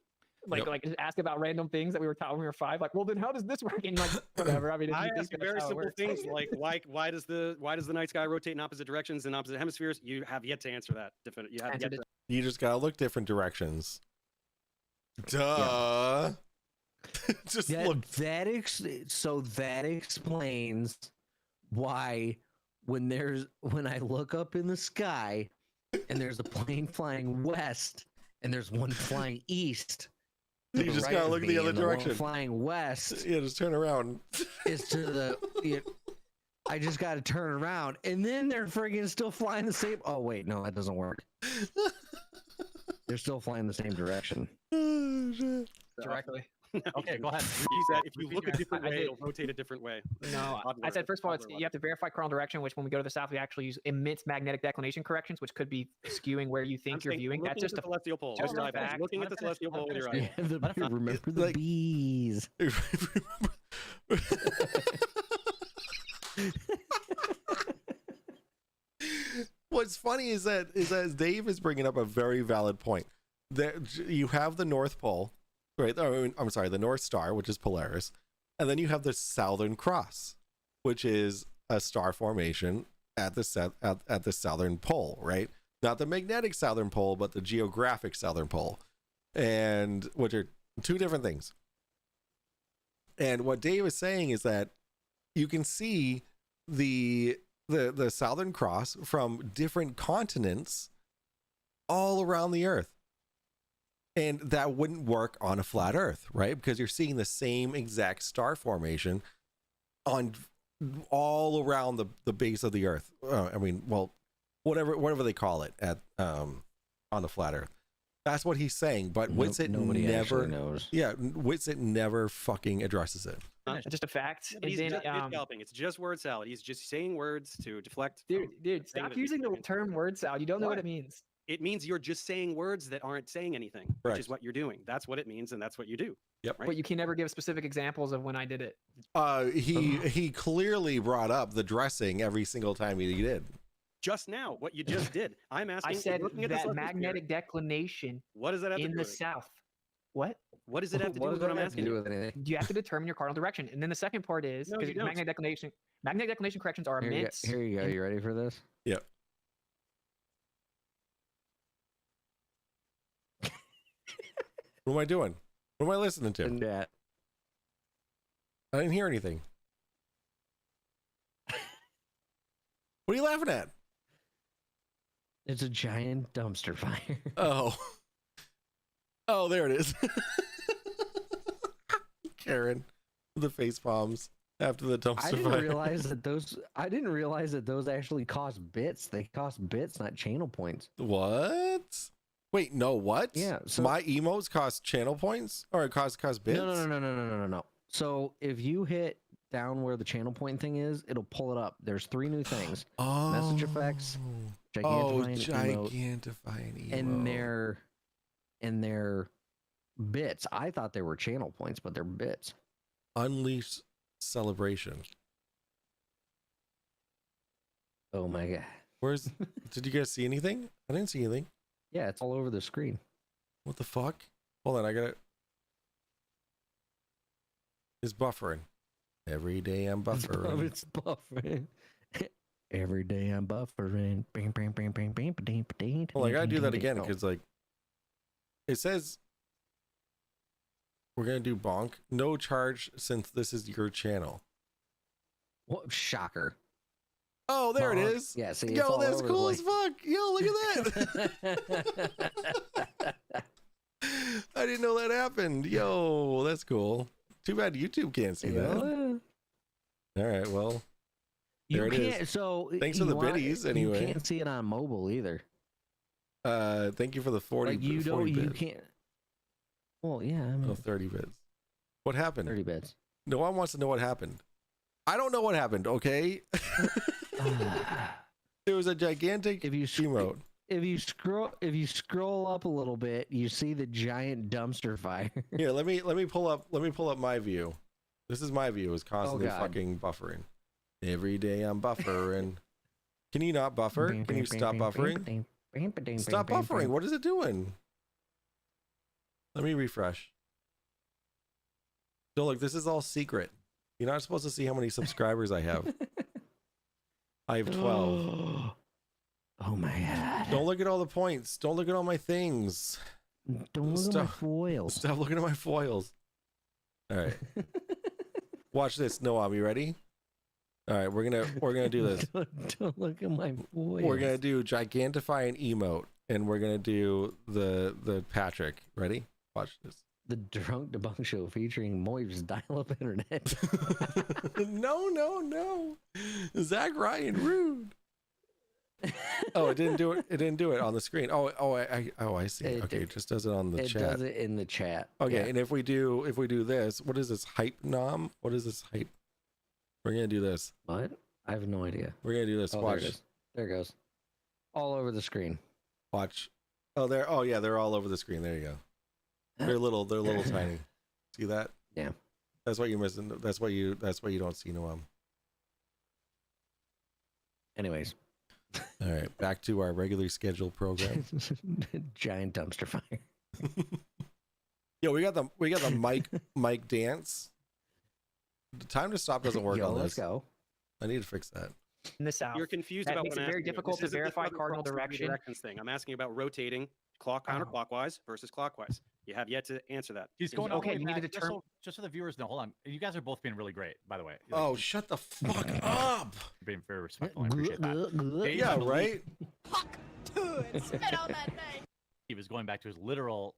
Like just ask about random things that we were taught when we were 5. Like, well, then how does this work? And like, whatever. I mean, if I you think ask you that's very how it simple works. things like why does the night sky rotate in opposite directions in opposite hemispheres? You have yet to answer that. You have yet to. You just gotta look different directions. Duh. Just look. So that explains why when I look up in the sky and there's a plane flying west and there's one flying east. to You the just right gotta of look me, the other and one direction. flying west. Yeah, just turn around. Is to the. I just got to turn around, and then they're friggin' still flying the same. Oh wait, no, that doesn't work. They're still flying the same direction. Directly. Okay, go ahead. If you look a different way, it'll rotate a different way. No, I said first of all, you have to verify cardinal direction, which when we go to the south, we actually use immense magnetic declination corrections, which could be skewing where you think you're viewing. That's just the celestial pole. just a Just fact. looking at the celestial pole with your eyes. Remember the bees. What's funny is that Dave is bringing up a very valid point. There, you have the North Pole, right? I'm sorry, the North Star, which is Polaris, and then you have the Southern Cross, which is a star formation at the southern pole, right? Not the magnetic southern pole, but the geographic southern pole, and which are two different things. And what Dave is saying is that you can see the Southern Cross from different continents all around the Earth. And that wouldn't work on a flat Earth, right? Because you're seeing the same exact star formation on all around the base of the Earth. Whatever they call it at on the flat Earth. That's what he's saying, but Witsit nobody never actually knows. Yeah, Witsit never fucking addresses it. It's just a fact. Yeah, but And he's then, just scalping. It's just word salad. He's just saying words to deflect. Dude, stop using the term word salad. You don't know what it means. It means you're just saying words that aren't saying anything, which Correct. is what you're doing. That's what it means, and that's what you do. Yep. Right? But you can never give specific examples of when I did it. He clearly brought up the dressing every single time he did. Just now, what you just did. I'm asking. I said looking at this that list magnetic here, declination what does that have to in do the with it? south. What? What does it have to do What with does what that I'm have to asking? do with anything? You have to determine your cardinal direction. And then the second part is No, because you don't. magnetic declination corrections are Here you, immense. here you go. You ready for this? Yep. What am I doing? What am I listening to? Yeah. I didn't hear anything. What are you laughing at? It's a giant dumpster fire. Oh. Oh, there it is. Karen, the face palms after the dumpster I didn't fire. realize that those. I didn't realize that those actually cost bits. They cost bits, not channel points. What? Wait, no, what? Yeah, so- my emotes cost channel points, or it cost bits? No. So if you hit down where the channel point thing is, it'll pull it up. There's 3 new things: message effects, gigantifying emote, and they're bits. I thought they were channel points, but they're bits. Unleash celebration. Oh my god! Where's? Did you guys see anything? I didn't see anything. Yeah, it's all over the screen. What the fuck? Hold on, I gotta. It's buffering. Every day I'm buffering. It's buffering. Every day I'm buffering. Well, I gotta do that again because like it says we're gonna do bonk. No charge since this is your channel. What shocker. Oh, there it Bonk. is. Yeah, see, it's yo, all that's over cool the as fuck. Yo, look at that. I didn't know that happened. Yo, that's cool. Too bad YouTube can't see that. All right, well, there You it can't. is. So Thanks for the biddies. Anyway, you can't see it on mobile either. Thank you for the 40. Like you 40 don't. You bits. can't. Well, yeah. I mean, Oh, 30 bits. What happened? 30 bits. No one wants to know what happened. I don't know what happened. Okay. There was a gigantic emote. If you scroll up a little bit, you see the giant dumpster fire. Here, let me pull up my view. This is my view. Is constantly God. fucking buffering. Every day I'm buffering. Can you not buffer? Can you stop buffering? Stop buffering. What is it doing? Let me refresh. So look, this is all secret. You're not supposed to see how many subscribers I have. I have 12. Oh my god. Don't look at all the points. Don't look at all my things. Don't look at my foils. Stop looking at my foils. All right. Watch this. Noam, you ready? All right, we're gonna do this. Don't look at my foils. We're gonna do gigantify an emote, and we're gonna do the Patrick. Ready? Watch this. The Drunk Debunk Show featuring Moiv's dial-up internet. No. Zach Ryan, rude. Oh, it didn't do it. It didn't do it on the screen. I see. Okay, it just does it on the chat. It does it in the chat. Okay, Yeah. and if we do this, what is this hype nom? What is this hype? We're gonna do this. What? I have no idea. We're gonna do this. Oh, Watch. There it is. There it goes. All over the screen. Watch. Oh, there. Oh, yeah, they're all over the screen. There you go. They're little tiny. See that? Yeah. That's what you're missing. That's why you don't see Noam. Anyways. All right, back to our regularly scheduled program. Giant dumpster fire. Yo, we got the mic dance. The time to stop doesn't work on this. Let's go. I need to fix that. In the south. You're confused That about makes what it I'm very asking you. difficult This to isn't the verify double cardinal cross direction. redirections thing. I'm asking about rotating counterclockwise versus clockwise. You have yet to answer that. He's going all the Okay, way you need to back. determine. Just so the viewers know, hold on. You guys are both being really great, by the way. Oh, shut the fuck up! You're being very respectful. I appreciate that. Dave, Yeah, I believe right. Fuck to and spit on that thing. He was going back to his literal.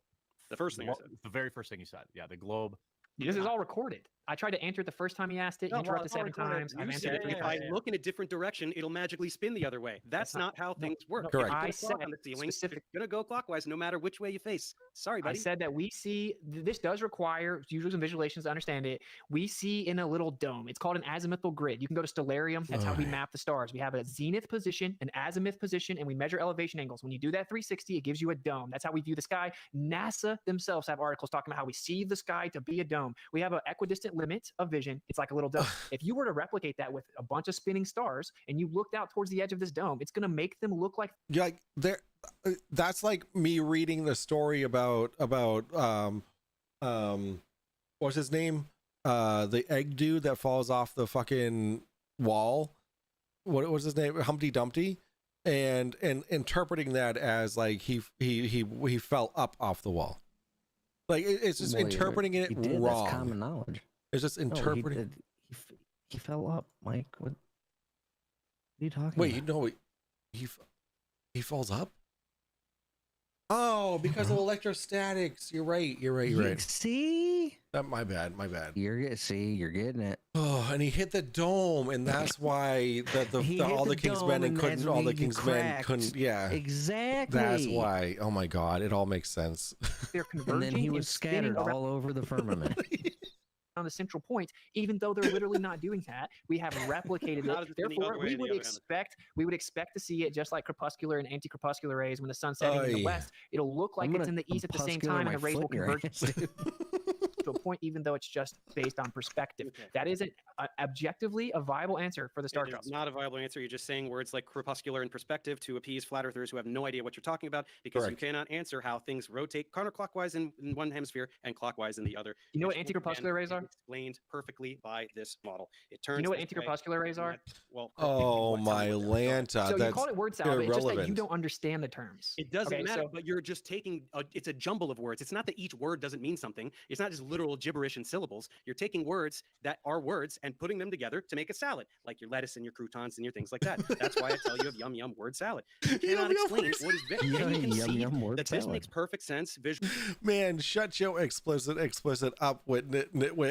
The first thing I said. The very first thing you said. Yeah, the globe. This is all recorded. I tried to answer it the first time he asked it. No, You well, interrupted it's all 7 recorded. times. You I've answered said it 3 if I times. look in a different direction, it'll magically spin the other way. That's not how things work. Correct. If you I put a clock said on the ceiling, specific- it's gonna go clockwise no matter which way you face. Sorry, I buddy. said that we see this does require usually some visualizations to understand it. We see in a little dome. It's called an azimuthal grid. You can go to Stellarium. That's how we map the stars. We have a zenith position, an azimuth position, and we measure elevation angles. When you do that 360, it gives you a dome. That's how we view the sky. NASA themselves have articles talking about how we see the sky to be a dome. We have an equidistant limit of vision. It's like a little dome. If you were to replicate that with a bunch of spinning stars and you looked out towards the edge of this dome, it's going to make them look like Yeah, like there. That's like me reading the story about what's his name? The egg dude that falls off the fucking wall. What was his name? Humpty Dumpty, and interpreting that as like he fell up off the wall. Like it's just Well, interpreting it you did. wrong. That's common knowledge. It's just No, interpreting. he fell up, Mike. What are you talking Wait, about? no, he falls up. Oh, because of electrostatics. You're right. You're right. See? My bad. You're getting it. Oh, and he hit the dome, and that's why all the Kingsmen couldn't. Yeah, exactly. That's why. Oh my God, it all makes sense. They're converging And then he was spinning scattered all over the firmament. on the central point, even though they're literally not doing that. We have replicated Not it. as spinning Therefore, other way we on the would other hand. expect to see it just like crepuscular and anti-crepuscular rays. When the sun's setting in the Oy. west, it'll look like it's in the east at the same crepuscular time, and my the rays will foot in your converge ass, dude. to a point, even though it's just based on perspective. That isn't objectively a viable answer for the star It charts. is not a viable answer. You're just saying words like crepuscular and perspective to appease flat earthers who have no idea what you're talking about, because Correct. you cannot answer how things rotate counterclockwise in one hemisphere and clockwise in the other. You know what which, anti-crepuscular again, rays is are? Explained perfectly by this model. It turns. You know what this way, anti-crepuscular rays are? and well, Oh tell me my what they're. Lanta, So you that's call it word salad, it's just that you irrelevant. don't understand the terms. It doesn't Okay, matter, so- but you're just taking it's a jumble of words. It's not that each word doesn't mean something. It's not just literal gibberish and syllables. You're taking words that are words and putting them together to make a salad, like your lettuce and your croutons and your things like that. That's why I tell you of yum yum word salad. You cannot explain what is can you concede that this makes perfect sense visually? Man, shut your explicit up, nitwit.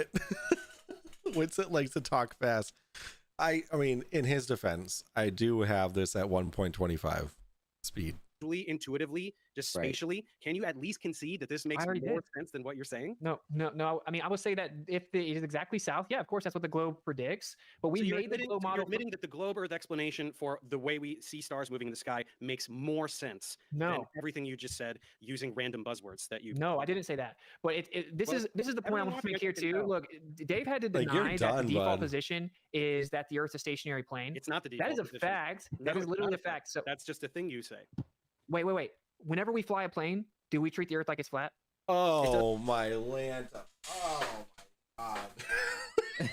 Winsett likes to talk fast. I mean, in his defense, I do have this at 1.25 speed. Intuitively, just spatially, can you at least concede that this makes I more already did. sense than what you're saying? No. I mean, I would say that if it is exactly south, yeah, of course, that's what the globe predicts. But we So you're made the admitting, globe so you're model. admitting that the globe Earth explanation for the way we see stars moving in the sky makes more sense than No. everything you just said using random buzzwords that you. No, I didn't say that. But this Well, is the point I everyone want to watching make it here can too. tell. Look, Dave had to Like, you're deny that done, the default bud. position is that the Earth's a stationary plane. It's not the That default is a position. fact. No, That is it's literally not a fact. So That's just a thing you say. wait. Whenever we fly a plane, do we treat the Earth like it's flat? Oh my Lanta. Oh my God.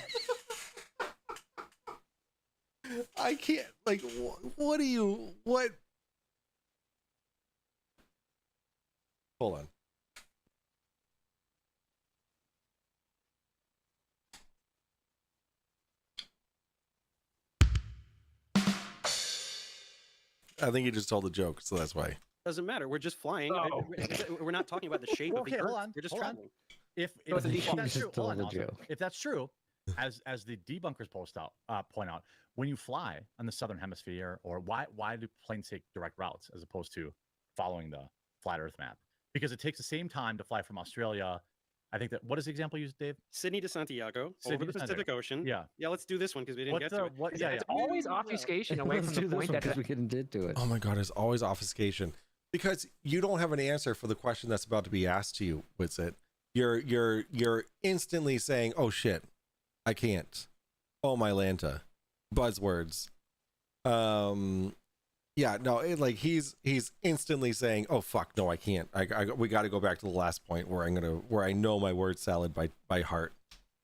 I can't, like, what do you, what? Hold on. I think you just told the joke, so that's why. Doesn't matter. We're just flying. Oh. We're not talking about the shape of the Okay, Earth. hold on. We're just hold on. traveling. If So it's a default. that's true, hold on, Told a Austin. joke. If that's true, as the debunkers point out, when you fly on the southern hemisphere, or why do planes take direct routes as opposed to following the flat Earth map? Because it takes the same time to fly from Australia. I think that, what is the example you used, Dave? Sydney to Santiago, Sydney over the to Pacific Santiago. Ocean. Yeah. Yeah, let's do this one because we didn't What get the to it. what? Yeah, It's always obfuscation away Let's from do the this point one that because we couldn't did to it. Oh my God, it's always obfuscation because you don't have an answer for the question that's about to be asked to you. What's it? You're instantly saying, "Oh shit, I can't." Oh my Lanta, buzzwords. Yeah, no, like he's instantly saying, "Oh fuck, no, I can't. We got to go back to the last point where I know my word salad by heart."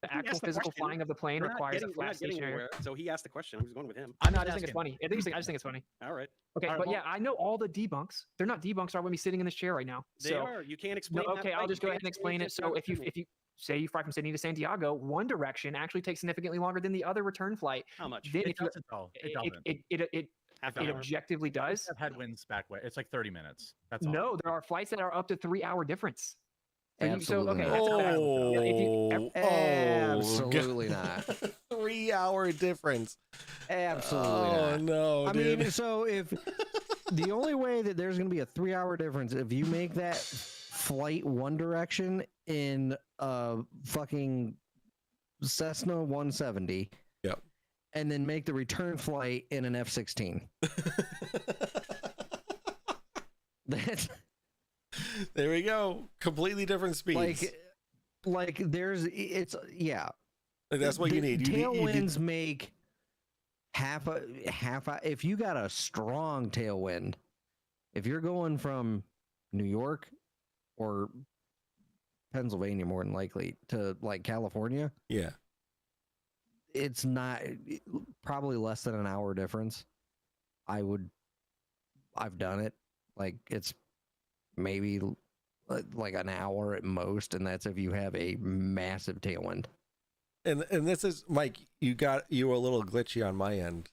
the actual physical flying of the plane We're not requires a getting- we're flat not getting stationary. anywhere, so he asked the question. I was going with him. I just think it's funny. I just think it's funny. All right. Okay, All right, but well- yeah, I know all the debunks. They're not debunks. I wouldn't be sitting in this chair right now. They So are. You can't explain. no, that okay, I'll flight. just You go can't ahead and explain it. So if you say you fly from Sydney to Santiago, one direction actually takes significantly longer than the other return flight. How much? Then It if you doesn't though. It doesn't. Half it an hour. objectively does. Have headwinds back way. It's like 30 minutes. That's all. No, there are flights that are up to 3-hour difference. Absolutely okay, not. that's a fact. Yeah, if you- Absolutely not. 3-hour difference. Absolutely Oh not. no, I dude. mean, so if the only way that there's going to be a 3-hour difference if you make that flight one direction in a fucking Cessna 170, Yep. and then make the return flight in an F-16. That's There we go. Completely different speeds. like there's it's yeah. Like, that's what you need. You Tailwinds make half a if you got a strong tailwind, if you're going from New York or Pennsylvania more than likely to like California, yeah. it's not probably less than an hour difference. I've done it. Like it's maybe like an hour at most, and that's if you have a massive tailwind. And this is Mike. You were a little glitchy on my end.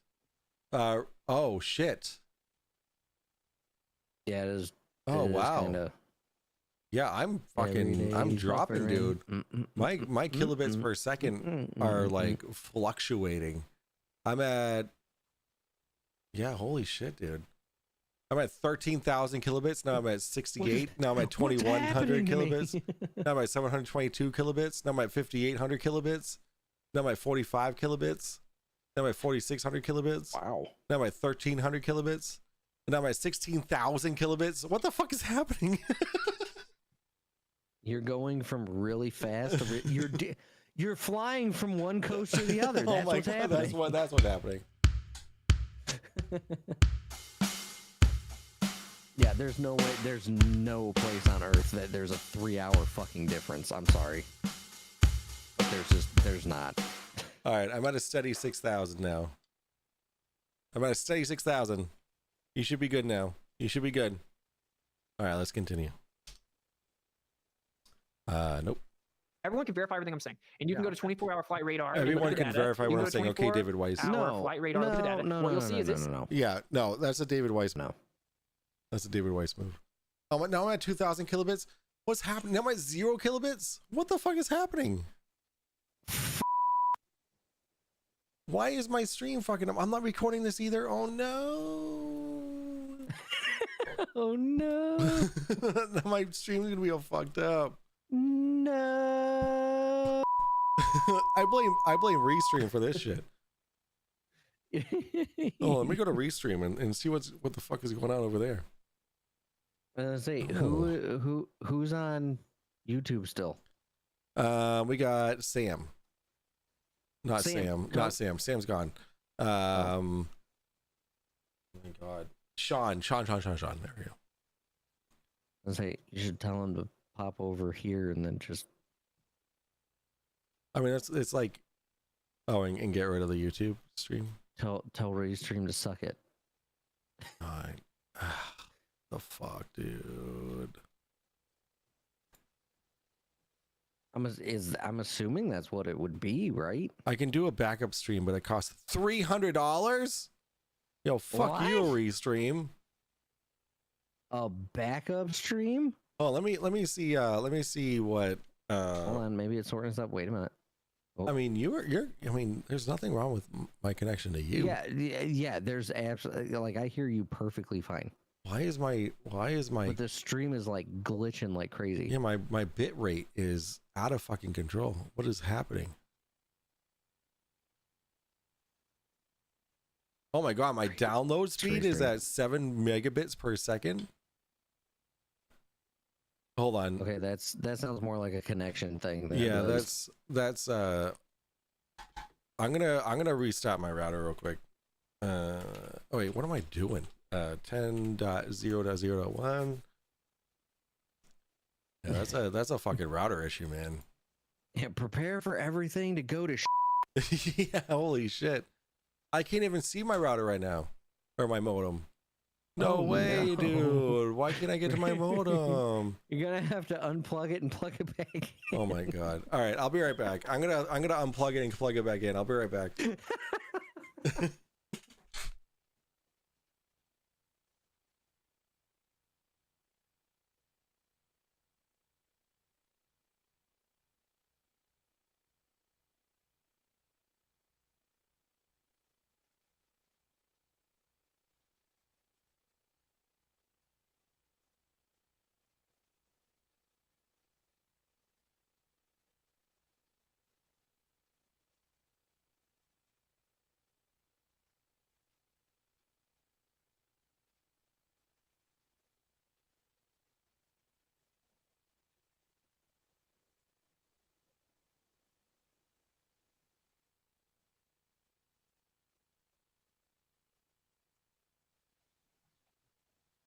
Oh shit. Yeah, it is. Oh it is wow. Kinda... Yeah, I'm dropping, dude. My kilobits per second are like fluctuating. I'm at, yeah, holy shit, dude. I'm at 13,000 kilobits. Now I'm at 68. Now I'm at 2,100 kilobits. Now I'm at 722 kilobits. Now I'm at 5,800 kilobits. Now I'm at 45 kilobits. Now I'm at 4,600 kilobits. Wow. Now I'm at 1,300 kilobits. And now I'm at 16,000 kilobits. What the fuck is happening? You're going from really fast to you're flying from one coast to the other. That's what's happening. That's what's happening. Yeah, there's no way. There's no place on Earth that there's a 3-hour fucking difference. I'm sorry. But there's not. All right, I'm at a steady 6,000 now. I'm at a steady 6,000. You should be good now. You should be good. All right, let's continue. Nope. Everyone can verify everything I'm saying, and you can go to 24-hour flight radar. Everyone can verify what I'm saying. Okay, David Weiss. No, flight radar. Look at the data. What you'll see is this. Yeah, no, that's a David Weiss. No, that's a David Weiss move. Oh, now I'm at 2,000 kilobits. What's happening? Now I'm at 0 kilobits. What the fuck is happening? Why is my stream fucking up? I'm not recording this either. Oh no. Oh no. My stream's gonna be all fucked up. No. I blame Restream for this shit. Oh, let me go to Restream and see what the fuck is going on over there. I was gonna say, who's on YouTube still? We got Sam. Not Sam. Not Sam. Sam's gone. Oh my god. Sean. There we go. I was say you should tell him to pop over here and then just. I mean, it's like, and get rid of the YouTube stream. Tell Restream to suck it. Alright. The fuck, dude. I'm assuming that's what it would be, right? I can do a backup stream, but it costs $300. Yo, fuck you, Restream. A backup stream? Oh, let me see. Let me see what. Hold on, maybe it's sorting us up. Wait a minute. Oh. I mean, I mean, there's nothing wrong with my connection to you. Yeah. There's absolutely, like, I hear you perfectly fine. Why is my? But the stream is like glitching like crazy. Yeah, my bit rate is out of fucking control. What is happening? Oh my god, my download speed is at 7 megabits per second. Hold on. Okay, that sounds more like a connection thing. Yeah, that's I'm gonna restart my router real quick. Oh wait, what am I doing? 10.0.0.1. Yeah, that's a fucking router issue, man. Yeah, prepare for everything to go to yeah, holy shit. I can't even see my router right now. Or my modem. No way, no. Dude. Why can't I get to my modem? You're gonna have to unplug it and plug it back in. Oh my god. Alright, I'll be right back. I'm gonna unplug it and plug it back in. I'll be right back.